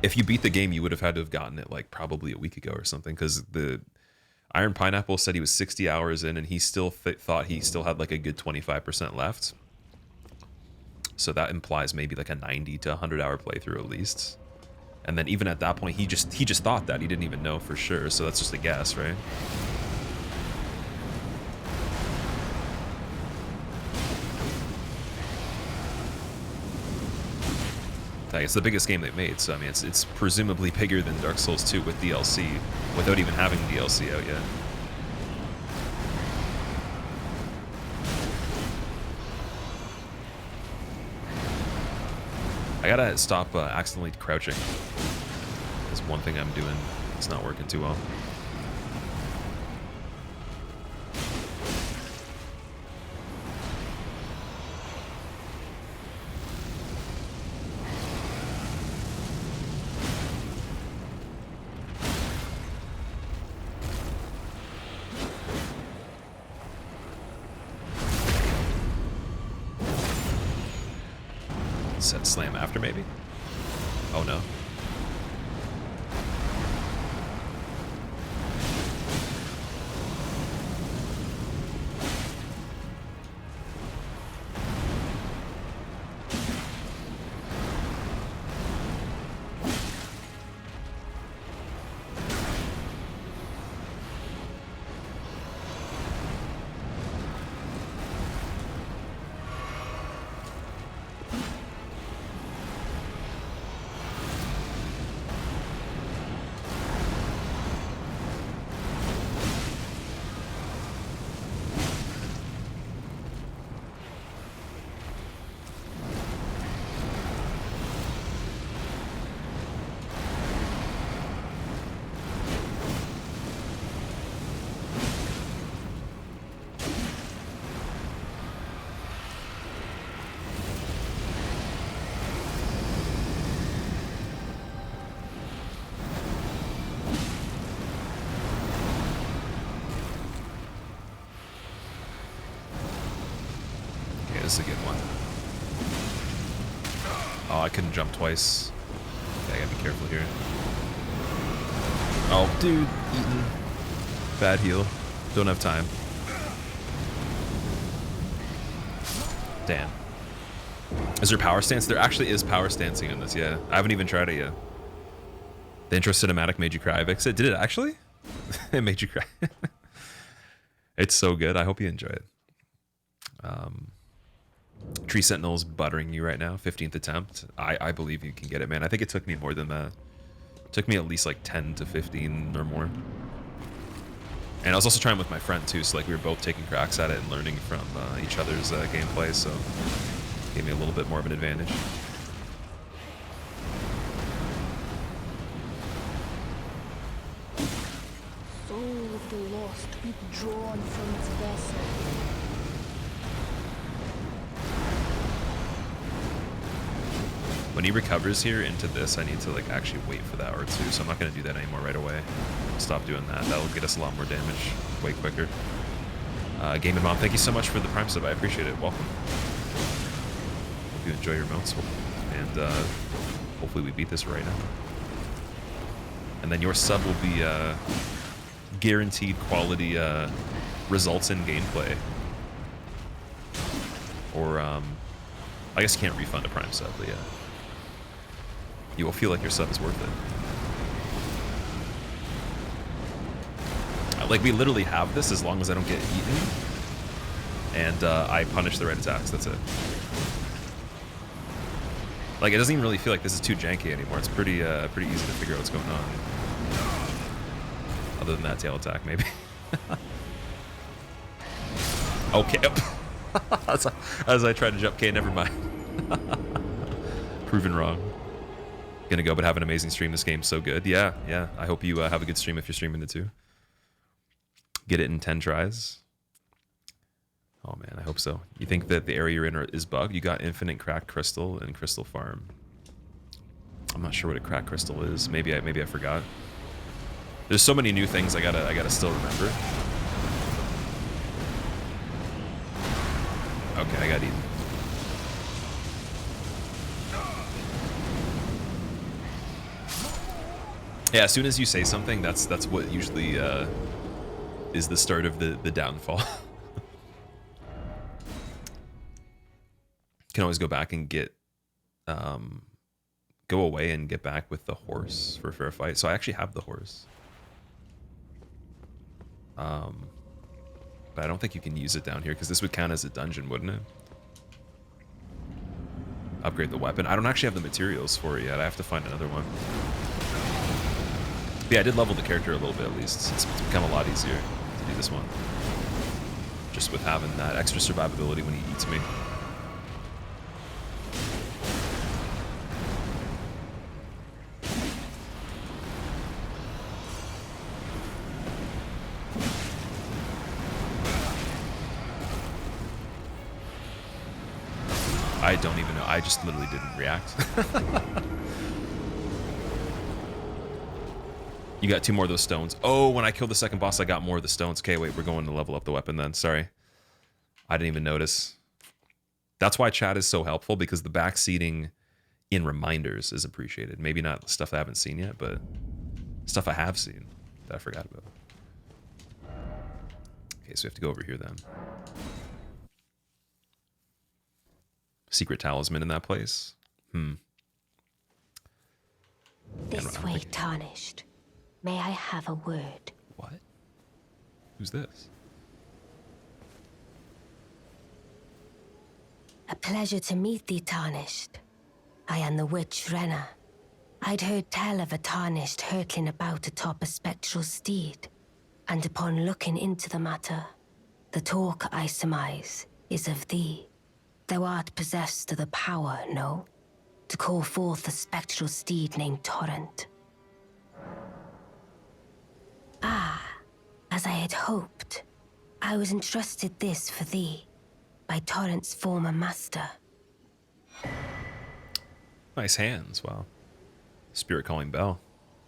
Speaker 1: If you beat the game, you would have had to have gotten it like probably a week ago or something, because the Iron Pineapple said he was 60 hours in and he still thought he still had like a good 25% left. So that implies maybe like a 90 to 100 hour playthrough at least. And then even at that point, he just thought that. He didn't even know for sure, so that's just a guess, right? It's the biggest game they've made, so I mean, it's presumably bigger than Dark Souls 2 with DLC, without even having DLC out yet. I gotta stop accidentally crouching. That's one thing I'm doing. It's not working too well. Set slam after, maybe? Oh no. this is a good one. Oh, I couldn't jump twice. Okay, I gotta be careful here. Oh, dude, eaten. Bad heal. Don't have time. Damn. Is there power stance? There actually is power stancing in this, yeah. I haven't even tried it yet. The intro cinematic made you cry, Vix. Did it actually? It made you cry. It's so good. I hope you enjoy it. Tree Sentinel's buttering you right now. 15th attempt. I believe you can get it, man. I think it took me more than that. It took me at least like 10 to 15 or more. And I was also trying with my friend too, so like we were both taking cracks at it and learning from each other's gameplay, so it gave me a little bit more of an advantage.
Speaker 3: Soul of the lost, withdrawn from its vessel.
Speaker 1: When he recovers here into this, I need to like actually wait for that or two, so I'm not going to do that anymore right away. Stop doing that. That'll get us a lot more damage way quicker. Game and Mom, thank you so much for the Prime sub. I appreciate it. Welcome. Hope you enjoy your mounts, and hopefully we beat this right now. And then your sub will be guaranteed quality results in gameplay. Or I guess you can't refund a Prime sub, but yeah. You will feel like your sub is worth it. Like, we literally have this as long as I don't get eaten. And I punish the right attacks, that's it. Like, it doesn't even really feel like this is too janky anymore. It's pretty easy to figure out what's going on. Other than that tail attack, maybe. Okay. as I tried to jump. Okay, never mind. Proven wrong. Gonna go, but have an amazing stream. This game's so good. Yeah. I hope you have a good stream if you're streaming it too. Get it in 10 tries. Oh man, I hope so. You think that the area you're in is bugged? You got infinite cracked crystal and crystal farm. I'm not sure what a cracked crystal is. Maybe I forgot. There's so many new things I gotta still remember. Okay, I got eaten. Yeah, as soon as you say something, that's what usually is the start of the downfall. Can always go back and get go away and get back with the horse for a fair fight. So I actually have the horse. But I don't think you can use it down here because this would count as a dungeon, wouldn't it? Upgrade the weapon. I don't actually have the materials for it yet. I have to find another one. But yeah, I did level the character a little bit at least. It's become a lot easier to do this one. Just with having that extra survivability when he eats me. I don't even know. I just literally didn't react. You got 2 more of those stones. Oh, when I killed the second boss, I got more of the stones. Okay, wait, we're going to level up the weapon then. Sorry. I didn't even notice. That's why chat is so helpful, because the backseating in reminders is appreciated. Maybe not stuff I haven't seen yet, but stuff I have seen that I forgot about. Okay, so we have to go over here then. Secret talisman in that place.
Speaker 5: This way, Tarnished. May I have a word?
Speaker 1: What? Who's this?
Speaker 5: A pleasure to meet thee, Tarnished. I am the witch Renna. I'd heard tell of a Tarnished hurtling about atop a spectral steed, and upon looking into the matter, the talk, I surmise, is of thee. Thou art possessed of the power, no? To call forth a spectral steed named Torrent. Ah, as I had hoped, I was entrusted this for thee, by Torrent's former master.
Speaker 1: Nice hands, wow. Spirit calling bell.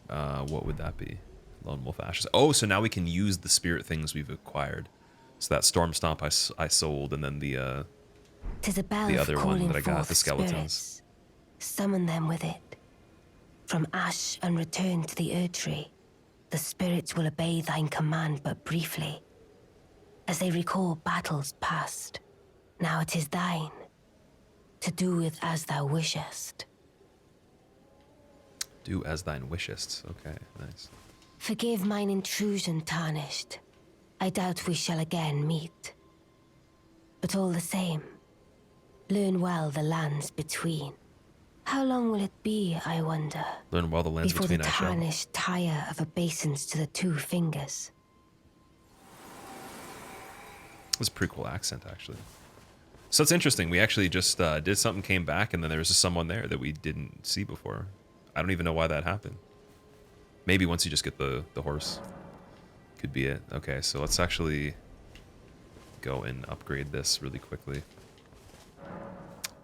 Speaker 1: What would that be? Lone wolf ashes. Oh, so now we can use the spirit things we've acquired. So that storm stomp I sold, and then the
Speaker 5: 'Tis a bell
Speaker 1: the other one
Speaker 5: calling
Speaker 1: that I got,
Speaker 5: forth
Speaker 1: the skeletons.
Speaker 5: spirits. Summon them with it. From ash and return to the Erdtree. The spirits will obey thine command but briefly, as they recall battles past. Now it is thine, to do with as thou wishest.
Speaker 1: Do as thine wishest. Okay, nice.
Speaker 5: Forgive mine intrusion, Tarnished. I doubt we shall again meet. But all the same, learn well the lands between. How long will it be, I wonder,
Speaker 1: Learn well the lands
Speaker 5: before
Speaker 1: between
Speaker 5: the
Speaker 1: I shall.
Speaker 5: tarnished tire of obeisance to the two fingers?
Speaker 1: That's a pretty cool accent, actually. So it's interesting. We actually just did something, came back, and then there was just someone there that we didn't see before. I don't even know why that happened. Maybe once you just get the horse. Could be it. Okay, so let's actually go and upgrade this really quickly.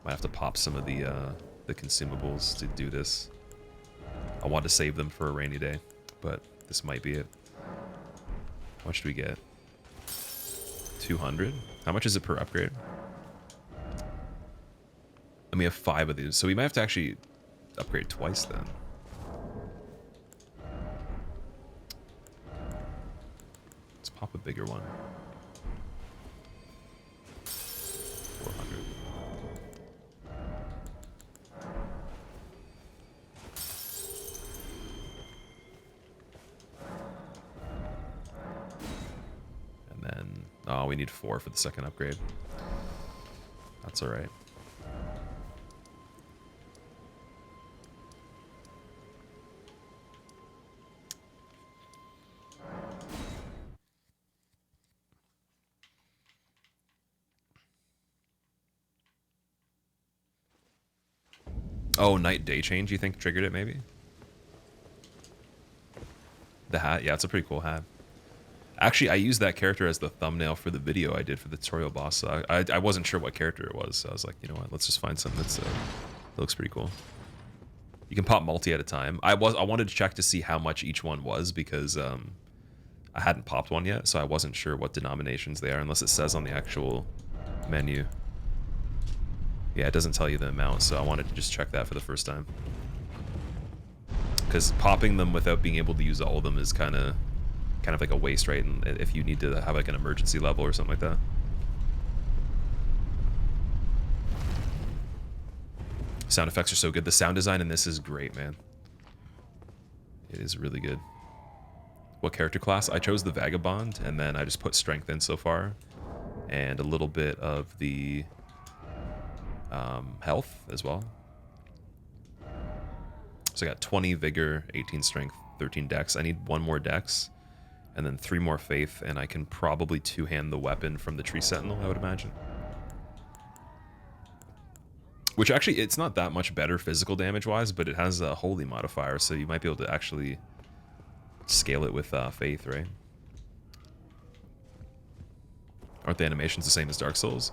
Speaker 1: Might have to pop some of the consumables to do this. I want to save them for a rainy day, but this might be it. How much do we get? 200? How much is it per upgrade? And we have 5 of these, so we might have to actually upgrade twice then. Let's pop a bigger one. 400. And then, oh, we need 4 for the second upgrade. That's all right. Oh, night day change, you think triggered it maybe? The hat? Yeah, it's a pretty cool hat. Actually, I used that character as the thumbnail for the video I did for the tutorial boss. So I wasn't sure what character it was, so I was like, you know what, let's just find something that looks pretty cool. You can pop multi at a time. I wanted to check to see how much each one was because I hadn't popped one yet, so I wasn't sure what denominations they are unless it says on the actual menu. Yeah, it doesn't tell you the amount, so I wanted to just check that for the first time. Because popping them without being able to use all of them is kind of like a waste, right? And if you need to have like an emergency level or something like that. Sound effects are so good. The sound design in this is great, man. It is really good. What character class? I chose the Vagabond, and then I just put strength in so far. And a little bit of the health as well. So I got 20 vigor, 18 strength, 13 dex. I need 1 more dex, and then 3 more faith, and I can probably two-hand the weapon from the tree sentinel, I would imagine. Which actually, it's not that much better physical damage-wise, but it has a holy modifier, so you might be able to actually scale it with faith, right? Aren't the animations the same as Dark Souls?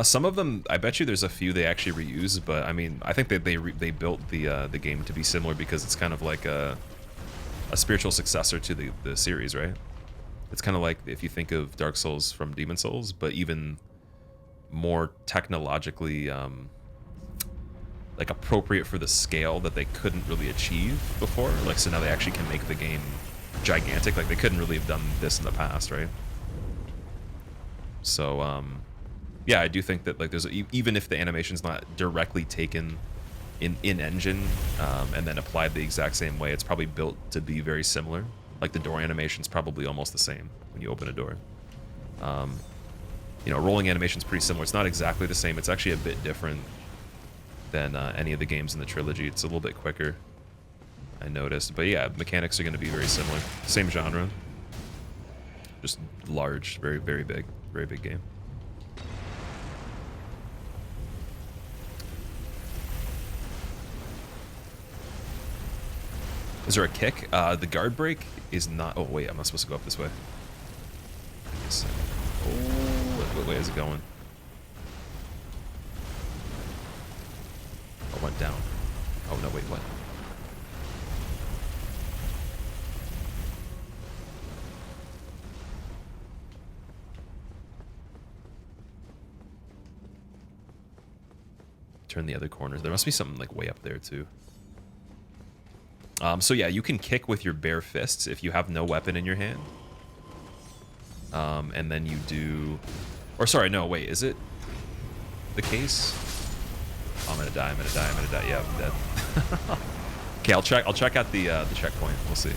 Speaker 1: Some of them, I bet you there's a few they actually reuse, but I mean, I think that they built the game to be similar because it's kind of like a spiritual successor to the series, right? It's kind of like if you think of Dark Souls from Demon Souls, but even more technologically like appropriate for the scale that they couldn't really achieve before. Like, so now they actually can make the game gigantic. Like, they couldn't really have done this in the past, right? So, yeah, I do think that like there's even if the animation's not directly taken in engine and then applied the exact same way, it's probably built to be very similar. Like the door animation's probably almost the same when you open a door. You know, rolling animation's pretty similar. It's not exactly the same. It's actually a bit different than any of the games in the trilogy. It's a little bit quicker, I noticed. But yeah, mechanics are going to be very similar. Same genre, just large, very big game. Is there a kick? The guard break is not... Oh, wait, I'm not supposed to go up this way. Oh, what way is it going? Oh, it went down. Oh, no, wait, what? turn the other corners. There must be something like way up there too. So yeah, you can kick with your bare fists if you have no weapon in your hand. And then you do, or sorry, no, wait, is it the case? Oh, I'm gonna die. Yeah, I'm dead. Okay, I'll check out the checkpoint. We'll see.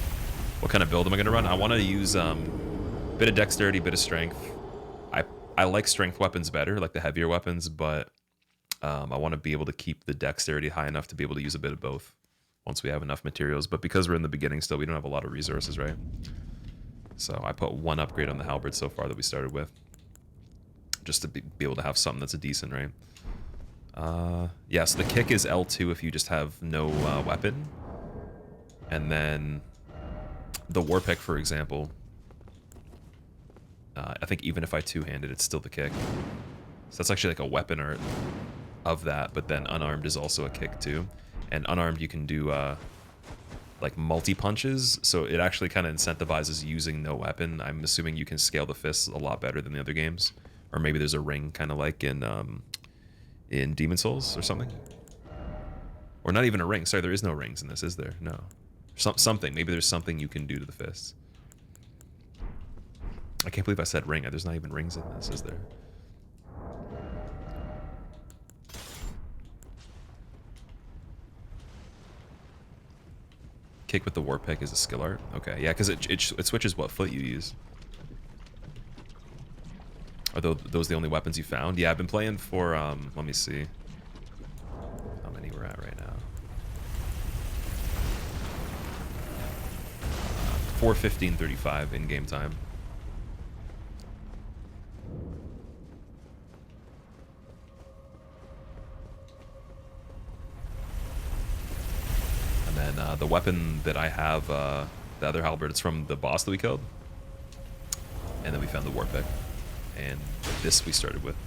Speaker 1: What kind of build am I gonna run? I want to use bit of dexterity, bit of strength. I like strength weapons better, like the heavier weapons, but I want to be able to keep the dexterity high enough to be able to use a bit of both once we have enough materials. But because we're in the beginning still, we don't have a lot of resources, right? So I put 1 upgrade on the halberd so far that we started with, just to be able to have something that's a decent, right? Yeah, so the kick is L2 if you just have no weapon. And then the war pick, for example, I think even if I two-handed, it's still the kick. So that's actually like a weapon art of that, but then unarmed is also a kick too. And unarmed you can do like multi-punches, so it actually kind of incentivizes using no weapon. I'm assuming you can scale the fists a lot better than the other games. Or maybe there's a ring, kind of like in Demon Souls or something. Or not even a ring. Sorry, there is no rings in this, is there? No. Something. Maybe there's something you can do to the fists. I can't believe I said ring. There's not even rings in this, is there? Kick with the war pick is a skill art. Okay, yeah, because it switches what foot you use. Are those the only weapons you found? Yeah, I've been playing for, let me see how many we're at right now. 4:15:35 in game time. And then the weapon that I have, the other halberd, it's from the boss that we killed. And then we found the war pick. And this we started with.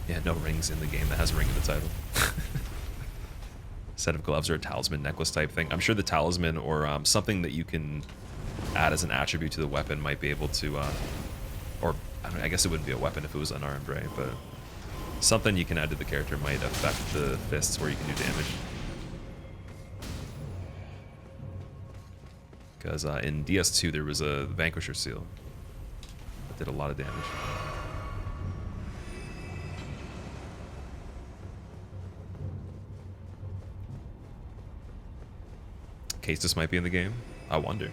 Speaker 1: Yeah, no rings in the game that has a ring in the title. Set of gloves or a talisman necklace type thing. I'm sure the talisman or something that you can add as an attribute to the weapon might be able to, or I mean, I guess it wouldn't be a weapon if it was unarmed, right? But something you can add to the character might affect the fists where you can do damage. Because in DS2 there was a Vanquisher seal that did a lot of damage. Castus might be in the game. I wonder.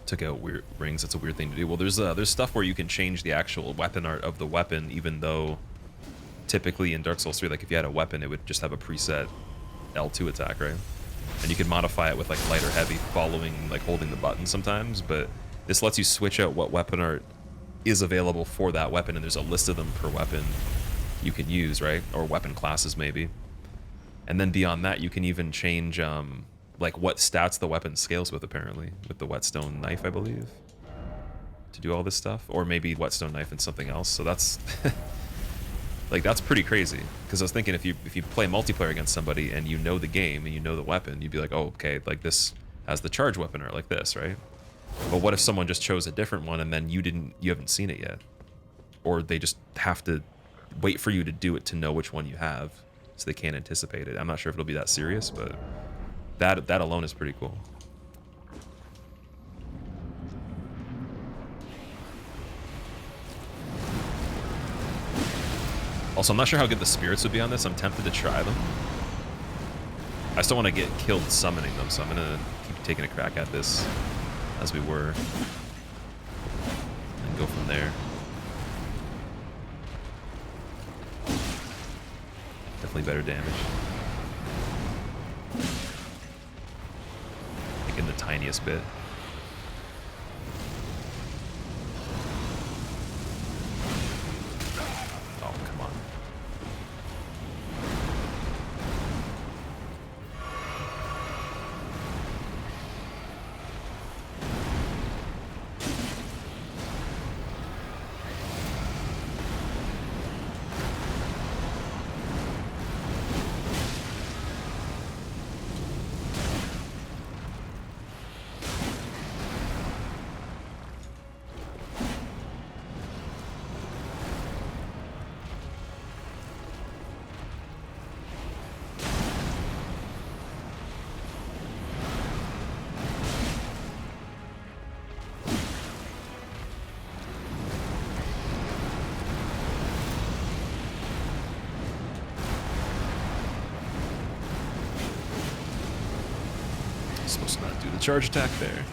Speaker 1: Took out weird rings. That's a weird thing to do. Well, there's stuff where you can change the actual weapon art of the weapon, even though typically in Dark Souls 3, like if you had a weapon, it would just have a preset L2 attack, right? And you can modify it with like light or heavy, following, like holding the button sometimes, but this lets you switch out what weapon art is available for that weapon, and there's a list of them per weapon you can use, right? Or weapon classes maybe. And then beyond that, you can even change like what stats the weapon scales with, apparently, with the whetstone knife, I believe, to do all this stuff. Or maybe whetstone knife and something else. So that's like, that's pretty crazy. Because I was thinking if you play multiplayer against somebody and you know the game and you know the weapon, you'd be like, oh, okay, like this has the charge weapon art like this, right? But what if someone just chose a different one and then you haven't seen it yet? Or they just have to wait for you to do it to know which one you have, so they can't anticipate it. I'm not sure if it'll be that serious, but that alone is pretty cool. Also, I'm not sure how good the spirits would be on this. I'm tempted to try them. I still want to get killed summoning them, so I'm gonna keep taking a crack at this as we were, and go from there. Definitely better damage. Like in the tiniest bit. Oh, come on. Supposed to not do the charge attack there.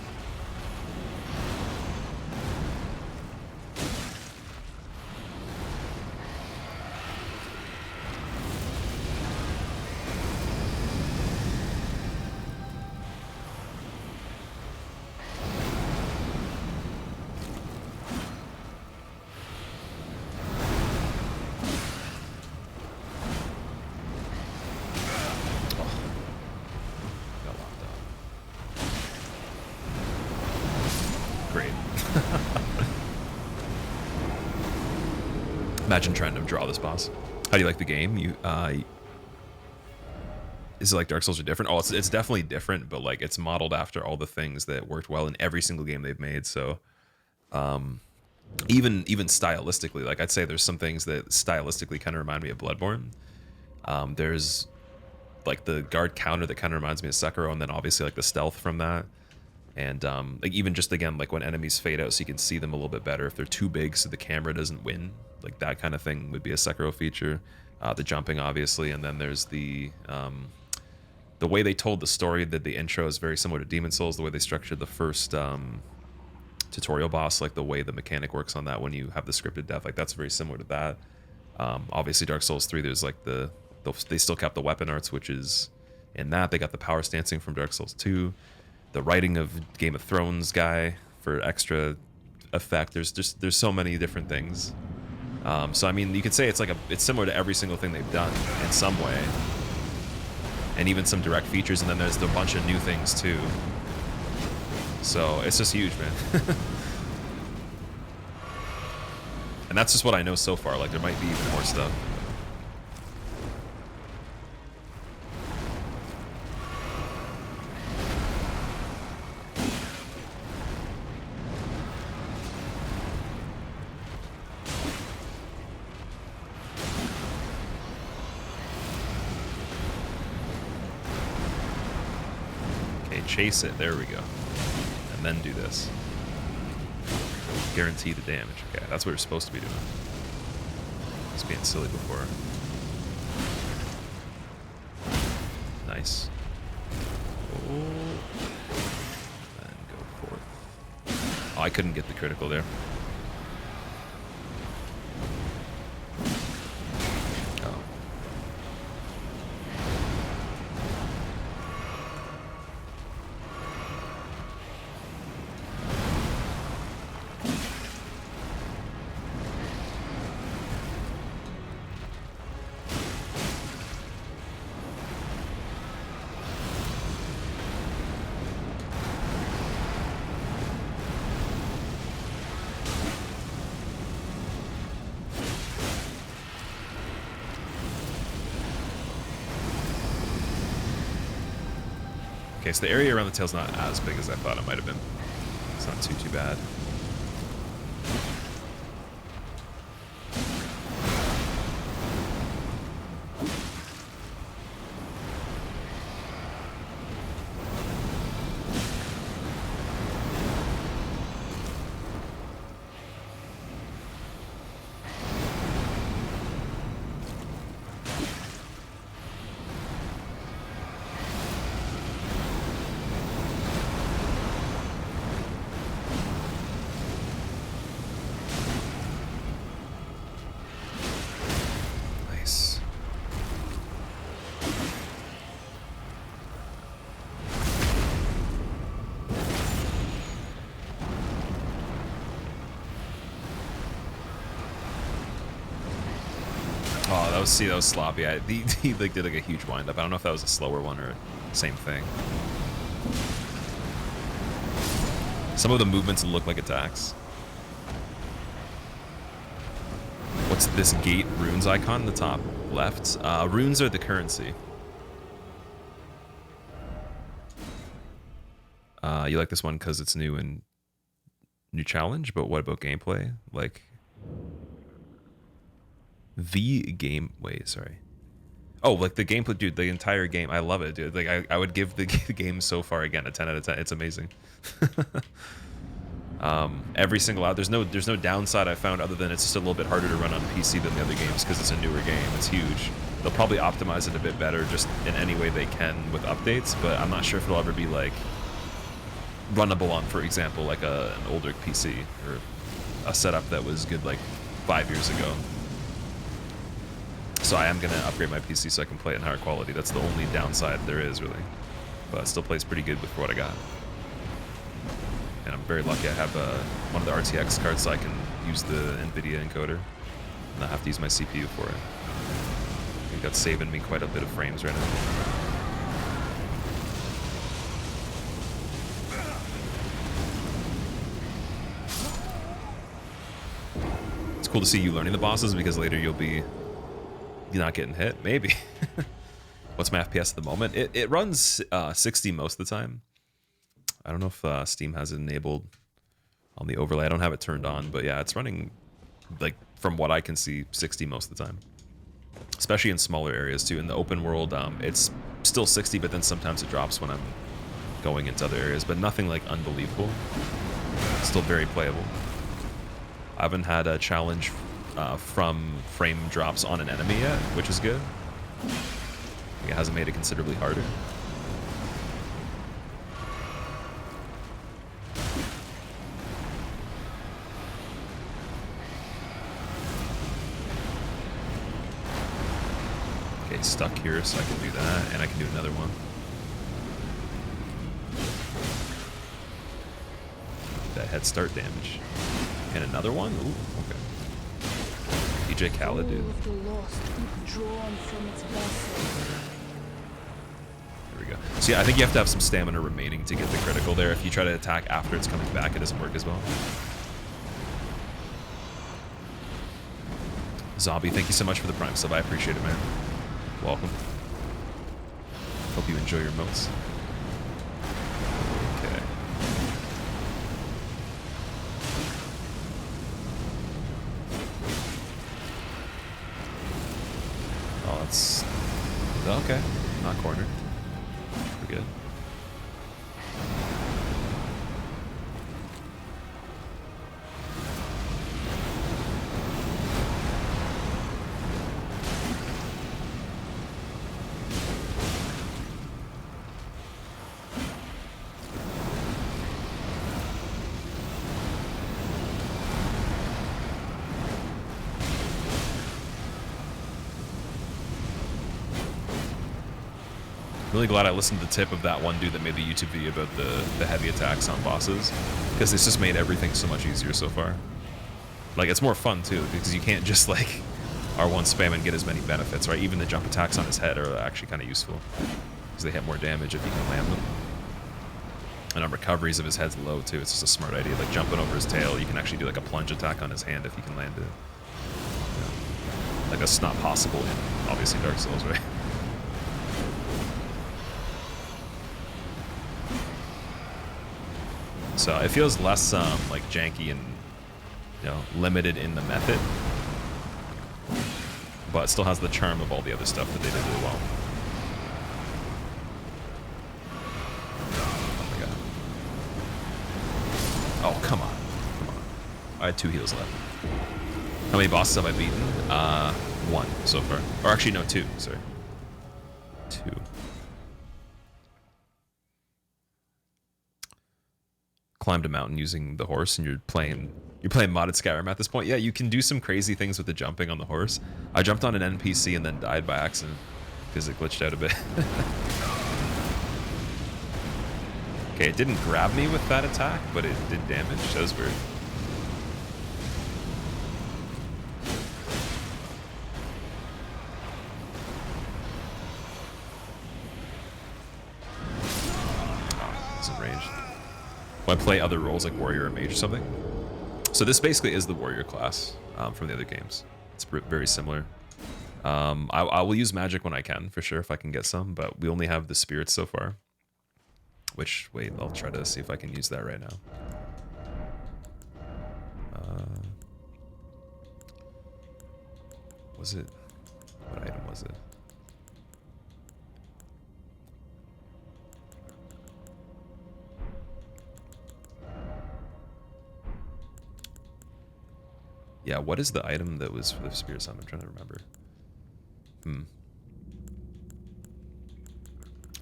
Speaker 1: Imagine trying to draw this boss. How do you like the game? Is it like Dark Souls are different? Oh, it's definitely different, but like it's modeled after all the things that worked well in every single game they've made. So, even stylistically, like I'd say there's some things that stylistically kind of remind me of Bloodborne. There's like the guard counter that kind of reminds me of Sekiro, and then obviously like the stealth from that. And like even just again like when enemies fade out so you can see them a little bit better if they're too big so the camera doesn't win, like that kind of thing would be a Sekiro feature. The jumping obviously, and then there's the way they told the story, that the intro is very similar to Demon Souls, the way they structured the first tutorial boss, like the way the mechanic works on that when you have the scripted death, like that's very similar to that. Obviously Dark Souls 3, there's like they still kept the weapon arts, which is in that. They got the power stancing from Dark Souls 2. The writing of Game of Thrones guy for extra effect. There's so many different things. So I mean, you could say it's similar to every single thing they've done in some way, and even some direct features. And then there's a bunch of new things too. So it's just huge, man. And that's just what I know so far. Like there might be even more stuff. Chase it, there we go. And then do this. Guarantee the damage. Okay, that's what you're supposed to be doing. It's being silly before. Nice. Oh. And go forth. Oh, I couldn't get the critical there. Okay, so the area around the tail's not as big as I thought it might have been. It's not too bad. See, that was sloppy. He like did like a huge wind up. I don't know if that was a slower one or same thing. Some of the movements look like attacks. What's this gate runes icon in the top left? Runes are the currency. You like this one because it's new and new challenge, but what about gameplay? Like sorry. Oh, like the gameplay, dude, the entire game. I love it, dude. Like I would give the game so far again a 10 out of 10. It's amazing. Every single out. There's no downside I found other than it's just a little bit harder to run on PC than the other games because it's a newer game. It's huge. They'll probably optimize it a bit better just in any way they can with updates, but I'm not sure if it'll ever be like runnable on, for example, like an older PC or a setup that was good like 5 years ago. So I am going to upgrade my PC so I can play it in higher quality. That's the only downside there is, really. But it still plays pretty good with what I got. And I'm very lucky I have one of the RTX cards so I can use the NVIDIA encoder. And I have to use my CPU for it. I think that's saving me quite a bit of frames right now. It's cool to see you learning the bosses because later you'll be not getting hit. Maybe. What's my FPS at the moment? It runs 60 most of the time. I don't know if Steam has it enabled on the overlay. I don't have it turned on, but yeah, it's running, like, from what I can see, 60 most of the time. Especially in smaller areas, too. In the open world, it's still 60, but then sometimes it drops when I'm going into other areas, but nothing, like, unbelievable. Still very playable. I haven't had a challenge from frame drops on an enemy yet, which is good. I think it hasn't made it considerably harder. Okay, stuck here, so I can do that, and I can do another one. That head start damage. And another one? Ooh, okay. DJ Khaled, dude. There we go. So yeah, I think you have to have some stamina remaining to get the critical there. If you try to attack after it's coming back, it doesn't work as well. Zombie, thank you so much for the Prime sub. I appreciate it, man. Welcome. Hope you enjoy your motes. Okay. Oh, that's okay. Not cornered. We're good. Really glad I listened to the tip of that one dude that made the YouTube video about the heavy attacks on bosses, because it's just made everything so much easier so far. Like, it's more fun too, because you can't just like R1 spam and get as many benefits, right? Even the jump attacks on his head are actually kind of useful, because they hit more damage if you can land them. And on recoveries, if his head's low too, it's just a smart idea. Like jumping over his tail, you can actually do like a plunge attack on his hand if you can land it. Yeah. Like, that's not possible in, obviously, Dark Souls, right? So it feels less like janky and, you know, limited in the method, but it still has the charm of all the other stuff that they did really well. Oh my god! Oh, come on, come on! I had 2 heals left. How many bosses have I beaten? 1 so far, or actually no, 2. Sorry, 2. Climbed a mountain using the horse, and you're playing modded Skyrim at this point. Yeah, you can do some crazy things with the jumping on the horse. I jumped on an NPC and then died by accident because it glitched out a bit. Okay, it didn't grab me with that attack, but it did damage. That was weird. Oh, it's enraged. When I play other roles like warrior or mage or something. So this basically is the warrior class from the other games. It's very similar. I will use magic when I can, for sure, if I can get some, but we only have the spirits so far. Which, wait, I'll try to see if I can use that right now. Was it? What item was it? Yeah, what is the item that was for the spirit summon? I'm trying to remember.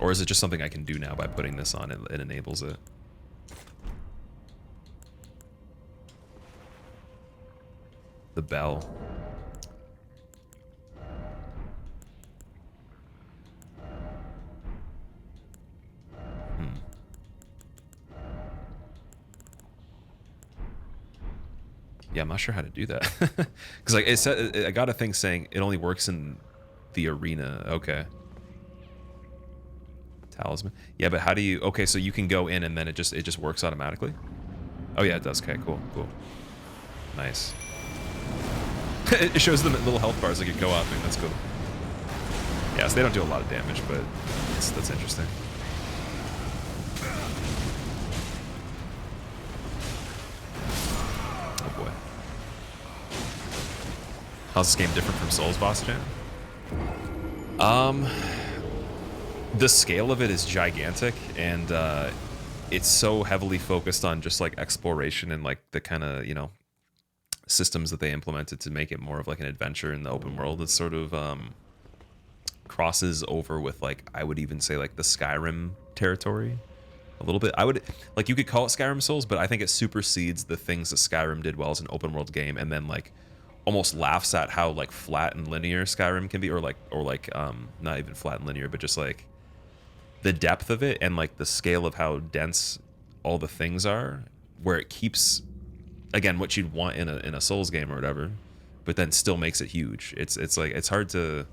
Speaker 1: Or is it just something I can do now by putting this on? It enables it. The bell. Yeah, I'm not sure how to do that. Because like it said, I got a thing saying it only works in the arena. Okay. Talisman. Yeah, but how do you? Okay, so you can go in and then it just works automatically. Oh yeah, it does. Okay, cool. Nice. It shows them at little health bars like you go up, and that's cool. Yeah, so they don't do a lot of damage, but that's interesting. Oh boy. How's this game different from Souls Boss Jam? The scale of it is gigantic, and it's so heavily focused on just like exploration and like the kind of, you know, systems that they implemented to make it more of like an adventure in the open world. It's sort of crosses over with like, I would even say like the Skyrim territory a little bit. I would like, you could call it Skyrim Souls, but I think it supersedes the things that Skyrim did well as an open world game, and then like almost laughs at how like flat and linear Skyrim can be, or like not even flat and linear, but just like the depth of it and like the scale of how dense all the things are, where it keeps, again, what you'd want in a Souls game or whatever, but then still makes it huge. It's like, it's hard to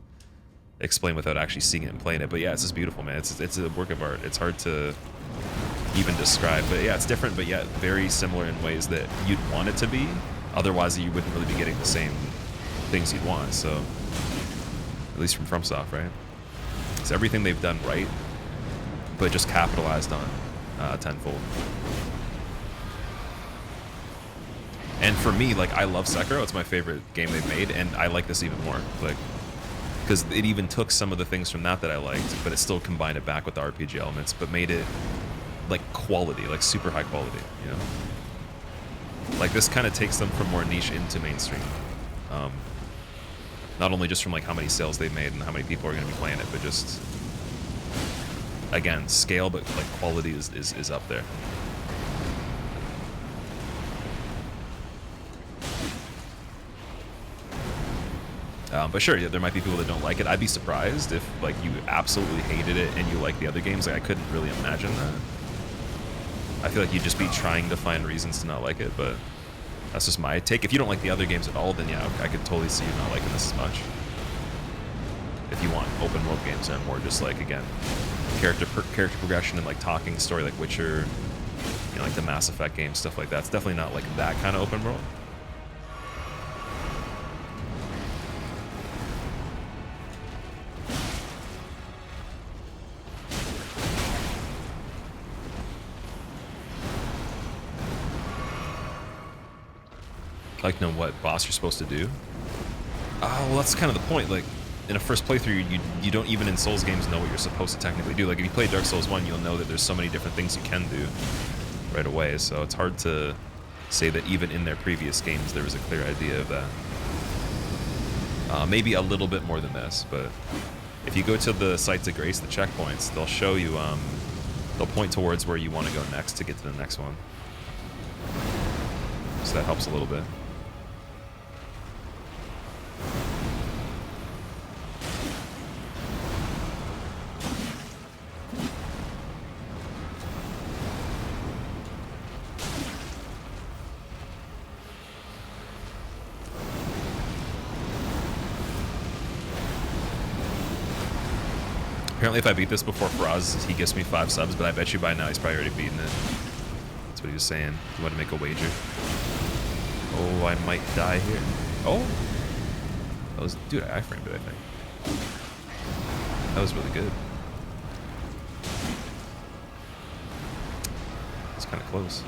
Speaker 1: explain without actually seeing it and playing it. But yeah, it's just beautiful, man. It's a work of art. It's hard to even describe, but yeah, it's different, but yet very similar in ways that you'd want it to be. Otherwise, you wouldn't really be getting the same things you'd want. So, at least from FromSoft, right? It's everything they've done right, but just capitalized on tenfold. And for me, like, I love Sekiro. It's my favorite game they've made, and I like this even more. Like, because it even took some of the things from that I liked, but it still combined it back with the RPG elements, but made it like quality, like super high quality, you know? Like, this kind of takes them from more niche into mainstream. Not only just from like how many sales they've made and how many people are going to be playing it, but just, again, scale, but like quality is up there. But sure, yeah, there might be people that don't like it. I'd be surprised if like you absolutely hated it and you like the other games. Like, I couldn't really imagine that. I feel like you'd just be trying to find reasons to not like it, but that's just my take. If you don't like the other games at all, then yeah, I could totally see you not liking this as much. If you want open world games that are more just like, again, character progression and like talking story, like Witcher, you know, like the Mass Effect games, stuff like that. It's definitely not like that kind of open world. Like, know what boss you're supposed to do? Oh, well, that's kind of the point. Like, in a first playthrough, you don't even in Souls games know what you're supposed to technically do. Like, if you play Dark Souls 1, you'll know that there's so many different things you can do right away. So it's hard to say that even in their previous games there was a clear idea of that. Maybe a little bit more than this, but if you go to the Sites of Grace, the checkpoints, they'll show you, they'll point towards where you want to go next to get to the next one. So that helps a little bit. Apparently, if I beat this before Faraz, he gives me 5 subs, but I bet you by now he's probably already beaten it. That's what he was saying. You want to make a wager? Oh, I might die here. Oh! That was... Dude, I iframed it, I think. That was really good. It's kind of close.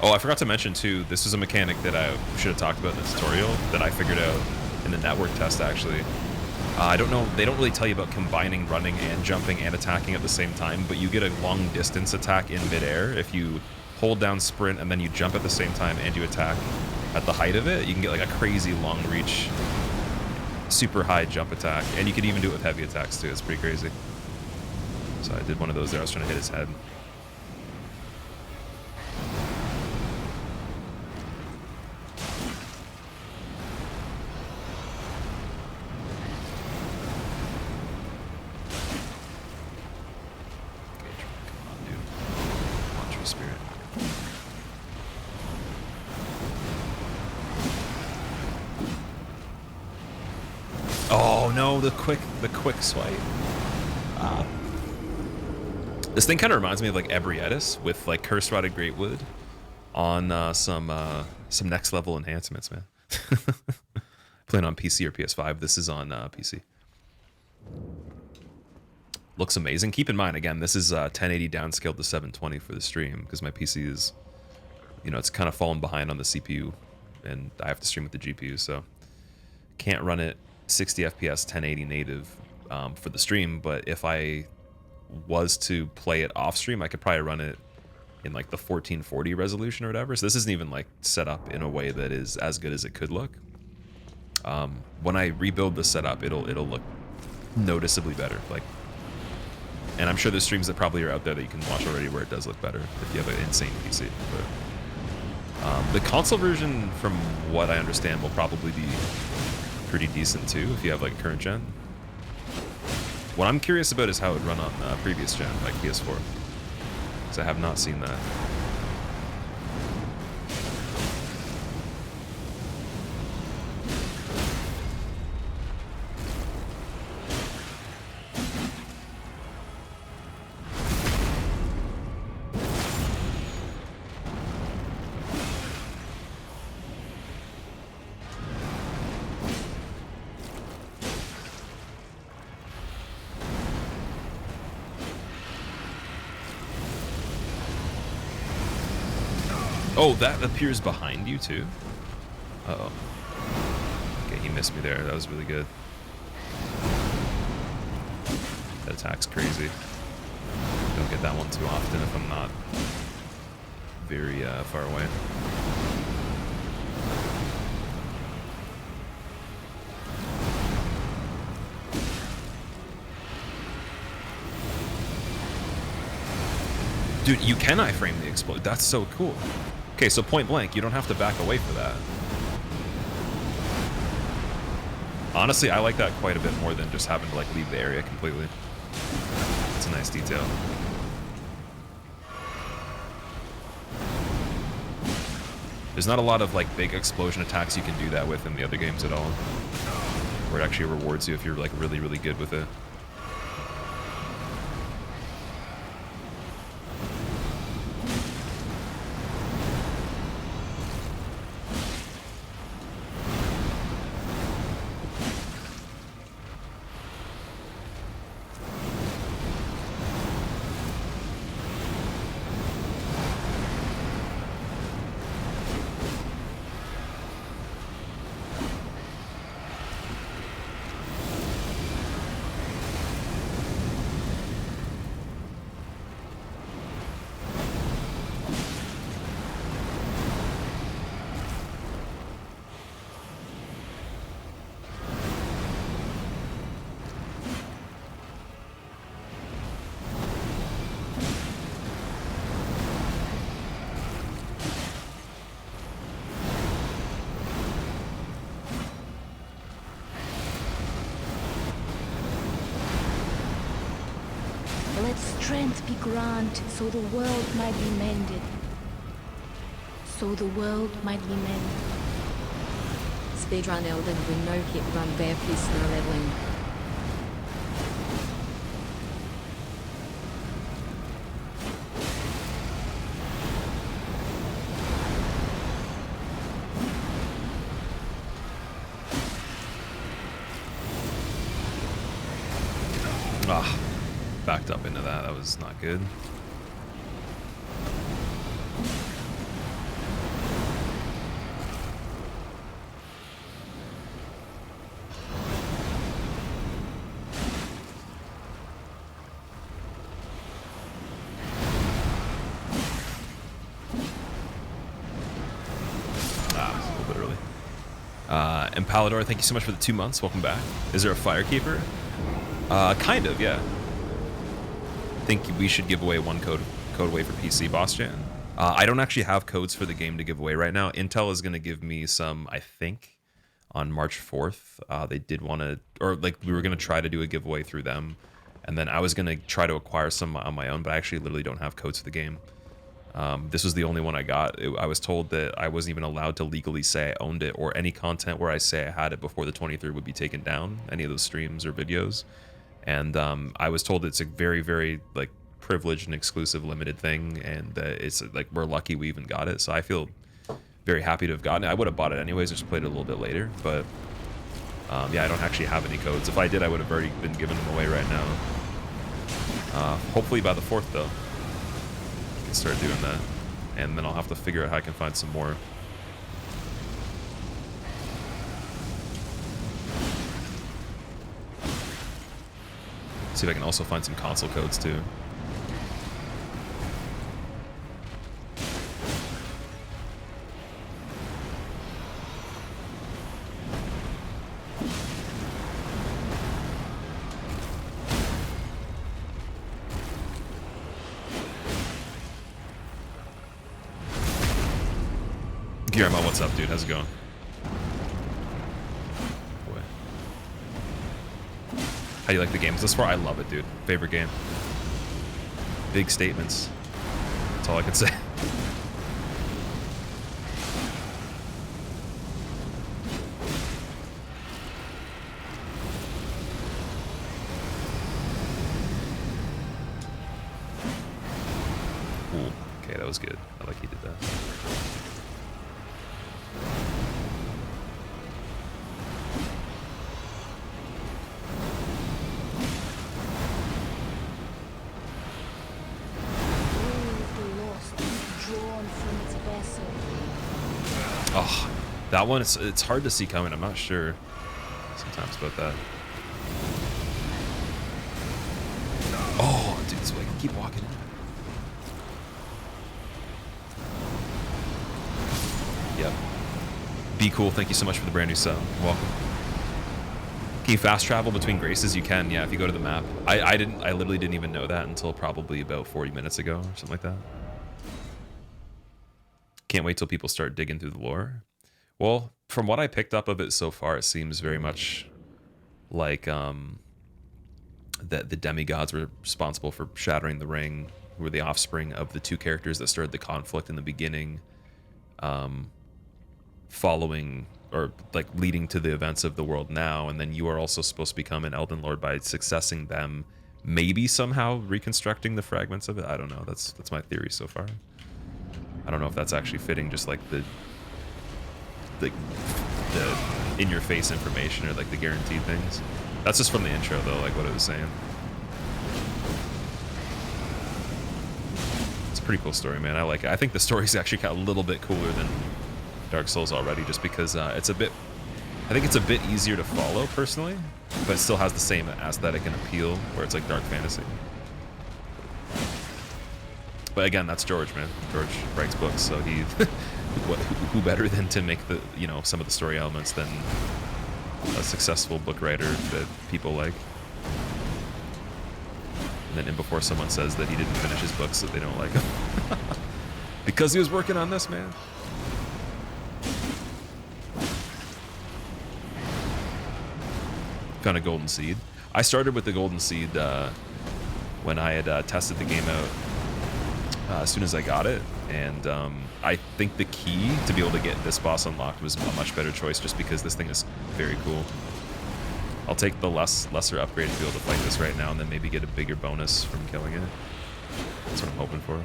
Speaker 1: Oh, I forgot to mention too, this is a mechanic that I should have talked about in the tutorial that I figured out in the network test actually. I don't know, they don't really tell you about combining running and jumping and attacking at the same time, but you get a long distance attack in midair. If you hold down sprint and then you jump at the same time and you attack at the height of it, you can get like a crazy long reach, super high jump attack, and you can even do it with heavy attacks too. It's pretty crazy. So I did one of those there. I was trying to hit his head. Oh no, the quick swipe. This thing kind of reminds me of like Ebrietis with like Curse Rotted Greatwood on some next level enhancements, man. Playing on PC or PS5. This is on PC. Looks amazing. Keep in mind, again, this is 1080 downscaled to 720 for the stream because my PC is, you know, it's kind of fallen behind on the CPU, and I have to stream with the GPU, so can't run it 60 FPS 1080 native for the stream. But if I was to play it off stream, I could probably run it in like the 1440 resolution or whatever. So this isn't even like set up in a way that is as good as it could look. When I rebuild the setup, it'll look noticeably better. Like, and I'm sure there's streams that probably are out there that you can watch already where it does look better if you have an insane PC. But the console version, from what I understand, will probably be pretty decent too if you have like current gen. What I'm curious about is how it would run on previous gen, like PS4, because I have not seen that. Oh, that appears behind you too? Uh-oh. Okay, he missed me there. That was really good. That attack's crazy. Don't get that one too often if I'm not very far away. Dude, you can iframe the explode. That's so cool. Okay, so point blank, you don't have to back away for that. Honestly, I like that quite a bit more than just having to like leave the area completely. It's a nice detail. There's not a lot of like big explosion attacks you can do that with in the other games at all, where it actually rewards you if you're like really, really good with it.
Speaker 3: Let strength be granted so the world might be mended. So the world might be mended.
Speaker 2: Speedrun Elden with no hit run bare fist no leveling.
Speaker 1: Ah, backed up into that. That was not good. And Palador, thank you so much for the 2 months. Welcome back. Is there a Firekeeper? Kind of, yeah. I think we should give away one code away for PC, Boss Jan. I don't actually have codes for the game to give away right now. Intel is going to give me some, I think, on March 4th. They did want to, or like we were going to try to do a giveaway through them. And then I was going to try to acquire some on my own, but I actually literally don't have codes for the game. This was the only one I got. I was told that I wasn't even allowed to legally say I owned it, or any content where I say I had it before the 23rd would be taken down, any of those streams or videos. And I was told it's a very, very like privileged and exclusive limited thing, and it's like we're lucky we even got it. So I feel very happy to have gotten it. I would have bought it anyways, just played it a little bit later. But yeah, I don't actually have any codes. If I did, I would have already been giving them away right now. Hopefully by the 4th though. Can start doing that, and then I'll have to figure out how I can find some more. See if I can also find some console codes too. Guillermo, what's up, dude? How's it going? Boy. How do you like the game thus far? I love it, dude. Favorite game. Big statements. That's all I can say. Cool. Okay, that was good. I like he did that. Oh, that one, it's hard to see coming. I'm not sure sometimes about that. Oh, dude, so I can keep walking in. Yep. Be cool. Thank you so much for the brand new sub. Welcome. Can you fast travel between graces? You can, yeah, if you go to the map. I literally didn't even know that until probably about 40 minutes ago or something like that. Can't wait till people start digging through the lore. Well, from what I picked up of it so far, it seems very much like that the demigods were responsible for shattering the ring, who were the offspring of the two characters that started the conflict in the beginning, following or like leading to the events of the world now, and then you are also supposed to become an Elden Lord by successing them, maybe somehow reconstructing the fragments of it. I don't know. That's my theory so far. I don't know if that's actually fitting, just like the in-your-face information or like the guaranteed things. That's just from the intro though, like what it was saying. It's a pretty cool story, man. I like it. I think the story's actually got a little bit cooler than Dark Souls already, just because it's a bit, I think it's a bit easier to follow personally, but it still has the same aesthetic and appeal where it's like dark fantasy. But again, that's George, man. George writes books, so he who better than to make the, you know, some of the story elements than a successful book writer that people like. And then before someone says that he didn't finish his books, that they don't like him. Because he was working on this, man. Found a golden seed. I started with the golden seed when I had tested the game out as soon as I got it, and I think the key to be able to get this boss unlocked was a much better choice, just because this thing is very cool. I'll take the lesser upgrade to be able to fight this right now, and then maybe get a bigger bonus from killing it. That's what I'm hoping for.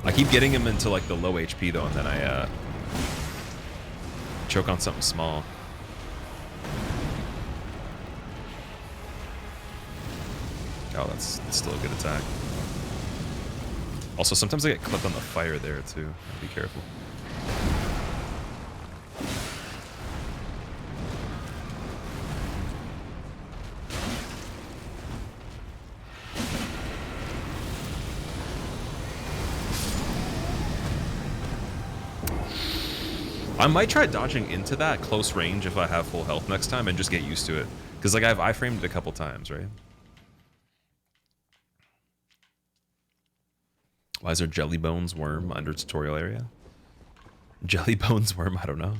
Speaker 1: I keep getting him into like the low HP though, and then I choke on something small. Oh, that's still a good attack. Also, sometimes I get clipped on the fire there too. Be careful. I might try dodging into that close range if I have full health next time and just get used to it. Because like I've iframed it a couple times, right? Why is there Jelly Bones worm under tutorial area? Jelly Bones worm, I don't know.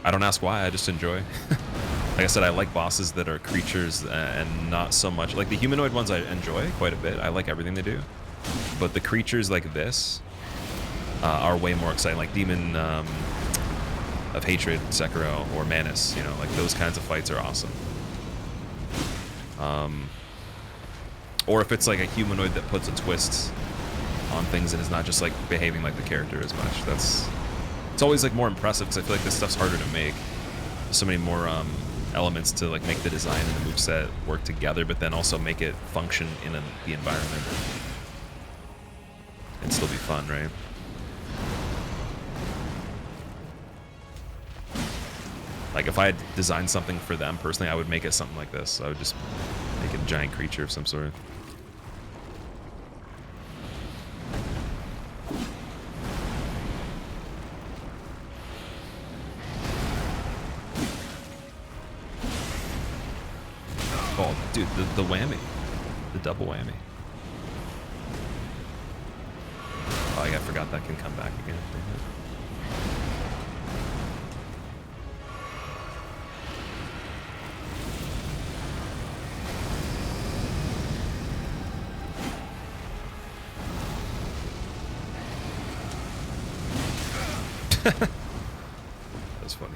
Speaker 1: I don't ask why, I just enjoy. Like I said, I like bosses that are creatures and not so much. Like the humanoid ones I enjoy quite a bit. I like everything they do. But the creatures like this are way more exciting. Like Demon of Hatred, Sekiro, or Manus, you know, like those kinds of fights are awesome. Or if it's like a humanoid that puts a twist on things and is not just like behaving like the character as much. It's always like more impressive because I feel like this stuff's harder to make. There's so many more elements to like make the design and the moveset work together, but then also make it function in the environment and still be fun, right? Like if I had designed something for them personally, I would make it something like this. I would just make it a giant creature of some sort. Oh, dude, the whammy. The double whammy. Oh, I forgot that can come back again. That's funny.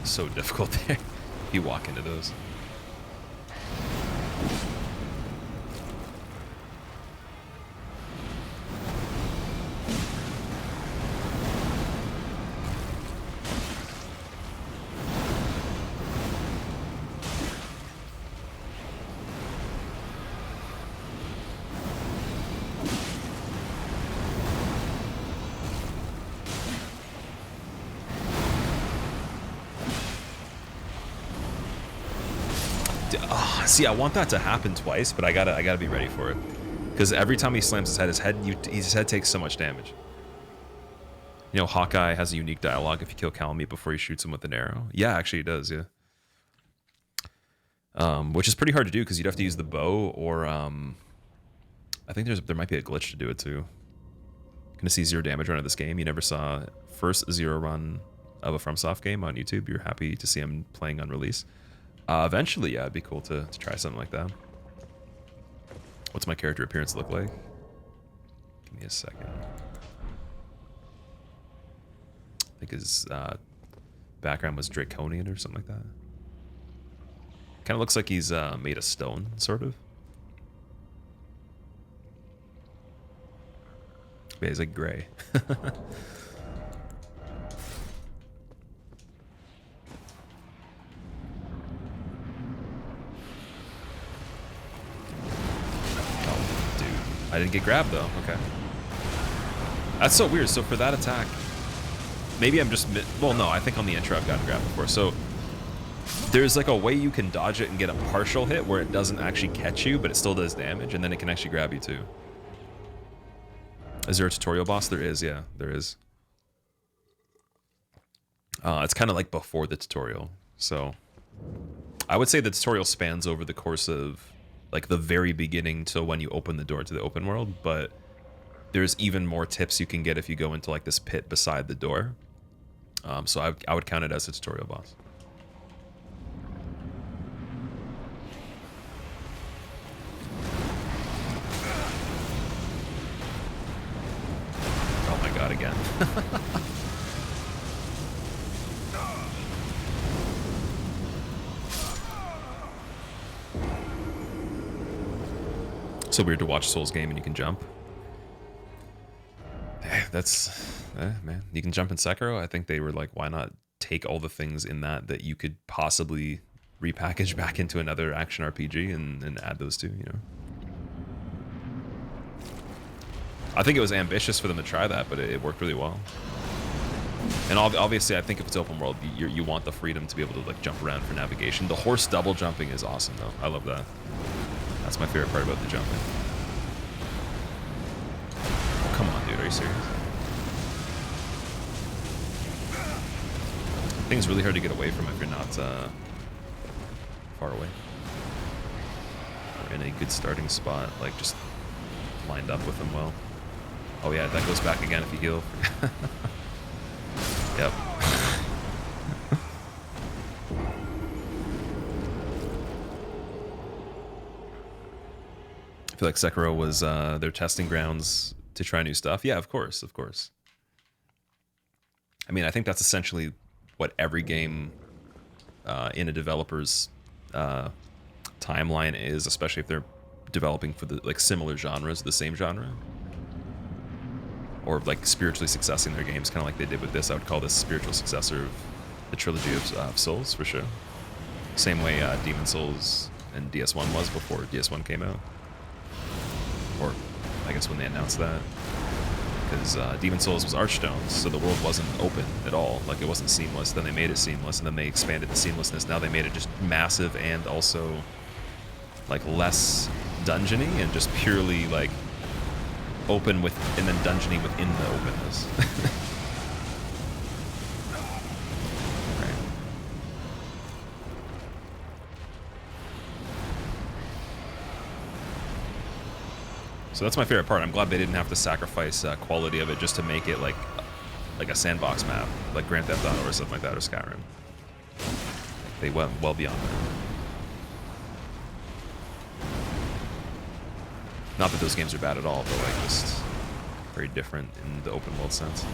Speaker 1: So difficult there. You walk into those. See, I want that to happen twice, but I gotta be ready for it. Because every time he slams his head takes so much damage. You know, Hawkeye has a unique dialogue if you kill Calamite before he shoots him with an arrow. Yeah, actually he does, yeah. Which is pretty hard to do because you'd have to use the bow or I think there might be a glitch to do it too. Gonna see 0 damage run of this game. You never saw first 0 run of a FromSoft game on YouTube. You're happy to see him playing on release. Eventually, yeah, it'd be cool to try something like that. What's my character appearance look like? Give me a second. I think his background was Draconian or something like that. Kind of looks like he's made of stone, sort of. Yeah, he's like gray. I didn't get grabbed though. Okay. That's so weird. So for that attack, maybe I'm just well, no, I think on the intro I've gotten grabbed before. So there's like a way you can dodge it and get a partial hit where it doesn't actually catch you, but it still does damage, and then it can actually grab you too. Is there a tutorial boss? There is, yeah, there is. It's kind of like before the tutorial. So I would say the tutorial spans over the course of like the very beginning till when you open the door to the open world, but there's even more tips you can get if you go into like this pit beside the door. So I would count it as a tutorial boss. Oh my god, again. So weird to watch a Souls game and you can jump. that's man. You can jump in Sekiro. I think they were like, why not take all the things in that you could possibly repackage back into another action RPG and add those two, you know? I think it was ambitious for them to try that, but it worked really well. And obviously, I think if it's open world, you want the freedom to be able to like jump around for navigation. The horse double jumping is awesome, though. I love that. That's my favorite part about the jumping. Oh, come on, dude. Are you serious? I think it's really hard to get away from if you're not far away. Or in a good starting spot, like just lined up with them well. Oh yeah, that goes back again if you heal. Yep. I feel like Sekiro was their testing grounds to try new stuff. Yeah, of course, of course. I mean, I think that's essentially what every game in a developer's timeline is, especially if they're developing for the like similar genres, the same genre, or like spiritually successing their games, kind of like they did with this. I would call this spiritual successor of the trilogy of Souls for sure. Same way Demon Souls and DS1 was before DS1 came out, or I guess when they announced that, because Demon Souls was Archstones, so the world wasn't open at all, like it wasn't seamless. Then they made it seamless, and then they expanded the seamlessness. Now they made it just massive and also like less dungeony and just purely like open with, and then dungeony within the openness. Right. So that's my favorite part. I'm glad they didn't have to sacrifice quality of it just to make it like a sandbox map, like Grand Theft Auto or something like that, or Skyrim. They went well beyond that. Not that those games are bad at all, but like just very different in the open world sense.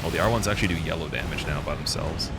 Speaker 1: Oh, the R1s actually do yellow damage now by themselves.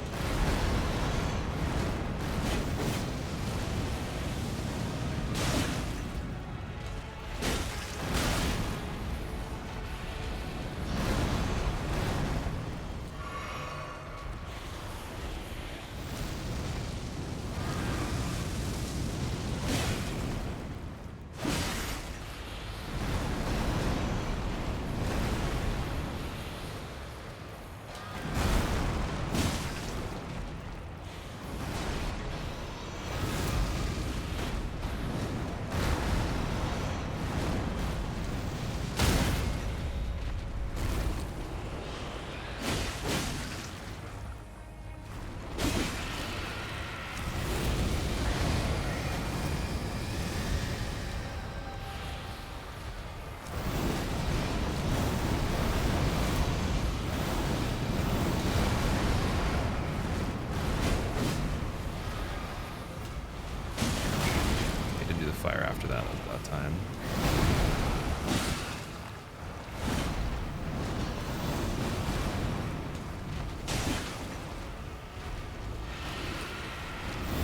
Speaker 1: Fire after that time.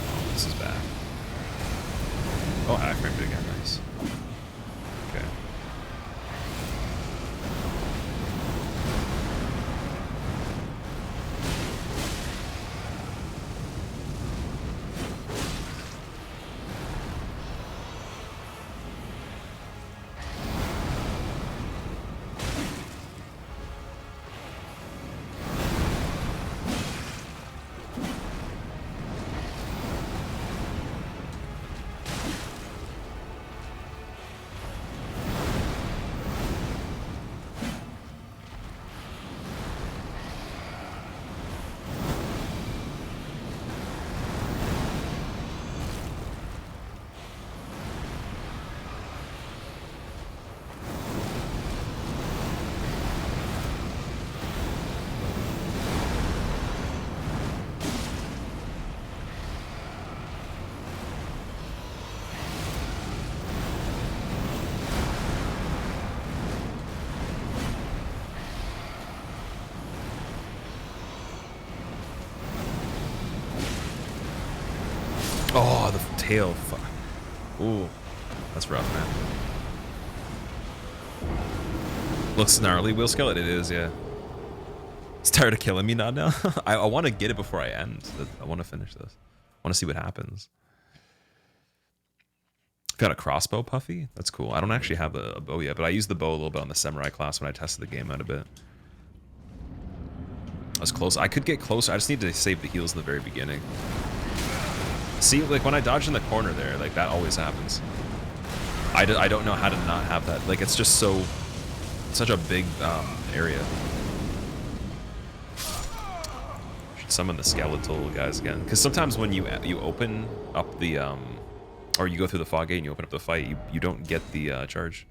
Speaker 1: Oh, this is bad. Oh, I framed it again. Nice. Okay. hail. Ooh, that's rough, man. Looks gnarly. Will Skeleton, it is, yeah. It's tired of killing me not now. I want to get it before I end. I want to finish this. I want to see what happens. Got a crossbow, Puffy? That's cool. I don't actually have a bow yet, but I used the bow a little bit on the samurai class when I tested the game out a bit. I was close. I could get closer. I just need to save the heals in the very beginning. See, like when I dodge in the corner there, like that always happens. I don't know how to not have that. Like it's just such a big area. Should summon the skeletal guys again, because sometimes when you open up the or you go through the fog gate and you open up the fight, you don't get the charge.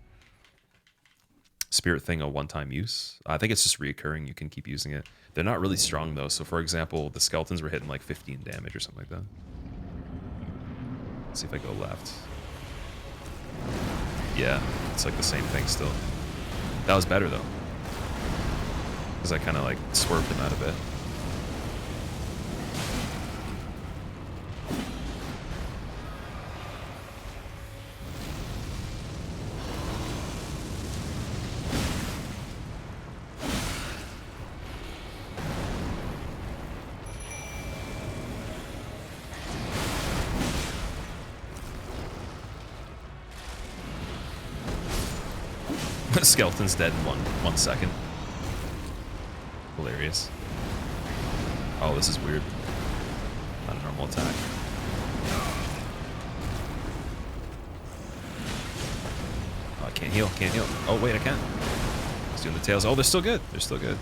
Speaker 1: Spirit thing a one-time use. I think it's just reoccurring. You can keep using it. They're not really strong though. So for example, the skeletons were hitting like 15 damage or something like that. Let's see if I go left. Yeah, it's like the same thing still. That was better though, because I kind of like swerved him out a bit. Skeleton's dead in one second. Hilarious. Oh, this is weird. Not a normal attack. Oh, I can't heal, can't heal. Oh, wait, I can. He's doing the tails. Oh, they're still good. They're still good.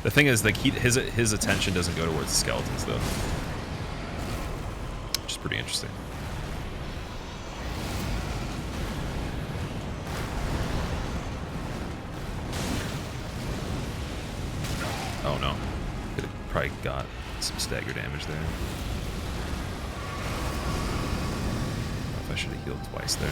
Speaker 1: The thing is, like, his attention doesn't go towards the skeletons, though. Which is pretty interesting. Oh, no. Could have probably got some stagger damage there. I don't know if I should have healed twice there.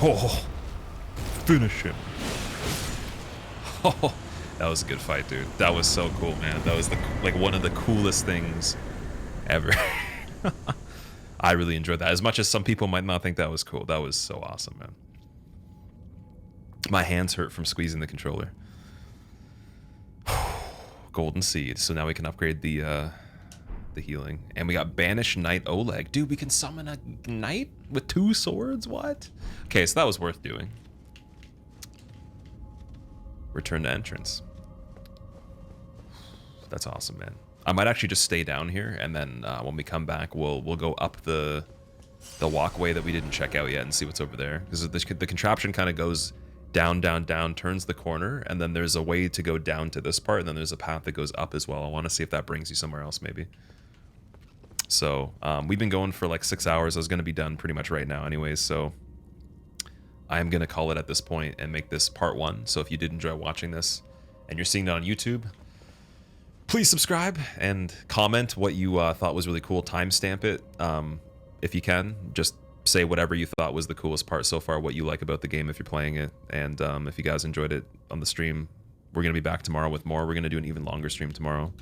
Speaker 1: Oh, finish him. Oh, that was a good fight, dude. That was so cool, man. That was like one of the coolest things ever. I really enjoyed that. As much as some people might not think that was cool, that was so awesome, man. My hands hurt from squeezing the controller. Golden Seed. So now we can upgrade the healing. And we got Banished Knight Oleg. Dude, we can summon a knight with 2 swords? What? Okay, so that was worth doing. Return to entrance. That's awesome, man. I might actually just stay down here, and then when we come back, we'll go up the walkway that we didn't check out yet and see what's over there. Because the contraption kind of goes down, down, down, turns the corner, and then there's a way to go down to this part, and then there's a path that goes up as well. I want to see if that brings you somewhere else, maybe. So we've been going for like 6 hours. I was going to be done pretty much right now anyways, so I'm going to call it at this point and make this part 1. So if you did enjoy watching this and you're seeing it on YouTube, please subscribe and comment what you thought was really cool. Timestamp it if you can. Just say whatever you thought was the coolest part so far, what you like about the game if you're playing it. And if you guys enjoyed it on the stream, we're going to be back tomorrow with more. We're going to do an even longer stream tomorrow.